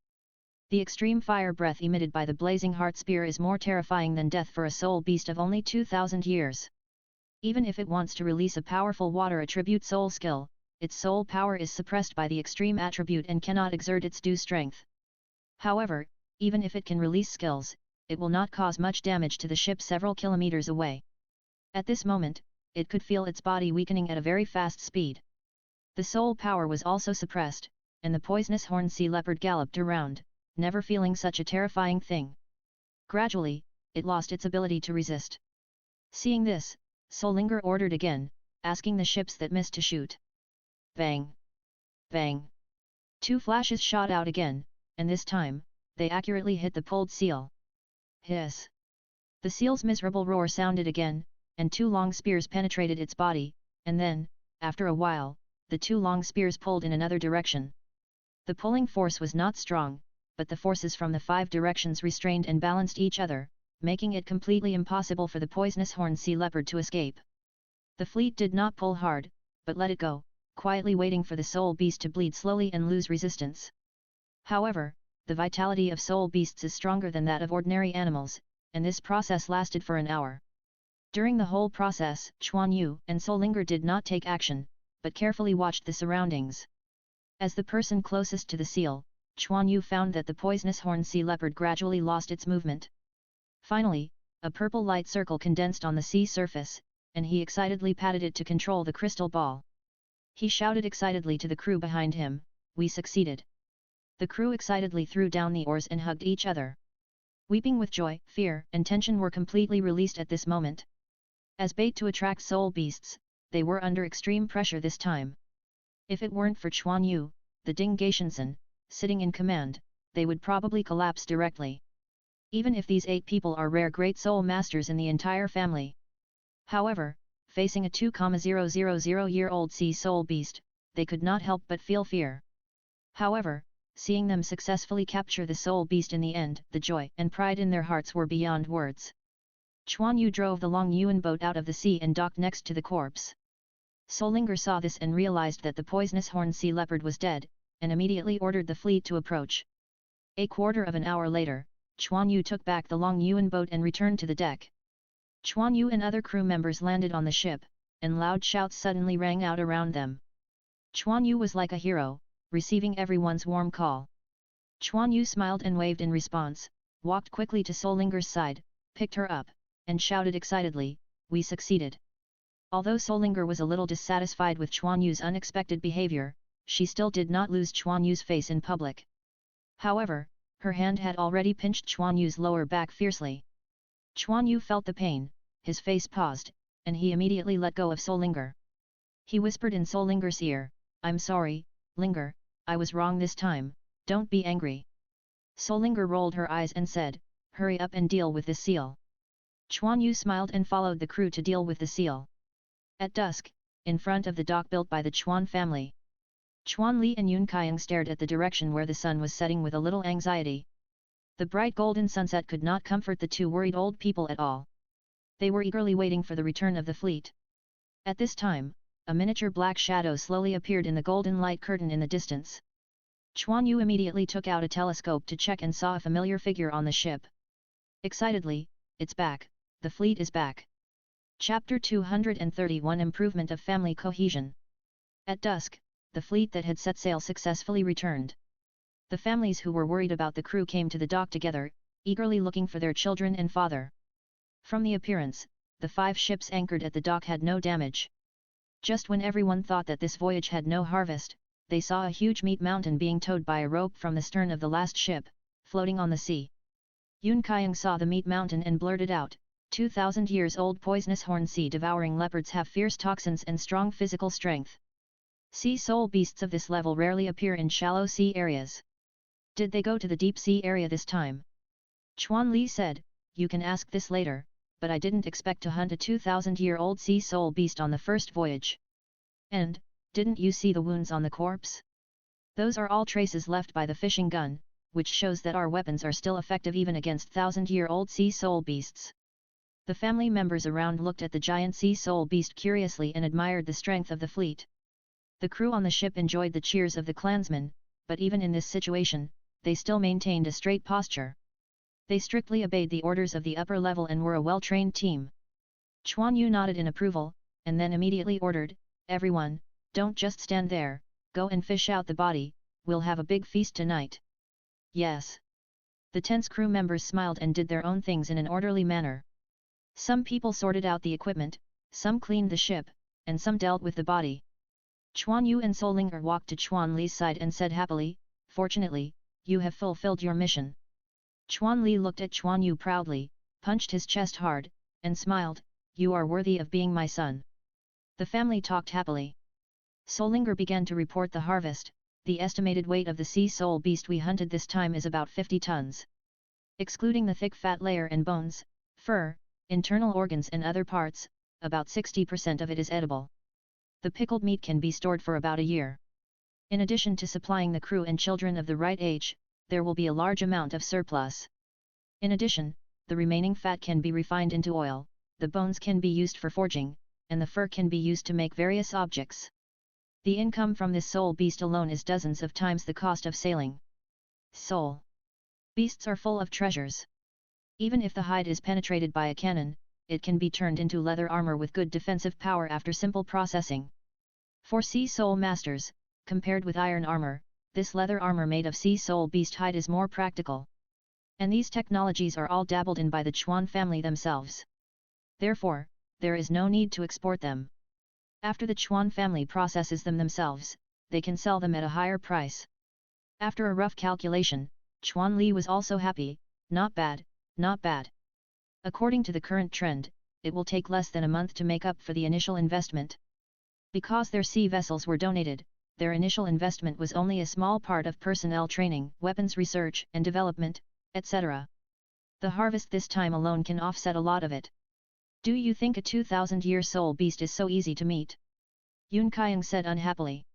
The extreme fire breath emitted by the blazing heart spear is more terrifying than death for a soul beast of only 2,000 years. Even if it wants to release a powerful water attribute soul skill, its soul power is suppressed by the extreme attribute and cannot exert its due strength. However, even if it can release skills, it will not cause much damage to the ship several kilometers away. At this moment, it could feel its body weakening at a very fast speed. The soul power was also suppressed, and the poisonous horned sea leopard galloped around, never feeling such a terrifying thing. Gradually, it lost its ability to resist. Seeing this, Solinger ordered again, asking the ships that missed to shoot. Bang! Bang! 2 flashes shot out again, and this time, they accurately hit the pulled seal. Hiss! The seal's miserable roar sounded again, and 2 long spears penetrated its body, and then, after a while, the 2 long spears pulled in another direction. The pulling force was not strong, but the forces from the 5 directions restrained and balanced each other, making it completely impossible for the poisonous horned sea leopard to escape. The fleet did not pull hard, but let it go, quietly waiting for the soul beast to bleed slowly and lose resistance. However, the vitality of soul beasts is stronger than that of ordinary animals, and this process lasted for an hour. During the whole process, Chuan Yu and Solinger did not take action, but carefully watched the surroundings. As the person closest to the seal, Chuan Yu found that the poisonous horned sea leopard gradually lost its movement. Finally, a purple light circle condensed on the sea surface, and he excitedly patted it to control the crystal ball. He shouted excitedly to the crew behind him, "We succeeded!" The crew excitedly threw down the oars and hugged each other. Weeping with joy, fear and tension were completely released at this moment. As bait to attract soul beasts, they were under extreme pressure this time. If it weren't for Chuan Yu, the Ding Gaishensen, sitting in command, they would probably collapse directly. Even if these 8 people are rare great soul masters in the entire family. However, facing a 2,000-year-old sea soul beast, they could not help but feel fear. However, seeing them successfully capture the soul beast in the end, the joy and pride in their hearts were beyond words. Chuan Yu drove the Long Yuan boat out of the sea and docked next to the corpse. Solinger saw this and realized that the poisonous horned sea leopard was dead, and immediately ordered the fleet to approach. A quarter of an hour later, Chuan Yu took back the Long Yuan boat and returned to the deck. Chuan Yu and other crew members landed on the ship, and loud shouts suddenly rang out around them. Chuan Yu was like a hero, receiving everyone's warm call. Chuan Yu smiled and waved in response, walked quickly to Solinger's side, picked her up, and shouted excitedly, "We succeeded!" Although Solinger was a little dissatisfied with Chuan Yu's unexpected behavior, she still did not lose Chuan Yu's face in public. However, her hand had already pinched Chuan Yu's lower back fiercely. Chuan Yu felt the pain, his face paused, and he immediately let go of Solinger. He whispered in Solinger's ear, "I'm sorry, Linger, I was wrong this time, don't be angry." Solinger rolled her eyes and said, "Hurry up and deal with this seal." Chuan Yu smiled and followed the crew to deal with the seal. At dusk, in front of the dock built by the Chuan family, Chuan Li and Yun Qiang stared at the direction where the sun was setting with a little anxiety. The bright golden sunset could not comfort the 2 worried old people at all. They were eagerly waiting for the return of the fleet. At this time, a miniature black shadow slowly appeared in the golden light curtain in the distance. Chuan Yu immediately took out a telescope to check and saw a familiar figure on the ship. Excitedly, "It's back, the fleet is back." Chapter 231 Improvement of Family Cohesion. At dusk, the fleet that had set sail successfully returned. The families who were worried about the crew came to the dock together, eagerly looking for their children and father. From the appearance, the 5 ships anchored at the dock had no damage. Just when everyone thought that this voyage had no harvest, they saw a huge meat mountain being towed by a rope from the stern of the last ship, floating on the sea. Yun Qiang saw the meat mountain and blurted out, 2,000 years old poisonous horned sea devouring leopards have fierce toxins and strong physical strength. Sea soul beasts of this level rarely appear in shallow sea areas. Did they go to the deep sea area this time? Chuan Li said, "You can ask this later, but I didn't expect to hunt a 2,000-year-old sea soul beast on the first voyage. And, didn't you see the wounds on the corpse? Those are all traces left by the fishing gun, which shows that our weapons are still effective even against 1,000-year-old sea soul beasts." The family members around looked at the giant sea soul beast curiously and admired the strength of the fleet. The crew on the ship enjoyed the cheers of the clansmen, but even in this situation, they still maintained a straight posture. They strictly obeyed the orders of the upper level and were a well-trained team. Chuan Yu nodded in approval, and then immediately ordered, "Everyone, don't just stand there, go and fish out the body, we'll have a big feast tonight." "Yes." The tense crew members smiled and did their own things in an orderly manner. Some people sorted out the equipment, some cleaned the ship, and some dealt with the body. Chuan Yu and Solinger walked to Chuan Li's side and said happily, "Fortunately, you have fulfilled your mission." Chuan Li looked at Chuan Yu proudly, punched his chest hard, and smiled, "You are worthy of being my son." The family talked happily. Solinger began to report the harvest. The estimated weight of the sea soul beast we hunted this time is about 50 tons. Excluding the thick fat layer and bones, fur, internal organs and other parts, about 60% of it is edible. The pickled meat can be stored for about a year. In addition to supplying the crew and children of the right age, there will be a large amount of surplus. In addition, the remaining fat can be refined into oil, the bones can be used for forging, and the fur can be used to make various objects. The income from this soul beast alone is dozens of times the cost of sailing. Soul beasts are full of treasures. Even if the hide is penetrated by a cannon, it can be turned into leather armor with good defensive power after simple processing. For sea soul masters, compared with iron armor, this leather armor made of sea soul beast hide is more practical. And these technologies are all dabbled in by the Chuan family themselves. Therefore, there is no need to export them. After the Chuan family processes them themselves, they can sell them at a higher price. After a rough calculation, Chuan Li was also happy, "Not bad, not bad. According to the current trend, it will take less than a month to make up for the initial investment." Because their sea vessels were donated, their initial investment was only a small part of personnel training, weapons research and development, etc. The harvest this time alone can offset a lot of it. "Do you think a 2,000-year soul beast is so easy to meet?" Yun Qiang said unhappily.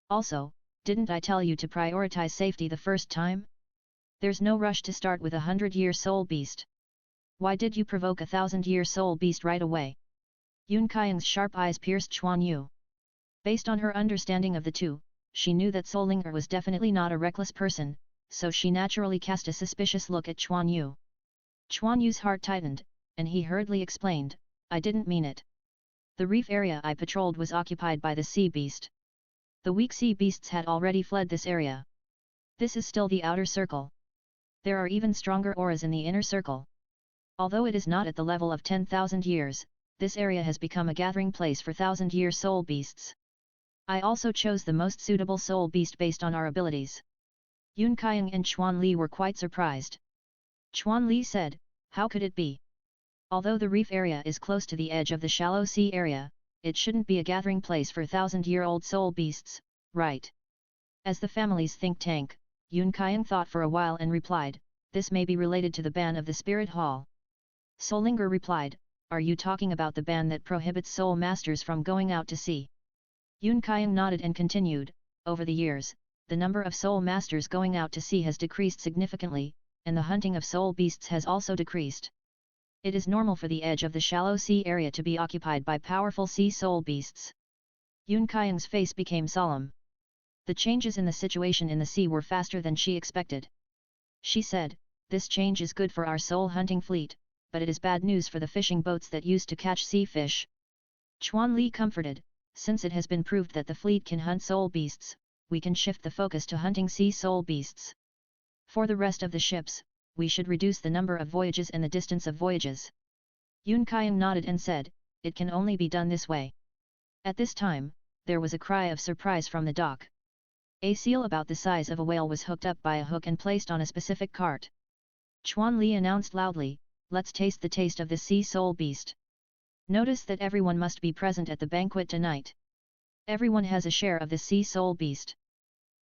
"Also, didn't I tell you to prioritize safety the first time? There's no rush to start with a 100-year soul beast. Why did you provoke a 1,000-year soul beast right away?" Yun Qiang's sharp eyes pierced Chuan Yu. Based on her understanding of the two, she knew that Solinger was definitely not a reckless person, so she naturally cast a suspicious look at Chuan Yu. Chuan Yu's heart tightened, and he hurriedly explained, "I didn't mean it. The reef area I patrolled was occupied by the sea beast. The weak sea beasts had already fled this area. This is still the outer circle. There are even stronger auras in the inner circle. Although it is not at the level of 10,000 years, this area has become a gathering place for 1,000-year soul beasts. I also chose the most suitable soul beast based on our abilities." Yun Qiang and Chuan Li were quite surprised. Chuan Li said, "How could it be? Although the reef area is close to the edge of the shallow sea area, it shouldn't be a gathering place for 1,000-year-old soul beasts, right?" As the family's think tank, Yun Qiang thought for a while and replied, "This may be related to the ban of the Spirit Hall." Solinger replied, "Are you talking about the ban that prohibits soul masters from going out to sea?" Yun Qiang nodded and continued, "Over the years, the number of soul masters going out to sea has decreased significantly, and the hunting of soul beasts has also decreased. It is normal for the edge of the shallow sea area to be occupied by powerful sea soul beasts." Yun Qiang's face became solemn. The changes in the situation in the sea were faster than she expected. She said, "This change is good for our soul hunting fleet, but it is bad news for the fishing boats that used to catch sea fish." Chuan Li comforted, "Since it has been proved that the fleet can hunt soul beasts, we can shift the focus to hunting sea soul beasts. For the rest of the ships, we should reduce the number of voyages and the distance of voyages." Yun Qiang nodded and said, "It can only be done this way." At this time, there was a cry of surprise from the dock. A seal about the size of a whale was hooked up by a hook and placed on a specific cart. Chuan Li announced loudly, "Let's taste the taste of this sea soul beast. Notice that everyone must be present at the banquet tonight. Everyone has a share of this sea soul beast."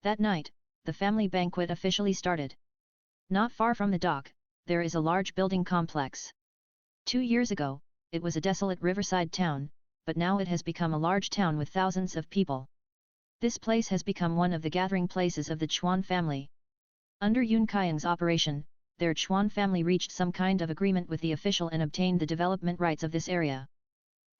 That night, the family banquet officially started. Not far from the dock, there is a large building complex. 2 years ago, it was a desolate riverside town, but now it has become a large town with thousands of people. This place has become one of the gathering places of the Chuan family. Under Yun Qiang's operation, their Chuan family reached some kind of agreement with the official and obtained the development rights of this area.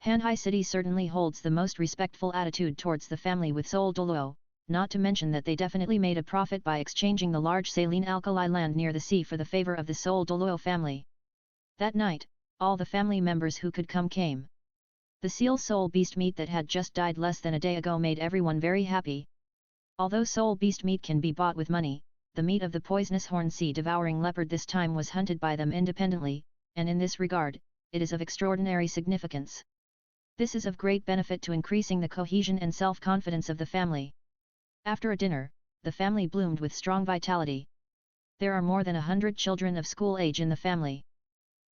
Hanhai City certainly holds the most respectful attitude towards the family with Seoul Douluo, not to mention that they definitely made a profit by exchanging the large saline alkali land near the sea for the favor of the Seoul Douluo family. That night, all the family members who could come came. The seal soul beast meat that had just died less than a day ago made everyone very happy. Although soul beast meat can be bought with money, the meat of the poisonous horned sea-devouring leopard this time was hunted by them independently, and in this regard, it is of extraordinary significance. This is of great benefit to increasing the cohesion and self-confidence of the family. After a dinner, the family bloomed with strong vitality. There are more than 100 children of school age in the family.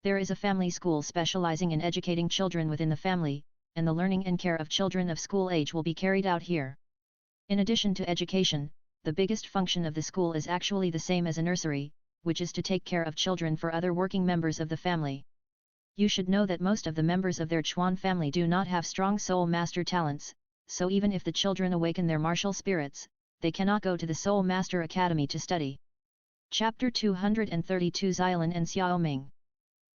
There is a family school specializing in educating children within the family, and the learning and care of children of school age will be carried out here. In addition to education, the biggest function of the school is actually the same as a nursery, which is to take care of children for other working members of the family. You should know that most of the members of their Chuan family do not have strong soul master talents, so even if the children awaken their martial spirits, they cannot go to the Soul Master Academy to study. Chapter 232 Xiaolin and Xiaoming.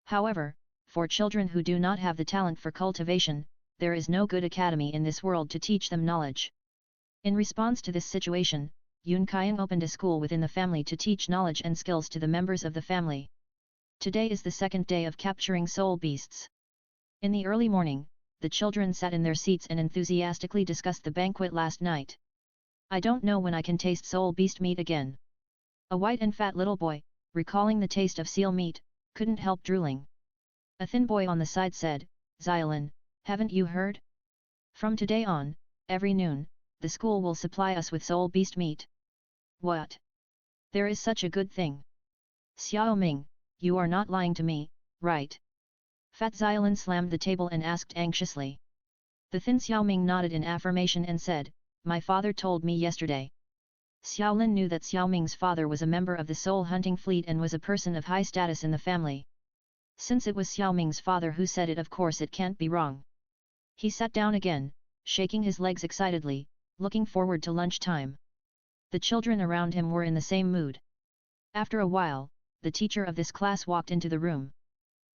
However, for children who do not have the talent for cultivation, there is no good academy in this world to teach them knowledge. In response to this situation, Yun Qiang opened a school within the family to teach knowledge and skills to the members of the family. Today is the second day of capturing soul beasts. In the early morning, the children sat in their seats and enthusiastically discussed the banquet last night. I don't know when I can taste soul beast meat again. A white and fat little boy, recalling the taste of seal meat, couldn't help drooling. A thin boy on the side said, Xiaolin, haven't you heard? From today on, every noon, the school will supply us with soul beast meat. What? There is such a good thing. Xiaoming, you are not lying to me, right? Fat Xiaolin slammed the table and asked anxiously. The thin Xiaoming nodded in affirmation and said, my father told me yesterday. Xiaolin knew that Xiaoming's father was a member of the soul hunting fleet and was a person of high status in the family. Since it was Xiaoming's father who said it, of course it can't be wrong. He sat down again, shaking his legs excitedly, looking forward to lunchtime. The children around him were in the same mood. After a while, the teacher of this class walked into the room.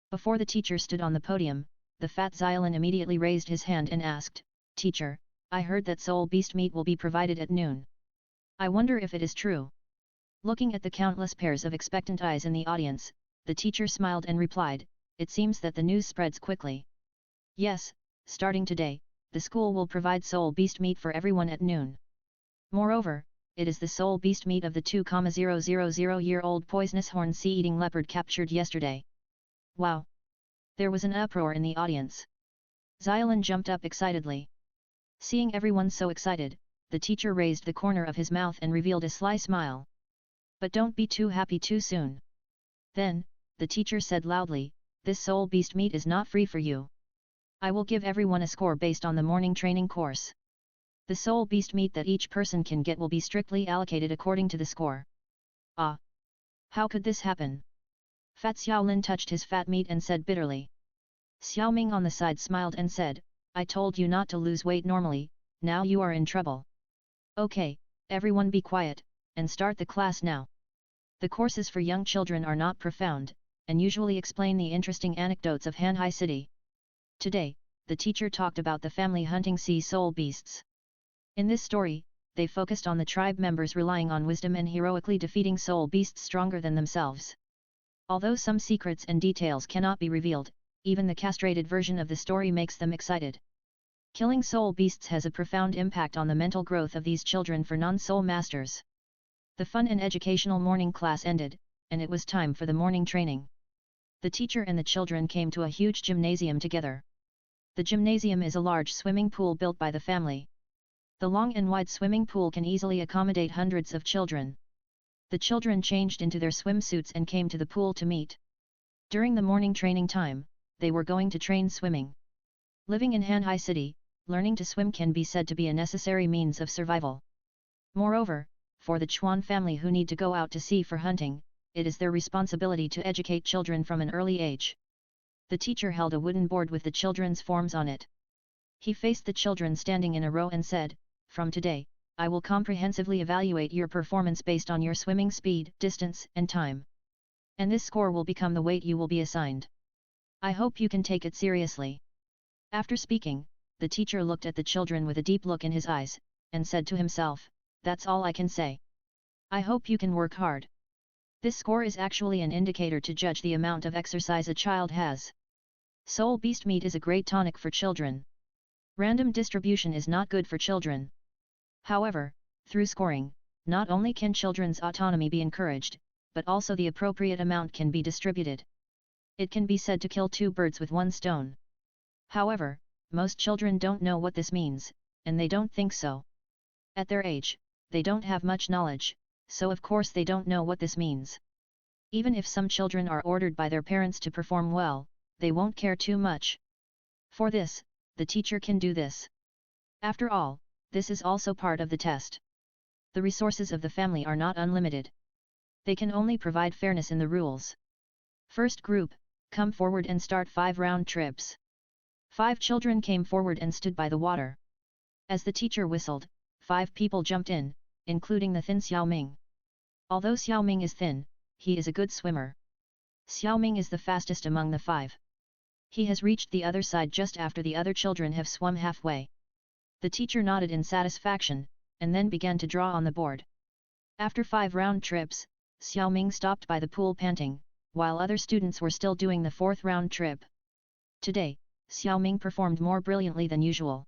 Before the teacher stood on the podium, the fat Xiaolin immediately raised his hand and asked, Teacher, I heard that soul beast meat will be provided at noon. I wonder if it is true. Looking at the countless pairs of expectant eyes in the audience, the teacher smiled and replied, it seems that the news spreads quickly. Yes, starting today, the school will provide soul beast meat for everyone at noon. Moreover, it is the soul beast meat of the 2,000-year-old poisonous horned sea-eating leopard captured yesterday. Wow! There was an uproar in the audience. Xiaolin jumped up excitedly. Seeing everyone so excited, the teacher raised the corner of his mouth and revealed a sly smile. But don't be too happy too soon. Then, the teacher said loudly, this soul beast meat is not free for you. I will give everyone a score based on the morning training course. The soul beast meat that each person can get will be strictly allocated according to the score. Ah! How could this happen? Fat Xiaolin touched his fat meat and said bitterly. Xiaoming on the side smiled and said, I told you not to lose weight normally, now you are in trouble. Okay, everyone be quiet, and start the class now. The courses for young children are not profound, and usually explain the interesting anecdotes of Hanhai City. Today, the teacher talked about the family hunting sea soul beasts. In this story, they focused on the tribe members relying on wisdom and heroically defeating soul beasts stronger than themselves. Although some secrets and details cannot be revealed, even the castrated version of the story makes them excited. Killing soul beasts has a profound impact on the mental growth of these children for non-soul masters. The fun and educational morning class ended, and it was time for the morning training. The teacher and the children came to a huge gymnasium together. The gymnasium is a large swimming pool built by the family. The long and wide swimming pool can easily accommodate hundreds of children. The children changed into their swimsuits and came to the pool to meet. During the morning training time, they were going to train swimming. Living in Hanhai City, learning to swim can be said to be a necessary means of survival. Moreover, for the Chuan family who need to go out to sea for hunting, it is their responsibility to educate children from an early age. The teacher held a wooden board with the children's forms on it. He faced the children standing in a row and said, from today, I will comprehensively evaluate your performance based on your swimming speed, distance, and time. And this score will become the weight you will be assigned. I hope you can take it seriously. After speaking, the teacher looked at the children with a deep look in his eyes, and said to himself, "That's all I can say. I hope you can work hard." This score is actually an indicator to judge the amount of exercise a child has. Soul beast meat is a great tonic for children. Random distribution is not good for children. However, through scoring, not only can children's autonomy be encouraged, but also the appropriate amount can be distributed. It can be said to kill two birds with one stone. However, most children don't know what this means, and they don't think so. At their age, they don't have much knowledge, so of course they don't know what this means. Even if some children are ordered by their parents to perform well, they won't care too much. For this, the teacher can do this. After all, this is also part of the test. The resources of the family are not unlimited. They can only provide fairness in the rules. First group, come forward and start 5 round trips. 5 children came forward and stood by the water. As the teacher whistled, 5 people jumped in, including the thin Xiaoming. Although Xiaoming is thin, he is a good swimmer. Xiaoming is the fastest among the 5. He has reached the other side just after the other children have swum halfway. The teacher nodded in satisfaction, and then began to draw on the board. After 5 round trips, Xiaoming stopped by the pool panting, while other students were still doing the 4th round trip. Today, Xiaoming performed more brilliantly than usual.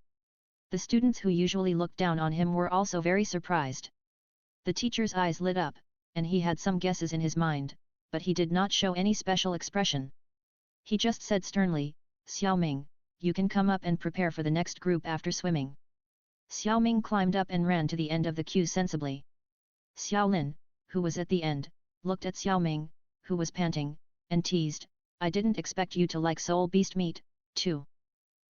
The students who usually looked down on him were also very surprised. The teacher's eyes lit up, and he had some guesses in his mind, but he did not show any special expression. He just said sternly, "Xiaoming, you can come up and prepare for the next group after swimming." Xiaoming climbed up and ran to the end of the queue sensibly. Xiaolin, who was at the end, looked at Xiaoming, who was panting, and teased, "I didn't expect you to like soul beast meat, too.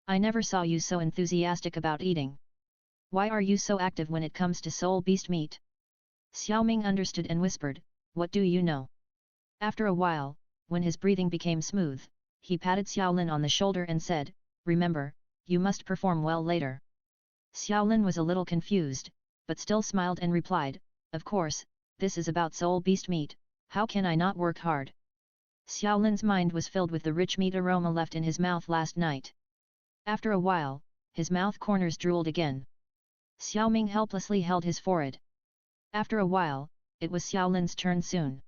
I never saw you so enthusiastic about eating. Why are you so active when it comes to soul beast meat?" Xiaoming understood and whispered, "What do you know?" After a while, when his breathing became smooth, he patted Xiaolin on the shoulder and said, "Remember, you must perform well later." Xiaolin was a little confused, but still smiled and replied, "Of course, this is about soul beast meat, how can I not work hard?" Xiaolin's mind was filled with the rich meat aroma left in his mouth last night. After a while, his mouth corners drooled again. Xiaoming helplessly held his forehead. After a while, it was Xiaolin's turn soon.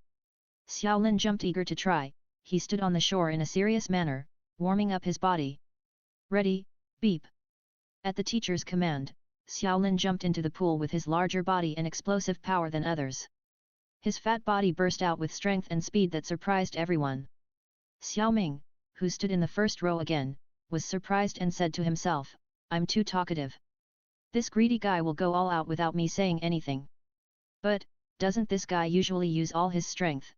Xiaolin jumped eager to try, he stood on the shore in a serious manner, warming up his body. "Ready, beep." At the teacher's command, Xiaolin jumped into the pool with his larger body and explosive power than others. His fat body burst out with strength and speed that surprised everyone. Xiaoming, who stood in the first row again, was surprised and said to himself, "I'm too talkative. This greedy guy will go all out without me saying anything. But, doesn't this guy usually use all his strength?"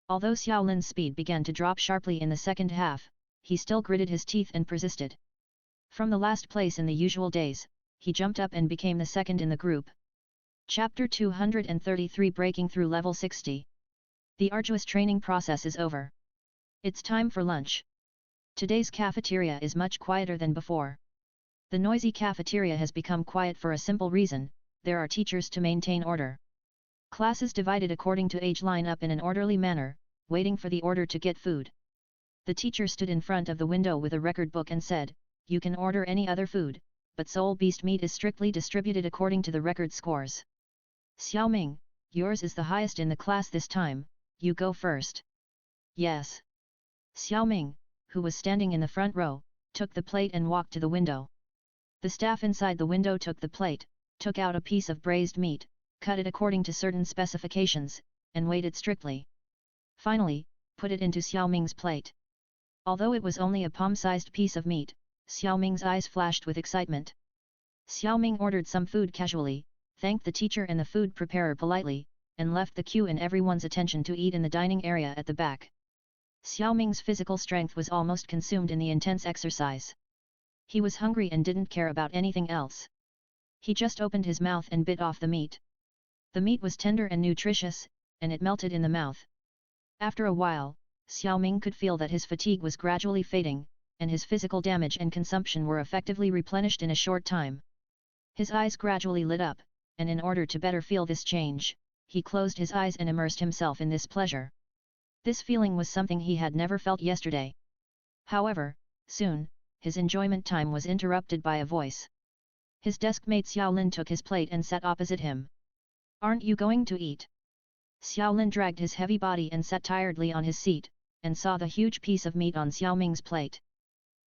Although Xiaolin's speed began to drop sharply in the second half, he still gritted his teeth and persisted. From the last place in the usual days, he jumped up and became the second in the group. Chapter 233 Breaking Through Level 60. The arduous training process is over. It's time for lunch. Today's cafeteria is much quieter than before. The noisy cafeteria has become quiet for a simple reason: there are teachers to maintain order. Classes divided according to age line up in an orderly manner, waiting for the order to get food. The teacher stood in front of the window with a record book and said, "You can order any other food, but soul beast meat is strictly distributed according to the record scores. Xiaoming, yours is the highest in the class this time, you go first." "Yes." Xiaoming, who was standing in the front row, took the plate and walked to the window. The staff inside the window took the plate, took out a piece of braised meat, cut it according to certain specifications, and weighed it strictly. Finally, put it into Xiaoming's plate. Although it was only a palm-sized piece of meat, Xiaoming's eyes flashed with excitement. Xiaoming ordered some food casually, thanked the teacher and the food preparer politely, and left the queue and everyone's attention to eat in the dining area at the back. Xiaoming's physical strength was almost consumed in the intense exercise. He was hungry and didn't care about anything else. He just opened his mouth and bit off the meat. The meat was tender and nutritious, and it melted in the mouth. After a while, Xiaoming could feel that his fatigue was gradually fading, and his physical damage and consumption were effectively replenished in a short time. His eyes gradually lit up, and in order to better feel this change, he closed his eyes and immersed himself in this pleasure. This feeling was something he had never felt yesterday. However, soon, his enjoyment time was interrupted by a voice. His desk mate Xiaolin took his plate and sat opposite him. "Aren't you going to eat?" Xiaolin dragged his heavy body and sat tiredly on his seat, and saw the huge piece of meat on Xiaoming's plate.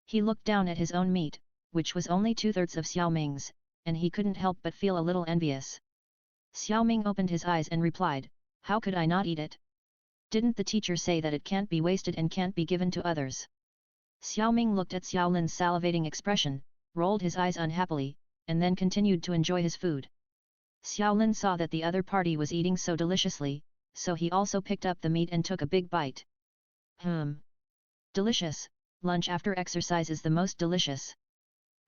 He looked down at his own meat, which was only 2/3 of Xiaoming's, and he couldn't help but feel a little envious. Xiaoming opened his eyes and replied, "How could I not eat it? Didn't the teacher say that it can't be wasted and can't be given to others?" Xiaoming looked at Xiaolin's salivating expression, rolled his eyes unhappily, and then continued to enjoy his food. Xiaolin saw that the other party was eating so deliciously, so he also picked up the meat and took a big bite. Delicious, lunch after exercise is the most delicious.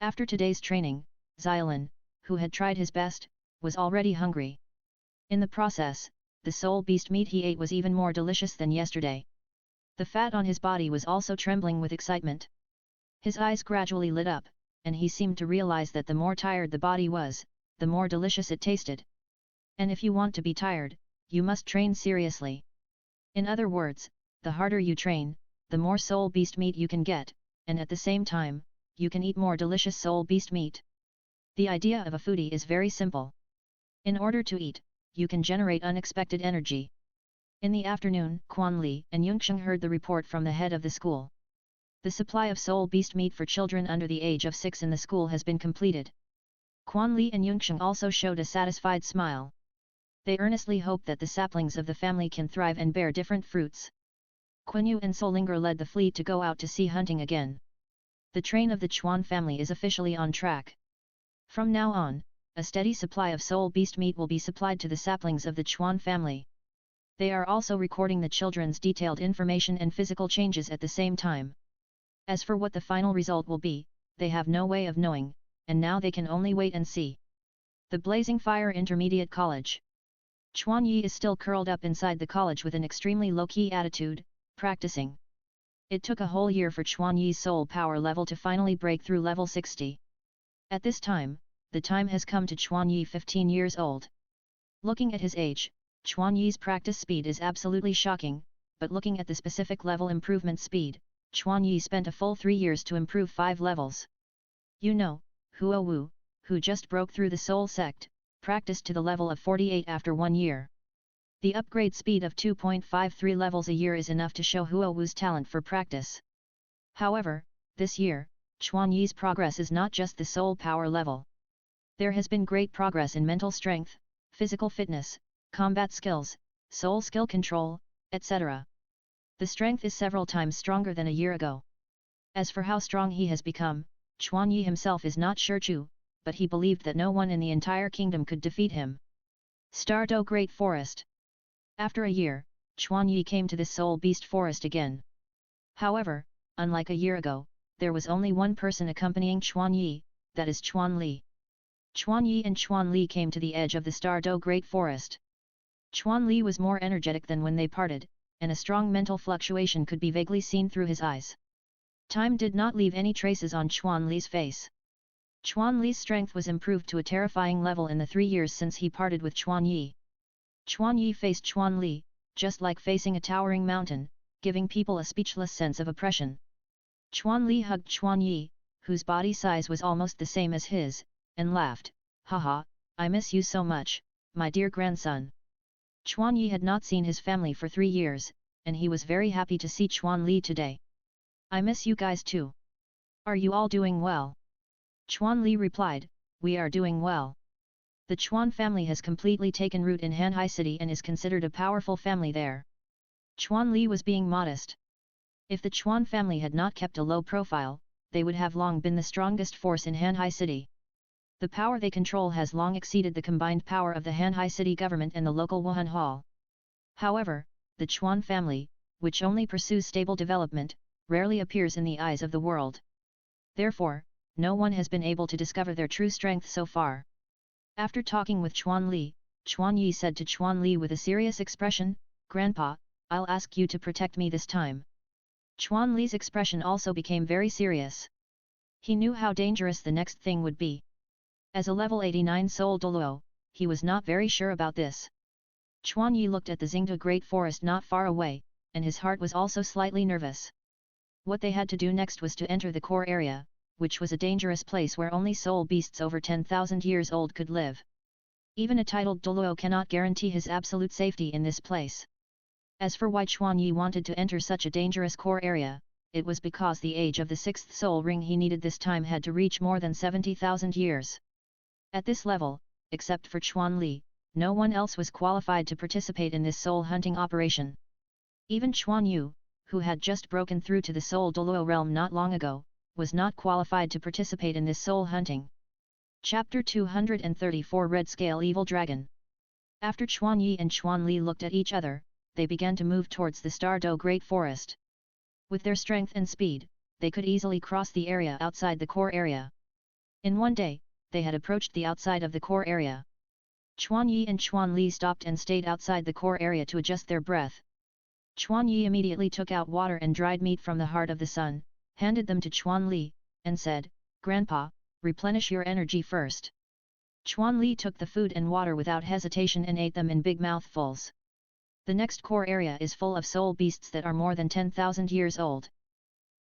After today's training, Xiaolin, who had tried his best, was already hungry. In the process, the soul beast meat he ate was even more delicious than yesterday. The fat on his body was also trembling with excitement. His eyes gradually lit up, and he seemed to realize that the more tired the body was, the more delicious it tasted. And if you want to be tired, you must train seriously. In other words, the harder you train, the more soul beast meat you can get, and at the same time, you can eat more delicious soul beast meat. The idea of a foodie is very simple. In order to eat, you can generate unexpected energy. In the afternoon, Quan Li and Yunxing heard the report from the head of the school. The supply of soul beast meat for children under the age of 6 in the school has been completed. Quan Li and Yunxing also showed a satisfied smile. They earnestly hope that the saplings of the family can thrive and bear different fruits. Quenyu and Solinger led the fleet to go out to sea hunting again. The train of the Chuan family is officially on track. From now on, a steady supply of soul beast meat will be supplied to the saplings of the Chuan family. They are also recording the children's detailed information and physical changes at the same time. As for what the final result will be, they have no way of knowing, and now they can only wait and see. The Blazing Fire Intermediate College. Chuan Yi is still curled up inside the college with an extremely low-key attitude, practicing. It took a whole year for Chuan Yi's soul power level to finally break through level 60. At this time, the time has come to Chuan Yi 15 years old. Looking at his age, Chuan Yi's practice speed is absolutely shocking, but looking at the specific level improvement speed, Chuan Yi spent a full 3 years to improve 5 levels. You know, Huo Wu, who just broke through the soul sect, practiced to the level of 48 after 1 year. The upgrade speed of 2.53 levels a year is enough to show Huo Wu's talent for practice. However, this year, Chuan Yi's progress is not just the soul power level. There has been great progress in mental strength, physical fitness, combat skills, soul skill control, etc. The strength is several times stronger than a year ago. As for how strong he has become, Chuan Yi himself is not sure too, but he believed that no one in the entire kingdom could defeat him. Stardo Great Forest. After a year, Chuan Yi came to this soul beast forest again. However, unlike a year ago, there was only one person accompanying Chuan Yi, that is Chuan Li. Chuan Yi and Chuan Li came to the edge of the Stardo Great Forest. Chuan Li was more energetic than when they parted, and a strong mental fluctuation could be vaguely seen through his eyes. Time did not leave any traces on Chuan Li's face. Chuan Li's strength was improved to a terrifying level in the 3 years since he parted with Chuan Yi. Chuan Yi faced Chuan Li, just like facing a towering mountain, giving people a speechless sense of oppression. Chuan Li hugged Chuan Yi, whose body size was almost the same as his, and laughed, "Haha, I miss you so much, my dear grandson." Chuan Yi had not seen his family for 3 years, and he was very happy to see Chuan Li today. "I miss you guys too. Are you all doing well?" Chuan Li replied, "We are doing well." The Chuan family has completely taken root in Hanhai City and is considered a powerful family there. Chuan Li was being modest. If the Chuan family had not kept a low profile, they would have long been the strongest force in Hanhai City. The power they control has long exceeded the combined power of the Hanhai City government and the local Wuhan Hall. However, the Chuan family, which only pursues stable development, rarely appears in the eyes of the world. Therefore, no one has been able to discover their true strength so far. After talking with Chuan Li, Chuan Yi said to Chuan Li with a serious expression, "Grandpa, I'll ask you to protect me this time." Chuan Li's expression also became very serious. He knew how dangerous the next thing would be. As a level 89 soul Douluo, he was not very sure about this. Chuan Yi looked at the Xingda Great Forest not far away, and his heart was also slightly nervous. What they had to do next was to enter the core area, which was a dangerous place where only soul beasts over 10,000 years old could live. Even a titled Douluo cannot guarantee his absolute safety in this place. As for why Chuanyi wanted to enter such a dangerous core area, it was because the age of the sixth soul ring he needed this time had to reach more than 70,000 years. At this level, except for Chuanli, no one else was qualified to participate in this soul hunting operation. Even Chuanyu, who had just broken through to the soul Douluo realm not long ago, was not qualified to participate in this soul hunting. Chapter 234 Red Scale Evil Dragon. After Chuanyi and Chuanli looked at each other, they began to move towards the Stardo Great Forest. With their strength and speed, they could easily cross the area outside the core area. In one day, they had approached the outside of the core area. Chuanyi and Chuanli stopped and stayed outside the core area to adjust their breath. Chuanyi immediately took out water and dried meat from the heart of the sun, handed them to Chuanli, and said, "Grandpa, replenish your energy first." Chuanli took the food and water without hesitation and ate them in big mouthfuls. The next core area is full of soul beasts that are more than 10,000 years old.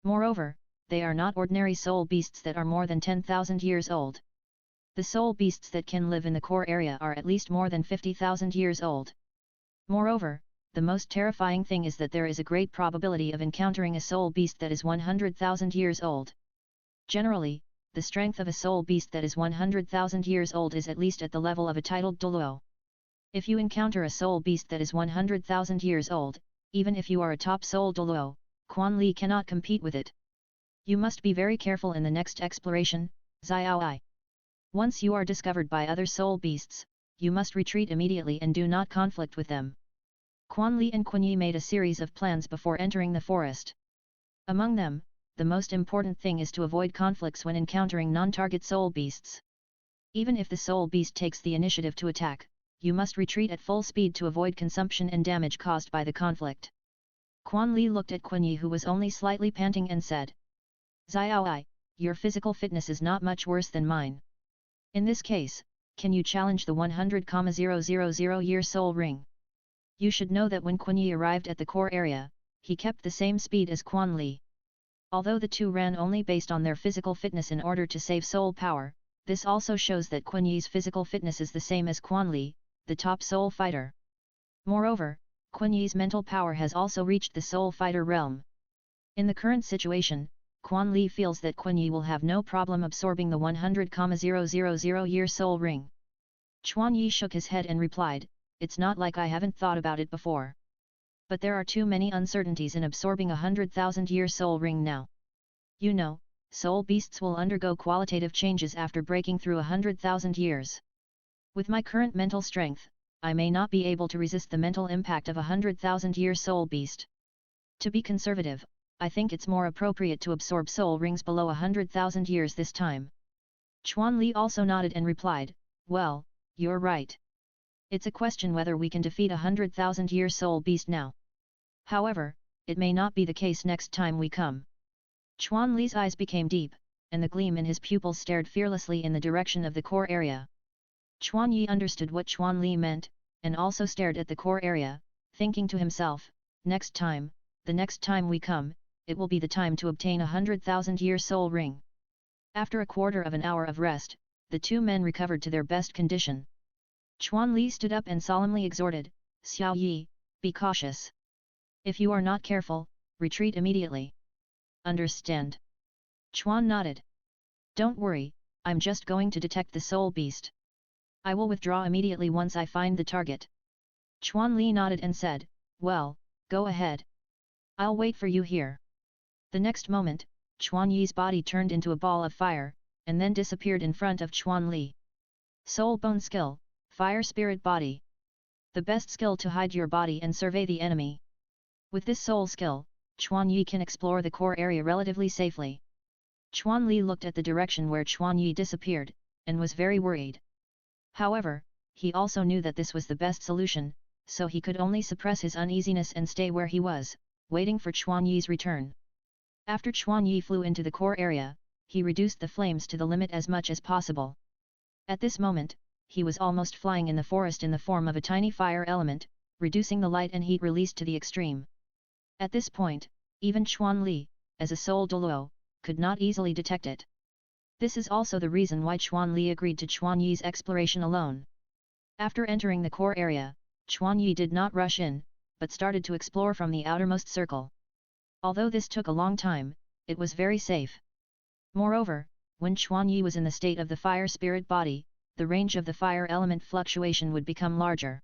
Moreover, they are not ordinary soul beasts that are more than 10,000 years old. The soul beasts that can live in the core area are at least more than 50,000 years old. Moreover, the most terrifying thing is that there is a great probability of encountering a soul beast that is 100,000 years old. Generally, the strength of a soul beast that is 100,000 years old is at least at the level of a titled Douluo. If you encounter a soul beast that is 100,000 years old, even if you are a top soul Douluo, Quanli cannot compete with it. You must be very careful in the next exploration, Xiaoi. Once you are discovered by other soul beasts, you must retreat immediately and do not conflict with them. Quanli and Quanyi made a series of plans before entering the forest. Among them, the most important thing is to avoid conflicts when encountering non-target soul beasts. Even if the soul beast takes the initiative to attack, you must retreat at full speed to avoid consumption and damage caused by the conflict. Quanli looked at Quanyi, who was only slightly panting, and said, "Xiaoi, your physical fitness is not much worse than mine. In this case, can you challenge the 100,000-year soul ring?" You should know that when Quanyi arrived at the core area, he kept the same speed as Quanli. Although the two ran only based on their physical fitness in order to save soul power, this also shows that Quanyi's physical fitness is the same as Quanli, the top soul fighter. Moreover, Quanyi's mental power has also reached the soul fighter realm. In the current situation, Quanli feels that Quanyi will have no problem absorbing the 100,000-year soul ring. Chuanyi shook his head and replied, "It's not like I haven't thought about it before. But there are too many uncertainties in absorbing a 100,000-year soul ring now. You know, soul beasts will undergo qualitative changes after breaking through 100,000 years. With my current mental strength, I may not be able to resist the mental impact of a 100,000-year soul beast. To be conservative, I think it's more appropriate to absorb soul rings below 100,000 years this time." Chuanli also nodded and replied, "Well, you're right. It's a question whether we can defeat a 100,000-year soul beast now. However, it may not be the case next time we come." Chuanli's eyes became deep, and the gleam in his pupils stared fearlessly in the direction of the core area. Chuanyi understood what Chuanli meant, and also stared at the core area, thinking to himself, "Next time, the next time we come, it will be the time to obtain a 100,000-year soul ring." After a quarter of an hour of rest, the two men recovered to their best condition. Chuanli stood up and solemnly exhorted, "Xiao Yi, be cautious. If you are not careful, retreat immediately. Understand?" Chuan nodded. "Don't worry, I'm just going to detect the soul beast. I will withdraw immediately once I find the target." Chuanli nodded and said, "Well, go ahead. I'll wait for you here." The next moment, Chuanyi's body turned into a ball of fire, and then disappeared in front of Chuanli. Soul Bone Skill, Fire Spirit Body. The best skill to hide your body and survey the enemy. With this soul skill, Chuanyi can explore the core area relatively safely. Chuanli looked at the direction where Chuanyi disappeared, and was very worried. However, he also knew that this was the best solution, so he could only suppress his uneasiness and stay where he was, waiting for Chuanyi's return. After Chuanyi flew into the core area, he reduced the flames to the limit as much as possible. At this moment, he was almost flying in the forest in the form of a tiny fire element, reducing the light and heat released to the extreme. At this point, even Chuan Li, as a sole Douluo, could not easily detect it. This is also the reason why Chuan Li agreed to Chuan Yi's exploration alone. After entering the core area, Chuan Yi did not rush in, but started to explore from the outermost circle. Although this took a long time, it was very safe. Moreover, when Chuan Yi was in the state of the fire spirit body, the range of the fire element fluctuation would become larger.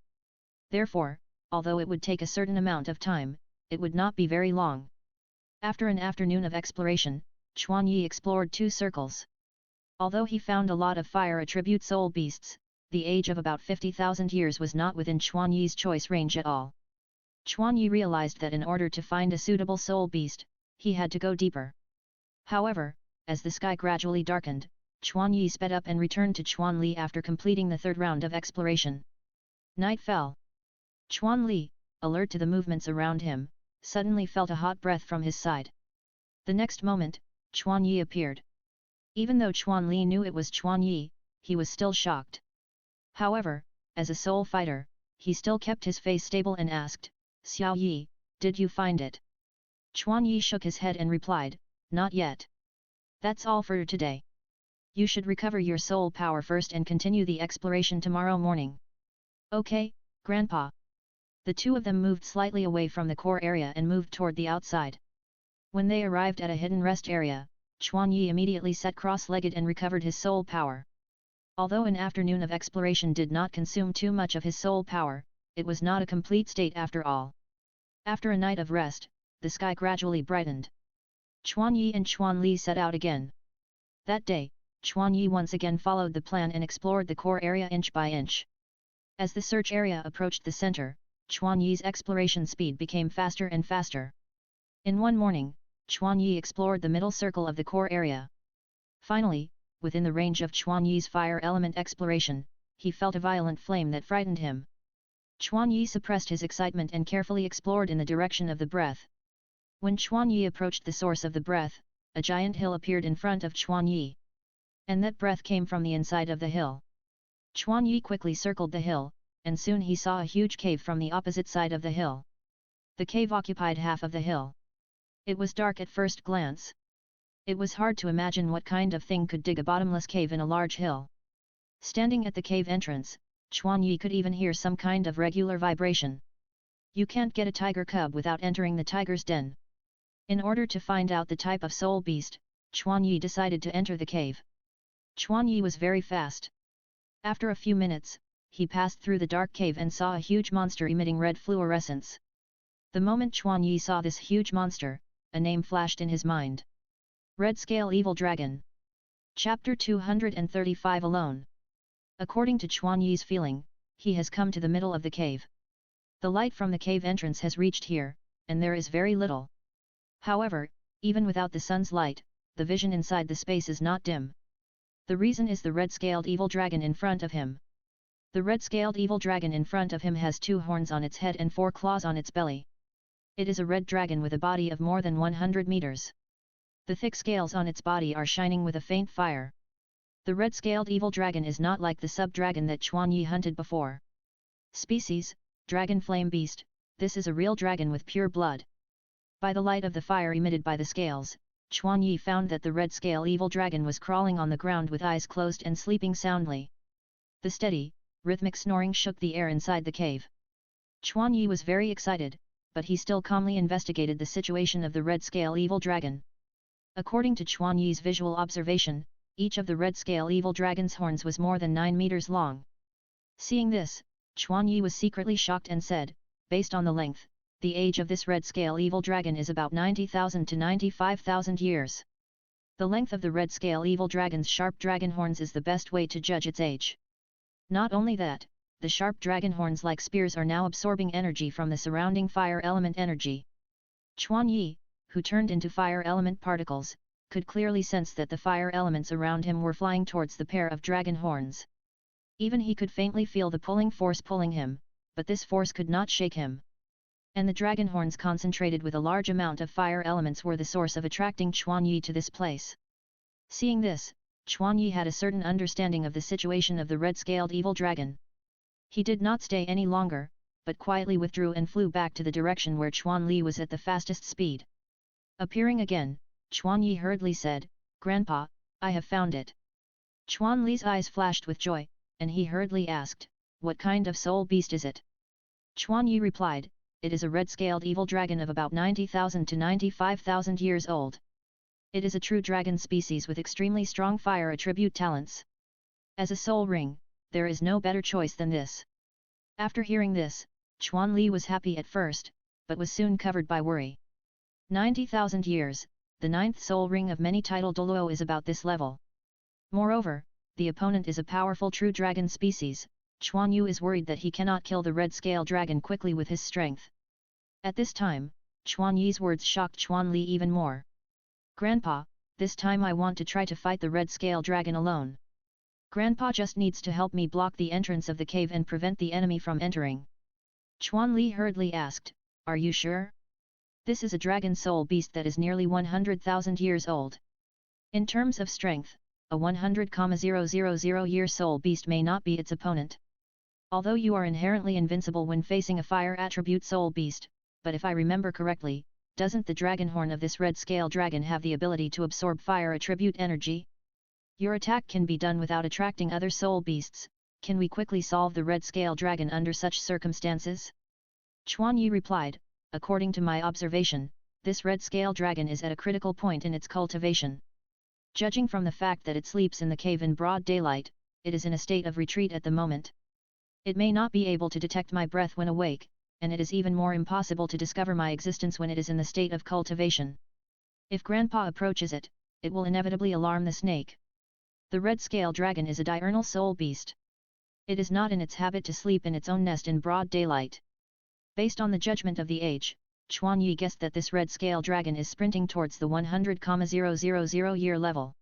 Therefore, although it would take a certain amount of time, it would not be very long. After an afternoon of exploration, Chuan Yi explored 2 circles. Although he found a lot of fire attribute soul beasts, the age of about 50,000 years was not within Chuan Yi's choice range at all. Chuan Yi realized that in order to find a suitable soul beast, he had to go deeper. However, as the sky gradually darkened, Chuan Yi sped up and returned to Chuan Li after completing the 3rd round of exploration. Night fell. Chuan Li, alert to the movements around him, suddenly felt a hot breath from his side. The next moment, Chuan Yi appeared. Even though Chuan Li knew it was Chuan Yi, he was still shocked. However, as a soul fighter, he still kept his face stable and asked, "Xiao Yi, did you find it?" Chuan Yi shook his head and replied, "Not yet. That's all for today. You should recover your soul power first and continue the exploration tomorrow morning." "Okay, Grandpa." The 2 of them moved slightly away from the core area and moved toward the outside. When they arrived at a hidden rest area, Chuan Yi immediately sat cross-legged and recovered his soul power. Although an afternoon of exploration did not consume too much of his soul power, it was not a complete state after all. After a night of rest, the sky gradually brightened. Chuan Yi and Chuan Li set out again. That day, Chuan Yi once again followed the plan and explored the core area inch by inch. As the search area approached the center, Chuan Yi's exploration speed became faster and faster. In one morning, Chuan Yi explored the middle circle of the core area. Finally, within the range of Chuan Yi's fire element exploration, he felt a violent flame that frightened him. Chuan Yi suppressed his excitement and carefully explored in the direction of the breath. When Chuan Yi approached the source of the breath, a giant hill appeared in front of Chuan Yi. And that breath came from the inside of the hill. Chuan Yi quickly circled the hill, and soon he saw a huge cave from the opposite side of the hill. The cave occupied half of the hill. It was dark at first glance. It was hard to imagine what kind of thing could dig a bottomless cave in a large hill. Standing at the cave entrance, Chuan Yi could even hear some kind of regular vibration. You can't get a tiger cub without entering the tiger's den. In order to find out the type of soul beast, Chuan Yi decided to enter the cave. Chuan Yi was very fast. After a few minutes, he passed through the dark cave and saw a huge monster emitting red fluorescence. The moment Chuan Yi saw this huge monster, a name flashed in his mind. Red Scale Evil Dragon. Chapter 235 Alone. According to Chuan Yi's feeling, he has come to the middle of the cave. The light from the cave entrance has reached here, and there is very little. However, even without the sun's light, the vision inside the space is not dim. The reason is the red-scaled evil dragon in front of him. The red-scaled evil dragon in front of him has 2 horns on its head and 4 claws on its belly. It is a red dragon with a body of more than 100 meters. The thick scales on its body are shining with a faint fire. The red-scaled evil dragon is not like the sub-dragon that Chuan Yi hunted before. Species, Dragon Flame Beast, this is a real dragon with pure blood. By the light of the fire emitted by the scales, Chuan Yi found that the red-scale evil dragon was crawling on the ground with eyes closed and sleeping soundly. The steady, rhythmic snoring shook the air inside the cave. Chuan Yi was very excited, but he still calmly investigated the situation of the red-scale evil dragon. According to Chuan Yi's visual observation, each of the red-scale evil dragon's horns was more than 9 meters long. Seeing this, Chuan Yi was secretly shocked and said, based on the length, the age of this red-scale evil dragon is about 90,000 to 95,000 years. The length of the red-scale evil dragon's sharp dragon horns is the best way to judge its age. Not only that, the sharp dragon horns like spears are now absorbing energy from the surrounding fire element energy. Chuan Yi, who turned into fire element particles, could clearly sense that the fire elements around him were flying towards the pair of dragon horns. Even he could faintly feel the pulling force pulling him, but this force could not shake him. And the dragon horns concentrated with a large amount of fire elements were the source of attracting Chuan Yi to this place. Seeing this, Chuan Yi had a certain understanding of the situation of the red-scaled evil dragon. He did not stay any longer, but quietly withdrew and flew back to the direction where Chuan Li was at the fastest speed. Appearing again, Chuan Yi hurriedly said, "Grandpa, I have found it." Chuan Li's eyes flashed with joy, and he hurriedly asked, "What kind of soul beast is it?" Chuan Yi replied, "It is a red-scaled evil dragon of about 90,000 to 95,000 years old. It is a true dragon species with extremely strong fire attribute talents. As a soul ring, there is no better choice than this." After hearing this, Chuan Li was happy at first, but was soon covered by worry. 90,000 years, the 9th soul ring of many-titled Douluo is about this level. Moreover, the opponent is a powerful true dragon species. Chuan Yu is worried that he cannot kill the red-scale dragon quickly with his strength. At this time, Chuan Yi's words shocked Chuan Li even more. "Grandpa, this time I want to try to fight the red-scale dragon alone. Grandpa just needs to help me block the entrance of the cave and prevent the enemy from entering." Chuan Li hurriedly asked, "Are you sure? This is a dragon soul beast that is nearly 100,000 years old. In terms of strength, a 100,000-year soul beast may not be its opponent. Although you are inherently invincible when facing a fire attribute soul beast, but if I remember correctly, doesn't the dragon horn of this red-scale dragon have the ability to absorb fire attribute energy? Your attack can be done without attracting other soul beasts. Can we quickly solve the red-scale dragon under such circumstances?" Chuan Yi replied, "According to my observation, this red-scale dragon is at a critical point in its cultivation. Judging from the fact that it sleeps in the cave in broad daylight, it is in a state of retreat at the moment. It may not be able to detect my breath when awake, and it is even more impossible to discover my existence when it is in the state of cultivation. If Grandpa approaches it, it will inevitably alarm the snake. The red-scale dragon is a diurnal soul beast. It is not in its habit to sleep in its own nest in broad daylight." Based on the judgment of the age, Chuan Yi guessed that this red-scale dragon is sprinting towards the 100,000-year level.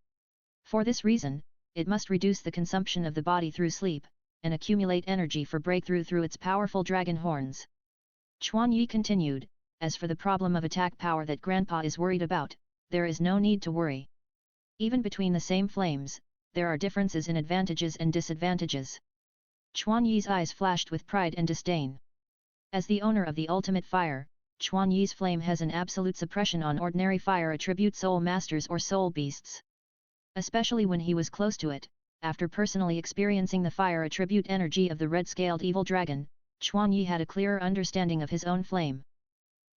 For this reason, it must reduce the consumption of the body through sleep, and accumulate energy for breakthrough through its powerful dragon horns. Chuan Yi continued, "As for the problem of attack power that Grandpa is worried about, there is no need to worry. Even between the same flames, there are differences in advantages and disadvantages." Chuan Yi's eyes flashed with pride and disdain. As the owner of the ultimate fire, Chuan Yi's flame has an absolute suppression on ordinary fire attribute soul masters or soul beasts. Especially when he was close to it, after personally experiencing the fire attribute energy of the red-scaled evil dragon, Chuan Yi had a clearer understanding of his own flame.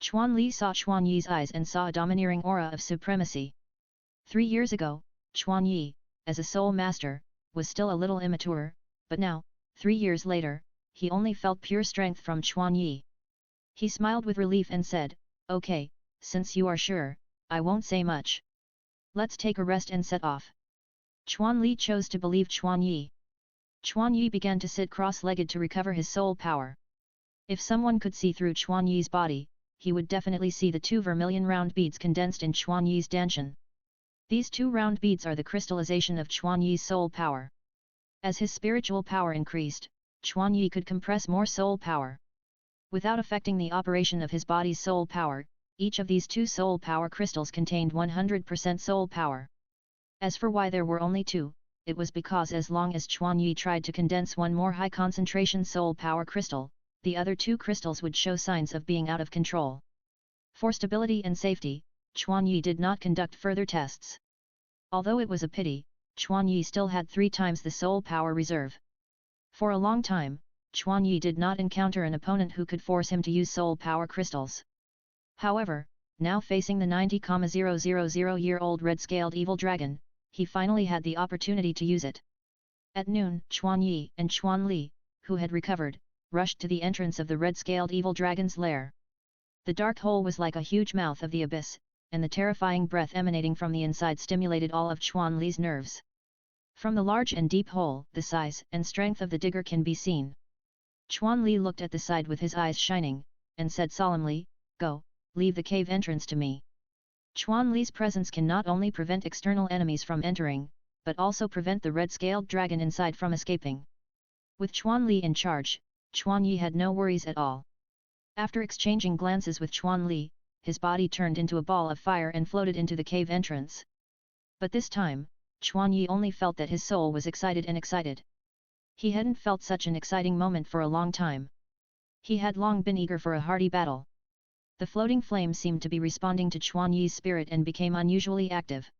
Chuan Li saw Chuan Yi's eyes and saw a domineering aura of supremacy. 3 years ago, Chuan Yi, as a soul master, was still a little immature, but now, 3 years later, he only felt pure strength from Chuan Yi. He smiled with relief and said, "Okay, since you are sure, I won't say much. Let's take a rest and set off." Chuan Li chose to believe Chuan Yi. Chuan Yi began to sit cross-legged to recover his soul power. If someone could see through Chuan Yi's body, he would definitely see the 2 vermilion round beads condensed in Chuan Yi's danshan. These 2 round beads are the crystallization of Chuan Yi's soul power. As his spiritual power increased, Chuan Yi could compress more soul power. Without affecting the operation of his body's soul power, each of these 2 soul power crystals contained 100% soul power. As for why there were only 2, it was because as long as Chuan Yi tried to condense one more high-concentration soul power crystal, the other 2 crystals would show signs of being out of control. For stability and safety, Chuan Yi did not conduct further tests. Although it was a pity, Chuan Yi still had 3 times the soul power reserve. For a long time, Chuan Yi did not encounter an opponent who could force him to use soul power crystals. However, now facing the 90,000-year-old red-scaled evil dragon, he finally had the opportunity to use it. At noon, Chuan Yi and Chuan Li, who had recovered, rushed to the entrance of the red-scaled evil dragon's lair. The dark hole was like a huge mouth of the abyss, and the terrifying breath emanating from the inside stimulated all of Chuan Li's nerves. From the large and deep hole, the size and strength of the digger can be seen. Chuan Li looked at the side with his eyes shining, and said solemnly, "Go, leave the cave entrance to me." Chuan Li's presence can not only prevent external enemies from entering, but also prevent the red-scaled dragon inside from escaping. With Chuan Li in charge, Chuan Yi had no worries at all. After exchanging glances with Chuan Li, his body turned into a ball of fire and floated into the cave entrance. But this time, Chuan Yi only felt that his soul was excited and excited. He hadn't felt such an exciting moment for a long time. He had long been eager for a hearty battle. The floating flame seemed to be responding to Chuan Yi's spirit and became unusually active.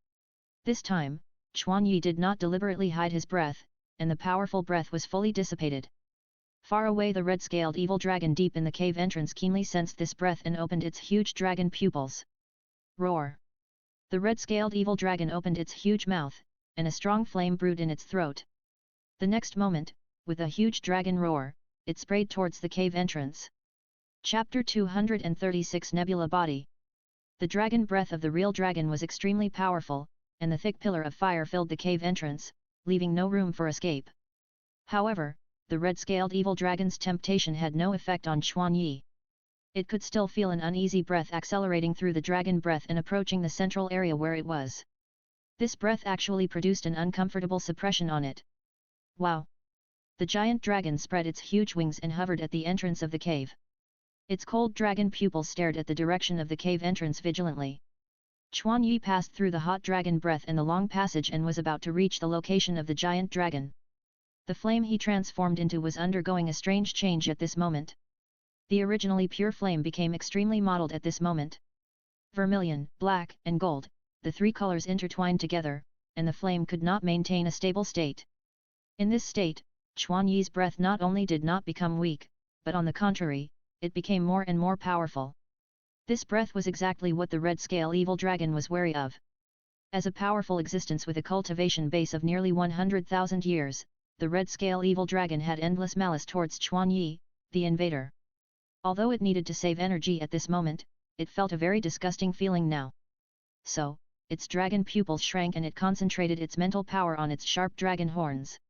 This time, Chuan Yi did not deliberately hide his breath, and the powerful breath was fully dissipated. Far away, the red-scaled evil dragon deep in the cave entrance keenly sensed this breath and opened its huge dragon pupils. Roar! The red-scaled evil dragon opened its huge mouth, and a strong flame brewed in its throat. The next moment, with a huge dragon roar, it sprayed towards the cave entrance. Chapter 236 Nebula Body. The dragon breath of the real dragon was extremely powerful, and the thick pillar of fire filled the cave entrance, leaving no room for escape. However, the red-scaled evil dragon's temptation had no effect on Chuan Yi. It could still feel an uneasy breath accelerating through the dragon breath and approaching the central area where it was. This breath actually produced an uncomfortable suppression on it. Wow! The giant dragon spread its huge wings and hovered at the entrance of the cave. Its cold dragon pupils stared at the direction of the cave entrance vigilantly. Chuan Yi passed through the hot dragon breath and the long passage and was about to reach the location of the giant dragon. The flame he transformed into was undergoing a strange change at this moment. The originally pure flame became extremely mottled at this moment. Vermilion, black, and gold, the three colors intertwined together, and the flame could not maintain a stable state. In this state, Chuan Yi's breath not only did not become weak, but on the contrary, it became more and more powerful. This breath was exactly what the red-scale evil dragon was wary of. As a powerful existence with a cultivation base of nearly 100,000 years, the red-scale evil dragon had endless malice towards Chuan Yi, the invader. Although it needed to save energy at this moment, it felt a very disgusting feeling now. So, its dragon pupils shrank and it concentrated its mental power on its sharp dragon horns.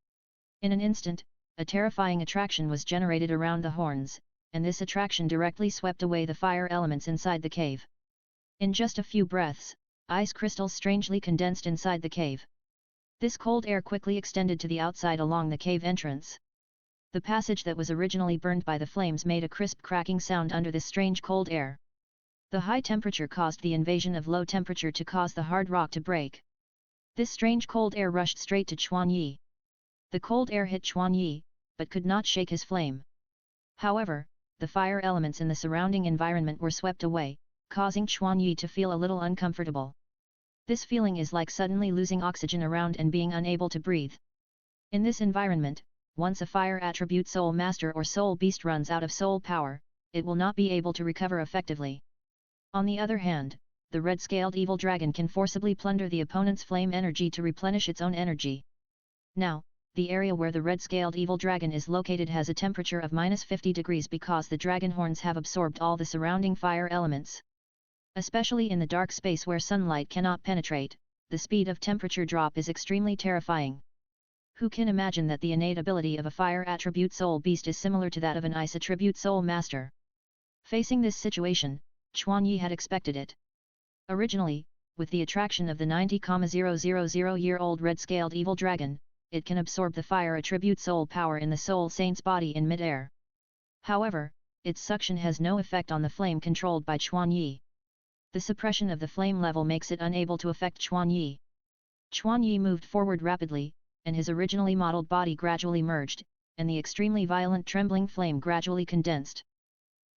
In an instant, a terrifying attraction was generated around the horns, and this attraction directly swept away the fire elements inside the cave. In just a few breaths, ice crystals strangely condensed inside the cave. This cold air quickly extended to the outside along the cave entrance. The passage that was originally burned by the flames made a crisp cracking sound under this strange cold air. The high temperature caused the invasion of low temperature to cause the hard rock to break. This strange cold air rushed straight to Chuan Yi. The cold air hit Chuan Yi, but could not shake his flame. However, the fire elements in the surrounding environment were swept away, causing Chuan Yi to feel a little uncomfortable. This feeling is like suddenly losing oxygen around and being unable to breathe. In this environment, once a fire attribute soul master or soul beast runs out of soul power, it will not be able to recover effectively. On the other hand, the red-scaled evil dragon can forcibly plunder the opponent's flame energy to replenish its own energy. Now, the area where the red-scaled evil dragon is located has a temperature of -50 degrees because the dragon horns have absorbed all the surrounding fire elements. Especially in the dark space where sunlight cannot penetrate, the speed of temperature drop is extremely terrifying. Who can imagine that the innate ability of a fire attribute soul beast is similar to that of an ice attribute soul master? Facing this situation, Chuan Yi had expected it. Originally, with the attraction of the 90,000-year-old red-scaled evil dragon, it can absorb the fire attribute soul power in the soul saint's body in mid-air. However, its suction has no effect on the flame controlled by Chuan Yi. The suppression of the flame level makes it unable to affect Chuan Yi. Chuan Yi moved forward rapidly, and his originally modeled body gradually merged, and the extremely violent trembling flame gradually condensed.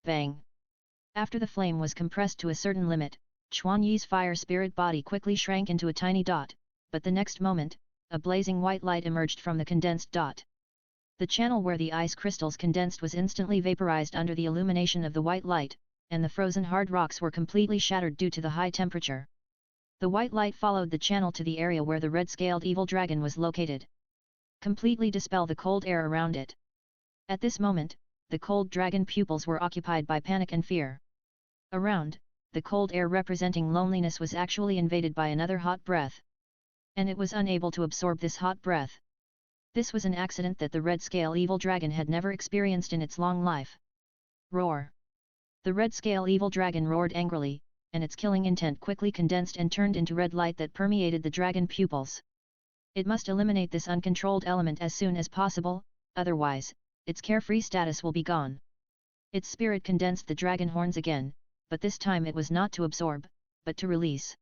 Bang! After the flame was compressed to a certain limit, Chuan Yi's fire spirit body quickly shrank into a tiny dot, but the next moment, a blazing white light emerged from the condensed dot. The channel where the ice crystals condensed was instantly vaporized under the illumination of the white light, and the frozen hard rocks were completely shattered due to the high temperature. The white light followed the channel to the area where the red-scaled evil dragon was located. Completely dispel the cold air around it. At this moment, the cold dragon pupils were occupied by panic and fear. Around, the cold air representing loneliness was actually invaded by another hot breath. And it was unable to absorb this hot breath. This was an accident that the red-scale evil dragon had never experienced in its long life. Roar! The red-scale evil dragon roared angrily, and its killing intent quickly condensed and turned into red light that permeated the dragon pupils. It must eliminate this uncontrolled element as soon as possible, otherwise, its carefree status will be gone. Its spirit condensed the dragon horns again, but this time it was not to absorb, but to release.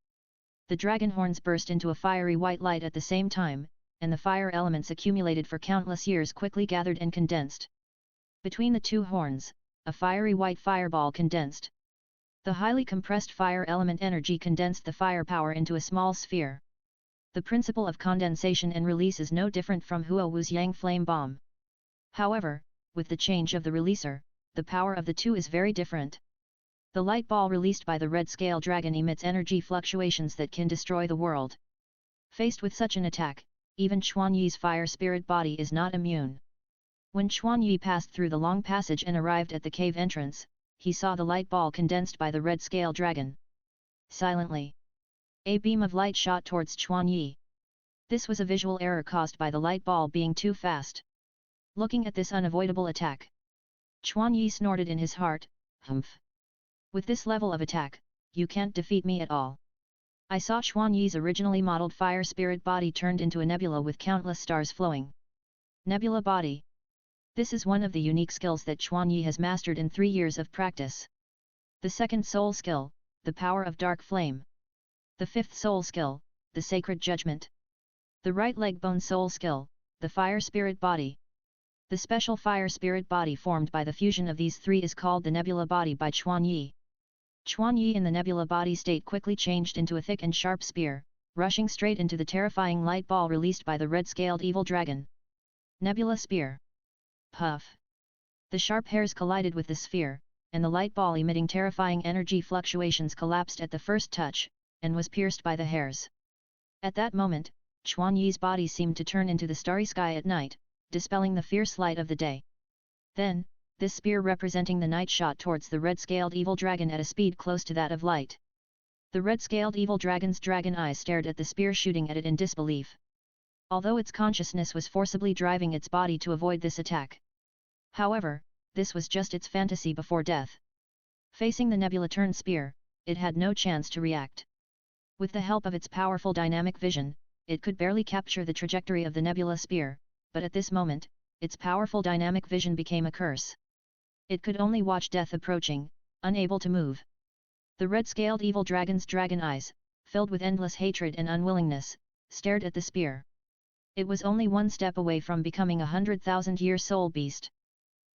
The dragon horns burst into a fiery white light at the same time, and the fire elements accumulated for countless years quickly gathered and condensed. Between the two horns, a fiery white fireball condensed. The highly compressed fire element energy condensed the firepower into a small sphere. The principle of condensation and release is no different from Huo Wu's Yang flame bomb. However, with the change of the releaser, the power of the two is very different. The light ball released by the red scale dragon emits energy fluctuations that can destroy the world. Faced with such an attack, even Chuan Yi's fire spirit body is not immune. When Chuan Yi passed through the long passage and arrived at the cave entrance, he saw the light ball condensed by the red scale dragon. Silently, a beam of light shot towards Chuan Yi. This was a visual error caused by the light ball being too fast. Looking at this unavoidable attack, Chuan Yi snorted in his heart, "Humph! With this level of attack, you can't defeat me at all." I saw Chuan Yi's originally modeled fire spirit body turned into a nebula with countless stars flowing. Nebula body. This is one of the unique skills that Chuan Yi has mastered in 3 years of practice. The second soul skill, the power of dark flame. The fifth soul skill, the sacred judgment. The right leg bone soul skill, the fire spirit body. The special fire spirit body formed by the fusion of these three is called the nebula body by Chuan Yi. Chuan Yi in the nebula body state quickly changed into a thick and sharp spear, rushing straight into the terrifying light ball released by the red-scaled evil dragon. Nebula spear. Puff! The sharp hairs collided with the sphere, and the light ball emitting terrifying energy fluctuations collapsed at the first touch, and was pierced by the hairs. At that moment, Chuan Yi's body seemed to turn into the starry sky at night, dispelling the fierce light of the day. Then, this spear representing the night shot towards the red-scaled evil dragon at a speed close to that of light. The red-scaled evil dragon's dragon eyes stared at the spear shooting at it in disbelief. Although its consciousness was forcibly driving its body to avoid this attack. However, this was just its fantasy before death. Facing the nebula-turned spear, it had no chance to react. With the help of its powerful dynamic vision, it could barely capture the trajectory of the nebula spear, but at this moment, its powerful dynamic vision became a curse. It could only watch death approaching, unable to move. The red-scaled evil dragon's dragon eyes, filled with endless hatred and unwillingness, stared at the spear. It was only one step away from becoming a 100,000-year soul beast.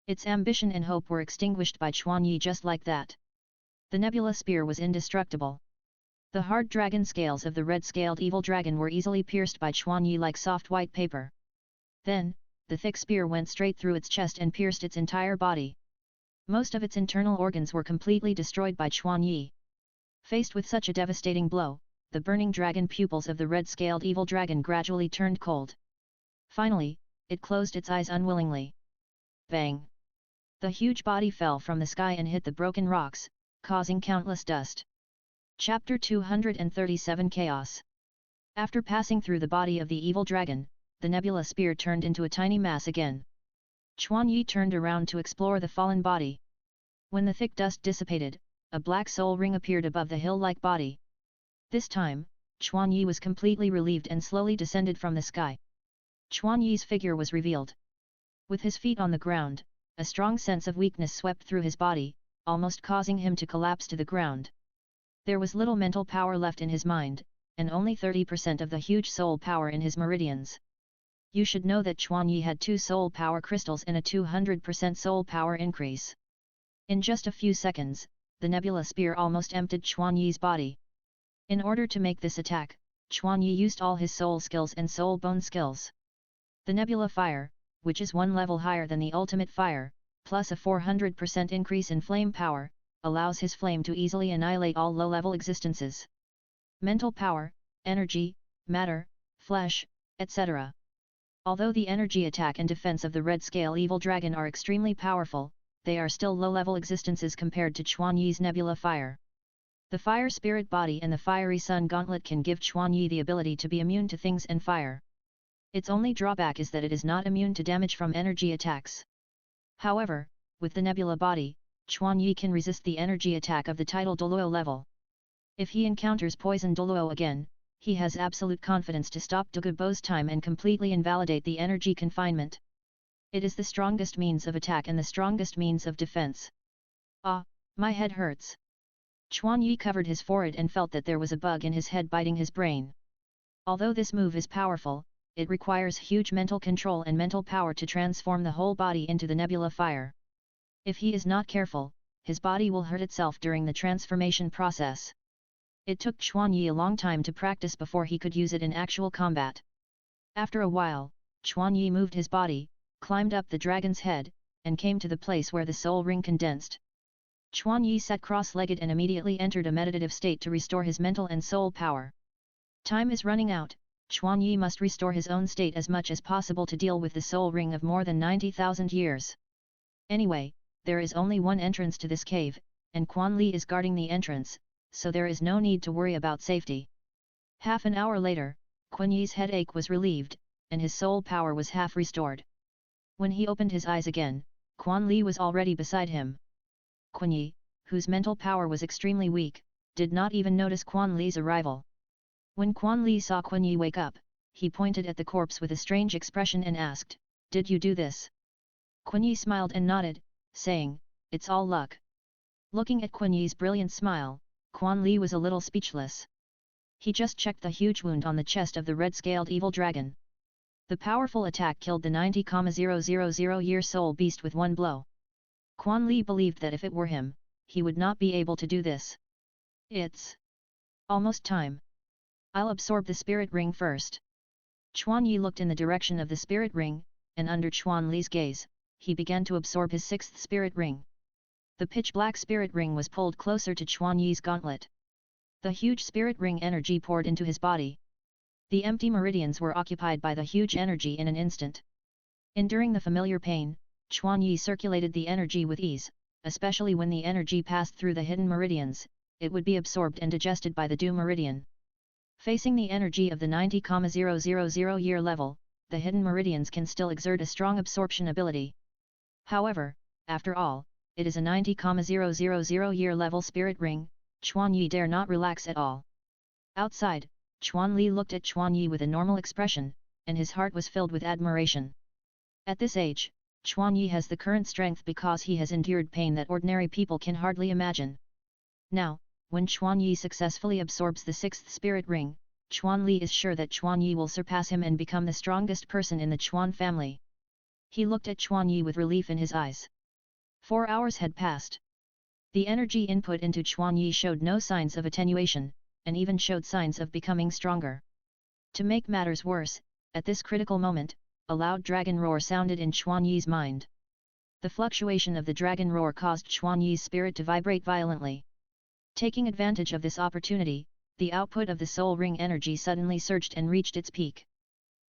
Its ambition and hope were extinguished by Chuan Yi just like that. The nebula spear was indestructible. The hard dragon scales of the red-scaled evil dragon were easily pierced by Chuan Yi like soft white paper. Then, the thick spear went straight through its chest and pierced its entire body. Most of its internal organs were completely destroyed by Chuan Yi. Faced with such a devastating blow, the burning dragon pupils of the red-scaled evil dragon gradually turned cold. Finally, it closed its eyes unwillingly. Bang! The huge body fell from the sky and hit the broken rocks, causing countless dust. Chapter 237 Chaos. After passing through the body of the evil dragon, the nebula spear turned into a tiny mass again. Chuan Yi turned around to explore the fallen body. When the thick dust dissipated, a black soul ring appeared above the hill-like body. This time, Chuan Yi was completely relieved and slowly descended from the sky. Chuan Yi's figure was revealed. With his feet on the ground, a strong sense of weakness swept through his body, almost causing him to collapse to the ground. There was little mental power left in his mind, and only 30% of the huge soul power in his meridians. You should know that Chuan Yi had 2 soul power crystals and a 200% soul power increase. In just a few seconds, the nebula spear almost emptied Chuan Yi's body. In order to make this attack, Chuan Yi used all his soul skills and soul bone skills. The nebula fire, which is 1 level higher than the ultimate fire, plus a 400% increase in flame power, allows his flame to easily annihilate all low-level existences. Mental power, energy, matter, flesh, etc. Although the energy attack and defense of the red-scale evil dragon are extremely powerful, they are still low-level existences compared to Chuan Yi's nebula fire. The fire spirit body and the fiery sun gauntlet can give Chuan Yi the ability to be immune to things and fire. Its only drawback is that it is not immune to damage from energy attacks. However, with the nebula body, Chuan Yi can resist the energy attack of the tidal Douluo level. If he encounters poison Douluo again, he has absolute confidence to stop Douluo's time and completely invalidate the energy confinement. It is the strongest means of attack and the strongest means of defense. Ah, my head hurts. Chuan Yi covered his forehead and felt that there was a bug in his head biting his brain. Although this move is powerful, it requires huge mental control and mental power to transform the whole body into the nebula fire. If he is not careful, his body will hurt itself during the transformation process. It took Chuan Yi a long time to practice before he could use it in actual combat. After a while, Chuan Yi moved his body, climbed up the dragon's head, and came to the place where the soul ring condensed. Chuan Yi sat cross-legged and immediately entered a meditative state to restore his mental and soul power. Time is running out, Chuan Yi must restore his own state as much as possible to deal with the soul ring of more than 90,000 years. Anyway, there is only one entrance to this cave, and Quan Li is guarding the entrance, so there is no need to worry about safety. Half an hour later, Quan Yi's headache was relieved, and his soul power was half restored. When he opened his eyes again, Quan Li was already beside him. Quan Yi, whose mental power was extremely weak, did not even notice Quan Li's arrival. When Quan Li saw Quan Yi wake up, he pointed at the corpse with a strange expression and asked, "Did you do this?" Quan Yi smiled and nodded, saying, "It's all luck." Looking at Quan Yi's brilliant smile, Quan Li was a little speechless. He just checked the huge wound on the chest of the red-scaled evil dragon. The powerful attack killed the 90,000-year soul beast with one blow. Quan Li believed that if it were him, he would not be able to do this. It's almost time. I'll absorb the spirit ring first. Chuan Yi looked in the direction of the spirit ring, and under Chuan Li's gaze, he began to absorb his sixth spirit ring. The pitch-black spirit ring was pulled closer to Chuan Yi's gauntlet. The huge spirit ring energy poured into his body. The empty meridians were occupied by the huge energy in an instant. Enduring the familiar pain, Chuan Yi circulated the energy with ease, especially when the energy passed through the hidden meridians, it would be absorbed and digested by the Du meridian. Facing the energy of the 90,000 year level, the hidden meridians can still exert a strong absorption ability. However, after all, it is a 90,000 year level spirit ring, Chuan Yi dare not relax at all. Outside, Chuan Li looked at Chuan Yi with a normal expression, and his heart was filled with admiration. At this age, Chuan Yi has the current strength because he has endured pain that ordinary people can hardly imagine. Now, when Chuan Yi successfully absorbs the sixth spirit ring, Chuan Li is sure that Chuan Yi will surpass him and become the strongest person in the Chuan family. He looked at Chuan Yi with relief in his eyes. 4 hours had passed. The energy input into Chuan Yi showed no signs of attenuation, and even showed signs of becoming stronger. To make matters worse, at this critical moment, a loud dragon roar sounded in Chuan Yi's mind. The fluctuation of the dragon roar caused Chuan Yi's spirit to vibrate violently. Taking advantage of this opportunity, the output of the soul ring energy suddenly surged and reached its peak.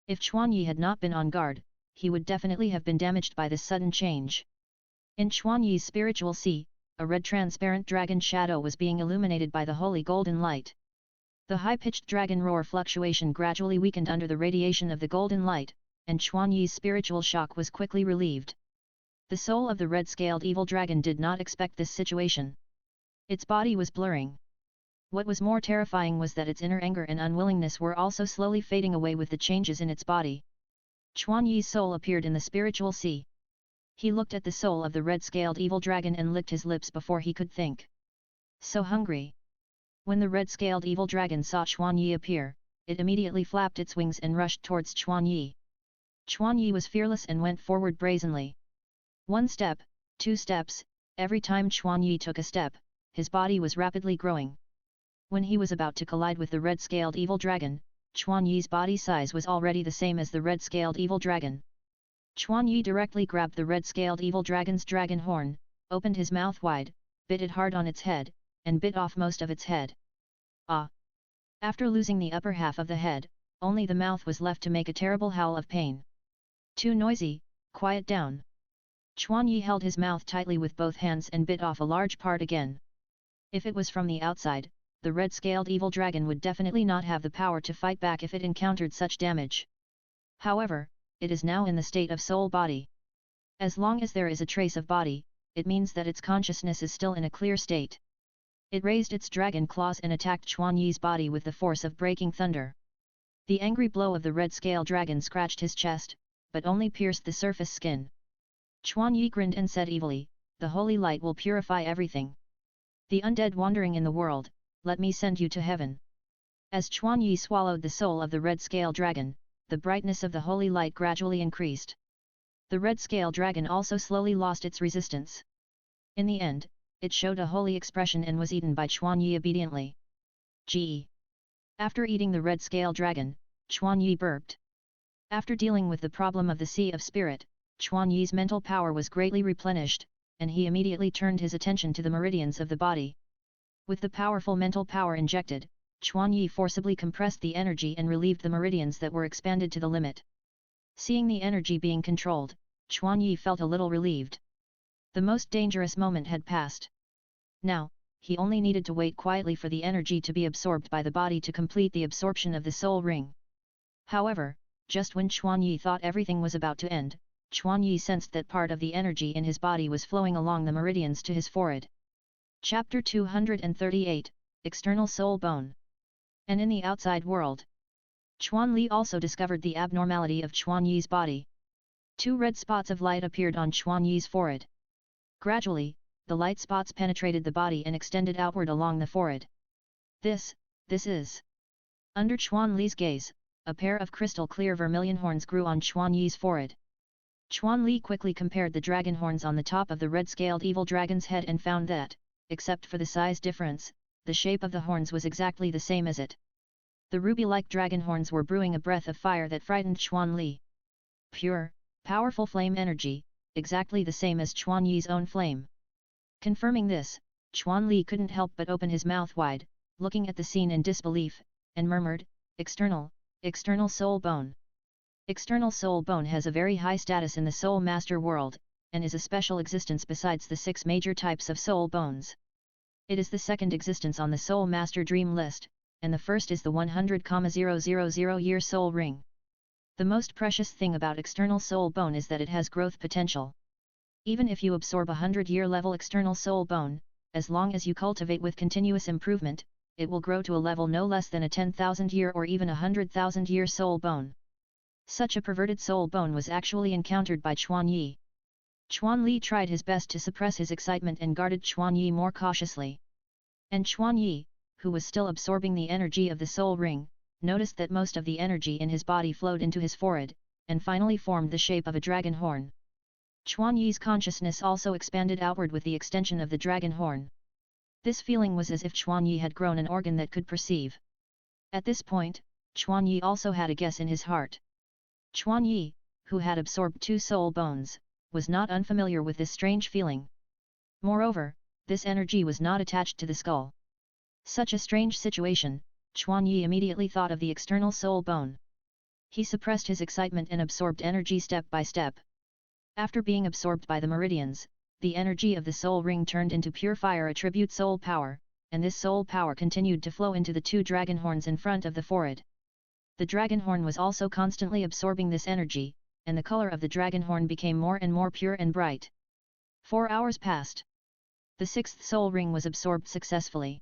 If Chuan Yi had not been on guard, he would definitely have been damaged by this sudden change. In Chuan Yi's spiritual sea, a red transparent dragon shadow was being illuminated by the holy golden light. The high-pitched dragon roar fluctuation gradually weakened under the radiation of the golden light, and Chuan Yi's spiritual shock was quickly relieved. The soul of the red-scaled evil dragon did not expect this situation. Its body was blurring. What was more terrifying was that its inner anger and unwillingness were also slowly fading away with the changes in its body. Chuan Yi's soul appeared in the spiritual sea. He looked at the soul of the red-scaled evil dragon and licked his lips before he could think. So hungry. When the red-scaled evil dragon saw Chuan Yi appear, it immediately flapped its wings and rushed towards Chuan Yi. Chuan Yi was fearless and went forward brazenly. 1 step, 2 steps, every time Chuan Yi took a step, his body was rapidly growing. When he was about to collide with the red-scaled evil dragon, Chuan Yi's body size was already the same as the red-scaled evil dragon. Chuan Yi directly grabbed the red-scaled evil dragon's dragon horn, opened his mouth wide, bit it hard on its head, and bit off most of its head. Ah! After losing the upper half of the head, only the mouth was left to make a terrible howl of pain. Too noisy, quiet down. Chuan Yi held his mouth tightly with both hands and bit off a large part again. If it was from the outside, the red-scaled evil dragon would definitely not have the power to fight back if it encountered such damage. However, it is now in the state of soul body. As long as there is a trace of body, it means that its consciousness is still in a clear state. It raised its dragon claws and attacked Chuan Yi's body with the force of breaking thunder. The angry blow of the red-scaled dragon scratched his chest, but only pierced the surface skin. Chuan Yi grinned and said evilly, "The holy light will purify everything. The undead wandering in the world, let me send you to heaven." As Chuan Yi swallowed the soul of the red-scaled dragon, the brightness of the holy light gradually increased. The red-scaled dragon also slowly lost its resistance. In the end, it showed a holy expression and was eaten by Chuan Yi obediently. G. After eating the red scale dragon, Chuan Yi burped. After dealing with the problem of the Sea of Spirit, Chuan Yi's mental power was greatly replenished, and he immediately turned his attention to the meridians of the body. With the powerful mental power injected, Chuan Yi forcibly compressed the energy and relieved the meridians that were expanded to the limit. Seeing the energy being controlled, Chuan Yi felt a little relieved. The most dangerous moment had passed. Now, he only needed to wait quietly for the energy to be absorbed by the body to complete the absorption of the soul ring. However, just when Chuan Yi thought everything was about to end, Chuan Yi sensed that part of the energy in his body was flowing along the meridians to his forehead. Chapter 238, External Soul Bone. And in the outside world, Chuan Li also discovered the abnormality of Chuan Yi's body. 2 red spots of light appeared on Chuan Yi's forehead. Gradually, the light spots penetrated the body and extended outward along the forehead. This is. Under Chuan Li's gaze, a pair of crystal clear vermilion horns grew on Chuan Yi's forehead. Chuan Li quickly compared the dragon horns on the top of the red-scaled evil dragon's head and found that, except for the size difference, the shape of the horns was exactly the same as it. The ruby-like dragon horns were brewing a breath of fire that frightened Chuan Li. Pure, powerful flame energy, exactly the same as Chuan Yi's own flame. Confirming this, Chuan Li couldn't help but open his mouth wide, looking at the scene in disbelief, and murmured, External soul bone. External soul bone has a very high status in the soul master world, and is a special existence besides the 6 major types of soul bones. It is the second existence on the soul master dream list, and the first is the 100,000-year soul ring. The most precious thing about external soul bone is that it has growth potential. Even if you absorb a 100-year level external soul bone, as long as you cultivate with continuous improvement, it will grow to a level no less than a 10,000-year or even a 100,000-year soul bone. Such a perverted soul bone was actually encountered by Chuan Yi. Chuan Li tried his best to suppress his excitement and guarded Chuan Yi more cautiously. And Chuan Yi, who was still absorbing the energy of the soul ring, noticed that most of the energy in his body flowed into his forehead, and finally formed the shape of a dragon horn. Chuan Yi's consciousness also expanded outward with the extension of the dragon horn. This feeling was as if Chuan Yi had grown an organ that could perceive. At this point, Chuan Yi also had a guess in his heart. Chuan Yi, who had absorbed 2 soul bones, was not unfamiliar with this strange feeling. Moreover, this energy was not attached to the skull. Such a strange situation, Chuan Yi immediately thought of the external soul bone. He suppressed his excitement and absorbed energy step by step. After being absorbed by the meridians, the energy of the soul ring turned into pure fire attribute soul power, and this soul power continued to flow into the 2 dragon horns in front of the forehead. The dragon horn was also constantly absorbing this energy, and the color of the dragon horn became more and more pure and bright. 4 hours passed. The 6th soul ring was absorbed successfully.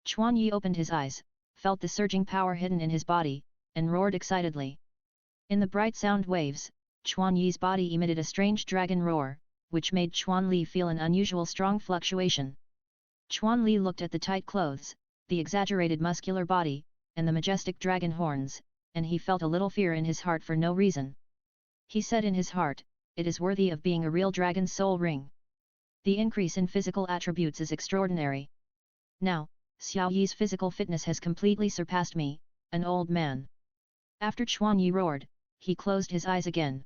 Chuan Yi opened his eyes, felt the surging power hidden in his body, and roared excitedly. In the bright sound waves, Chuan Yi's body emitted a strange dragon roar, which made Chuan Li feel an unusual strong fluctuation. Chuan Li looked at the tight clothes, the exaggerated muscular body, and the majestic dragon horns, and he felt a little fear in his heart for no reason. He said in his heart, it is worthy of being a real dragon soul ring. The increase in physical attributes is extraordinary. Now, Xiao Yi's physical fitness has completely surpassed me, an old man. After Chuan Yi roared, he closed his eyes again.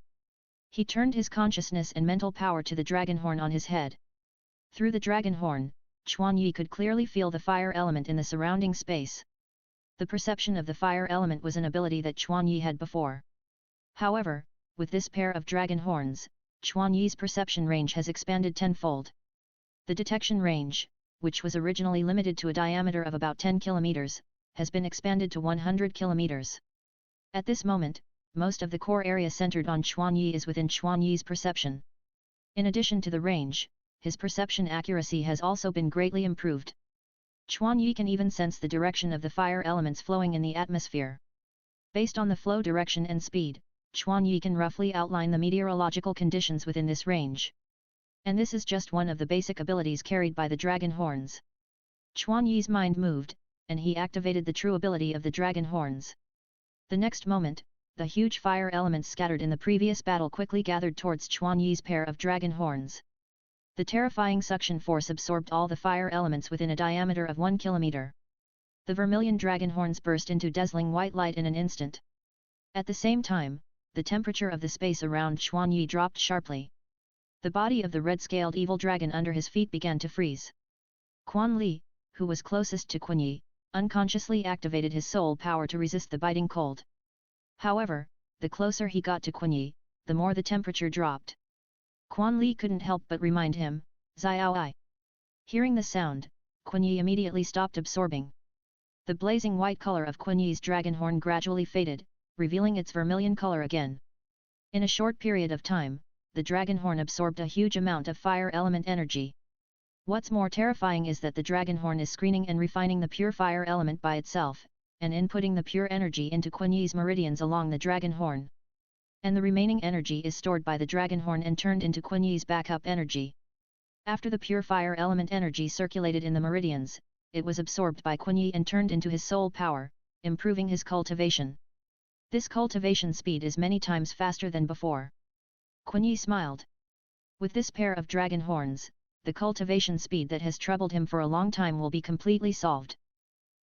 He turned his consciousness and mental power to the dragon horn on his head. Through the dragon horn, Chuan Yi could clearly feel the fire element in the surrounding space. The perception of the fire element was an ability that Chuan Yi had before. However, with this pair of dragon horns, Chuan Yi's perception range has expanded tenfold. The detection range, which was originally limited to a diameter of about 10 kilometers, has been expanded to 100 kilometers. At this moment, most of the core area centered on Chuan Yi is within Chuan Yi's perception. In addition to the range, his perception accuracy has also been greatly improved. Chuan Yi can even sense the direction of the fire elements flowing in the atmosphere. Based on the flow direction and speed, Chuan Yi can roughly outline the meteorological conditions within this range. And this is just one of the basic abilities carried by the dragon horns. Chuan Yi's mind moved, and he activated the true ability of the dragon horns. The next moment, the huge fire elements scattered in the previous battle quickly gathered towards Chuan Yi's pair of dragon horns. The terrifying suction force absorbed all the fire elements within a diameter of 1 kilometer. The vermilion dragon horns burst into dazzling white light in an instant. At the same time, the temperature of the space around Xuan Yi dropped sharply. The body of the red-scaled evil dragon under his feet began to freeze. Quan Li, who was closest to Quan Yi, unconsciously activated his soul power to resist the biting cold. However, the closer he got to Quan Yi, the more the temperature dropped. Quan Li couldn't help but remind him, Xiao Ai. Hearing the sound, Quan Yi immediately stopped absorbing. The blazing white color of Quan Yi's dragon horn gradually faded, revealing its vermilion color again. In a short period of time, the dragon horn absorbed a huge amount of fire element energy. What's more terrifying is that the dragon horn is screening and refining the pure fire element by itself, and inputting the pure energy into Quan Yi's meridians along the dragon horn. And the remaining energy is stored by the dragon horn and turned into Quan Yi's backup energy. After the pure fire element energy circulated in the meridians, it was absorbed by Quan Yi and turned into his soul power, improving his cultivation. This cultivation speed is many times faster than before. Quan Yi smiled. With this pair of dragon horns, the cultivation speed that has troubled him for a long time will be completely solved.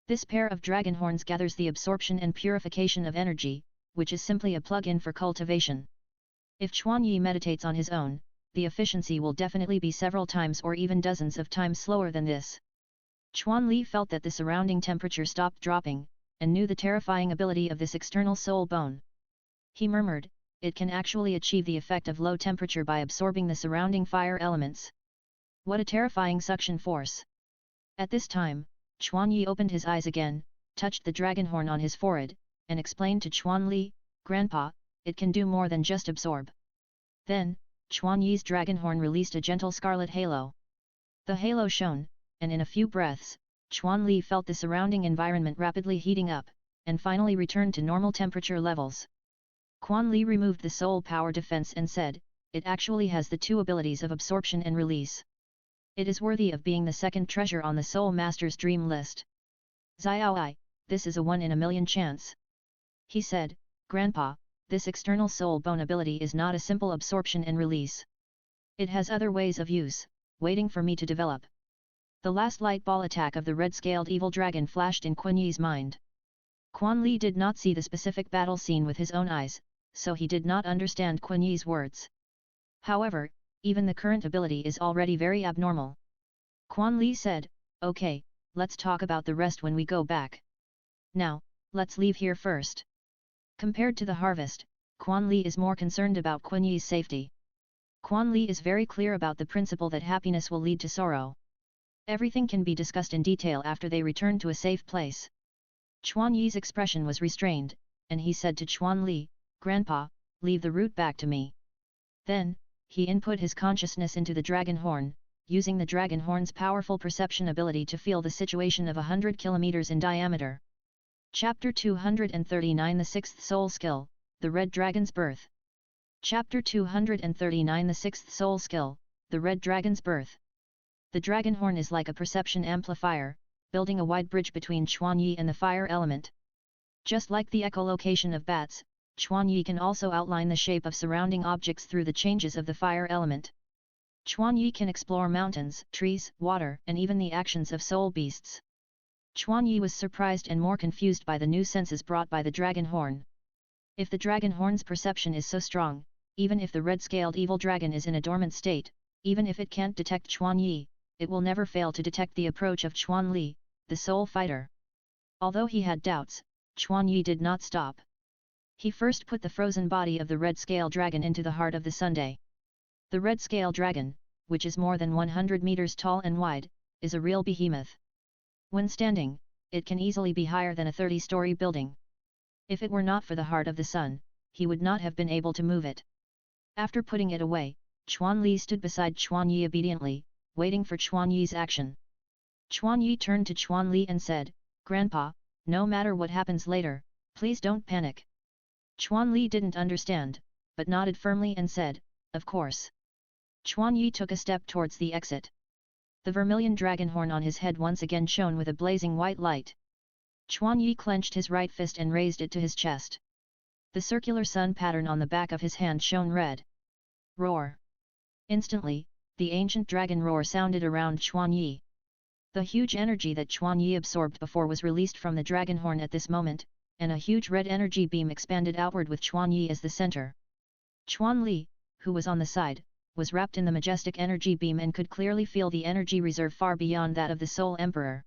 This pair of dragon horns gathers the absorption and purification of energy, which is simply a plug-in for cultivation. If Xuan Yi meditates on his own, the efficiency will definitely be several times or even dozens of times slower than this. Xuan Li felt that the surrounding temperature stopped dropping, and knew the terrifying ability of this external soul bone. He murmured, it can actually achieve the effect of low temperature by absorbing the surrounding fire elements. What a terrifying suction force! At this time, Xuan Yi opened his eyes again, touched the dragon horn on his forehead, and explained to Xuan Li, Grandpa, it can do more than just absorb. Then, Xuan Yi's dragon horn released a gentle scarlet halo. The halo shone, and in a few breaths, Xuan Li felt the surrounding environment rapidly heating up, and finally returned to normal temperature levels. Quan Li removed the soul power defense and said, it actually has the two abilities of absorption and release. It is worthy of being the second treasure on the Soul Master's dream list. Xiao Ai, this is a 1 in a million chance. He said, Grandpa, this external soul bone ability is not a simple absorption and release. It has other ways of use, waiting for me to develop. The last light ball attack of the red-scaled evil dragon flashed in Quan Yi's mind. Quan Li did not see the specific battle scene with his own eyes, so he did not understand Quan Yi's words. However, even the current ability is already very abnormal. Quan Li said, okay, let's talk about the rest when we go back. Now, let's leave here first. Compared to the harvest, Quan Li is more concerned about Quan Yi's safety. Quan Li is very clear about the principle that happiness will lead to sorrow. Everything can be discussed in detail after they return to a safe place. Xuan Yi's expression was restrained, and he said to Xuan Li, Grandpa, leave the route back to me. Then, he input his consciousness into the dragon horn, using the dragon horn's powerful perception ability to feel the situation of 100 kilometers in diameter. Chapter 239 The Sixth Soul Skill, The Red Dragon's Birth. Chapter 239 The Sixth Soul Skill, The Red Dragon's Birth. The dragon horn is like a perception amplifier, building a wide bridge between Xuan Yi and the fire element. Just like the echolocation of bats, Xuan Yi can also outline the shape of surrounding objects through the changes of the fire element. Xuan Yi can explore mountains, trees, water, and even the actions of soul beasts. Xuan Yi was surprised and more confused by the new senses brought by the dragon horn. If the dragon horn's perception is so strong, even if the red-scaled evil dragon is in a dormant state, even if it can't detect Xuan Yi, it will never fail to detect the approach of Xuan Li, the soul fighter. Although he had doubts, Xuan Yi did not stop. He first put the frozen body of the red-scale dragon into the heart of the Sunday. The red-scale dragon, which is more than 100 meters tall and wide, is a real behemoth. When standing, it can easily be higher than a 30-story building. If it were not for the heart of the sun, he would not have been able to move it. After putting it away, Xuan Li stood beside Xuan Yi obediently, waiting for Xuan Yi's action. Xuan Yi turned to Xuan Li and said, Grandpa, no matter what happens later, please don't panic. Xuan Li didn't understand, but nodded firmly and said, of course. Xuan Yi took a step towards the exit. The vermilion dragon horn on his head once again shone with a blazing white light. Xuan Yi clenched his right fist and raised it to his chest. The circular sun pattern on the back of his hand shone red. Roar! Instantly, the ancient dragon roar sounded around Chuan Yi. The huge energy that Chuan Yi absorbed before was released from the dragon horn at this moment, and a huge red energy beam expanded outward with Chuan Yi as the center. Chuan Li, who was on the side, was wrapped in the majestic energy beam and could clearly feel the energy reserve far beyond that of the Soul Emperor.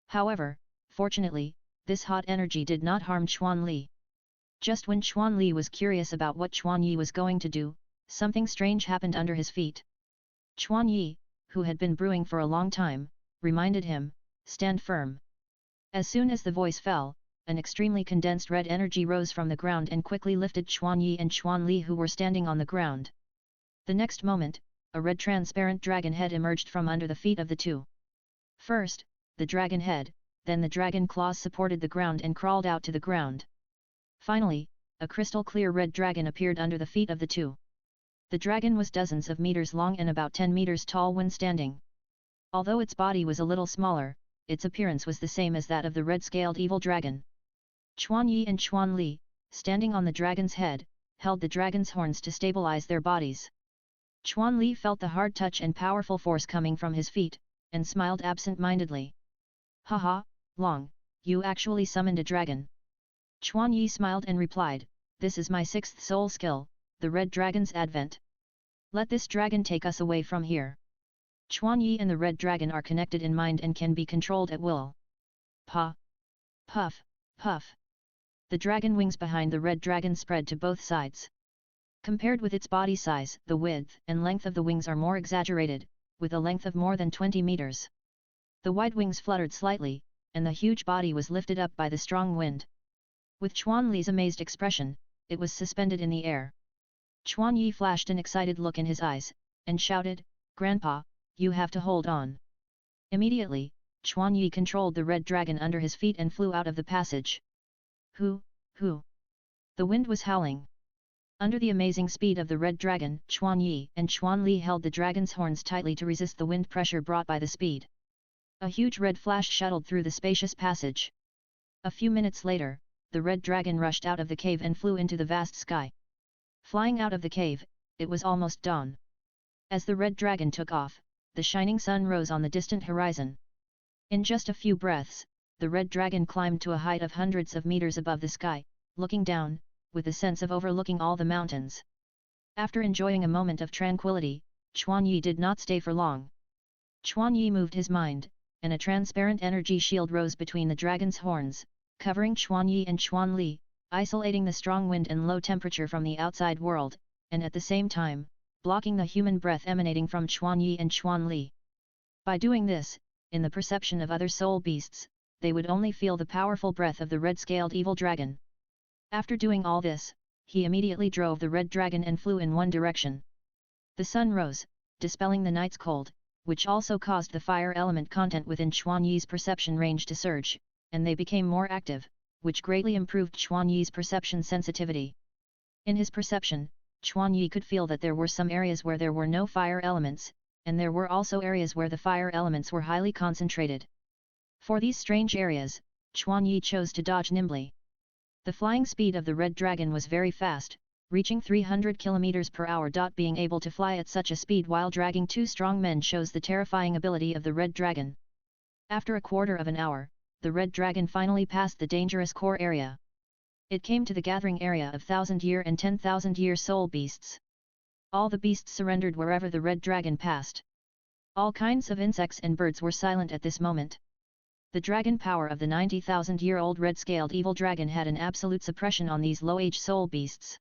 However, fortunately, this hot energy did not harm Chuan Li. Just when Chuan Li was curious about what Chuan Yi was going to do, something strange happened under his feet. Chuan Yi, who had been brewing for a long time, reminded him, "Stand firm." As soon as the voice fell, an extremely condensed red energy rose from the ground and quickly lifted Chuan Yi and Chuan Li, who were standing on the ground. The next moment, a red transparent dragon head emerged from under the feet of the two. First, the dragon head, then the dragon claws supported the ground and crawled out to the ground. Finally, a crystal clear red dragon appeared under the feet of the two. The dragon was dozens of meters long and about 10 meters tall when standing. Although its body was a little smaller, its appearance was the same as that of the red-scaled evil dragon. Chuan Yi and Chuan Li, standing on the dragon's head, held the dragon's horns to stabilize their bodies. Chuan Li felt the hard touch and powerful force coming from his feet, and smiled absent-mindedly. "Haha, Long, you actually summoned a dragon." Chuan Yi smiled and replied, "This is my 6th soul skill, the red dragon's advent. Let this dragon take us away from here." Chuan Yi and the red dragon are connected in mind and can be controlled at will. Pa! Puff! Puff! The dragon wings behind the red dragon spread to both sides. Compared with its body size, the width and length of the wings are more exaggerated, with a length of more than 20 meters. The wide wings fluttered slightly, and the huge body was lifted up by the strong wind. With Chuan Li's amazed expression, it was suspended in the air. Chuan Yi flashed an excited look in his eyes, and shouted, "Grandpa, you have to hold on." Immediately, Chuan Yi controlled the red dragon under his feet and flew out of the passage. Hoo! The wind was howling. Under the amazing speed of the red dragon, Chuan Yi and Chuan Li held the dragon's horns tightly to resist the wind pressure brought by the speed. A huge red flash shuttled through the spacious passage. A few minutes later, the red dragon rushed out of the cave and flew into the vast sky. Flying out of the cave, it was almost dawn. As the red dragon took off, the shining sun rose on the distant horizon. In just a few breaths, the red dragon climbed to a height of hundreds of meters above the sky, looking down, with a sense of overlooking all the mountains. After enjoying a moment of tranquility, Chuan Yi did not stay for long. Chuan Yi moved his mind, and a transparent energy shield rose between the dragon's horns, covering Chuan Yi and Chuan Li, isolating the strong wind and low temperature from the outside world, and at the same time, blocking the human breath emanating from Chuan Yi and Chuan Li. By doing this, in the perception of other soul beasts, they would only feel the powerful breath of the red-scaled evil dragon. After doing all this, he immediately drove the red dragon and flew in one direction. The sun rose, dispelling the night's cold, which also caused the fire element content within Chuan Yi's perception range to surge, and they became more active, which greatly improved Chuan Yi's perception sensitivity. In his perception, Chuan Yi could feel that there were some areas where there were no fire elements, and there were also areas where the fire elements were highly concentrated. For these strange areas, Chuan Yi chose to dodge nimbly. The flying speed of the red dragon was very fast, reaching 300 km per hour. Being able to fly at such a speed while dragging two strong men shows the terrifying ability of the red dragon. After a quarter of an hour, the red dragon finally passed the dangerous core area. It came to the gathering area of 1,000-year and 10,000-year soul beasts. All the beasts surrendered wherever the red dragon passed. All kinds of insects and birds were silent at this moment. The dragon power of the 90,000-year-old red-scaled evil dragon had an absolute suppression on these low-age soul beasts.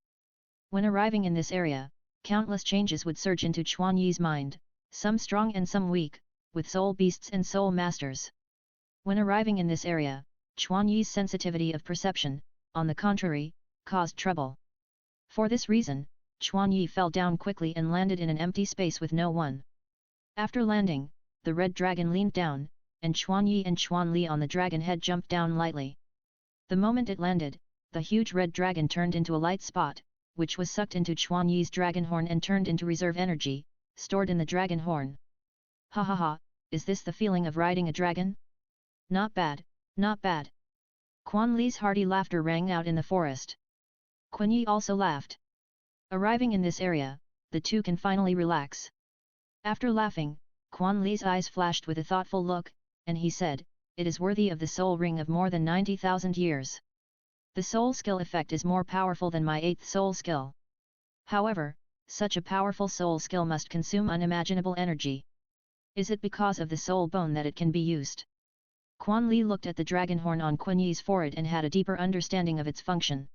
When arriving in this area, countless changes would surge into Chuan Yi's mind, some strong and some weak, with soul beasts and soul masters. When arriving in this area, Chuan Yi's sensitivity of perception, on the contrary, caused trouble. For this reason, Chuan Yi fell down quickly and landed in an empty space with no one. After landing, the red dragon leaned down, and Chuan Yi and Chuan Li on the dragon head jumped down lightly. The moment it landed, the huge red dragon turned into a light spot, which was sucked into Chuan Yi's dragon horn and turned into reserve energy, stored in the dragon horn. Ha ha ha, is this the feeling of riding a dragon? Not bad, not bad. Quan Li's hearty laughter rang out in the forest. Quan Yi also laughed. Arriving in this area, the two can finally relax. After laughing, Quan Li's eyes flashed with a thoughtful look, and he said, "It is worthy of the soul ring of more than 90,000 years. The soul skill effect is more powerful than my 8th soul skill. However, such a powerful soul skill must consume unimaginable energy. Is it because of the soul bone that it can be used?" Quan Li looked at the dragon horn on Kun Yi's forehead and had a deeper understanding of its function.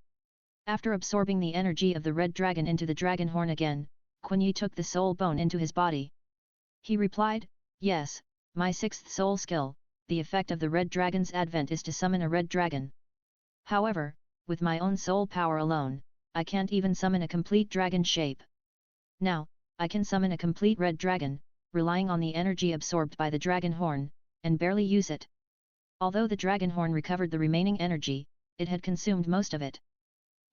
After absorbing the energy of the red dragon into the dragon horn again, Kun Yi took the soul bone into his body. He replied, "Yes, my 6th soul skill, the effect of the red dragon's advent is to summon a red dragon. However, with my own soul power alone, I can't even summon a complete dragon shape. Now, I can summon a complete red dragon, relying on the energy absorbed by the dragon horn, and barely use it." Although the dragon horn recovered the remaining energy, it had consumed most of it.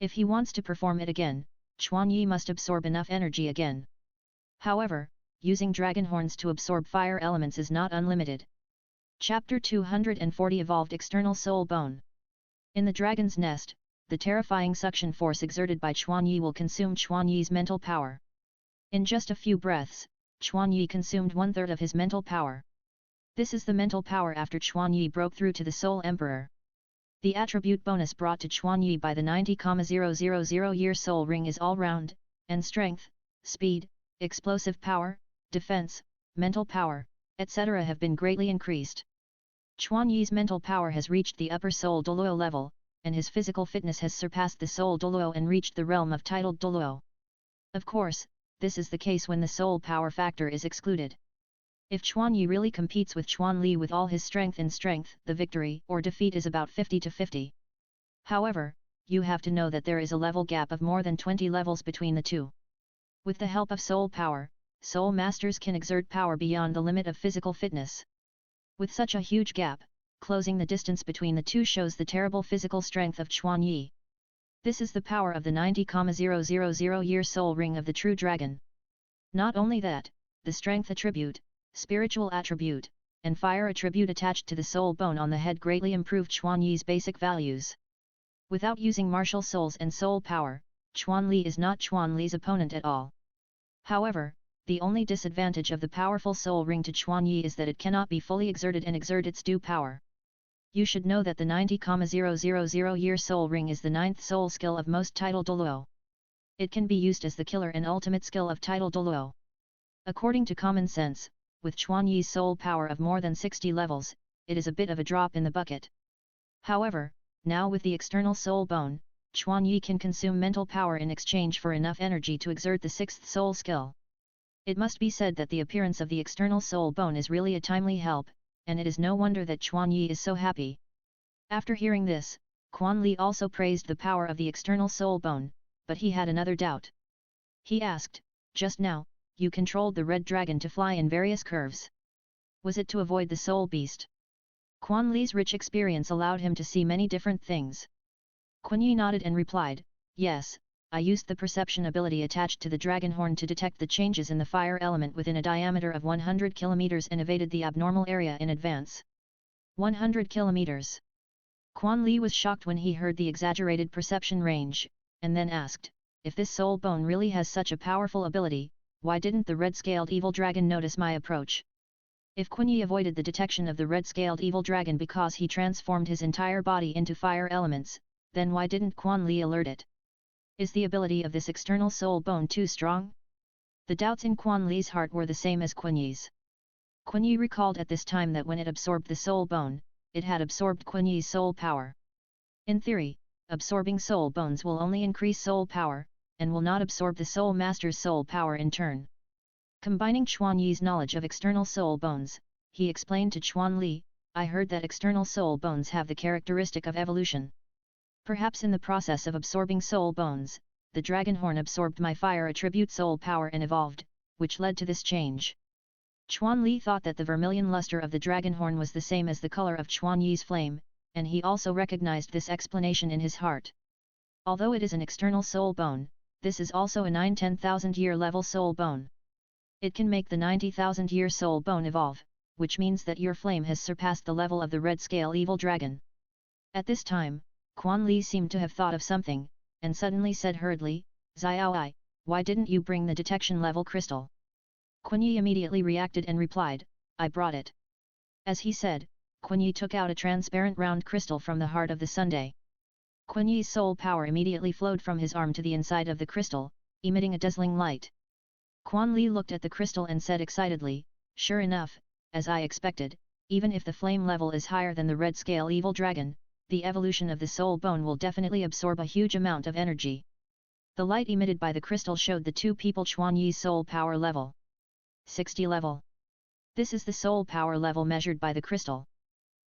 If he wants to perform it again, Chuan Yi must absorb enough energy again. However, using dragon horns to absorb fire elements is not unlimited. Chapter 240 Evolved External Soul Bone. In the dragon's nest, the terrifying suction force exerted by Chuan Yi will consume Chuan Yi's mental power. In just a few breaths, Chuan Yi consumed 1/3 of his mental power. This is the mental power after Chuan Yi broke through to the Soul Emperor. The attribute bonus brought to Chuan Yi by the 90,000-year soul ring is all-round, and strength, speed, explosive power, defense, mental power, etc. have been greatly increased. Chuan Yi's mental power has reached the upper soul Douluo level, and his physical fitness has surpassed the soul Douluo and reached the realm of titled Douluo. Of course, this is the case when the soul power factor is excluded. If Chuan Yi really competes with Chuan Li with all his strength in strength, the victory or defeat is about 50-50. However, you have to know that there is a level gap of more than 20 levels between the two. With the help of soul power, soul masters can exert power beyond the limit of physical fitness. With such a huge gap, closing the distance between the two shows the terrible physical strength of Chuan Yi. This is the power of the 90,000-year soul ring of the true dragon. Not only that, the strength attribute, spiritual attribute, and fire attribute attached to the soul bone on the head greatly improved Chuan Yi's basic values. Without using martial souls and soul power, Chuan Li is not Chuan Li's opponent at all. However, the only disadvantage of the powerful soul ring to Chuan Yi is that it cannot be fully exerted and exert its due power. You should know that the 90,000-year soul ring is the 9th soul skill of most title Douluo. It can be used as the killer and ultimate skill of title Douluo. According to common sense, with Chuan Yi's soul power of more than 60 levels, it is a bit of a drop in the bucket. However, now with the external soul bone, Chuan Yi can consume mental power in exchange for enough energy to exert the 6th soul skill. It must be said that the appearance of the external soul bone is really a timely help, and it is no wonder that Chuan Yi is so happy. After hearing this, Quan Li also praised the power of the external soul bone, but he had another doubt. He asked, "Just now, you controlled the red dragon to fly in various curves. Was it to avoid the soul beast?" Quan Li's rich experience allowed him to see many different things. Kun Yi nodded and replied, "Yes, I used the perception ability attached to the dragon horn to detect the changes in the fire element within a diameter of 100 km and evaded the abnormal area in advance." 100 km. Quan Li was shocked when he heard the exaggerated perception range, and then asked, "If this soul bone really has such a powerful ability, why didn't the red-scaled evil dragon notice my approach?" If Kun Yi avoided the detection of the red-scaled evil dragon because he transformed his entire body into fire elements, then why didn't Quan Li alert it? Is the ability of this external soul bone too strong? The doubts in Quan Li's heart were the same as Kun Yi's. Kun Yi recalled at this time that when it absorbed the soul bone, it had absorbed Kun Yi's soul power. In theory, absorbing soul bones will only increase soul power, and will not absorb the soul master's soul power in turn. Combining Chuan Yi's knowledge of external soul bones, he explained to Chuan Li, "I heard that external soul bones have the characteristic of evolution. Perhaps in the process of absorbing soul bones, the dragon horn absorbed my fire attribute soul power and evolved, which led to this change." Chuan Li thought that the vermilion luster of the dragon horn was the same as the color of Chuan Yi's flame, and he also recognized this explanation in his heart. Although it is an external soul bone, this is also a 9-10,000-year level soul bone. It can make the 90,000-year soul bone evolve, which means that your flame has surpassed the level of the red-scale evil dragon. At this time, Quan Li seemed to have thought of something, and suddenly said hurriedly, "Xiao Ai, why didn't you bring the detection level crystal?" Quan Yi immediately reacted and replied, I brought it. As he said, Quan Yi took out a transparent round crystal from the heart of the Sunday. Quan Yi's soul power immediately flowed from his arm to the inside of the crystal, emitting a dazzling light. Quan Li looked at the crystal and said excitedly, sure enough, as I expected, even if the flame level is higher than the red scale evil dragon, the evolution of the soul bone will definitely absorb a huge amount of energy. The light emitted by the crystal showed the two people Quan Yi's soul power level. 60 level. This is the soul power level measured by the crystal.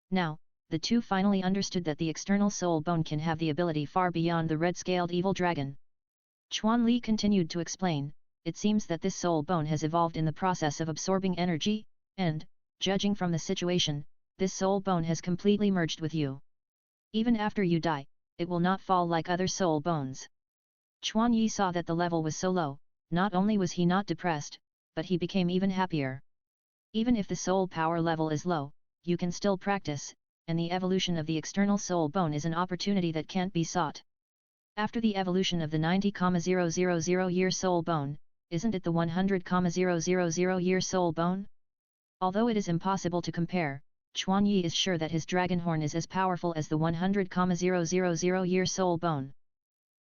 Now, the two finally understood that the external soul bone can have the ability far beyond the red-scaled evil dragon. Quan Li continued to explain, it seems that this soul bone has evolved in the process of absorbing energy, and, judging from the situation, this soul bone has completely merged with you. Even after you die, it will not fall like other soul bones. Quan Yi saw that the level was so low, not only was he not depressed, but he became even happier. Even if the soul power level is low, you can still practice, and the evolution of the external soul bone is an opportunity that can't be sought. After the evolution of the 90,000 year soul bone, isn't it the 100,000 year soul bone? Although it is impossible to compare, Quan Yi is sure that his dragon horn is as powerful as the 100,000 year soul bone.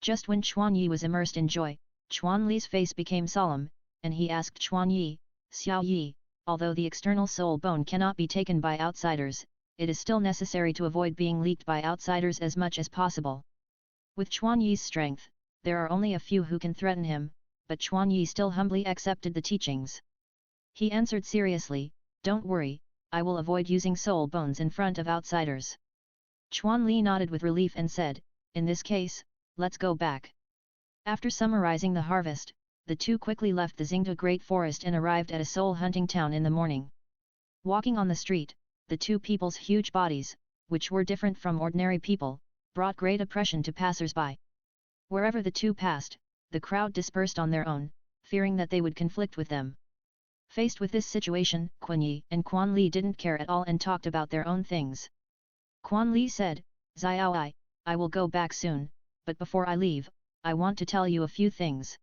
Just when Quan Yi was immersed in joy, Quan Li's face became solemn, and he asked Quan Yi, Xiao Yi, although the external soul bone cannot be taken by outsiders, it is still necessary to avoid being leaked by outsiders as much as possible. With Quan Yi's strength, there are only a few who can threaten him, but Quan Yi still humbly accepted the teachings. He answered seriously, don't worry, I will avoid using soul bones in front of outsiders. Quan Li nodded with relief and said, in this case, let's go back. After summarizing the harvest, the two quickly left the Xingde Great Forest and arrived at a soul hunting town in the morning. Walking on the street, the two people's huge bodies, which were different from ordinary people, brought great oppression to passers-by. Wherever the two passed, the crowd dispersed on their own, fearing that they would conflict with them. Faced with this situation, Quan Yi and Quan Li didn't care at all and talked about their own things. Quan Li said, Xiao, I will go back soon, but before I leave, I want to tell you a few things.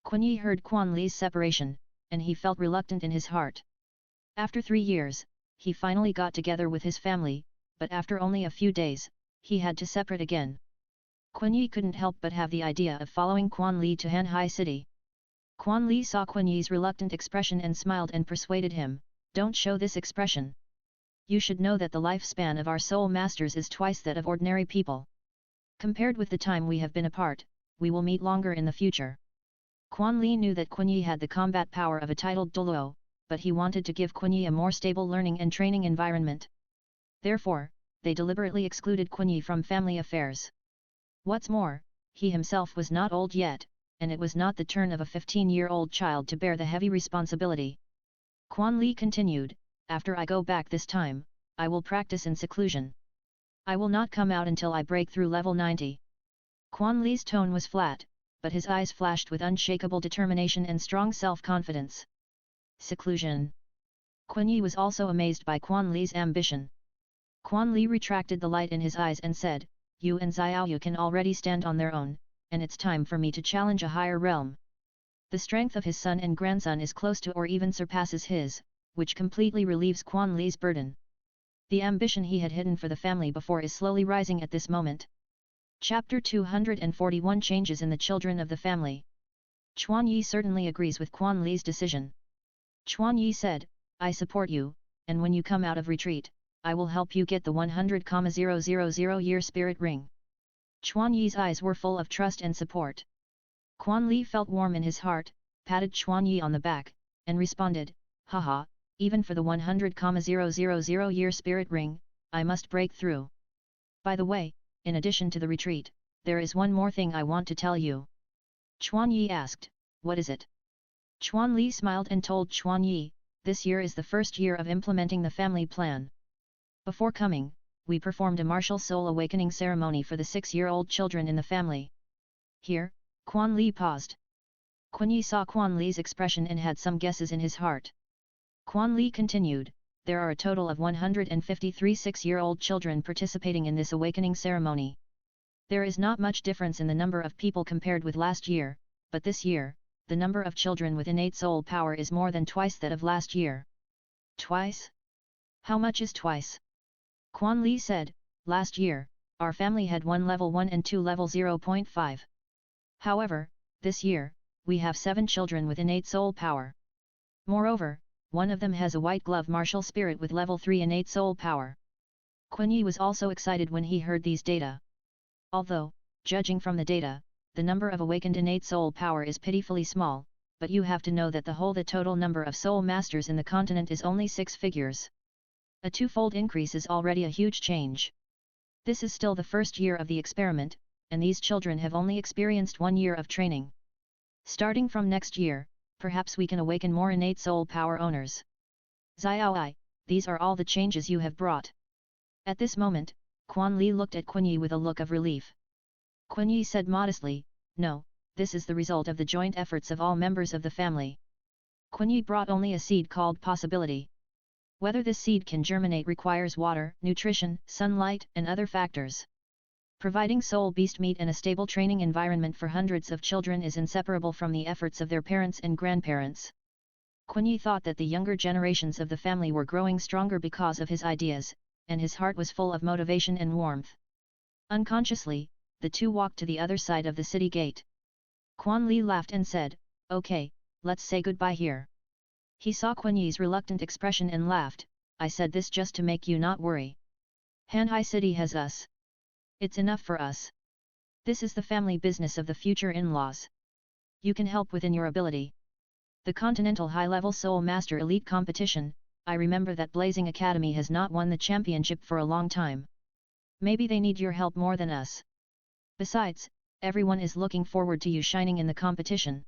Quan Yi heard Quan Li's separation, and he felt reluctant in his heart. After 3 years, he finally got together with his family, but after only a few days, he had to separate again. Quan Yi couldn't help but have the idea of following Quan Li to Hanhai City. Quan Li saw Quan Yi's reluctant expression and smiled and persuaded him, don't show this expression. You should know that the lifespan of our soul masters is twice that of ordinary people. Compared with the time we have been apart, we will meet longer in the future. Quan Li knew that Quan Yi had the combat power of a titled Douluo, but he wanted to give Quan Yi a more stable learning and training environment. Therefore, they deliberately excluded Quan Yi from family affairs. What's more, he himself was not old yet, and it was not the turn of a 15-year-old child to bear the heavy responsibility. Quan Li continued, after I go back this time, I will practice in seclusion. I will not come out until I break through level 90. Quan Li's tone was flat, but his eyes flashed with unshakable determination and strong self-confidence. Seclusion. Quan Yi was also amazed by Quan Li's ambition. Quan Li retracted the light in his eyes and said, you and Xiaoyu can already stand on their own, and it's time for me to challenge a higher realm. The strength of his son and grandson is close to or even surpasses his, which completely relieves Quan Li's burden. The ambition he had hidden for the family before is slowly rising at this moment. Chapter 241 Changes in the Children of the Family. Quan Yi certainly agrees with Quan Li's decision. Quan Yi said, I support you, and when you come out of retreat, I will help you get the 100,000 year spirit ring. Quan Yi's eyes were full of trust and support. Quan Li felt warm in his heart, patted Quan Yi on the back, and responded, haha, even for the 100,000 year spirit ring, I must break through. By the way, in addition to the retreat, there is one more thing I want to tell you. Quan Yi asked, what is it? Quan Li smiled and told Quan Yi, this year is the first year of implementing the family plan. Before coming, we performed a martial soul awakening ceremony for the 6-year-old children in the family. Here, Quan Li paused. Quan Yi saw Quan Li's expression and had some guesses in his heart. Quan Li continued, there are a total of 153 6-year-old children participating in this awakening ceremony. There is not much difference in the number of people compared with last year, but this year, the number of children with innate soul power is more than twice that of last year. Twice? How much is twice? Quan Li said, last year, our family had 1 level 1 and 2 level 0.5. However, this year, we have 7 children with innate soul power. Moreover, one of them has a white glove martial spirit with level 3 innate soul power. Kun Yi was also excited when he heard these data. Although, judging from the data, the number of awakened innate soul power is pitifully small, but you have to know that the total number of soul masters in the continent is only 6 figures. A twofold increase is already a huge change. This is still the first year of the experiment, and these children have only experienced 1 year of training. Starting from next year, perhaps we can awaken more innate soul power owners. Xiaoai, these are all the changes you have brought. At this moment, Quan Li looked at Kun Yi with a look of relief. Kun Yi said modestly, no, this is the result of the joint efforts of all members of the family. Kun Yi brought only a seed called possibility. Whether this seed can germinate requires water, nutrition, sunlight, and other factors. Providing soul beast meat and a stable training environment for hundreds of children is inseparable from the efforts of their parents and grandparents. Kun Yi thought that the younger generations of the family were growing stronger because of his ideas, and his heart was full of motivation and warmth. Unconsciously, the two walked to the other side of the city gate. Quan Li laughed and said, okay, let's say goodbye here. He saw Kun Yi's reluctant expression and laughed, I said this just to make you not worry. Hanhai City has us. It's enough for us. This is the family business of the future in-laws. You can help within your ability. The Continental High-Level Soul Master Elite Competition, I remember that Blazing Academy has not won the championship for a long time. Maybe they need your help more than us. Besides, everyone is looking forward to you shining in the competition.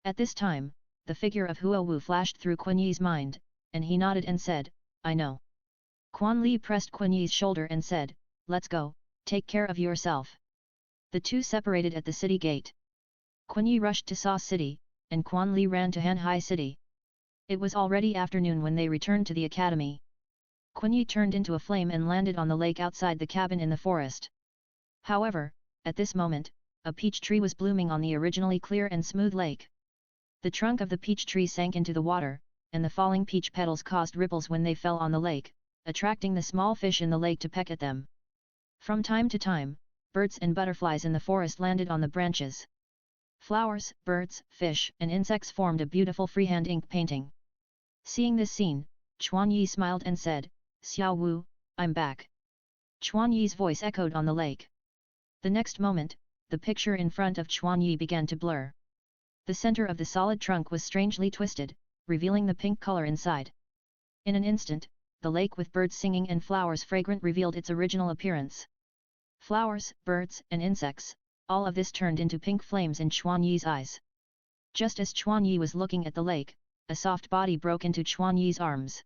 At this time, the figure of Huo Wu flashed through Kun Yi's mind, and he nodded and said, I know. Quan Li pressed Kun Yi's shoulder and said, let's go, take care of yourself. The two separated at the city gate. Kun Yi rushed to Sa City, and Quan Li ran to Hanhai City. It was already afternoon when they returned to the academy. Kun Yi turned into a flame and landed on the lake outside the cabin in the forest. However, at this moment, a peach tree was blooming on the originally clear and smooth lake. The trunk of the peach tree sank into the water, and the falling peach petals caused ripples when they fell on the lake, attracting the small fish in the lake to peck at them. From time to time, birds and butterflies in the forest landed on the branches. Flowers, birds, fish, and insects formed a beautiful freehand ink painting. Seeing this scene, Chuan Yi smiled and said, Xiao Wu, I'm back. Chuan Yi's voice echoed on the lake. The next moment, the picture in front of Chuan Yi began to blur. The center of the solid trunk was strangely twisted, revealing the pink color inside. In an instant, the lake with birds singing and flowers fragrant revealed its original appearance. Flowers, birds, and insects, all of this turned into pink flames in Chuan Yi's eyes. Just as Chuan Yi was looking at the lake, a soft body broke into Chuan Yi's arms.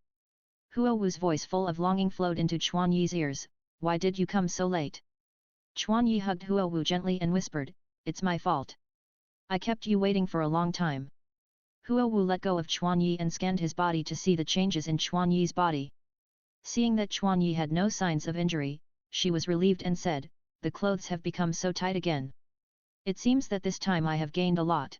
Huo Wu's voice full of longing flowed into Chuan Yi's ears, why did you come so late? Chuan Yi hugged Huo Wu gently and whispered, it's my fault. I kept you waiting for a long time. Huo Wu let go of Chuan Yi and scanned his body to see the changes in Chuan Yi's body. Seeing that Chuan Yi had no signs of injury, she was relieved and said, the clothes have become so tight again. It seems that this time I have gained a lot.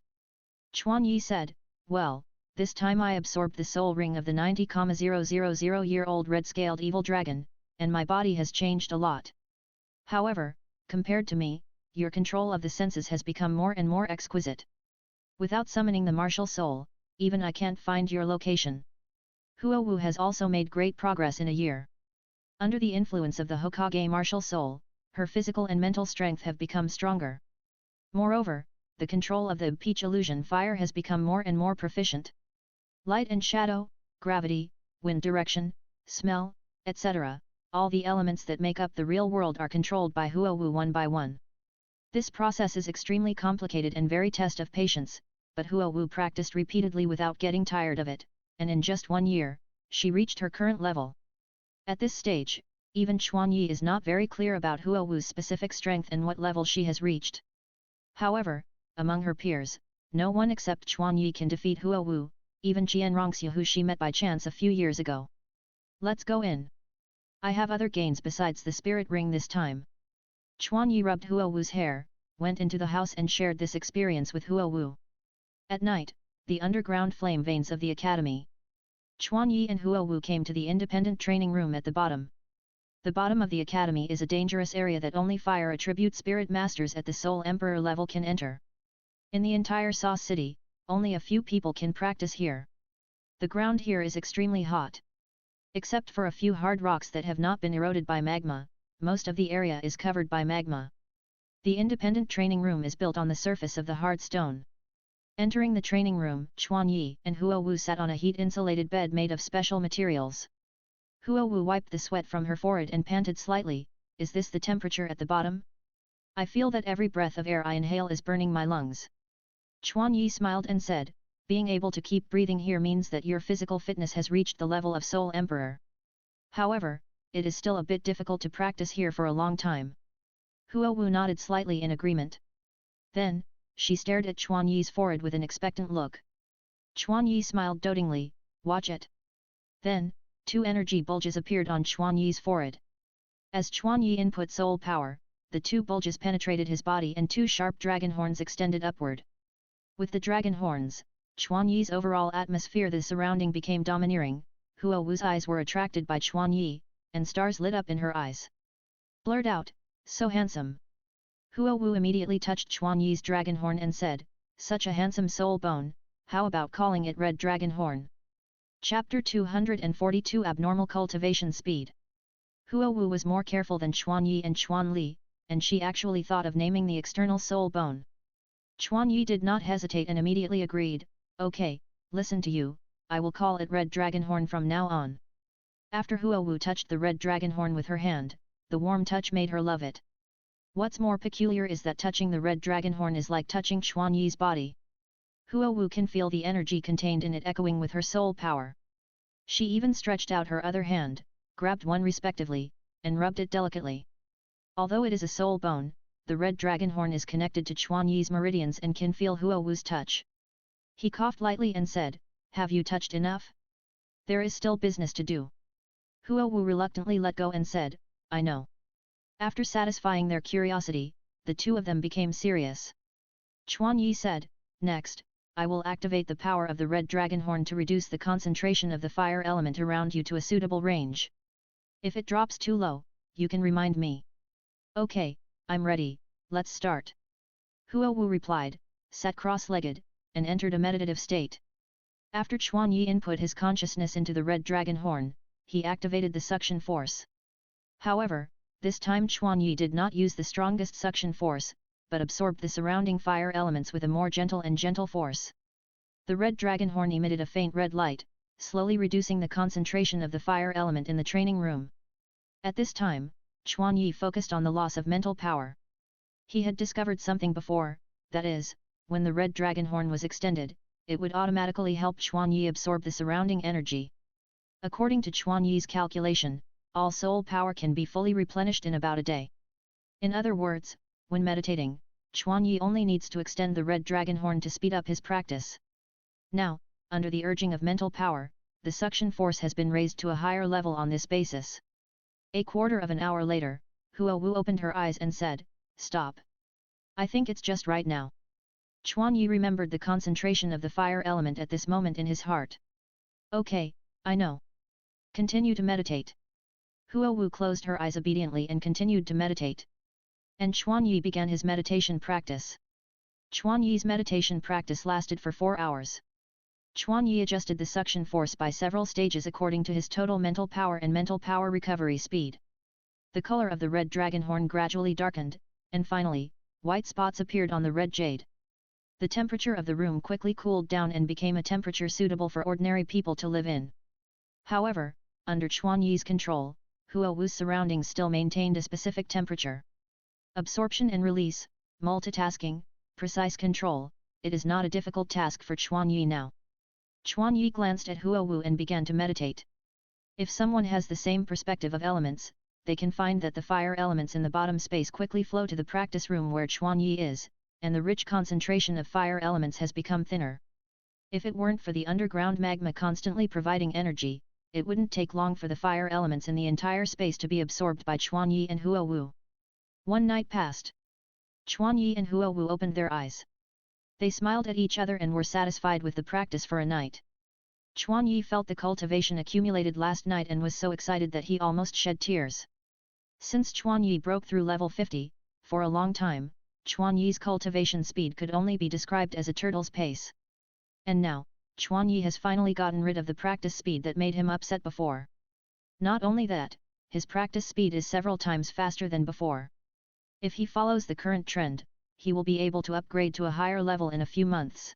Chuan Yi said, well, this time I absorbed the soul ring of the 90,000-year-old red-scaled evil dragon, and my body has changed a lot. However, compared to me, your control of the senses has become more and more exquisite. Without summoning the martial soul, even I can't find your location. Huo Wu has also made great progress in a year. Under the influence of the Hokage martial soul, her physical and mental strength have become stronger. Moreover, the control of the peach illusion fire has become more and more proficient. Light and shadow, gravity, wind direction, smell, etc., all the elements that make up the real world are controlled by Huo Wu one by one. This process is extremely complicated and very test of patience, but Huo Wu practiced repeatedly without getting tired of it, and in just 1 year, she reached her current level. At this stage, even Chuan Yi is not very clear about Huo Wu's specific strength and what level she has reached. However, among her peers, no one except Chuan Yi can defeat Huo Wu, even Qian Rongxia who she met by chance a few years ago. Let's go in. I have other gains besides the spirit ring this time. Chuan Yi rubbed Huo Wu's hair, went into the house and shared this experience with Huo Wu. At night, the underground flame veins of the academy. Chuan Yi and Huo Wu came to the independent training room at the bottom. The bottom of the academy is a dangerous area that only fire attribute spirit masters at the Soul Emperor level can enter. In the entire Sa city, only a few people can practice here. The ground here is extremely hot. Except for a few hard rocks that have not been eroded by magma, most of the area is covered by magma. The independent training room is built on the surface of the hard stone. Entering the training room, Chuan Yi and Huo Wu sat on a heat-insulated bed made of special materials. Huo Wu wiped the sweat from her forehead and panted slightly. Is this the temperature at the bottom? I feel that every breath of air I inhale is burning my lungs. Chuan Yi smiled and said, being able to keep breathing here means that your physical fitness has reached the level of Soul Emperor. However, it is still a bit difficult to practice here for a long time. Huo Wu nodded slightly in agreement. Then, she stared at Chuan Yi's forehead with an expectant look. Chuan Yi smiled dotingly, watch it. Then, two energy bulges appeared on Chuan Yi's forehead. As Chuan Yi input soul power, the two bulges penetrated his body and two sharp dragon horns extended upward. With the dragon horns, Chuan Yi's overall atmosphere the surrounding became domineering. Huo Wu's eyes were attracted by Chuan Yi, and stars lit up in her eyes. Blurred out, so handsome. Huo Wu immediately touched Chuan Yi's dragon horn and said, such a handsome soul bone, how about calling it Red Dragon Horn? Chapter 242 Abnormal Cultivation Speed. Huo Wu was more careful than Chuan Yi and Chuan Li, and she actually thought of naming the external soul bone. Chuan Yi did not hesitate and immediately agreed, okay, listen to you, I will call it Red Dragon Horn from now on. After Huo Wu touched the Red Dragon Horn with her hand, the warm touch made her love it. What's more peculiar is that touching the Red Dragon Horn is like touching Chuan Yi's body. Huo Wu can feel the energy contained in it echoing with her soul power. She even stretched out her other hand, grabbed one respectively, and rubbed it delicately. Although it is a soul bone, the Red Dragon Horn is connected to Chuan Yi's meridians and can feel Huo Wu's touch. He coughed lightly and said, have you touched enough? There is still business to do. Huo Wu reluctantly let go and said, I know. After satisfying their curiosity, the two of them became serious. Chuan Yi said, next, I will activate the power of the Red Dragon Horn to reduce the concentration of the fire element around you to a suitable range. If it drops too low, you can remind me. Okay, I'm ready, let's start. Huo Wu replied, sat cross-legged, and entered a meditative state. After Chuan Yi input his consciousness into the Red Dragon Horn, he activated the suction force. However, this time Chuan Yi did not use the strongest suction force, but absorbed the surrounding fire elements with a more gentle force. The Red Dragon Horn emitted a faint red light, slowly reducing the concentration of the fire element in the training room. At this time, Chuan Yi focused on the loss of mental power. He had discovered something before, that is, when the Red Dragon Horn was extended, it would automatically help Chuan Yi absorb the surrounding energy. According to Chuan Yi's calculation, all soul power can be fully replenished in about a day. In other words, when meditating, Chuan Yi only needs to extend the Red Dragon Horn to speed up his practice. Now, under the urging of mental power, the suction force has been raised to a higher level on this basis. A quarter of an hour later, Huo Wu opened her eyes and said, stop. I think it's just right now. Chuan Yi remembered the concentration of the fire element at this moment in his heart. Okay, I know. Continue to meditate. Huo Wu closed her eyes obediently and continued to meditate. And Chuan Yi began his meditation practice. Chuan Yi's meditation practice lasted for 4 hours. Chuan Yi adjusted the suction force by several stages according to his total mental power and mental power recovery speed. The color of the Red Dragon Horn gradually darkened, and finally, white spots appeared on the red jade. The temperature of the room quickly cooled down and became a temperature suitable for ordinary people to live in. However, under Chuan Yi's control, Huo Wu's surroundings still maintained a specific temperature. Absorption and release, multitasking, precise control, it is not a difficult task for Chuan Yi now. Chuan Yi glanced at Huo Wu and began to meditate. If someone has the same perspective of elements, they can find that the fire elements in the bottom space quickly flow to the practice room where Chuan Yi is, and the rich concentration of fire elements has become thinner. If it weren't for the underground magma constantly providing energy, it wouldn't take long for the fire elements in the entire space to be absorbed by Chuan Yi and Huo Wu. One night passed. Chuan Yi and Huo Wu opened their eyes. They smiled at each other and were satisfied with the practice for a night. Chuan Yi felt the cultivation accumulated last night and was so excited that he almost shed tears. Since Chuan Yi broke through level 50, for a long time, Chuan Yi's cultivation speed could only be described as a turtle's pace. And now, Chuan Yi has finally gotten rid of the practice speed that made him upset before. Not only that, his practice speed is several times faster than before. If he follows the current trend, he will be able to upgrade to a higher level in a few months.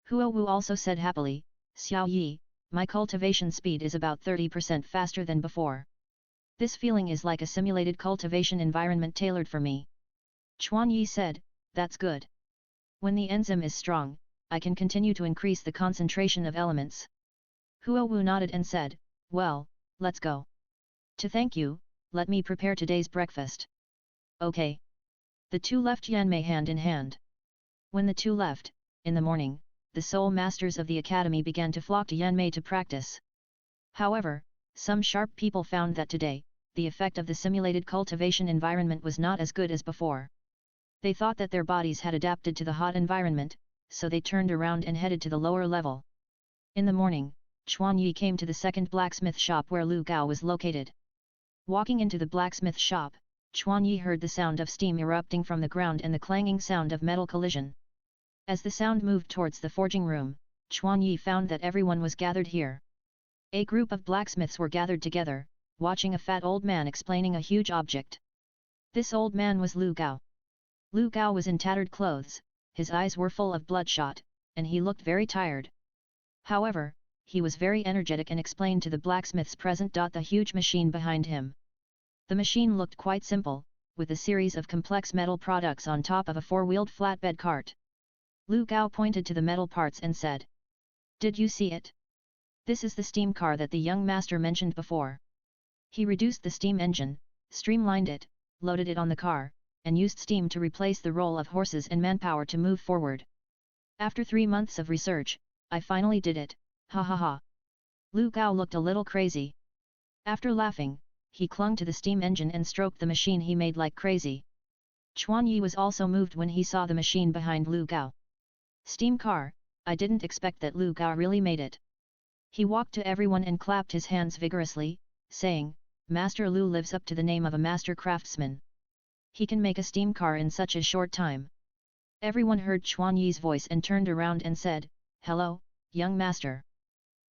Huo Wu also said happily, Xiao Yi, my cultivation speed is about 30% faster than before. This feeling is like a simulated cultivation environment tailored for me. Chuan Yi said, that's good. When the enzyme is strong, I can continue to increase the concentration of elements. Huo Wu nodded and said, well, let's go. To thank you, let me prepare today's breakfast. Okay. The two left Yanmei hand in hand. When the two left, in the morning, the soul masters of the academy began to flock to Yanmei to practice. However, some sharp people found that today, the effect of the simulated cultivation environment was not as good as before. They thought that their bodies had adapted to the hot environment, so they turned around and headed to the lower level. In the morning, Chuan Yi came to the second blacksmith shop where Lu Gao was located. Walking into the blacksmith shop, Chuan Yi heard the sound of steam erupting from the ground and the clanging sound of metal collision. As the sound moved towards the forging room, Chuan Yi found that everyone was gathered here. A group of blacksmiths were gathered together, watching a fat old man explaining a huge object. This old man was Lu Gao. Lu Gao was in tattered clothes, his eyes were full of bloodshot, and he looked very tired. However, he was very energetic and explained to the blacksmiths present the huge machine behind him. The machine looked quite simple, with a series of complex metal products on top of a four-wheeled flatbed cart. Lu Gao pointed to the metal parts and said, did you see it? This is the steam car that the young master mentioned before. He reduced the steam engine, streamlined it, loaded it on the car, and used steam to replace the role of horses and manpower to move forward. After 3 months of research, I finally did it, ha ha ha. Lu Gao looked a little crazy. After laughing, he clung to the steam engine and stroked the machine he made like crazy. Chuan Yi was also moved when he saw the machine behind Lu Gao. Steam car, I didn't expect that Lu Gao really made it. He walked to everyone and clapped his hands vigorously, saying, Master Lu lives up to the name of a master craftsman. He can make a steam car in such a short time. Everyone heard Chuan Yi's voice and turned around and said, hello, young master.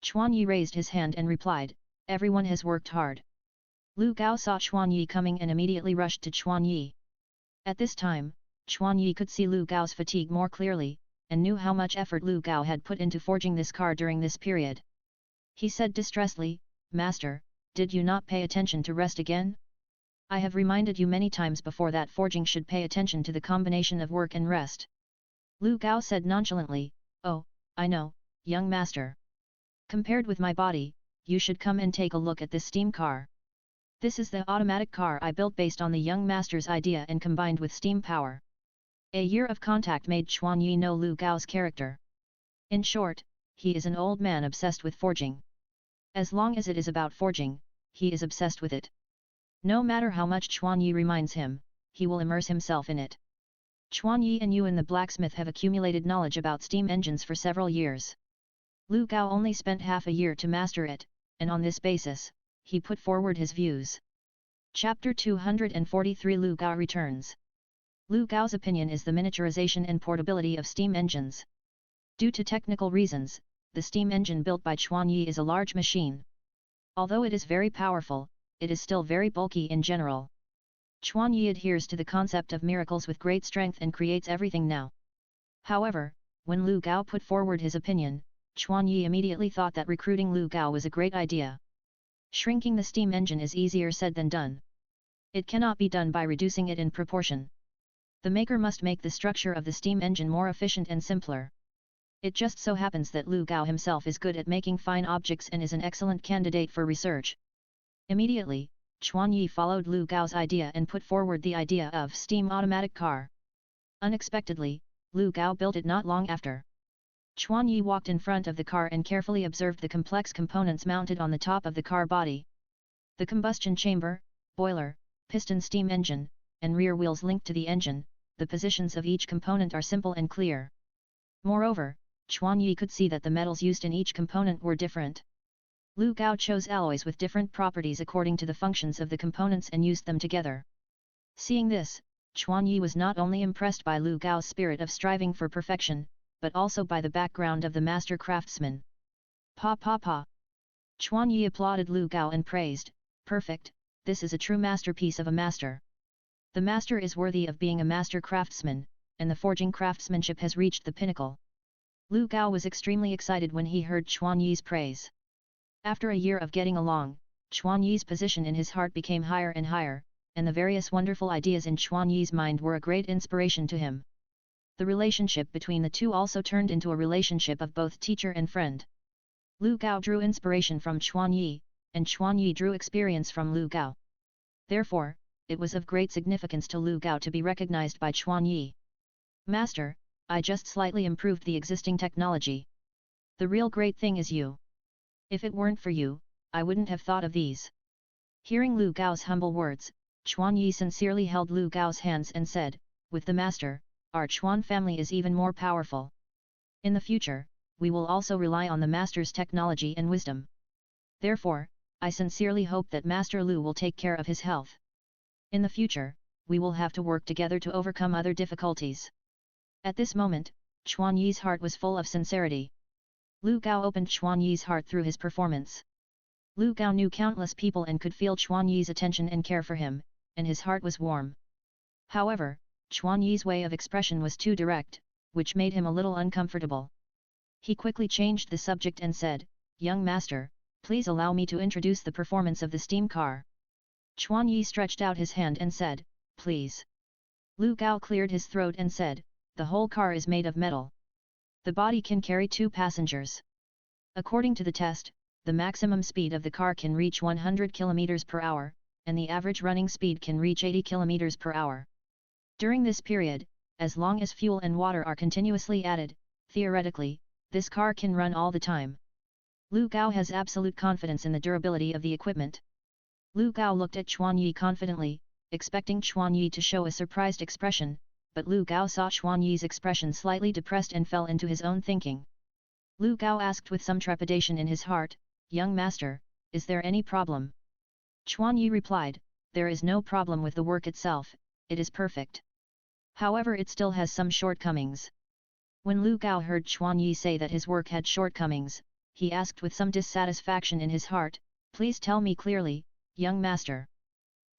Chuan Yi raised his hand and replied, everyone has worked hard. Lu Gao saw Chuan Yi coming and immediately rushed to Chuan Yi. At this time, Chuan Yi could see Lu Gao's fatigue more clearly, and knew how much effort Lu Gao had put into forging this car during this period. He said distressedly, Master, did you not pay attention to rest again? I have reminded you many times before that forging should pay attention to the combination of work and rest. Lu Gao said nonchalantly, oh, I know, young master. Compared with my body, you should come and take a look at this steam car. This is the automatic car I built based on the young master's idea and combined with steam power. A year of contact made Chuan Yi know Lu Gao's character. In short, he is an old man obsessed with forging. As long as it is about forging, he is obsessed with it. No matter how much Chuan Yi reminds him, he will immerse himself in it. Chuan Yi and Yuan the blacksmith have accumulated knowledge about steam engines for several years. Lu Gao only spent half a year to master it, and on this basis, he put forward his views. Chapter 243 Lu Gao returns. Lu Gao's opinion is the miniaturization and portability of steam engines. Due to technical reasons, the steam engine built by Chuan Yi is a large machine. Although it is very powerful, it is still very bulky in general. Chuan Yi adheres to the concept of miracles with great strength and creates everything now. However, when Lu Gao put forward his opinion, Chuan Yi immediately thought that recruiting Lu Gao was a great idea. Shrinking the steam engine is easier said than done. It cannot be done by reducing it in proportion. The maker must make the structure of the steam engine more efficient and simpler. It just so happens that Lu Gao himself is good at making fine objects and is an excellent candidate for research. Immediately, Chuan Yi followed Lu Gao's idea and put forward the idea of steam automatic car. Unexpectedly, Lu Gao built it not long after. Chuan Yi walked in front of the car and carefully observed the complex components mounted on the top of the car body. The combustion chamber, boiler, piston steam engine, and rear wheels linked to the engine, the positions of each component are simple and clear. Moreover, Chuan Yi could see that the metals used in each component were different. Lu Gao chose alloys with different properties according to the functions of the components and used them together. Seeing this, Chuan Yi was not only impressed by Lu Gao's spirit of striving for perfection, but also by the background of the master craftsman. Pa. Chuan Yi applauded Lu Gao and praised, "Perfect, this is a true masterpiece of a master. The master is worthy of being a master craftsman, and the forging craftsmanship has reached the pinnacle." Lu Gao was extremely excited when he heard Chuan Yi's praise. After a year of getting along, Chuan Yi's position in his heart became higher and higher, and the various wonderful ideas in Chuan Yi's mind were a great inspiration to him. The relationship between the two also turned into a relationship of both teacher and friend. Lu Gao drew inspiration from Chuan Yi, and Chuan Yi drew experience from Lu Gao. Therefore, it was of great significance to Lu Gao to be recognized by Chuan Yi. "Master, I just slightly improved the existing technology. The real great thing is you. If it weren't for you, I wouldn't have thought of these." Hearing Lu Gao's humble words, Chuan Yi sincerely held Lu Gao's hands and said, "With the master, our Chuan family is even more powerful. In the future, we will also rely on the master's technology and wisdom. Therefore, I sincerely hope that Master Lu will take care of his health. In the future, we will have to work together to overcome other difficulties." At this moment, Chuan Yi's heart was full of sincerity. Lu Gao opened Chuan Yi's heart through his performance. Lu Gao knew countless people and could feel Chuan Yi's attention and care for him, and his heart was warm. However, Chuan Yi's way of expression was too direct, which made him a little uncomfortable. He quickly changed the subject and said, "Young master, please allow me to introduce the performance of the steam car." Chuan Yi stretched out his hand and said, "Please." Lu Gao cleared his throat and said, "The whole car is made of metal. The body can carry 2 passengers. According to the test, the maximum speed of the car can reach 100 km per hour, and the average running speed can reach 80 km per hour. During this period, as long as fuel and water are continuously added, theoretically, this car can run all the time." Lu Gao has absolute confidence in the durability of the equipment. Lu Gao looked at Chuan Yi confidently, expecting Chuan Yi to show a surprised expression, but Lu Gao saw Chuan Yi's expression slightly depressed and fell into his own thinking. Lu Gao asked with some trepidation in his heart, "Young master, is there any problem?" Chuan Yi replied, "There is no problem with the work itself, it is perfect. However, it still has some shortcomings." When Lu Gao heard Chuan Yi say that his work had shortcomings, he asked with some dissatisfaction in his heart, "Please tell me clearly, young master."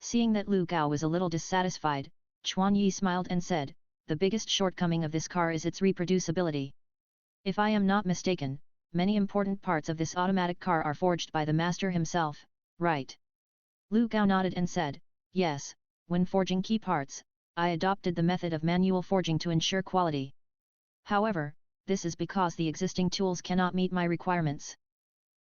Seeing that Lu Gao was a little dissatisfied, Chuan Yi smiled and said, "The biggest shortcoming of this car is its reproducibility. If I am not mistaken, many important parts of this automatic car are forged by the master himself, right?" Lu Gao nodded and said, "Yes, when forging key parts, I adopted the method of manual forging to ensure quality. However, this is because the existing tools cannot meet my requirements."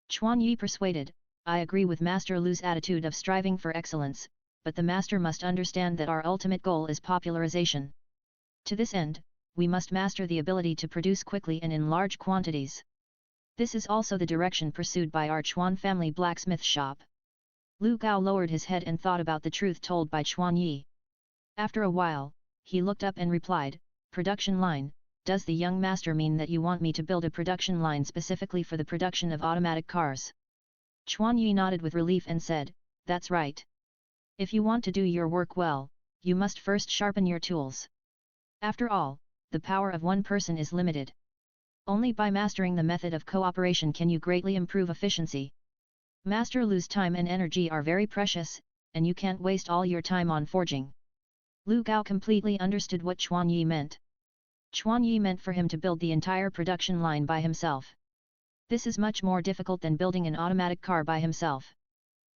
Chuan Yi persuaded, "I agree with Master Lu's attitude of striving for excellence, but the master must understand that our ultimate goal is popularization. To this end, we must master the ability to produce quickly and in large quantities. This is also the direction pursued by our Chuan family blacksmith shop." Lu Gao lowered his head and thought about the truth told by Chuan Yi. After a while, he looked up and replied, "Production line, does the young master mean that you want me to build a production line specifically for the production of automatic cars?" Chuan Yi nodded with relief and said, "That's right. If you want to do your work well, you must first sharpen your tools. After all, the power of one person is limited. Only by mastering the method of cooperation can you greatly improve efficiency. Master Lu's time and energy are very precious, and you can't waste all your time on forging." Lu Gao completely understood what Chuan Yi meant. Chuan Yi meant for him to build the entire production line by himself. This is much more difficult than building an automatic car by himself.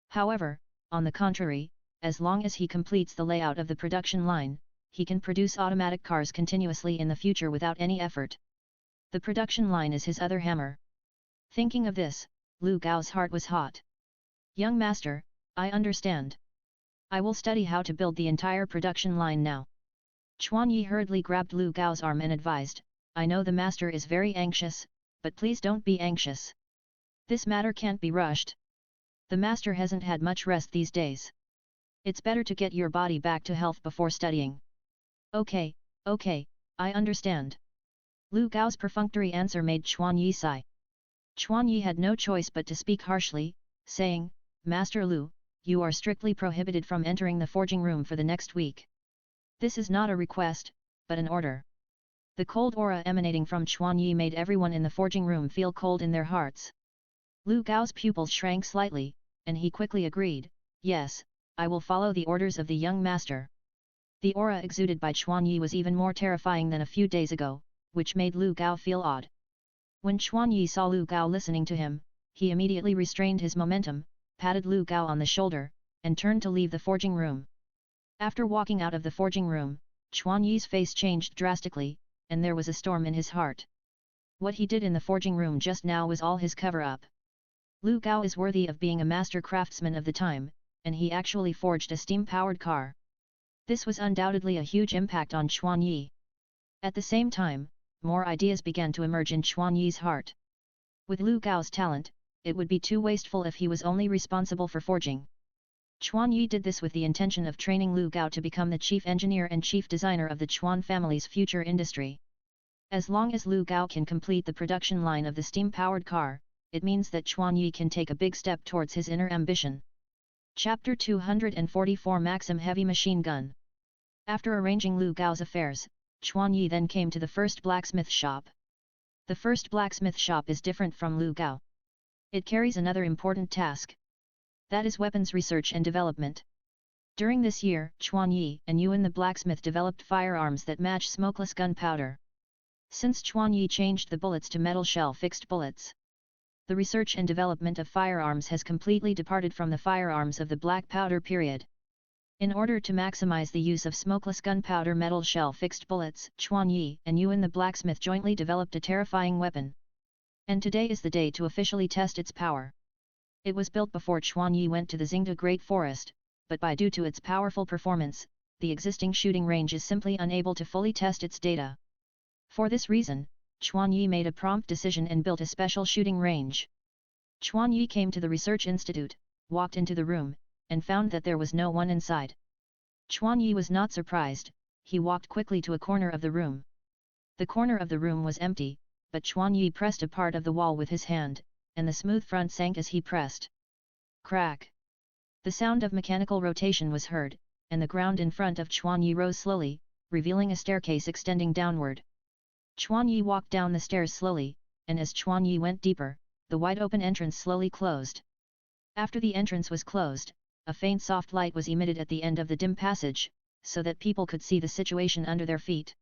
However, on the contrary, as long as he completes the layout of the production line, he can produce automatic cars continuously in the future without any effort. The production line is his other hammer. Thinking of this, Lu Gao's heart was hot. "Young master, I understand. I will study how to build the entire production line now." Chuan Yi hurriedly grabbed Lu Gao's arm and advised, "I know the master is very anxious, but please don't be anxious. This matter can't be rushed. The master hasn't had much rest these days. It's better to get your body back to health before studying." Okay, I understand." Lu Gao's perfunctory answer made Chuan Yi sigh. Chuan Yi had no choice but to speak harshly, saying, Master Lu, you are strictly prohibited from entering the forging room for the next week. This is not a request, but an order. The cold aura emanating from Chuan Yi made everyone in the forging room feel cold in their hearts. Lu Gao's pupils shrank slightly, and he quickly agreed, yes, I will follow the orders of the young master. The aura exuded by Chuan Yi was even more terrifying than a few days ago, which made Lu Gao feel odd. When Chuan Yi saw Lu Gao listening to him, he immediately restrained his momentum, patted Lu Gao on the shoulder, and turned to leave the forging room. After walking out of the forging room, Chuan Yi's face changed drastically, and there was a storm in his heart. What he did in the forging room just now was all his cover-up. Lu Gao is worthy of being a master craftsman of the time, and he actually forged a steam-powered car. This was undoubtedly a huge impact on Chuan Yi. At the same time, more ideas began to emerge in Chuan Yi's heart. With Lu Gao's talent, it would be too wasteful if he was only responsible for forging. Chuan Yi did this with the intention of training Lu Gao to become the chief engineer and chief designer of the Chuan family's future industry. As long as Lu Gao can complete the production line of the steam-powered car, it means that Chuan Yi can take a big step towards his inner ambition. Chapter 244 Maxim Heavy Machine Gun. After arranging Lu Gao's affairs, Chuan Yi then came to the first blacksmith shop. The first blacksmith shop is different from Lu Gao. It carries another important task. That is weapons research and development. During this year, Chuan Yi and Yuan the blacksmith developed firearms that match smokeless gunpowder. Since Chuan Yi changed the bullets to metal shell fixed bullets, the research and development of firearms has completely departed from the firearms of the black powder period. In order to maximize the use of smokeless gunpowder metal shell fixed bullets, Chuan Yi and Yuan the blacksmith jointly developed a terrifying weapon. And today is the day to officially test its power. It was built before Chuan Yi went to the Xingda Great Forest, but due to its powerful performance, the existing shooting range is simply unable to fully test its data. For this reason, Chuan Yi made a prompt decision and built a special shooting range. Chuan Yi came to the research institute, walked into the room, and found that there was no one inside. Chuan Yi was not surprised, he walked quickly to a corner of the room. The corner of the room was empty, but Chuan Yi pressed a part of the wall with his hand, and the smooth front sank as he pressed. Crack! The sound of mechanical rotation was heard, and the ground in front of Chuan Yi rose slowly, revealing a staircase extending downward. Chuan Yi walked down the stairs slowly, and as Chuan Yi went deeper, the wide-open entrance slowly closed. After the entrance was closed, a faint soft light was emitted at the end of the dim passage, so that people could see the situation under their feet.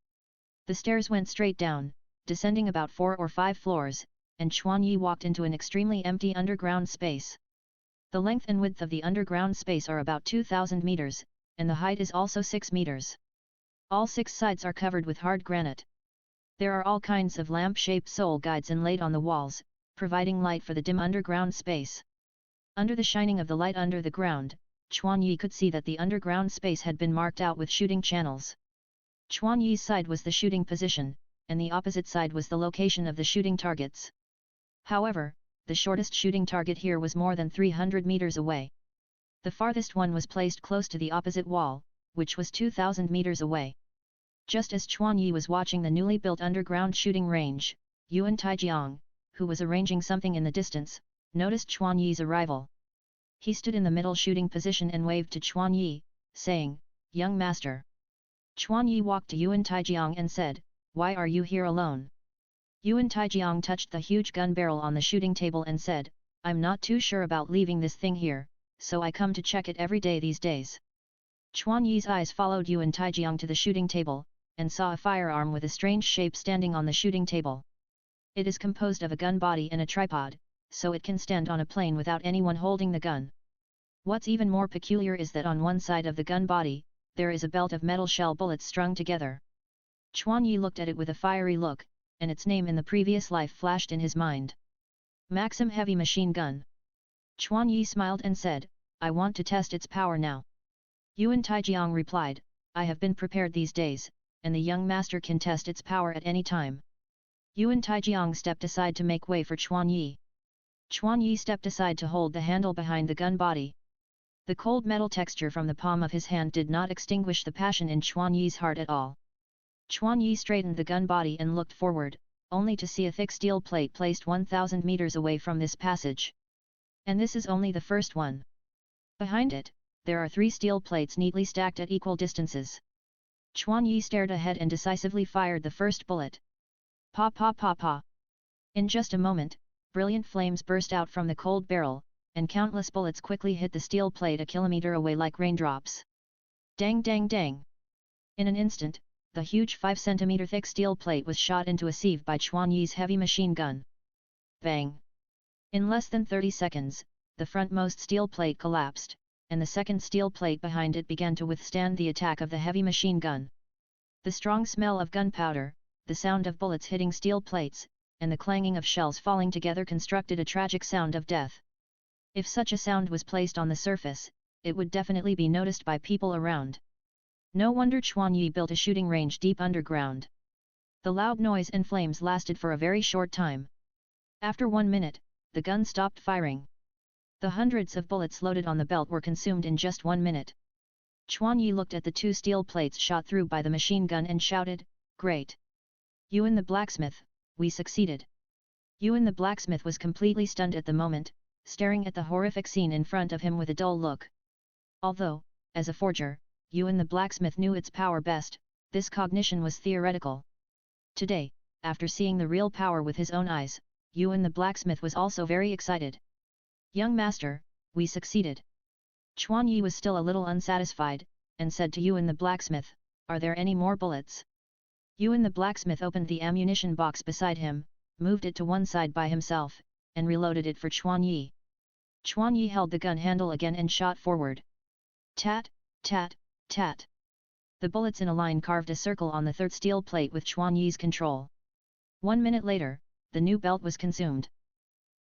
The stairs went straight down, descending about 4 or 5 floors, and Chuan Yi walked into an extremely empty underground space. The length and width of the underground space are about 2,000 meters, and the height is also 6 meters. All 6 sides are covered with hard granite. There are all kinds of lamp-shaped soul guides inlaid on the walls, providing light for the dim underground space. Under the shining of the light under the ground, Chuan Yi could see that the underground space had been marked out with shooting channels. Chuan Yi's side was the shooting position, and the opposite side was the location of the shooting targets. However, the shortest shooting target here was more than 300 meters away. The farthest one was placed close to the opposite wall, which was 2,000 meters away. Just as Chuan Yi was watching the newly built underground shooting range, Yuan Taijiang, who was arranging something in the distance, noticed Chuan Yi's arrival. He stood in the middle shooting position and waved to Chuan Yi, saying, "Young master." Chuan Yi walked to Yuan Taijiang and said, "Why are you here alone?" Yuan Taijiang touched the huge gun barrel on the shooting table and said, "I'm not too sure about leaving this thing here, so I come to check it every day these days." Chuan Yi's eyes followed Yuan Taijiang to the shooting table, and saw a firearm with a strange shape standing on the shooting table. It is composed of a gun body and a tripod, so it can stand on a plane without anyone holding the gun. What's even more peculiar is that on one side of the gun body, there is a belt of metal shell bullets strung together. Chuan Yi looked at it with a fiery look, and its name in the previous life flashed in his mind. Maxim Heavy Machine Gun. Chuan Yi smiled and said, "I want to test its power now." Yuan Taijiang replied, "I have been prepared these days, and the young master can test its power at any time." Yuan Taijiang stepped aside to make way for Chuan Yi. Chuan Yi stepped aside to hold the handle behind the gun body. The cold metal texture from the palm of his hand did not extinguish the passion in Chuan Yi's heart at all. Chuan Yi straightened the gun body and looked forward, only to see a thick steel plate placed 1,000 meters away from this passage. And this is only the first one. Behind it, there are 3 steel plates neatly stacked at equal distances. Chuan Yi stared ahead and decisively fired the first bullet. Pa pa pa pa. In just a moment, brilliant flames burst out from the cold barrel, and countless bullets quickly hit the steel plate a kilometer away like raindrops. Dang dang dang. In an instant, the huge 5 centimeter thick steel plate was shot into a sieve by Chuan Yi's heavy machine gun. Bang! In less than 30 seconds, the frontmost steel plate collapsed, and the second steel plate behind it began to withstand the attack of the heavy machine gun. The strong smell of gunpowder, the sound of bullets hitting steel plates, and the clanging of shells falling together constructed a tragic sound of death. If such a sound was placed on the surface, it would definitely be noticed by people around. No wonder Chuan Yi built a shooting range deep underground. The loud noise and flames lasted for a very short time. After 1 minute, the gun stopped firing. The hundreds of bullets loaded on the belt were consumed in just 1 minute. Chuan Yi looked at the 2 steel plates shot through by the machine gun and shouted, "Great! Yuan the blacksmith, we succeeded!" Yuan the blacksmith was completely stunned at the moment, staring at the horrific scene in front of him with a dull look. Although, as a forger, Yuan the blacksmith knew its power best, this cognition was theoretical. Today, after seeing the real power with his own eyes, Yuan the blacksmith was also very excited. "Young master, we succeeded." Chuan Yi was still a little unsatisfied, and said to Yuan the blacksmith, "Are there any more bullets?" Yuan the blacksmith opened the ammunition box beside him, moved it to one side by himself, and reloaded it for Chuan Yi. Chuan Yi held the gun handle again and shot forward. Tat, tat, tat. The bullets in a line carved a circle on the 3rd steel plate with Chuan Yi's control. 1 minute later, the new belt was consumed.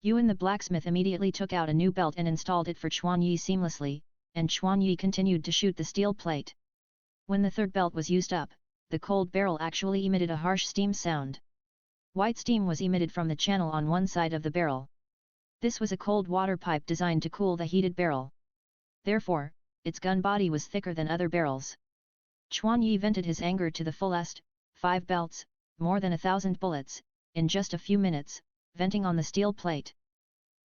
Yuan the blacksmith immediately took out a new belt and installed it for Chuan Yi seamlessly, and Chuan Yi continued to shoot the steel plate. When the 3rd belt was used up, the cold barrel actually emitted a harsh steam sound. White steam was emitted from the channel on one side of the barrel. This was a cold water pipe designed to cool the heated barrel. Therefore, its gun body was thicker than other barrels. Chuan Yi vented his anger to the fullest, 5 belts, more than 1,000 bullets, in just a few minutes, venting on the steel plate.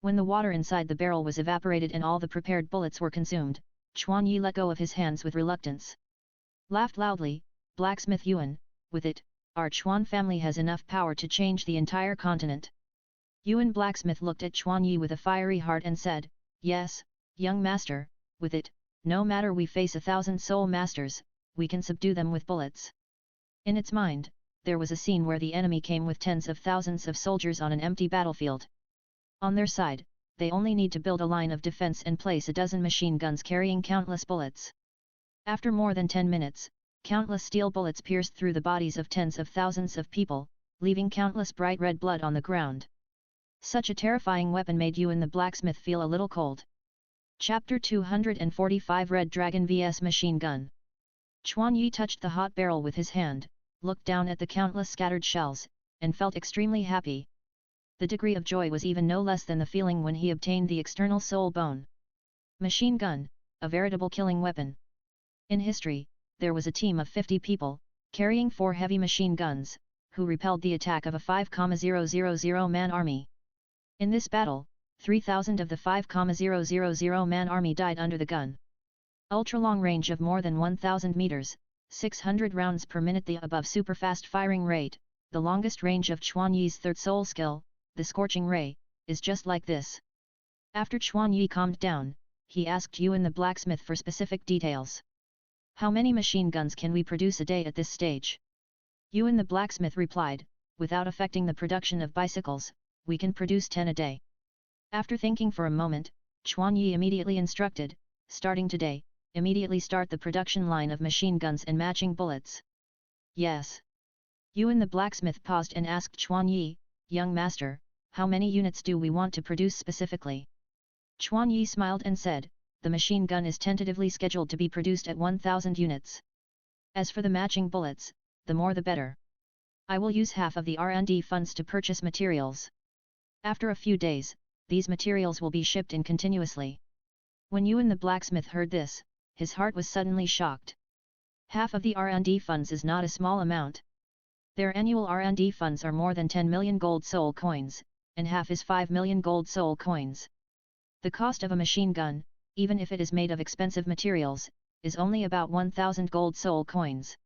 When the water inside the barrel was evaporated and all the prepared bullets were consumed, Chuan Yi let go of his hands with reluctance. Laughed loudly, "Blacksmith Yuan, with it, our Chuan family has enough power to change the entire continent." Yuan blacksmith looked at Chuan Yi with a fiery heart and said, "Yes, young master, with it, no matter we face 1,000 soul masters, we can subdue them with bullets." In its mind, there was a scene where the enemy came with tens of thousands of soldiers on an empty battlefield. On their side, they only need to build a line of defense and place a dozen machine guns carrying countless bullets. After more than 10 minutes, countless steel bullets pierced through the bodies of tens of thousands of people, leaving countless bright red blood on the ground. Such a terrifying weapon made Yuan the blacksmith feel a little cold. Chapter 245 Red Dragon vs Machine Gun. Chuan Yi touched the hot barrel with his hand, looked down at the countless scattered shells, and felt extremely happy. The degree of joy was even no less than the feeling when he obtained the external soul bone. Machine gun, a veritable killing weapon. In history, there was a team of 50 people, carrying 4 heavy machine guns, who repelled the attack of a 5,000-man army. In this battle, 3,000 of the 5,000-man army died under the gun. Ultra-long range of more than 1,000 meters, 600 rounds per minute. The above super-fast firing rate, the longest range of Chuan Yi's 3rd soul skill, the Scorching Ray, is just like this. After Chuan Yi calmed down, he asked Yuan the blacksmith for specific details. "How many machine guns can we produce a day at this stage?" Yuan the blacksmith replied, "Without affecting the production of bicycles, we can produce 10 a day." After thinking for a moment, Chuan Yi immediately instructed, "Starting today, immediately start the production line of machine guns and matching bullets." "Yes." Yuan the blacksmith paused and asked Chuan Yi, "Young master, how many units do we want to produce specifically?" Chuan Yi smiled and said, "The machine gun is tentatively scheduled to be produced at 1,000 units. As for the matching bullets, the more the better. I will use half of the R&D funds to purchase materials. After a few days, these materials will be shipped in continuously." When Yuan the blacksmith heard this, his heart was suddenly shocked. Half of the R&D funds is not a small amount. Their annual R&D funds are more than 10 million gold soul coins, and half is 5 million gold soul coins. The cost of a machine gun, even if it is made of expensive materials, is only about 1,000 gold soul coins.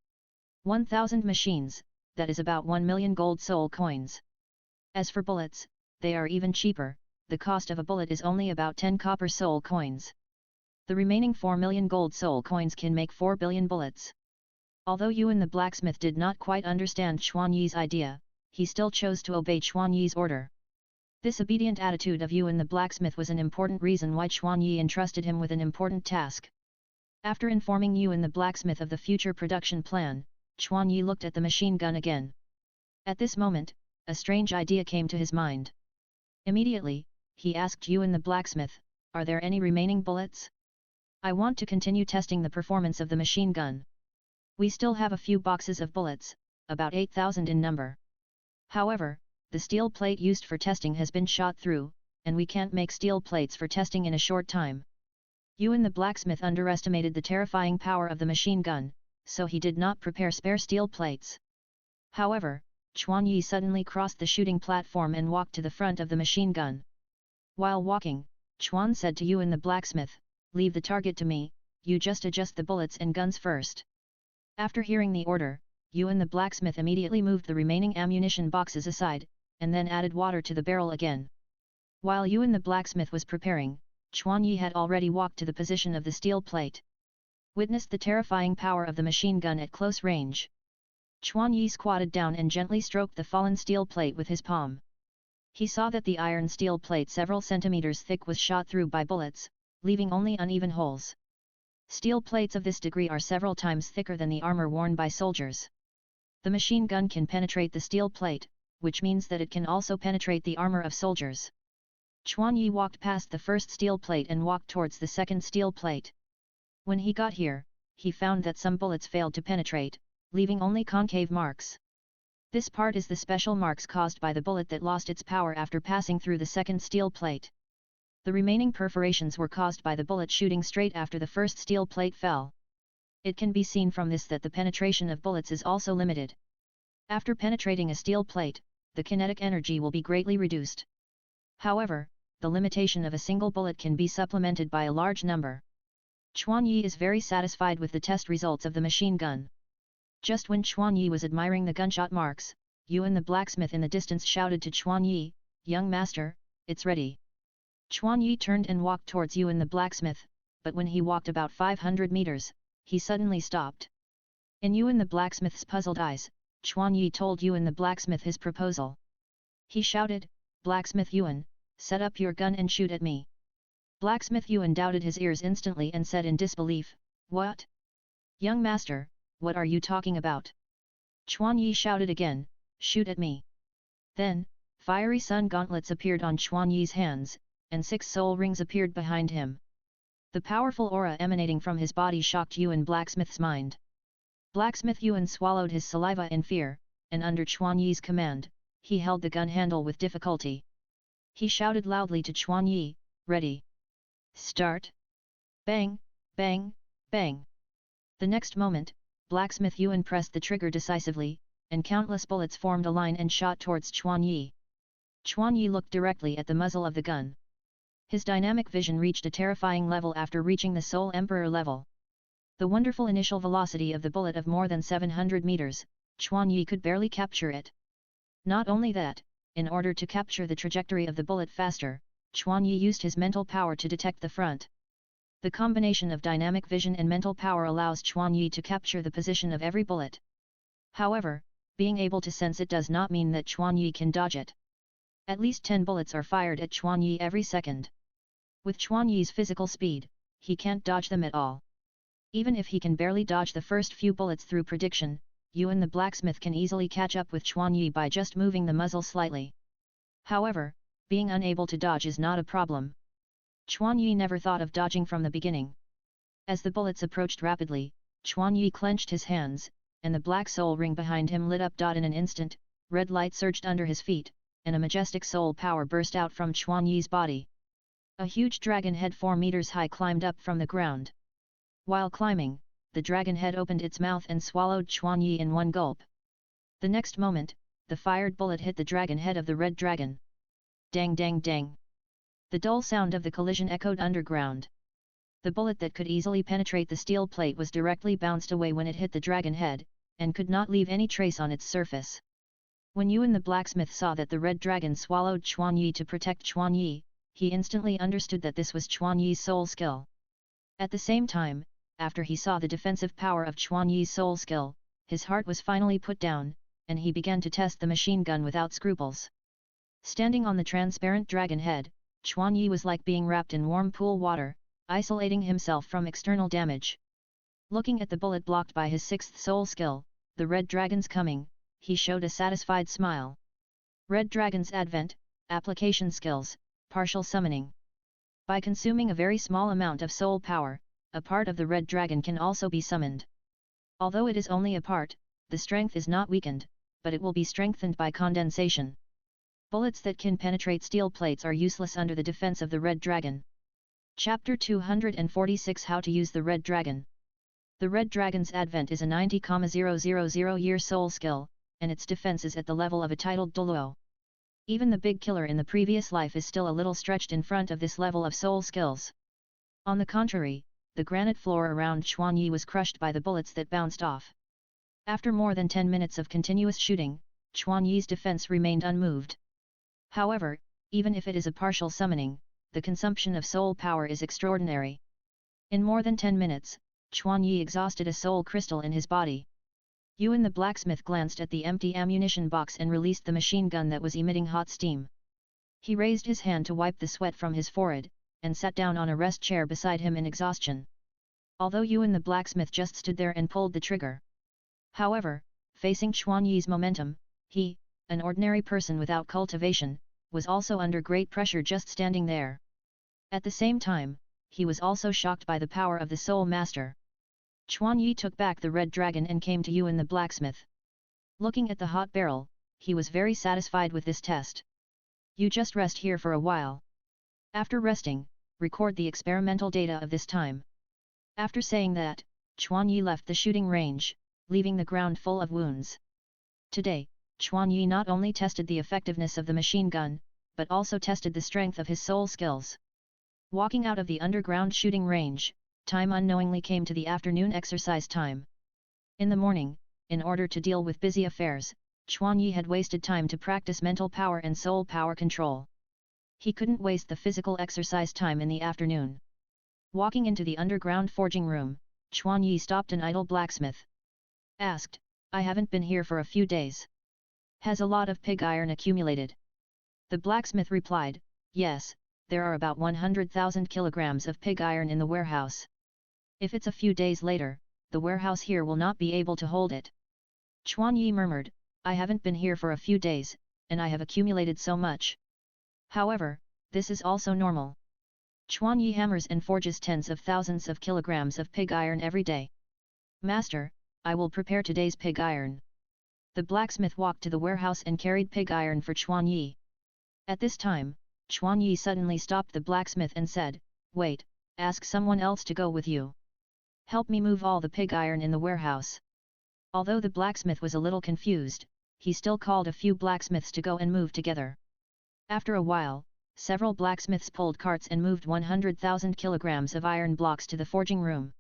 1,000 machines, that is about 1 million gold soul coins. As for bullets, they are even cheaper, the cost of a bullet is only about 10 copper soul coins. The remaining 4 million gold soul coins can make 4 billion bullets. Although Yuan the blacksmith did not quite understand Chuan Yi's idea, he still chose to obey Chuan Yi's order. This obedient attitude of Yuan the blacksmith was an important reason why Chuan Yi entrusted him with an important task. After informing Yuan the blacksmith of the future production plan, Chuan Yi looked at the machine gun again. At this moment, a strange idea came to his mind. Immediately, he asked Yuan the blacksmith, "Are there any remaining bullets? I want to continue testing the performance of the machine gun. We still have a few boxes of bullets, about 8,000 in number. However, the steel plate used for testing has been shot through, and we can't make steel plates for testing in a short time." Yuan the blacksmith underestimated the terrifying power of the machine gun, so he did not prepare spare steel plates. However, Chuan Yi suddenly crossed the shooting platform and walked to the front of the machine gun. While walking, Chuan said to Yuan the blacksmith, "Leave the target to me, you just adjust the bullets and guns first." After hearing the order, Yuan the blacksmith immediately moved the remaining ammunition boxes aside, and then added water to the barrel again. While Yuan the blacksmith was preparing, Chuan Yi had already walked to the position of the steel plate. Witnessed the terrifying power of the machine gun at close range. Chuan Yi squatted down and gently stroked the fallen steel plate with his palm. He saw that the iron steel plate several centimeters thick was shot through by bullets, leaving only uneven holes. Steel plates of this degree are several times thicker than the armor worn by soldiers. The machine gun can penetrate the steel plate, which means that it can also penetrate the armor of soldiers. Chuan Yi walked past the first steel plate and walked towards the second steel plate. When he got here, he found that some bullets failed to penetrate, leaving only concave marks. This part is the special marks caused by the bullet that lost its power after passing through the second steel plate. The remaining perforations were caused by the bullet shooting straight after the first steel plate fell. It can be seen from this that the penetration of bullets is also limited. After penetrating a steel plate, the kinetic energy will be greatly reduced. However, the limitation of a single bullet can be supplemented by a large number. Chuan Yi is very satisfied with the test results of the machine gun. Just when Chuan Yi was admiring the gunshot marks, Yuan the blacksmith in the distance shouted to Chuan Yi, "Young master, it's ready." Chuan Yi turned and walked towards Yuan the blacksmith, but when he walked about 500 meters, he suddenly stopped. In Yuan the blacksmith's puzzled eyes, Chuan Yi told Yuan the blacksmith his proposal. He shouted, "Blacksmith Yuan, set up your gun and shoot at me." Blacksmith Yuan doubted his ears instantly and said in disbelief, "What? Young master, what are you talking about?" Chuan Yi shouted again, "Shoot at me." Then, fiery sun gauntlets appeared on Chuan Yi's hands, and 6 soul rings appeared behind him. The powerful aura emanating from his body shocked Yuan blacksmith's mind. Blacksmith Yuan swallowed his saliva in fear, and under Chuan Yi's command, he held the gun handle with difficulty. He shouted loudly to Chuan Yi, "Ready! Start!" Bang, bang, bang. The next moment, Blacksmith Yuan pressed the trigger decisively, and countless bullets formed a line and shot towards Chuan Yi. Chuan Yi looked directly at the muzzle of the gun. His dynamic vision reached a terrifying level after reaching the Soul Emperor level. The wonderful initial velocity of the bullet of more than 700 meters, Chuan Yi could barely capture it. Not only that, in order to capture the trajectory of the bullet faster, Chuan Yi used his mental power to detect the front. The combination of dynamic vision and mental power allows Chuan Yi to capture the position of every bullet. However, being able to sense it does not mean that Chuan Yi can dodge it. At least 10 bullets are fired at Chuan Yi every second. With Chuan Yi's physical speed, he can't dodge them at all. Even if he can barely dodge the first few bullets through prediction, Yuan the blacksmith can easily catch up with Chuan Yi by just moving the muzzle slightly. However, being unable to dodge is not a problem. Chuan Yi never thought of dodging from the beginning. As the bullets approached rapidly, Chuan Yi clenched his hands, and the black soul ring behind him lit up. In an instant, red light surged under his feet, and a majestic soul power burst out from Chuan Yi's body. A huge dragon head 4 meters high climbed up from the ground. While climbing, the dragon head opened its mouth and swallowed Chuan Yi in one gulp. The next moment, the fired bullet hit the dragon head of the red dragon. Dang dang dang. The dull sound of the collision echoed underground. The bullet that could easily penetrate the steel plate was directly bounced away when it hit the dragon head, and could not leave any trace on its surface. When Yuan the blacksmith saw that the red dragon swallowed Chuan Yi to protect Chuan Yi, he instantly understood that this was Chuan Yi's soul skill. At the same time, after he saw the defensive power of Chuan Yi's soul skill, his heart was finally put down, and he began to test the machine gun without scruples. Standing on the transparent dragon head, Chuan Yi was like being wrapped in warm pool water, isolating himself from external damage. Looking at the bullet blocked by his sixth soul skill, the red dragon's coming, he showed a satisfied smile. Red Dragon's Advent, Application Skills, Partial Summoning. By consuming a very small amount of soul power, a part of the red dragon can also be summoned. Although it is only a part, the strength is not weakened, but it will be strengthened by condensation. Bullets that can penetrate steel plates are useless under the defense of the red dragon. Chapter 246 How to Use the Red Dragon. The Red Dragon's Advent is a 90,000 year soul skill, and its defense is at the level of a titled Douluo. Even the big killer in the previous life is still a little stretched in front of this level of soul skills. On the contrary, the granite floor around Chuan Yi was crushed by the bullets that bounced off. After more than 10 minutes of continuous shooting, Chuan Yi's defense remained unmoved. However, even if it is a partial summoning, the consumption of soul power is extraordinary. In more than 10 minutes, Chuan Yi exhausted a soul crystal in his body. Yuan the blacksmith glanced at the empty ammunition box and released the machine gun that was emitting hot steam. He raised his hand to wipe the sweat from his forehead, and sat down on a rest chair beside him in exhaustion. Although Yuan the blacksmith just stood there and pulled the trigger. However, facing Chuan Yi's momentum, he, an ordinary person without cultivation, was also under great pressure just standing there. At the same time, he was also shocked by the power of the Soul Master. Chuan Yi took back the red dragon and came to Yuan the blacksmith. Looking at the hot barrel, he was very satisfied with this test. You just rest here for a while. After resting, record the experimental data of this time. After saying that, Chuan Yi left the shooting range, leaving the ground full of wounds. Today, Chuan Yi not only tested the effectiveness of the machine gun, but also tested the strength of his soul skills. Walking out of the underground shooting range, time unknowingly came to the afternoon exercise time. In the morning, in order to deal with busy affairs, Chuan Yi had wasted time to practice mental power and soul power control. He couldn't waste the physical exercise time in the afternoon. Walking into the underground forging room, Chuan Yi stopped an idle blacksmith. Asked, I haven't been here for a few days. Has a lot of pig iron accumulated? The blacksmith replied, yes, there are about 100,000 kilograms of pig iron in the warehouse. If it's a few days later, the warehouse here will not be able to hold it. Chuan Yi murmured, I haven't been here for a few days, and I have accumulated so much. However, this is also normal. Chuan Yi hammers and forges tens of thousands of kilograms of pig iron every day. Master, I will prepare today's pig iron. The blacksmith walked to the warehouse and carried pig iron for Chuan Yi. At this time, Chuan Yi suddenly stopped the blacksmith and said, wait, ask someone else to go with you. Help me move all the pig iron in the warehouse. Although the blacksmith was a little confused, he still called a few blacksmiths to go and move together. After a while, several blacksmiths pulled carts and moved 100,000 kilograms of iron blocks to the forging room.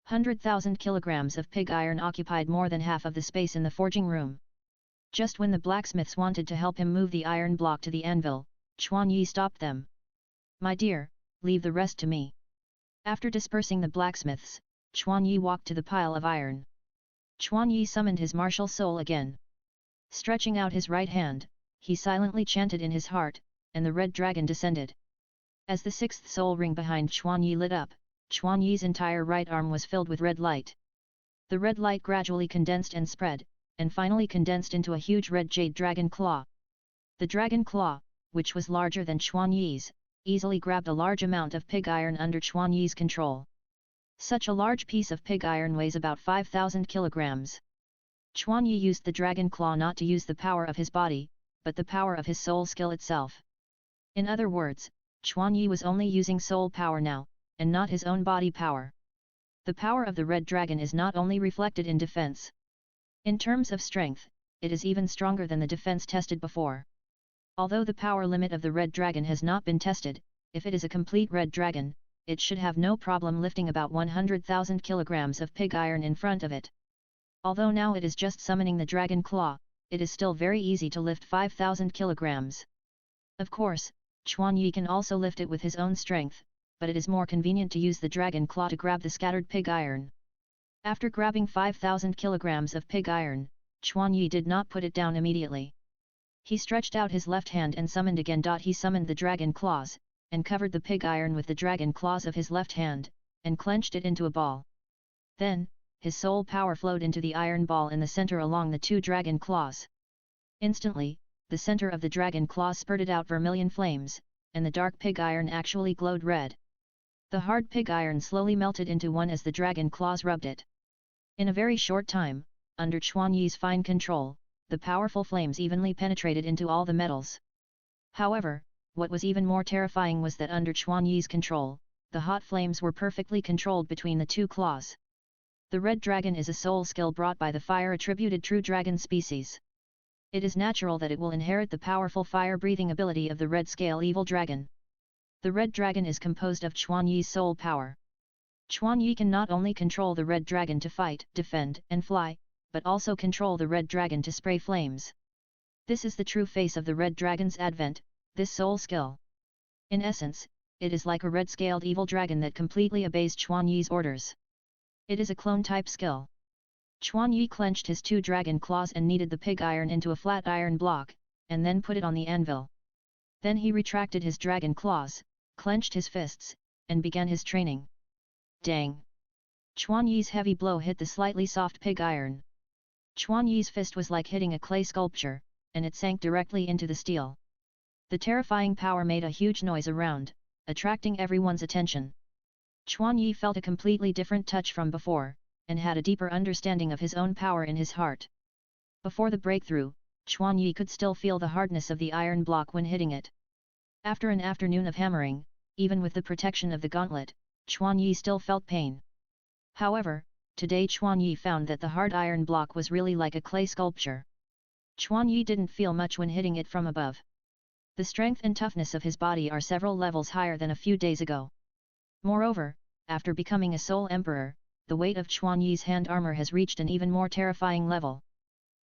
100,000 kilograms of pig iron occupied more than half of the space in the forging room. Just when the blacksmiths wanted to help him move the iron block to the anvil, Chuan Yi stopped them. My dear, leave the rest to me. After dispersing the blacksmiths, Chuan Yi walked to the pile of iron. Chuan Yi summoned his martial soul again. Stretching out his right hand, he silently chanted in his heart, and the red dragon descended. As the sixth soul ring behind Chuan Yi lit up, Chuan Yi's entire right arm was filled with red light. The red light gradually condensed and spread, and finally condensed into a huge red jade dragon claw. The dragon claw, which was larger than Chuan Yi's, easily grabbed a large amount of pig iron under Chuan Yi's control. Such a large piece of pig iron weighs about 5,000 kilograms. Chuan Yi used the dragon claw not to use the power of his body, but the power of his soul skill itself. In other words, Chuan Yi was only using soul power now, and not his own body power. The power of the red dragon is not only reflected in defense. In terms of strength, it is even stronger than the defense tested before. Although the power limit of the red dragon has not been tested, if it is a complete red dragon, it should have no problem lifting about 100,000 kilograms of pig iron in front of it. Although now it is just summoning the dragon claw, it is still very easy to lift 5,000 kilograms. Of course, Chuan Yi can also lift it with his own strength, but it is more convenient to use the dragon claw to grab the scattered pig iron. After grabbing 5,000 kilograms of pig iron, Chuan Yi did not put it down immediately. He stretched out his left hand and summoned again. He summoned the dragon claws, and covered the pig iron with the dragon claws of his left hand, and clenched it into a ball. Then, his soul power flowed into the iron ball in the center along the two dragon claws. Instantly, the center of the dragon claws spurted out vermilion flames, and the dark pig iron actually glowed red. The hard pig iron slowly melted into one as the dragon claws rubbed it. In a very short time, under Chuan Yi's fine control, the powerful flames evenly penetrated into all the metals. However, what was even more terrifying was that under Chuan Yi's control, the hot flames were perfectly controlled between the two claws. The red dragon is a soul skill brought by the fire-attributed true dragon species. It is natural that it will inherit the powerful fire-breathing ability of the red-scale evil dragon. The red dragon is composed of Chuan Yi's soul power. Chuan Yi can not only control the red dragon to fight, defend, and fly, but also control the red dragon to spray flames. This is the true face of the red dragon's advent, this soul skill. In essence, it is like a red-scaled evil dragon that completely obeys Chuan Yi's orders. It is a clone-type skill. Chuan Yi clenched his two dragon claws and kneaded the pig iron into a flat iron block, and then put it on the anvil. Then he retracted his dragon claws, clenched his fists, and began his training. Dang! Chuan Yi's heavy blow hit the slightly soft pig iron. Chuan Yi's fist was like hitting a clay sculpture, and it sank directly into the steel. The terrifying power made a huge noise around, attracting everyone's attention. Chuan Yi felt a completely different touch from before, and had a deeper understanding of his own power in his heart. Before the breakthrough, Chuan Yi could still feel the hardness of the iron block when hitting it. After an afternoon of hammering, even with the protection of the gauntlet, Chuan Yi still felt pain. However, today Chuan Yi found that the hard iron block was really like a clay sculpture. Chuan Yi didn't feel much when hitting it from above. The strength and toughness of his body are several levels higher than a few days ago. Moreover, after becoming a Soul Emperor, the weight of Chuan Yi's hand armor has reached an even more terrifying level.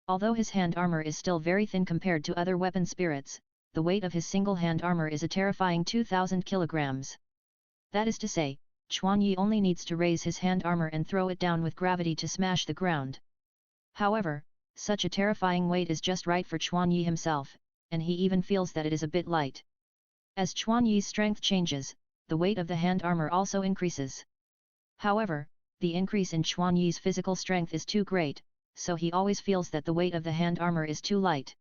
Although his hand armor is still very thin compared to other weapon spirits, the weight of his single hand armor is a terrifying 2,000 kilograms. That is to say, Chuan Yi only needs to raise his hand armor and throw it down with gravity to smash the ground. However, such a terrifying weight is just right for Chuan Yi himself, and he even feels that it is a bit light. As Chuan Yi's strength changes, the weight of the hand armor also increases. However, the increase in Chuan Yi's physical strength is too great, so he always feels that the weight of the hand armor is too light.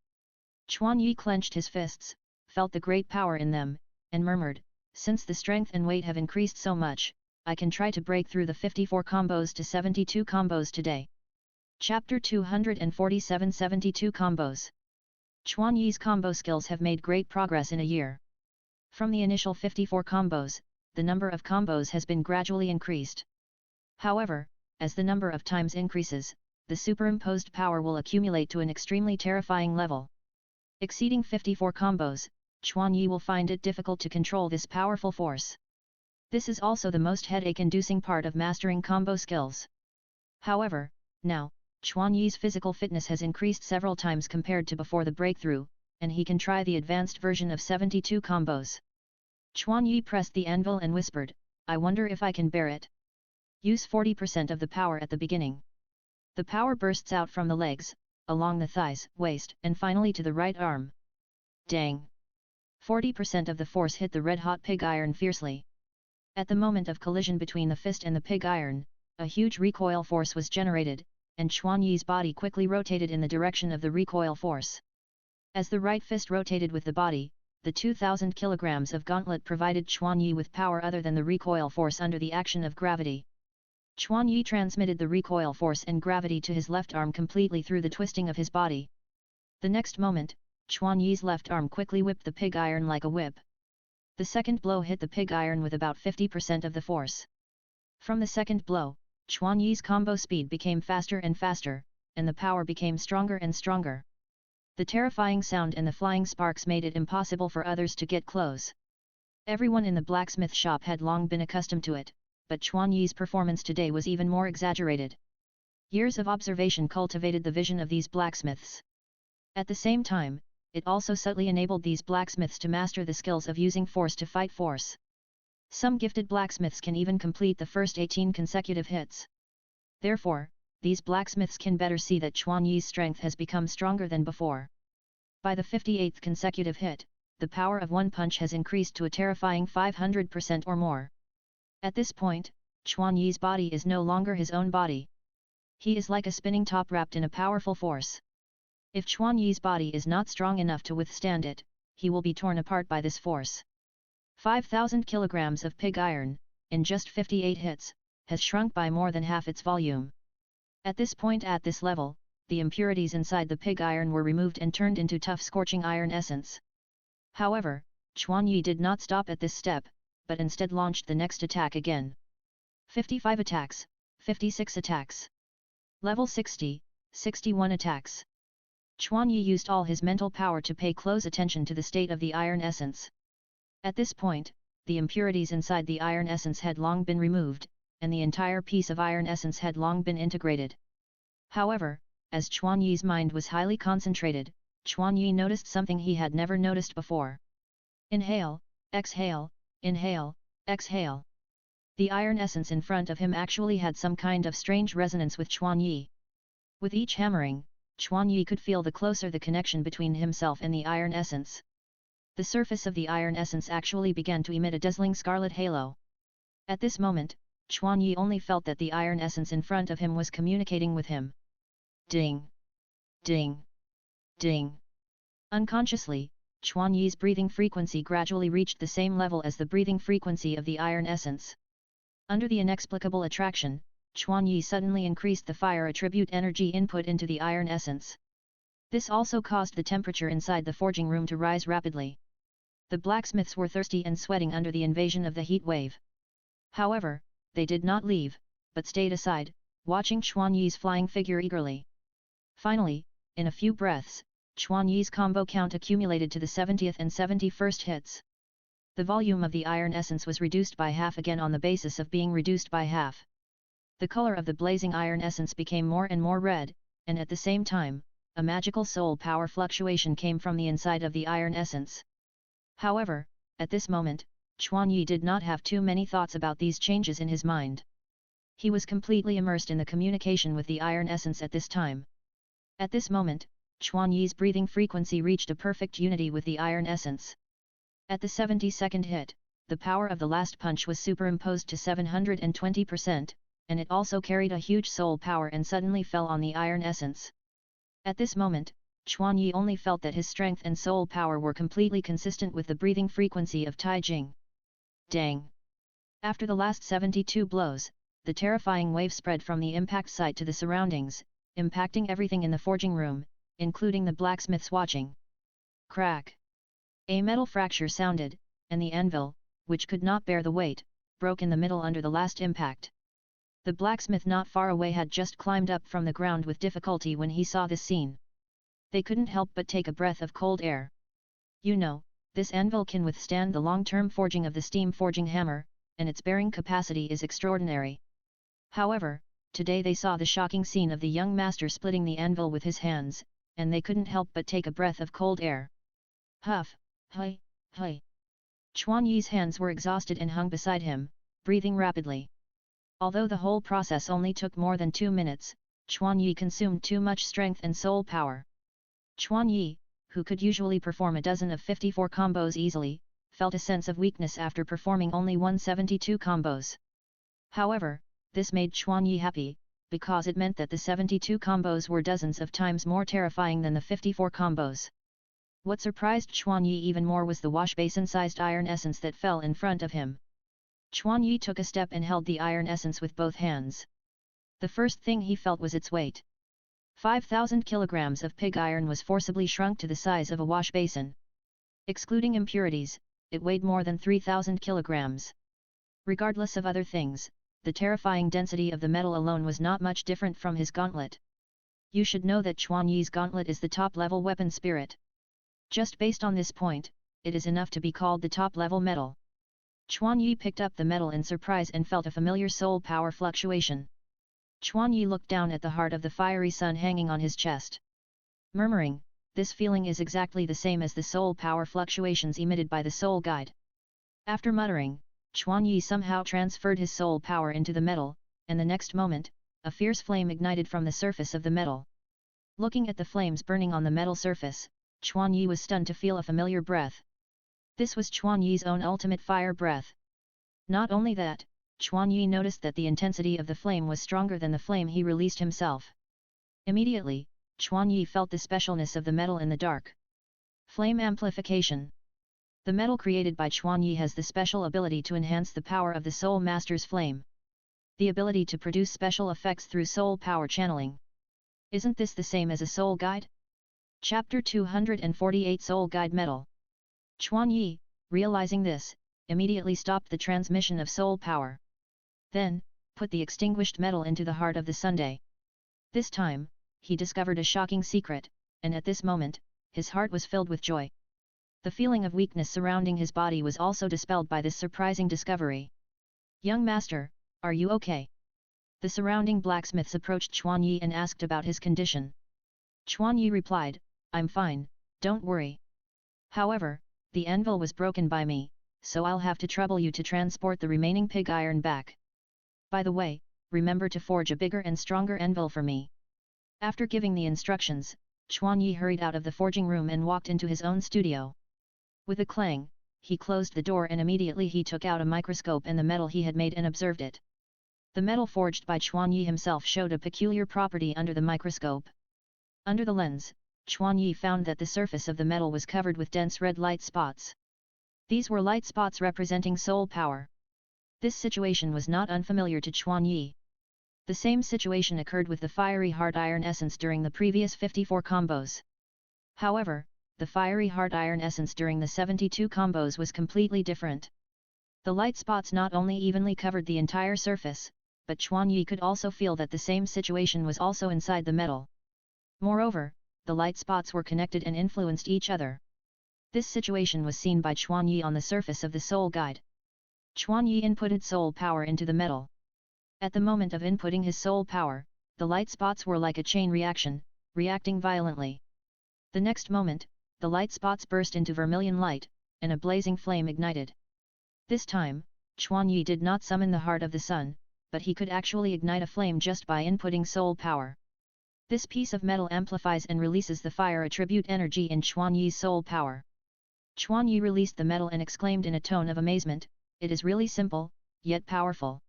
Chuan Yi clenched his fists, felt the great power in them, and murmured, "Since the strength and weight have increased so much, I can try to break through the 54 combos to 72 combos today." Chapter 247 72 Combos. Chuan Yi's combo skills have made great progress in a year. From the initial 54 combos, the number of combos has been gradually increased. However, as the number of times increases, the superimposed power will accumulate to an extremely terrifying level. Exceeding 54 combos, Chuan Yi will find it difficult to control this powerful force. This is also the most headache-inducing part of mastering combo skills. However, now, Chuan Yi's physical fitness has increased several times compared to before the breakthrough, and he can try the advanced version of 72 combos. Chuan Yi pressed the anvil and whispered, "I wonder if I can bear it." Use 40% of the power at the beginning. The power bursts out from the legs, along the thighs, waist, and finally to the right arm. Dang! 40% of the force hit the red-hot pig iron fiercely. At the moment of collision between the fist and the pig iron, a huge recoil force was generated, and Chuan Yi's body quickly rotated in the direction of the recoil force. As the right fist rotated with the body, the 2,000 kilograms of gauntlet provided Chuan Yi with power other than the recoil force under the action of gravity. Chuan Yi transmitted the recoil force and gravity to his left arm completely through the twisting of his body. The next moment, Chuan Yi's left arm quickly whipped the pig iron like a whip. The second blow hit the pig iron with about 50% of the force. From the second blow, Chuan Yi's combo speed became faster and faster, and the power became stronger and stronger. The terrifying sound and the flying sparks made it impossible for others to get close. Everyone in the blacksmith shop had long been accustomed to it, but Chuan Yi's performance today was even more exaggerated. Years of observation cultivated the vision of these blacksmiths. At the same time, it also subtly enabled these blacksmiths to master the skills of using force to fight force. Some gifted blacksmiths can even complete the first 18 consecutive hits. Therefore, these blacksmiths can better see that Chuan Yi's strength has become stronger than before. By the 58th consecutive hit, the power of one punch has increased to a terrifying 500% or more. At this point, Chuan Yi's body is no longer his own body. He is like a spinning top wrapped in a powerful force. If Chuan Yi's body is not strong enough to withstand it, he will be torn apart by this force. 5,000 kilograms of pig iron, in just 58 hits, has shrunk by more than half its volume. At this point at this level, the impurities inside the pig iron were removed and turned into tough scorching iron essence. However, Chuan Yi did not stop at this step, but instead launched the next attack again. 55 attacks, 56 attacks. Level 60, 61 attacks. Chuan Yi used all his mental power to pay close attention to the state of the iron essence. At this point, the impurities inside the iron essence had long been removed, and the entire piece of iron essence had long been integrated. However, as Chuan Yi's mind was highly concentrated, Chuan Yi noticed something he had never noticed before. Inhale, exhale, inhale, exhale. The iron essence in front of him actually had some kind of strange resonance with Chuan Yi. With each hammering, Chuan Yi could feel the closer the connection between himself and the iron essence. The surface of the iron essence actually began to emit a dazzling scarlet halo. At this moment, Chuan Yi only felt that the iron essence in front of him was communicating with him. Ding! Ding! Ding! Unconsciously, Chuan Yi's breathing frequency gradually reached the same level as the breathing frequency of the iron essence. Under the inexplicable attraction, Chuan Yi suddenly increased the fire attribute energy input into the iron essence. This also caused the temperature inside the forging room to rise rapidly. The blacksmiths were thirsty and sweating under the invasion of the heat wave. However, they did not leave, but stayed aside, watching Chuan Yi's flying figure eagerly. Finally, in a few breaths, Chuan Yi's combo count accumulated to the 70th and 71st hits. The volume of the iron essence was reduced by half again on the basis of being reduced by half. The color of the blazing iron essence became more and more red, and at the same time, a magical soul power fluctuation came from the inside of the iron essence. However, at this moment, Chuan Yi did not have too many thoughts about these changes in his mind. He was completely immersed in the communication with the iron essence at this time. At this moment, Chuan Yi's breathing frequency reached a perfect unity with the iron essence. At the 72nd hit, the power of the last punch was superimposed to 720%, and it also carried a huge soul power and suddenly fell on the iron essence. At this moment, Chuan Yi only felt that his strength and soul power were completely consistent with the breathing frequency of Tai Jing. Dang! After the last 72 blows, the terrifying wave spread from the impact site to the surroundings, impacting everything in the forging room, including the blacksmiths watching. Crack! A metal fracture sounded, and the anvil, which could not bear the weight, broke in the middle under the last impact. The blacksmith not far away had just climbed up from the ground with difficulty when he saw this scene. They couldn't help but take a breath of cold air. You know, this anvil can withstand the long-term forging of the steam forging hammer, and its bearing capacity is extraordinary. However, today they saw the shocking scene of the young master splitting the anvil with his hands, and they couldn't help but take a breath of cold air. Huff, hi, hi. Chuan Yi's hands were exhausted and hung beside him, breathing rapidly. Although the whole process only took more than 2 minutes, Chuan Yi consumed too much strength and soul power. Chuan Yi, who could usually perform a dozen of 54 combos easily, felt a sense of weakness after performing only 172 combos. However, this made Chuan Yi happy, because it meant that the 72 combos were dozens of times more terrifying than the 54 combos. What surprised Chuan Yi even more was the wash basin-sized iron essence that fell in front of him. Chuan Yi took a step and held the iron essence with both hands. The first thing he felt was its weight. 5,000 kilograms of pig iron was forcibly shrunk to the size of a wash basin. Excluding impurities, it weighed more than 3,000 kilograms. Regardless of other things, the terrifying density of the metal alone was not much different from his gauntlet. You should know that Chuan Yi's gauntlet is the top-level weapon spirit. Just based on this point, it is enough to be called the top-level metal. Chuan Yi picked up the metal in surprise and felt a familiar soul power fluctuation. Chuan Yi looked down at the heart of the fiery sun hanging on his chest. Murmuring, this feeling is exactly the same as the soul power fluctuations emitted by the soul guide. After muttering, Chuan Yi somehow transferred his soul power into the metal, and the next moment, a fierce flame ignited from the surface of the metal. Looking at the flames burning on the metal surface, Chuan Yi was stunned to feel a familiar breath. This was Chuan Yi's own ultimate fire breath. Not only that, Chuan Yi noticed that the intensity of the flame was stronger than the flame he released himself. Immediately, Chuan Yi felt the specialness of the metal in the dark. Flame amplification. The metal created by Chuan Yi has the special ability to enhance the power of the Soul Master's flame. The ability to produce special effects through soul power channeling. Isn't this the same as a soul guide? Chapter 248 Soul Guide Metal. Chuan Yi, realizing this, immediately stopped the transmission of soul power. Then, put the extinguished metal into the heart of the Sunday. This time, he discovered a shocking secret, and at this moment, his heart was filled with joy. The feeling of weakness surrounding his body was also dispelled by this surprising discovery. Young master, are you okay? The surrounding blacksmiths approached Chuan Yi and asked about his condition. Chuan Yi replied, I'm fine, don't worry. However, the anvil was broken by me, so I'll have to trouble you to transport the remaining pig iron back. By the way, remember to forge a bigger and stronger anvil for me. After giving the instructions, Chuan Yi hurried out of the forging room and walked into his own studio. With a clang, he closed the door and immediately he took out a microscope and the metal he had made and observed it. The metal forged by Chuan Yi himself showed a peculiar property under the microscope. Under the lens, Chuan Yi found that the surface of the metal was covered with dense red light spots. These were light spots representing soul power. This situation was not unfamiliar to Chuan Yi. The same situation occurred with the fiery hard iron essence during the previous 54 combos. However, the fiery hard iron essence during the 72 combos was completely different. The light spots not only evenly covered the entire surface, but Chuan Yi could also feel that the same situation was also inside the metal. Moreover, the light spots were connected and influenced each other. This situation was seen by Chuan Yi on the surface of the soul guide. Chuan Yi inputted soul power into the metal. At the moment of inputting his soul power, the light spots were like a chain reaction, reacting violently. The next moment, the light spots burst into vermilion light, and a blazing flame ignited. This time, Chuan Yi did not summon the heart of the sun, but he could actually ignite a flame just by inputting soul power. This piece of metal amplifies and releases the fire attribute energy in Chuan Yi's soul power. Chuan Yi released the metal and exclaimed in a tone of amazement, it is really simple, yet powerful.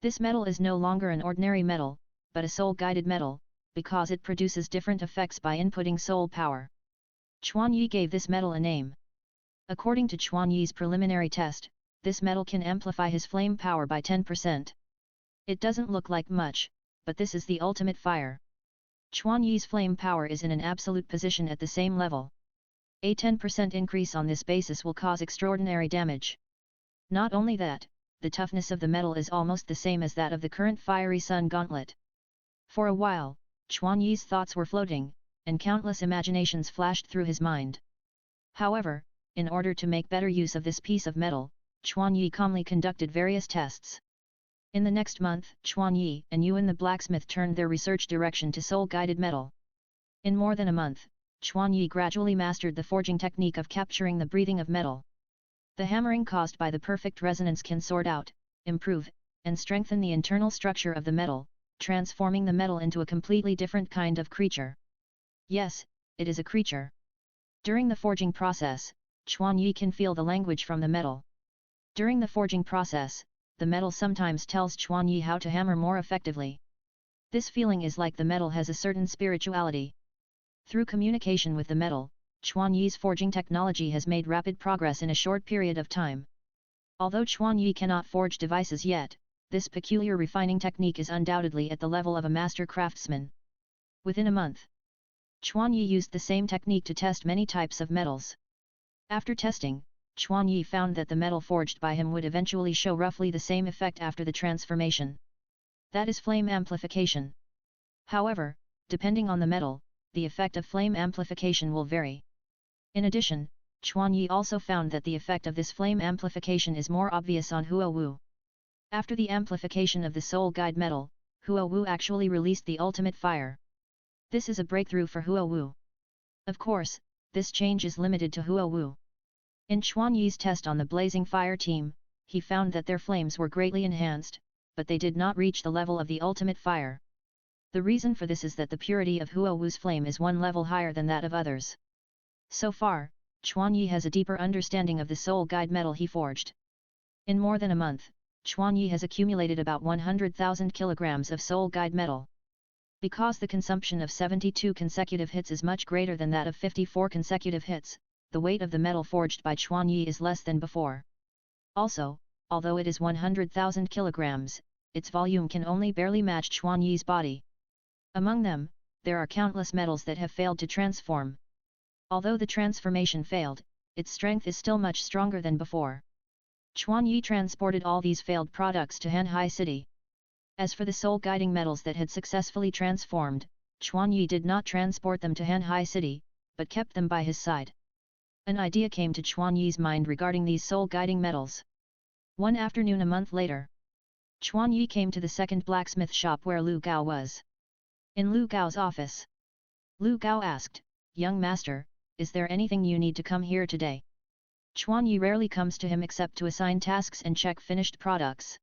This metal is no longer an ordinary metal, but a soul-guided metal, because it produces different effects by inputting soul power. Chuan Yi gave this metal a name. According to Chuan Yi's preliminary test, this metal can amplify his flame power by 10%. It doesn't look like much, but this is the ultimate fire. Chuan Yi's flame power is in an absolute position at the same level. A 10% increase on this basis will cause extraordinary damage. Not only that, the toughness of the metal is almost the same as that of the current fiery sun gauntlet. For a while, Chuan Yi's thoughts were floating, and countless imaginations flashed through his mind. However, in order to make better use of this piece of metal, Chuan Yi calmly conducted various tests. In the next month, Chuan Yi and Yuan the blacksmith turned their research direction to soul-guided metal. In more than a month, Chuan Yi gradually mastered the forging technique of capturing the breathing of metal. The hammering caused by the perfect resonance can sort out, improve, and strengthen the internal structure of the metal, transforming the metal into a completely different kind of creature. Yes, it is a creature. During the forging process, Chuan Yi can feel the language from the metal. During the forging process, the metal sometimes tells Chuan Yi how to hammer more effectively. This feeling is like the metal has a certain spirituality. Through communication with the metal, Chuan Yi's forging technology has made rapid progress in a short period of time. Although Chuan Yi cannot forge devices yet, this peculiar refining technique is undoubtedly at the level of a master craftsman. Within a month, Chuan Yi used the same technique to test many types of metals. After testing, Chuan Yi found that the metal forged by him would eventually show roughly the same effect after the transformation. That is flame amplification. However, Depending on the metal, the effect of flame amplification will vary. In addition, Chuan Yi also found that the effect of this flame amplification is more obvious on Huo Wu. After the amplification of the soul guide metal, Huo Wu actually released the ultimate fire. This is a breakthrough for Huo Wu. Of course, this change is limited to Huo Wu. In Chuan Yi's test on the Blazing Fire team, he found that their flames were greatly enhanced, but they did not reach the level of the ultimate fire. The reason for this is that the purity of Huo Wu's flame is one level higher than that of others. So far, Chuan Yi has a deeper understanding of the soul guide metal he forged. In more than a month, Chuan Yi has accumulated about 100,000 kilograms of soul guide metal. Because the consumption of 72 consecutive hits is much greater than that of 54 consecutive hits, the weight of the metal forged by Chuan Yi is less than before. Also, although it is 100,000 kilograms, its volume can only barely match Chuan Yi's body. Among them, there are countless metals that have failed to transform. Although the transformation failed, its strength is still much stronger than before. Chuan Yi transported all these failed products to Hanhai City. As for the soul-guiding metals that had successfully transformed, Chuan Yi did not transport them to Hanhai City, but kept them by his side. An idea came to Chuan Yi's mind regarding these soul-guiding metals. One afternoon a month later, Chuan Yi came to the second blacksmith shop where Lu Gao was. In Lu Gao's office, Lu Gao asked, "Young master, is there anything you need to come here today?" Chuan Yi rarely comes to him except to assign tasks and check finished products.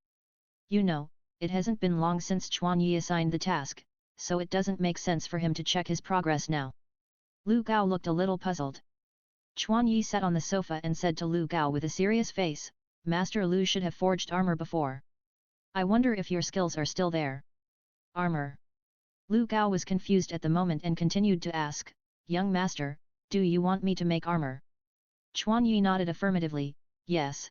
You know, it hasn't been long since Chuan Yi assigned the task, so it doesn't make sense for him to check his progress now. Lu Gao looked a little puzzled. Chuan Yi sat on the sofa and said to Lu Gao with a serious face, "Master Lu should have forged armor before. I wonder if your skills are still there." Armor? Lu Gao was confused at the moment and continued to ask, "Young master, do you want me to make armor?" Chuan Yi nodded affirmatively, "Yes."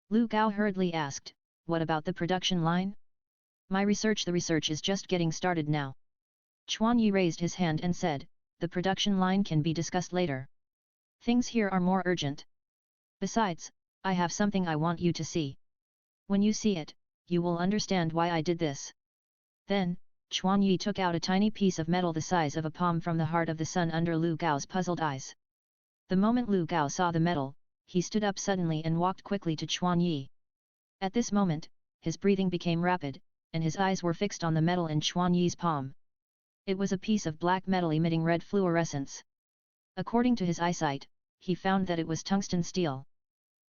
Lu Gao hurriedly asked, "What about the production line?" The research is just getting started now." Chuan Yi raised his hand and said, "The production line can be discussed later. Things here are more urgent. Besides, I have something I want you to see. When you see it, you will understand why I did this." Then, Chuan Yi took out a tiny piece of metal the size of a palm from the heart of the sun under Lu Gao's puzzled eyes. The moment Lu Gao saw the metal, he stood up suddenly and walked quickly to Chuan Yi. At this moment, his breathing became rapid, and his eyes were fixed on the metal in Chuan Yi's palm. It was a piece of black metal emitting red fluorescence. According to his eyesight, he found that it was tungsten steel.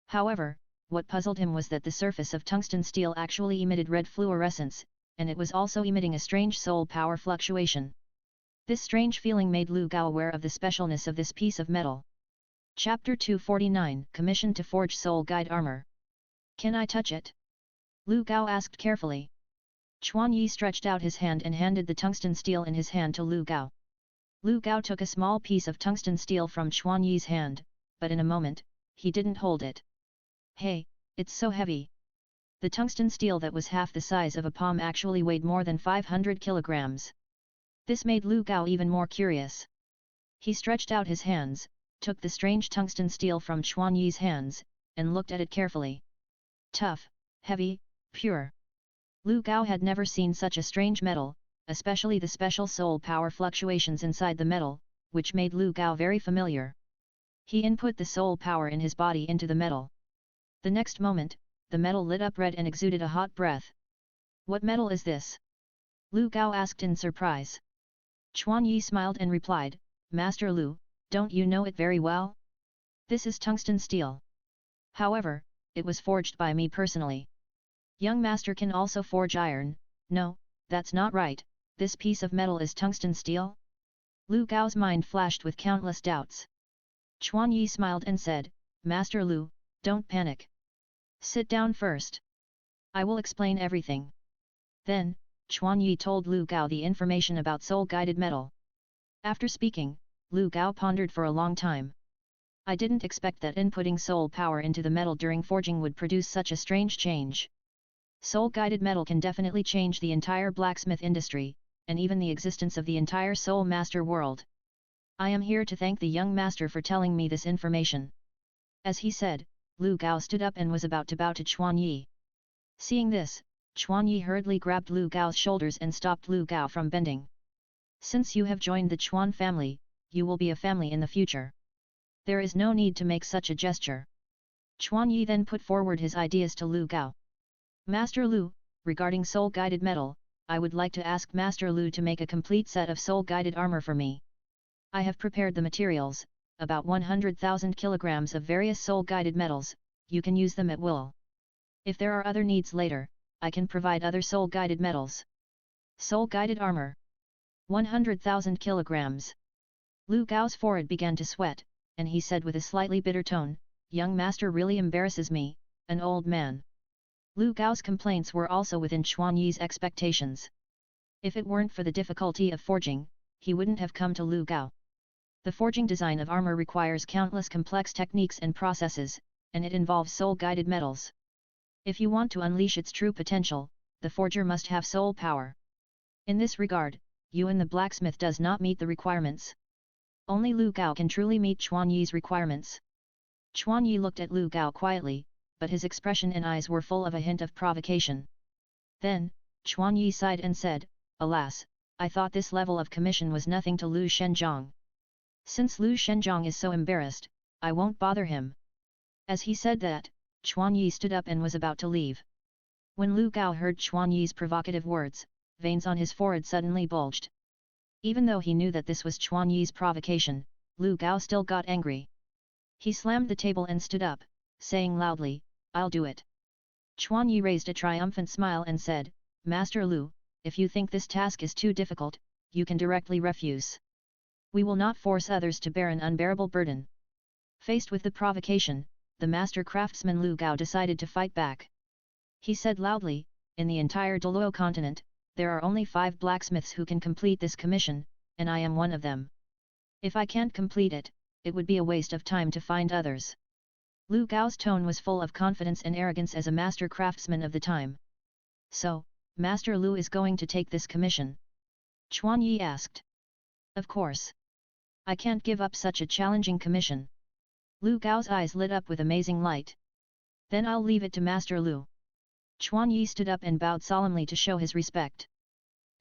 However, what puzzled him was that the surface of tungsten steel actually emitted red fluorescence, and it was also emitting a strange soul power fluctuation. This strange feeling made Lu Gao aware of the specialness of this piece of metal. Chapter 249, Commissioned to Forge Soul Guide Armor. "Can I touch it?" Lu Gao asked carefully. Chuan Yi stretched out his hand and handed the tungsten steel in his hand to Lu Gao. Lu Gao took a small piece of tungsten steel from Chuan Yi's hand, but in a moment, he didn't hold it. "Hey, it's so heavy." The tungsten steel that was half the size of a palm actually weighed more than 500 kilograms. This made Lu Gao even more curious. He stretched out his hands, took the strange tungsten steel from Chuan Yi's hands, and looked at it carefully. Tough, heavy, pure. Lu Gao had never seen such a strange metal, especially the special soul power fluctuations inside the metal, which made Lu Gao very familiar. He input the soul power in his body into the metal. The next moment, the metal lit up red and exuded a hot breath. "What metal is this?" Lu Gao asked in surprise. Chuan Yi smiled and replied, "Master Lu, don't you know it very well? This is tungsten steel. However, it was forged by me personally." "Young master can also forge iron." "No, that's not right, this piece of metal is tungsten steel?" Lu Gao's mind flashed with countless doubts. Chuan Yi smiled and said, "Master Lu, don't panic. Sit down first. I will explain everything." Then, Chuan Yi told Lu Gao the information about soul-guided metal. After speaking, Lu Gao pondered for a long time. "I didn't expect that inputting soul power into the metal during forging would produce such a strange change. Soul-guided metal can definitely change the entire blacksmith industry, and even the existence of the entire soul master world. I am here to thank the young master for telling me this information." As he said, Lu Gao stood up and was about to bow to Chuan Yi. Seeing this, Chuan Yi hurriedly grabbed Lu Gao's shoulders and stopped Lu Gao from bending. Since you have joined the Chuan family, you will be a family in the future. There is no need to make such a gesture. Chuan Yi then put forward his ideas to Lu Gao. Master Lu, regarding soul-guided metal, I would like to ask Master Lu to make a complete set of soul-guided armor for me. I have prepared the materials, about 100,000 kilograms of various soul-guided metals, you can use them at will. If there are other needs later, I can provide other soul-guided metals. Soul-guided armor. 100,000 kilograms. Lu Gao's forehead began to sweat, and he said with a slightly bitter tone, "Young master really embarrasses me, an old man." Lu Gao's complaints were also within Chuan Yi's expectations. If it weren't for the difficulty of forging, he wouldn't have come to Lu Gao. The forging design of armor requires countless complex techniques and processes, and it involves soul-guided metals. If you want to unleash its true potential, the forger must have soul power. In this regard, you and the blacksmith does not meet the requirements. Only Lu Gao can truly meet Chuan Yi's requirements. Chuan Yi looked at Lu Gao quietly, but his expression and eyes were full of a hint of provocation. Then, Chuan Yi sighed and said, "Alas, I thought this level of commission was nothing to Lu Shenzhong. Since Lu Shenzhong is so embarrassed, I won't bother him." As he said that, Chuan Yi stood up and was about to leave. When Lu Gao heard Chuan Yi's provocative words, veins on his forehead suddenly bulged. Even though he knew that this was Chuan Yi's provocation, Lu Gao still got angry. He slammed the table and stood up, saying loudly, "I'll do it." Chuan Yi raised a triumphant smile and said, "Master Lu, if you think this task is too difficult, you can directly refuse. We will not force others to bear an unbearable burden." Faced with the provocation, the master craftsman Lu Gao decided to fight back. He said loudly, "In the entire Douluo continent, there are only 5 blacksmiths who can complete this commission, and I am one of them. If I can't complete it, it would be a waste of time to find others." Lu Gao's tone was full of confidence and arrogance as a master craftsman of the time. "So, Master Lu is going to take this commission?" Chuan Yi asked. "Of course. I can't give up such a challenging commission." Lu Gao's eyes lit up with amazing light. "Then I'll leave it to Master Lu." Chuan Yi stood up and bowed solemnly to show his respect.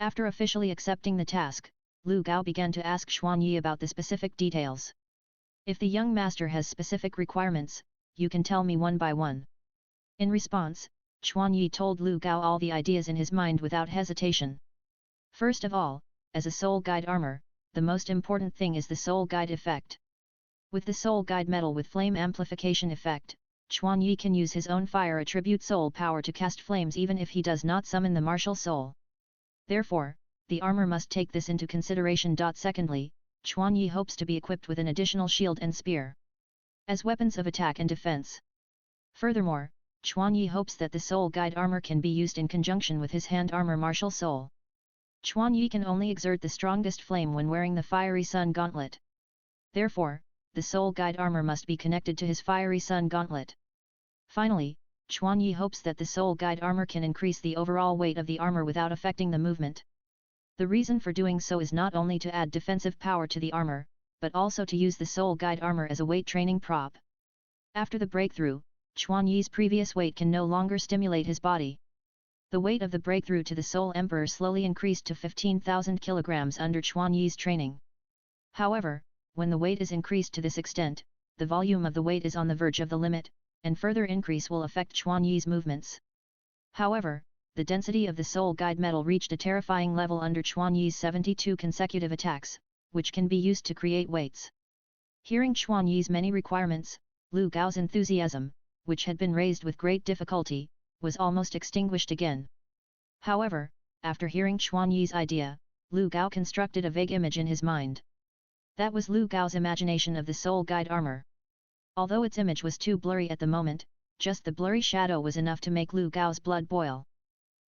After officially accepting the task, Lu Gao began to ask Chuan Yi about the specific details. "If the young master has specific requirements, you can tell me one by one." In response, Chuan Yi told Lu Gao all the ideas in his mind without hesitation. First of all, as a soul guide armor, the most important thing is the soul guide effect. With the soul guide metal with flame amplification effect, Chuan Yi can use his own fire attribute soul power to cast flames even if he does not summon the martial soul. Therefore, the armor must take this into consideration. Secondly, Chuan Yi hopes to be equipped with an additional shield and spear as weapons of attack and defense. Furthermore, Chuan Yi hopes that the soul guide armor can be used in conjunction with his hand armor martial soul. Chuan Yi can only exert the strongest flame when wearing the fiery sun gauntlet. Therefore, the soul guide armor must be connected to his fiery sun gauntlet. Finally, Chuan Yi hopes that the soul guide armor can increase the overall weight of the armor without affecting the movement. The reason for doing so is not only to add defensive power to the armor, but also to use the soul guide armor as a weight training prop. After the breakthrough, Chuan Yi's previous weight can no longer stimulate his body. The weight of the breakthrough to the Soul Emperor slowly increased to 15,000 kilograms under Chuan Yi's training. However, when the weight is increased to this extent, the volume of the weight is on the verge of the limit, and further increase will affect Chuan Yi's movements. However, the density of the soul guide metal reached a terrifying level under Chuan Yi's 72 consecutive attacks, which can be used to create weights. Hearing Chuan Yi's many requirements, Lu Gao's enthusiasm, which had been raised with great difficulty, was almost extinguished again. However, after hearing Chuan Yi's idea, Lu Gao constructed a vague image in his mind. That was Lu Gao's imagination of the soul guide armor. Although its image was too blurry at the moment, just the blurry shadow was enough to make Lu Gao's blood boil.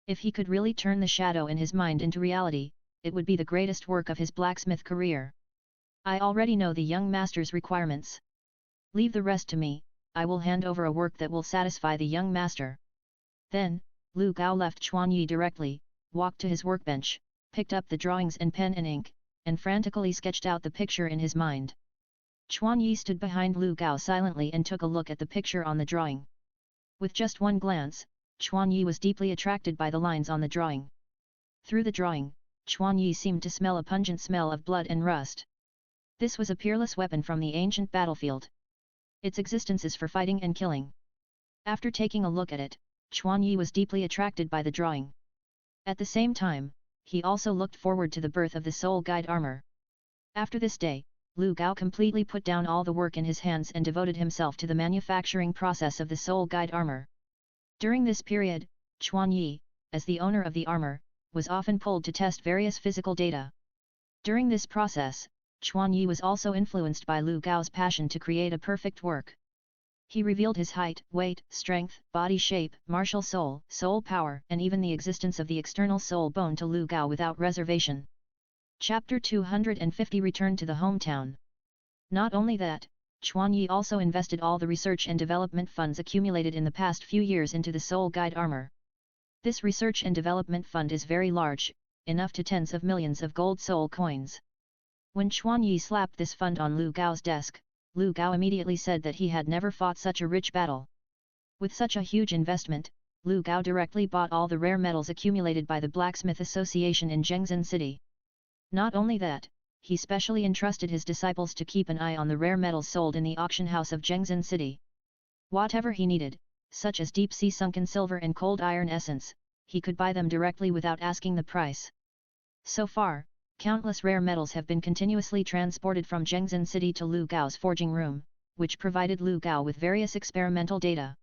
If he could really turn the shadow in his mind into reality, it would be the greatest work of his blacksmith career. "I already know the young master's requirements. Leave the rest to me, I will hand over a work that will satisfy the young master." Then, Lu Gao left Chuan Yi directly, walked to his workbench, picked up the drawings and pen and ink, and frantically sketched out the picture in his mind. Chuan Yi stood behind Lu Gao silently and took a look at the picture on the drawing. With just one glance, Chuan Yi was deeply attracted by the lines on the drawing. Through the drawing, Chuan Yi seemed to smell a pungent smell of blood and rust. This was a peerless weapon from the ancient battlefield. Its existence is for fighting and killing. After taking a look at it, Chuan Yi was deeply attracted by the drawing. At the same time, he also looked forward to the birth of the soul guide armor. After this day, Lu Gao completely put down all the work in his hands and devoted himself to the manufacturing process of the soul guide armor. During this period, Chuan Yi, as the owner of the armor, was often pulled to test various physical data. During this process, Chuan Yi was also influenced by Lu Gao's passion to create a perfect work. He revealed his height, weight, strength, body shape, martial soul, soul power, and even the existence of the external soul bone to Lu Gao without reservation. Chapter 250 Return to the hometown. Not only that, Chuan Yi also invested all the research and development funds accumulated in the past few years into the soul guide armor. This research and development fund is very large, enough to tens of millions of gold soul coins. When Chuan Yi slapped this fund on Lu Gao's desk, Lu Gao immediately said that he had never fought such a rich battle. With such a huge investment, Lu Gao directly bought all the rare metals accumulated by the Blacksmith Association in Zhengzhen City. Not only that, he specially entrusted his disciples to keep an eye on the rare metals sold in the auction house of Zhengzhen City. Whatever he needed, such as deep-sea sunken silver and cold iron essence, he could buy them directly without asking the price. So far, countless rare metals have been continuously transported from Zhengzhen City to Lu Gao's forging room, which provided Lu Gao with various experimental data.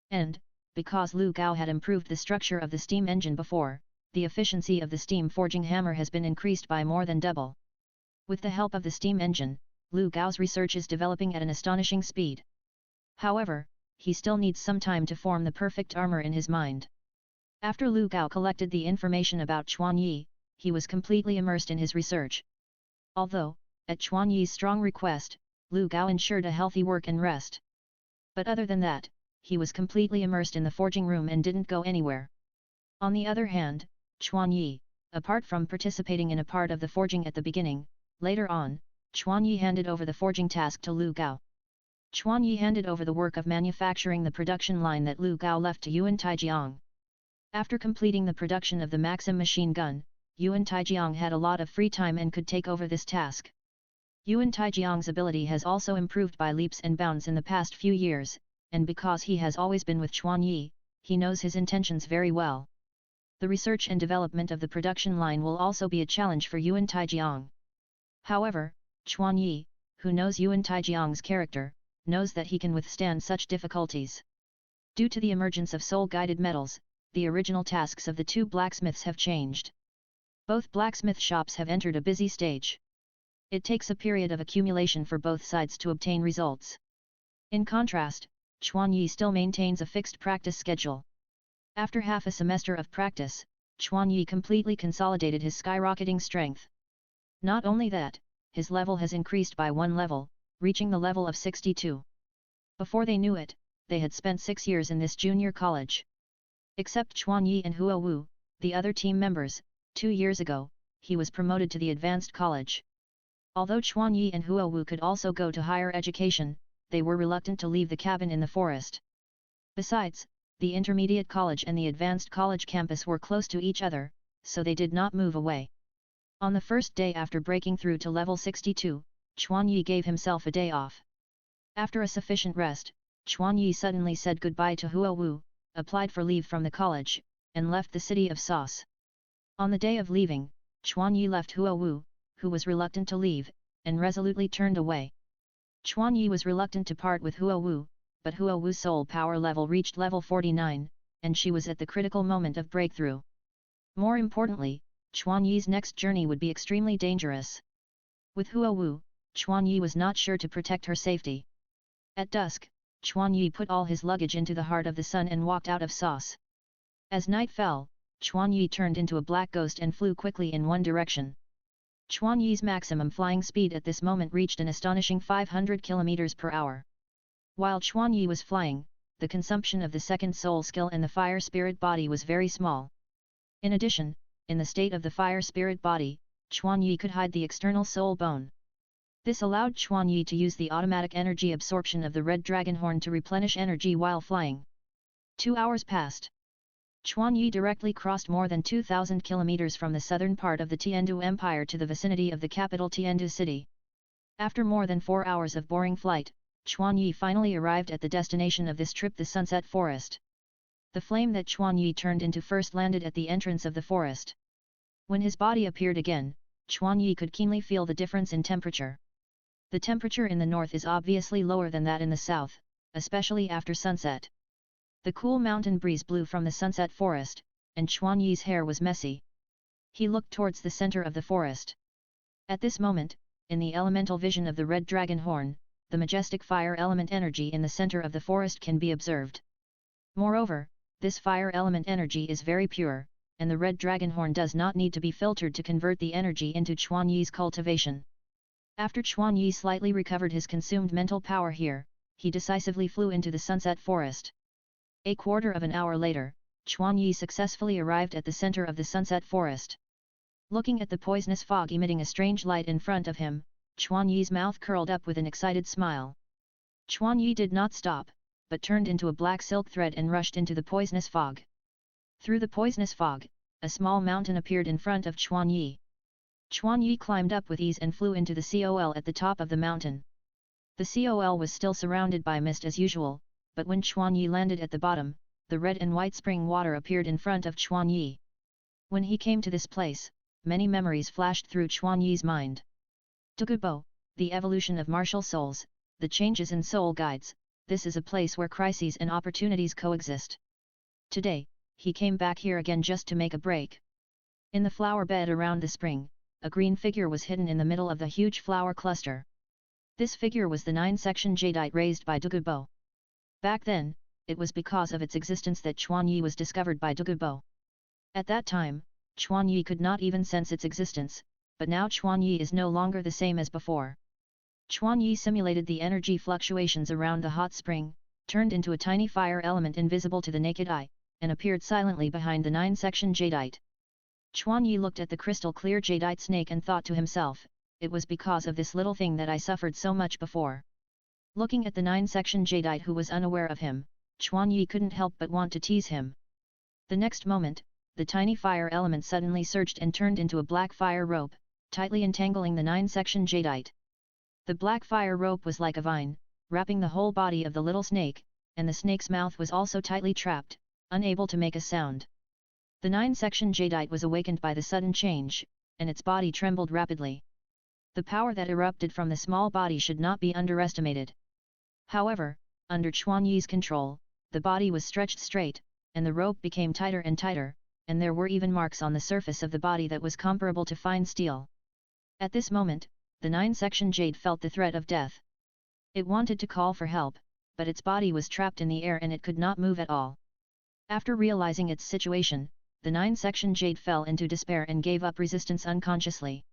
And, because Lu Gao had improved the structure of the steam engine before, the efficiency of the steam forging hammer has been increased by more than double. With the help of the steam engine, Lu Gao's research is developing at an astonishing speed. However, he still needs some time to form the perfect armor in his mind. After Lu Gao collected the information about Chuan Yi, he was completely immersed in his research. Although, at Chuan Yi's strong request, Lu Gao ensured a healthy work and rest. But other than that, he was completely immersed in the forging room and didn't go anywhere. On the other hand, Chuan Yi, apart from participating in a part of the forging at the beginning, later on, Chuan Yi handed over the forging task to Lu Gao. Chuan Yi handed over the work of manufacturing the production line that Lu Gao left to Yuan Taijiang. After completing the production of the Maxim machine gun, Yuan Taijiang had a lot of free time and could take over this task. Yuan Taijiang's ability has also improved by leaps and bounds in the past few years, and because he has always been with Chuan Yi, he knows his intentions very well. The research and development of the production line will also be a challenge for Yuan Taijiang. However, Chuan Yi, who knows Yuan Taijiang's character, knows that he can withstand such difficulties. Due to the emergence of soul-guided metals, the original tasks of the two blacksmiths have changed. Both blacksmith shops have entered a busy stage. It takes a period of accumulation for both sides to obtain results. In contrast, Chuan Yi still maintains a fixed practice schedule. After half a semester of practice, Chuan Yi completely consolidated his skyrocketing strength. Not only that, his level has increased by one level, reaching the level of 62. Before they knew it, they had spent 6 years in this junior college. Except Chuan Yi and Huo Wu, the other team members, 2 years ago, he was promoted to the advanced college. Although Chuan Yi and Huo Wu could also go to higher education, they were reluctant to leave the cabin in the forest. Besides, the intermediate college and the advanced college campus were close to each other, so they did not move away. On the first day after breaking through to level 62, Chuan Yi gave himself a day off. After a sufficient rest, Chuan Yi suddenly said goodbye to Huo Wu, applied for leave from the college, and left the city of Sauce. On the day of leaving, Chuan Yi left Huo Wu, who was reluctant to leave, and resolutely turned away. Chuan Yi was reluctant to part with Huo Wu, but Huo Wu's soul power level reached level 49, and she was at the critical moment of breakthrough. More importantly, Chuan Yi's next journey would be extremely dangerous. With Huo Wu, Chuan Yi was not sure to protect her safety. At dusk, Chuan Yi put all his luggage into the heart of the sun and walked out of Sauce. As night fell, Chuan Yi turned into a black ghost and flew quickly in one direction. Chuan Yi's maximum flying speed at this moment reached an astonishing 500 km per hour. While Chuan Yi was flying, the consumption of the second soul skill and the fire spirit body was very small. In addition, in the state of the fire spirit body, Chuan Yi could hide the external soul bone. This allowed Chuan Yi to use the automatic energy absorption of the red dragon horn to replenish energy while flying. 2 hours passed. Chuan Yi directly crossed more than 2,000 kilometers from the southern part of the Tiandu Empire to the vicinity of the capital Tiandu city. After more than 4 hours of boring flight, Chuan Yi finally arrived at the destination of this trip, the Sunset Forest. The flame that Chuan Yi turned into first landed at the entrance of the forest. When his body appeared again, Chuan Yi could keenly feel the difference in temperature. The temperature in the north is obviously lower than that in the south, especially after sunset. The cool mountain breeze blew from the sunset forest, and Chuan Yi's hair was messy. He looked towards the center of the forest. At this moment, in the elemental vision of the red dragon horn, the majestic fire element energy in the center of the forest can be observed. Moreover, this fire element energy is very pure, and the red dragon horn does not need to be filtered to convert the energy into Chuan Yi's cultivation. After Chuan Yi slightly recovered his consumed mental power here, he decisively flew into the sunset forest. A quarter of an hour later, Chuan Yi successfully arrived at the center of the sunset forest. Looking at the poisonous fog emitting a strange light in front of him, Chuan Yi's mouth curled up with an excited smile. Chuan Yi did not stop, but turned into a black silk thread and rushed into the poisonous fog. Through the poisonous fog, a small mountain appeared in front of Chuan Yi. Chuan Yi climbed up with ease and flew into the COL at the top of the mountain. The COL was still surrounded by mist as usual, but when Chuan Yi landed at the bottom, the red and white spring water appeared in front of Chuan Yi. When he came to this place, many memories flashed through Chuan Yi's mind. Douluo, the evolution of martial souls, the changes in soul guides, this is a place where crises and opportunities coexist. Today, he came back here again just to make a break. In the flower bed around the spring, a green figure was hidden in the middle of the huge flower cluster. This figure was the 9-section jadeite raised by Douluo. Back then, it was because of its existence that Chuan Yi was discovered by Douluo. At that time, Chuan Yi could not even sense its existence, but now Chuan Yi is no longer the same as before. Chuan Yi simulated the energy fluctuations around the hot spring, turned into a tiny fire element invisible to the naked eye, and appeared silently behind the 9-section jadeite. Chuan Yi looked at the crystal-clear jadeite snake and thought to himself, it was because of this little thing that I suffered so much before. Looking at the 9-section jadeite who was unaware of him, Chuan Yi couldn't help but want to tease him. The next moment, the tiny fire element suddenly surged and turned into a black fire rope, tightly entangling the 9-section jadeite. The black fire rope was like a vine, wrapping the whole body of the little snake, and the snake's mouth was also tightly trapped, unable to make a sound. The 9-section jadeite was awakened by the sudden change, and its body trembled rapidly. The power that erupted from the small body should not be underestimated. However, under Chuan Yi's control, the body was stretched straight, and the rope became tighter and tighter, and there were even marks on the surface of the body that was comparable to fine steel. At this moment, the 9-section jade felt the threat of death. It wanted to call for help, but its body was trapped in the air and it could not move at all. After realizing its situation, the 9-section jade fell into despair and gave up resistance unconsciously.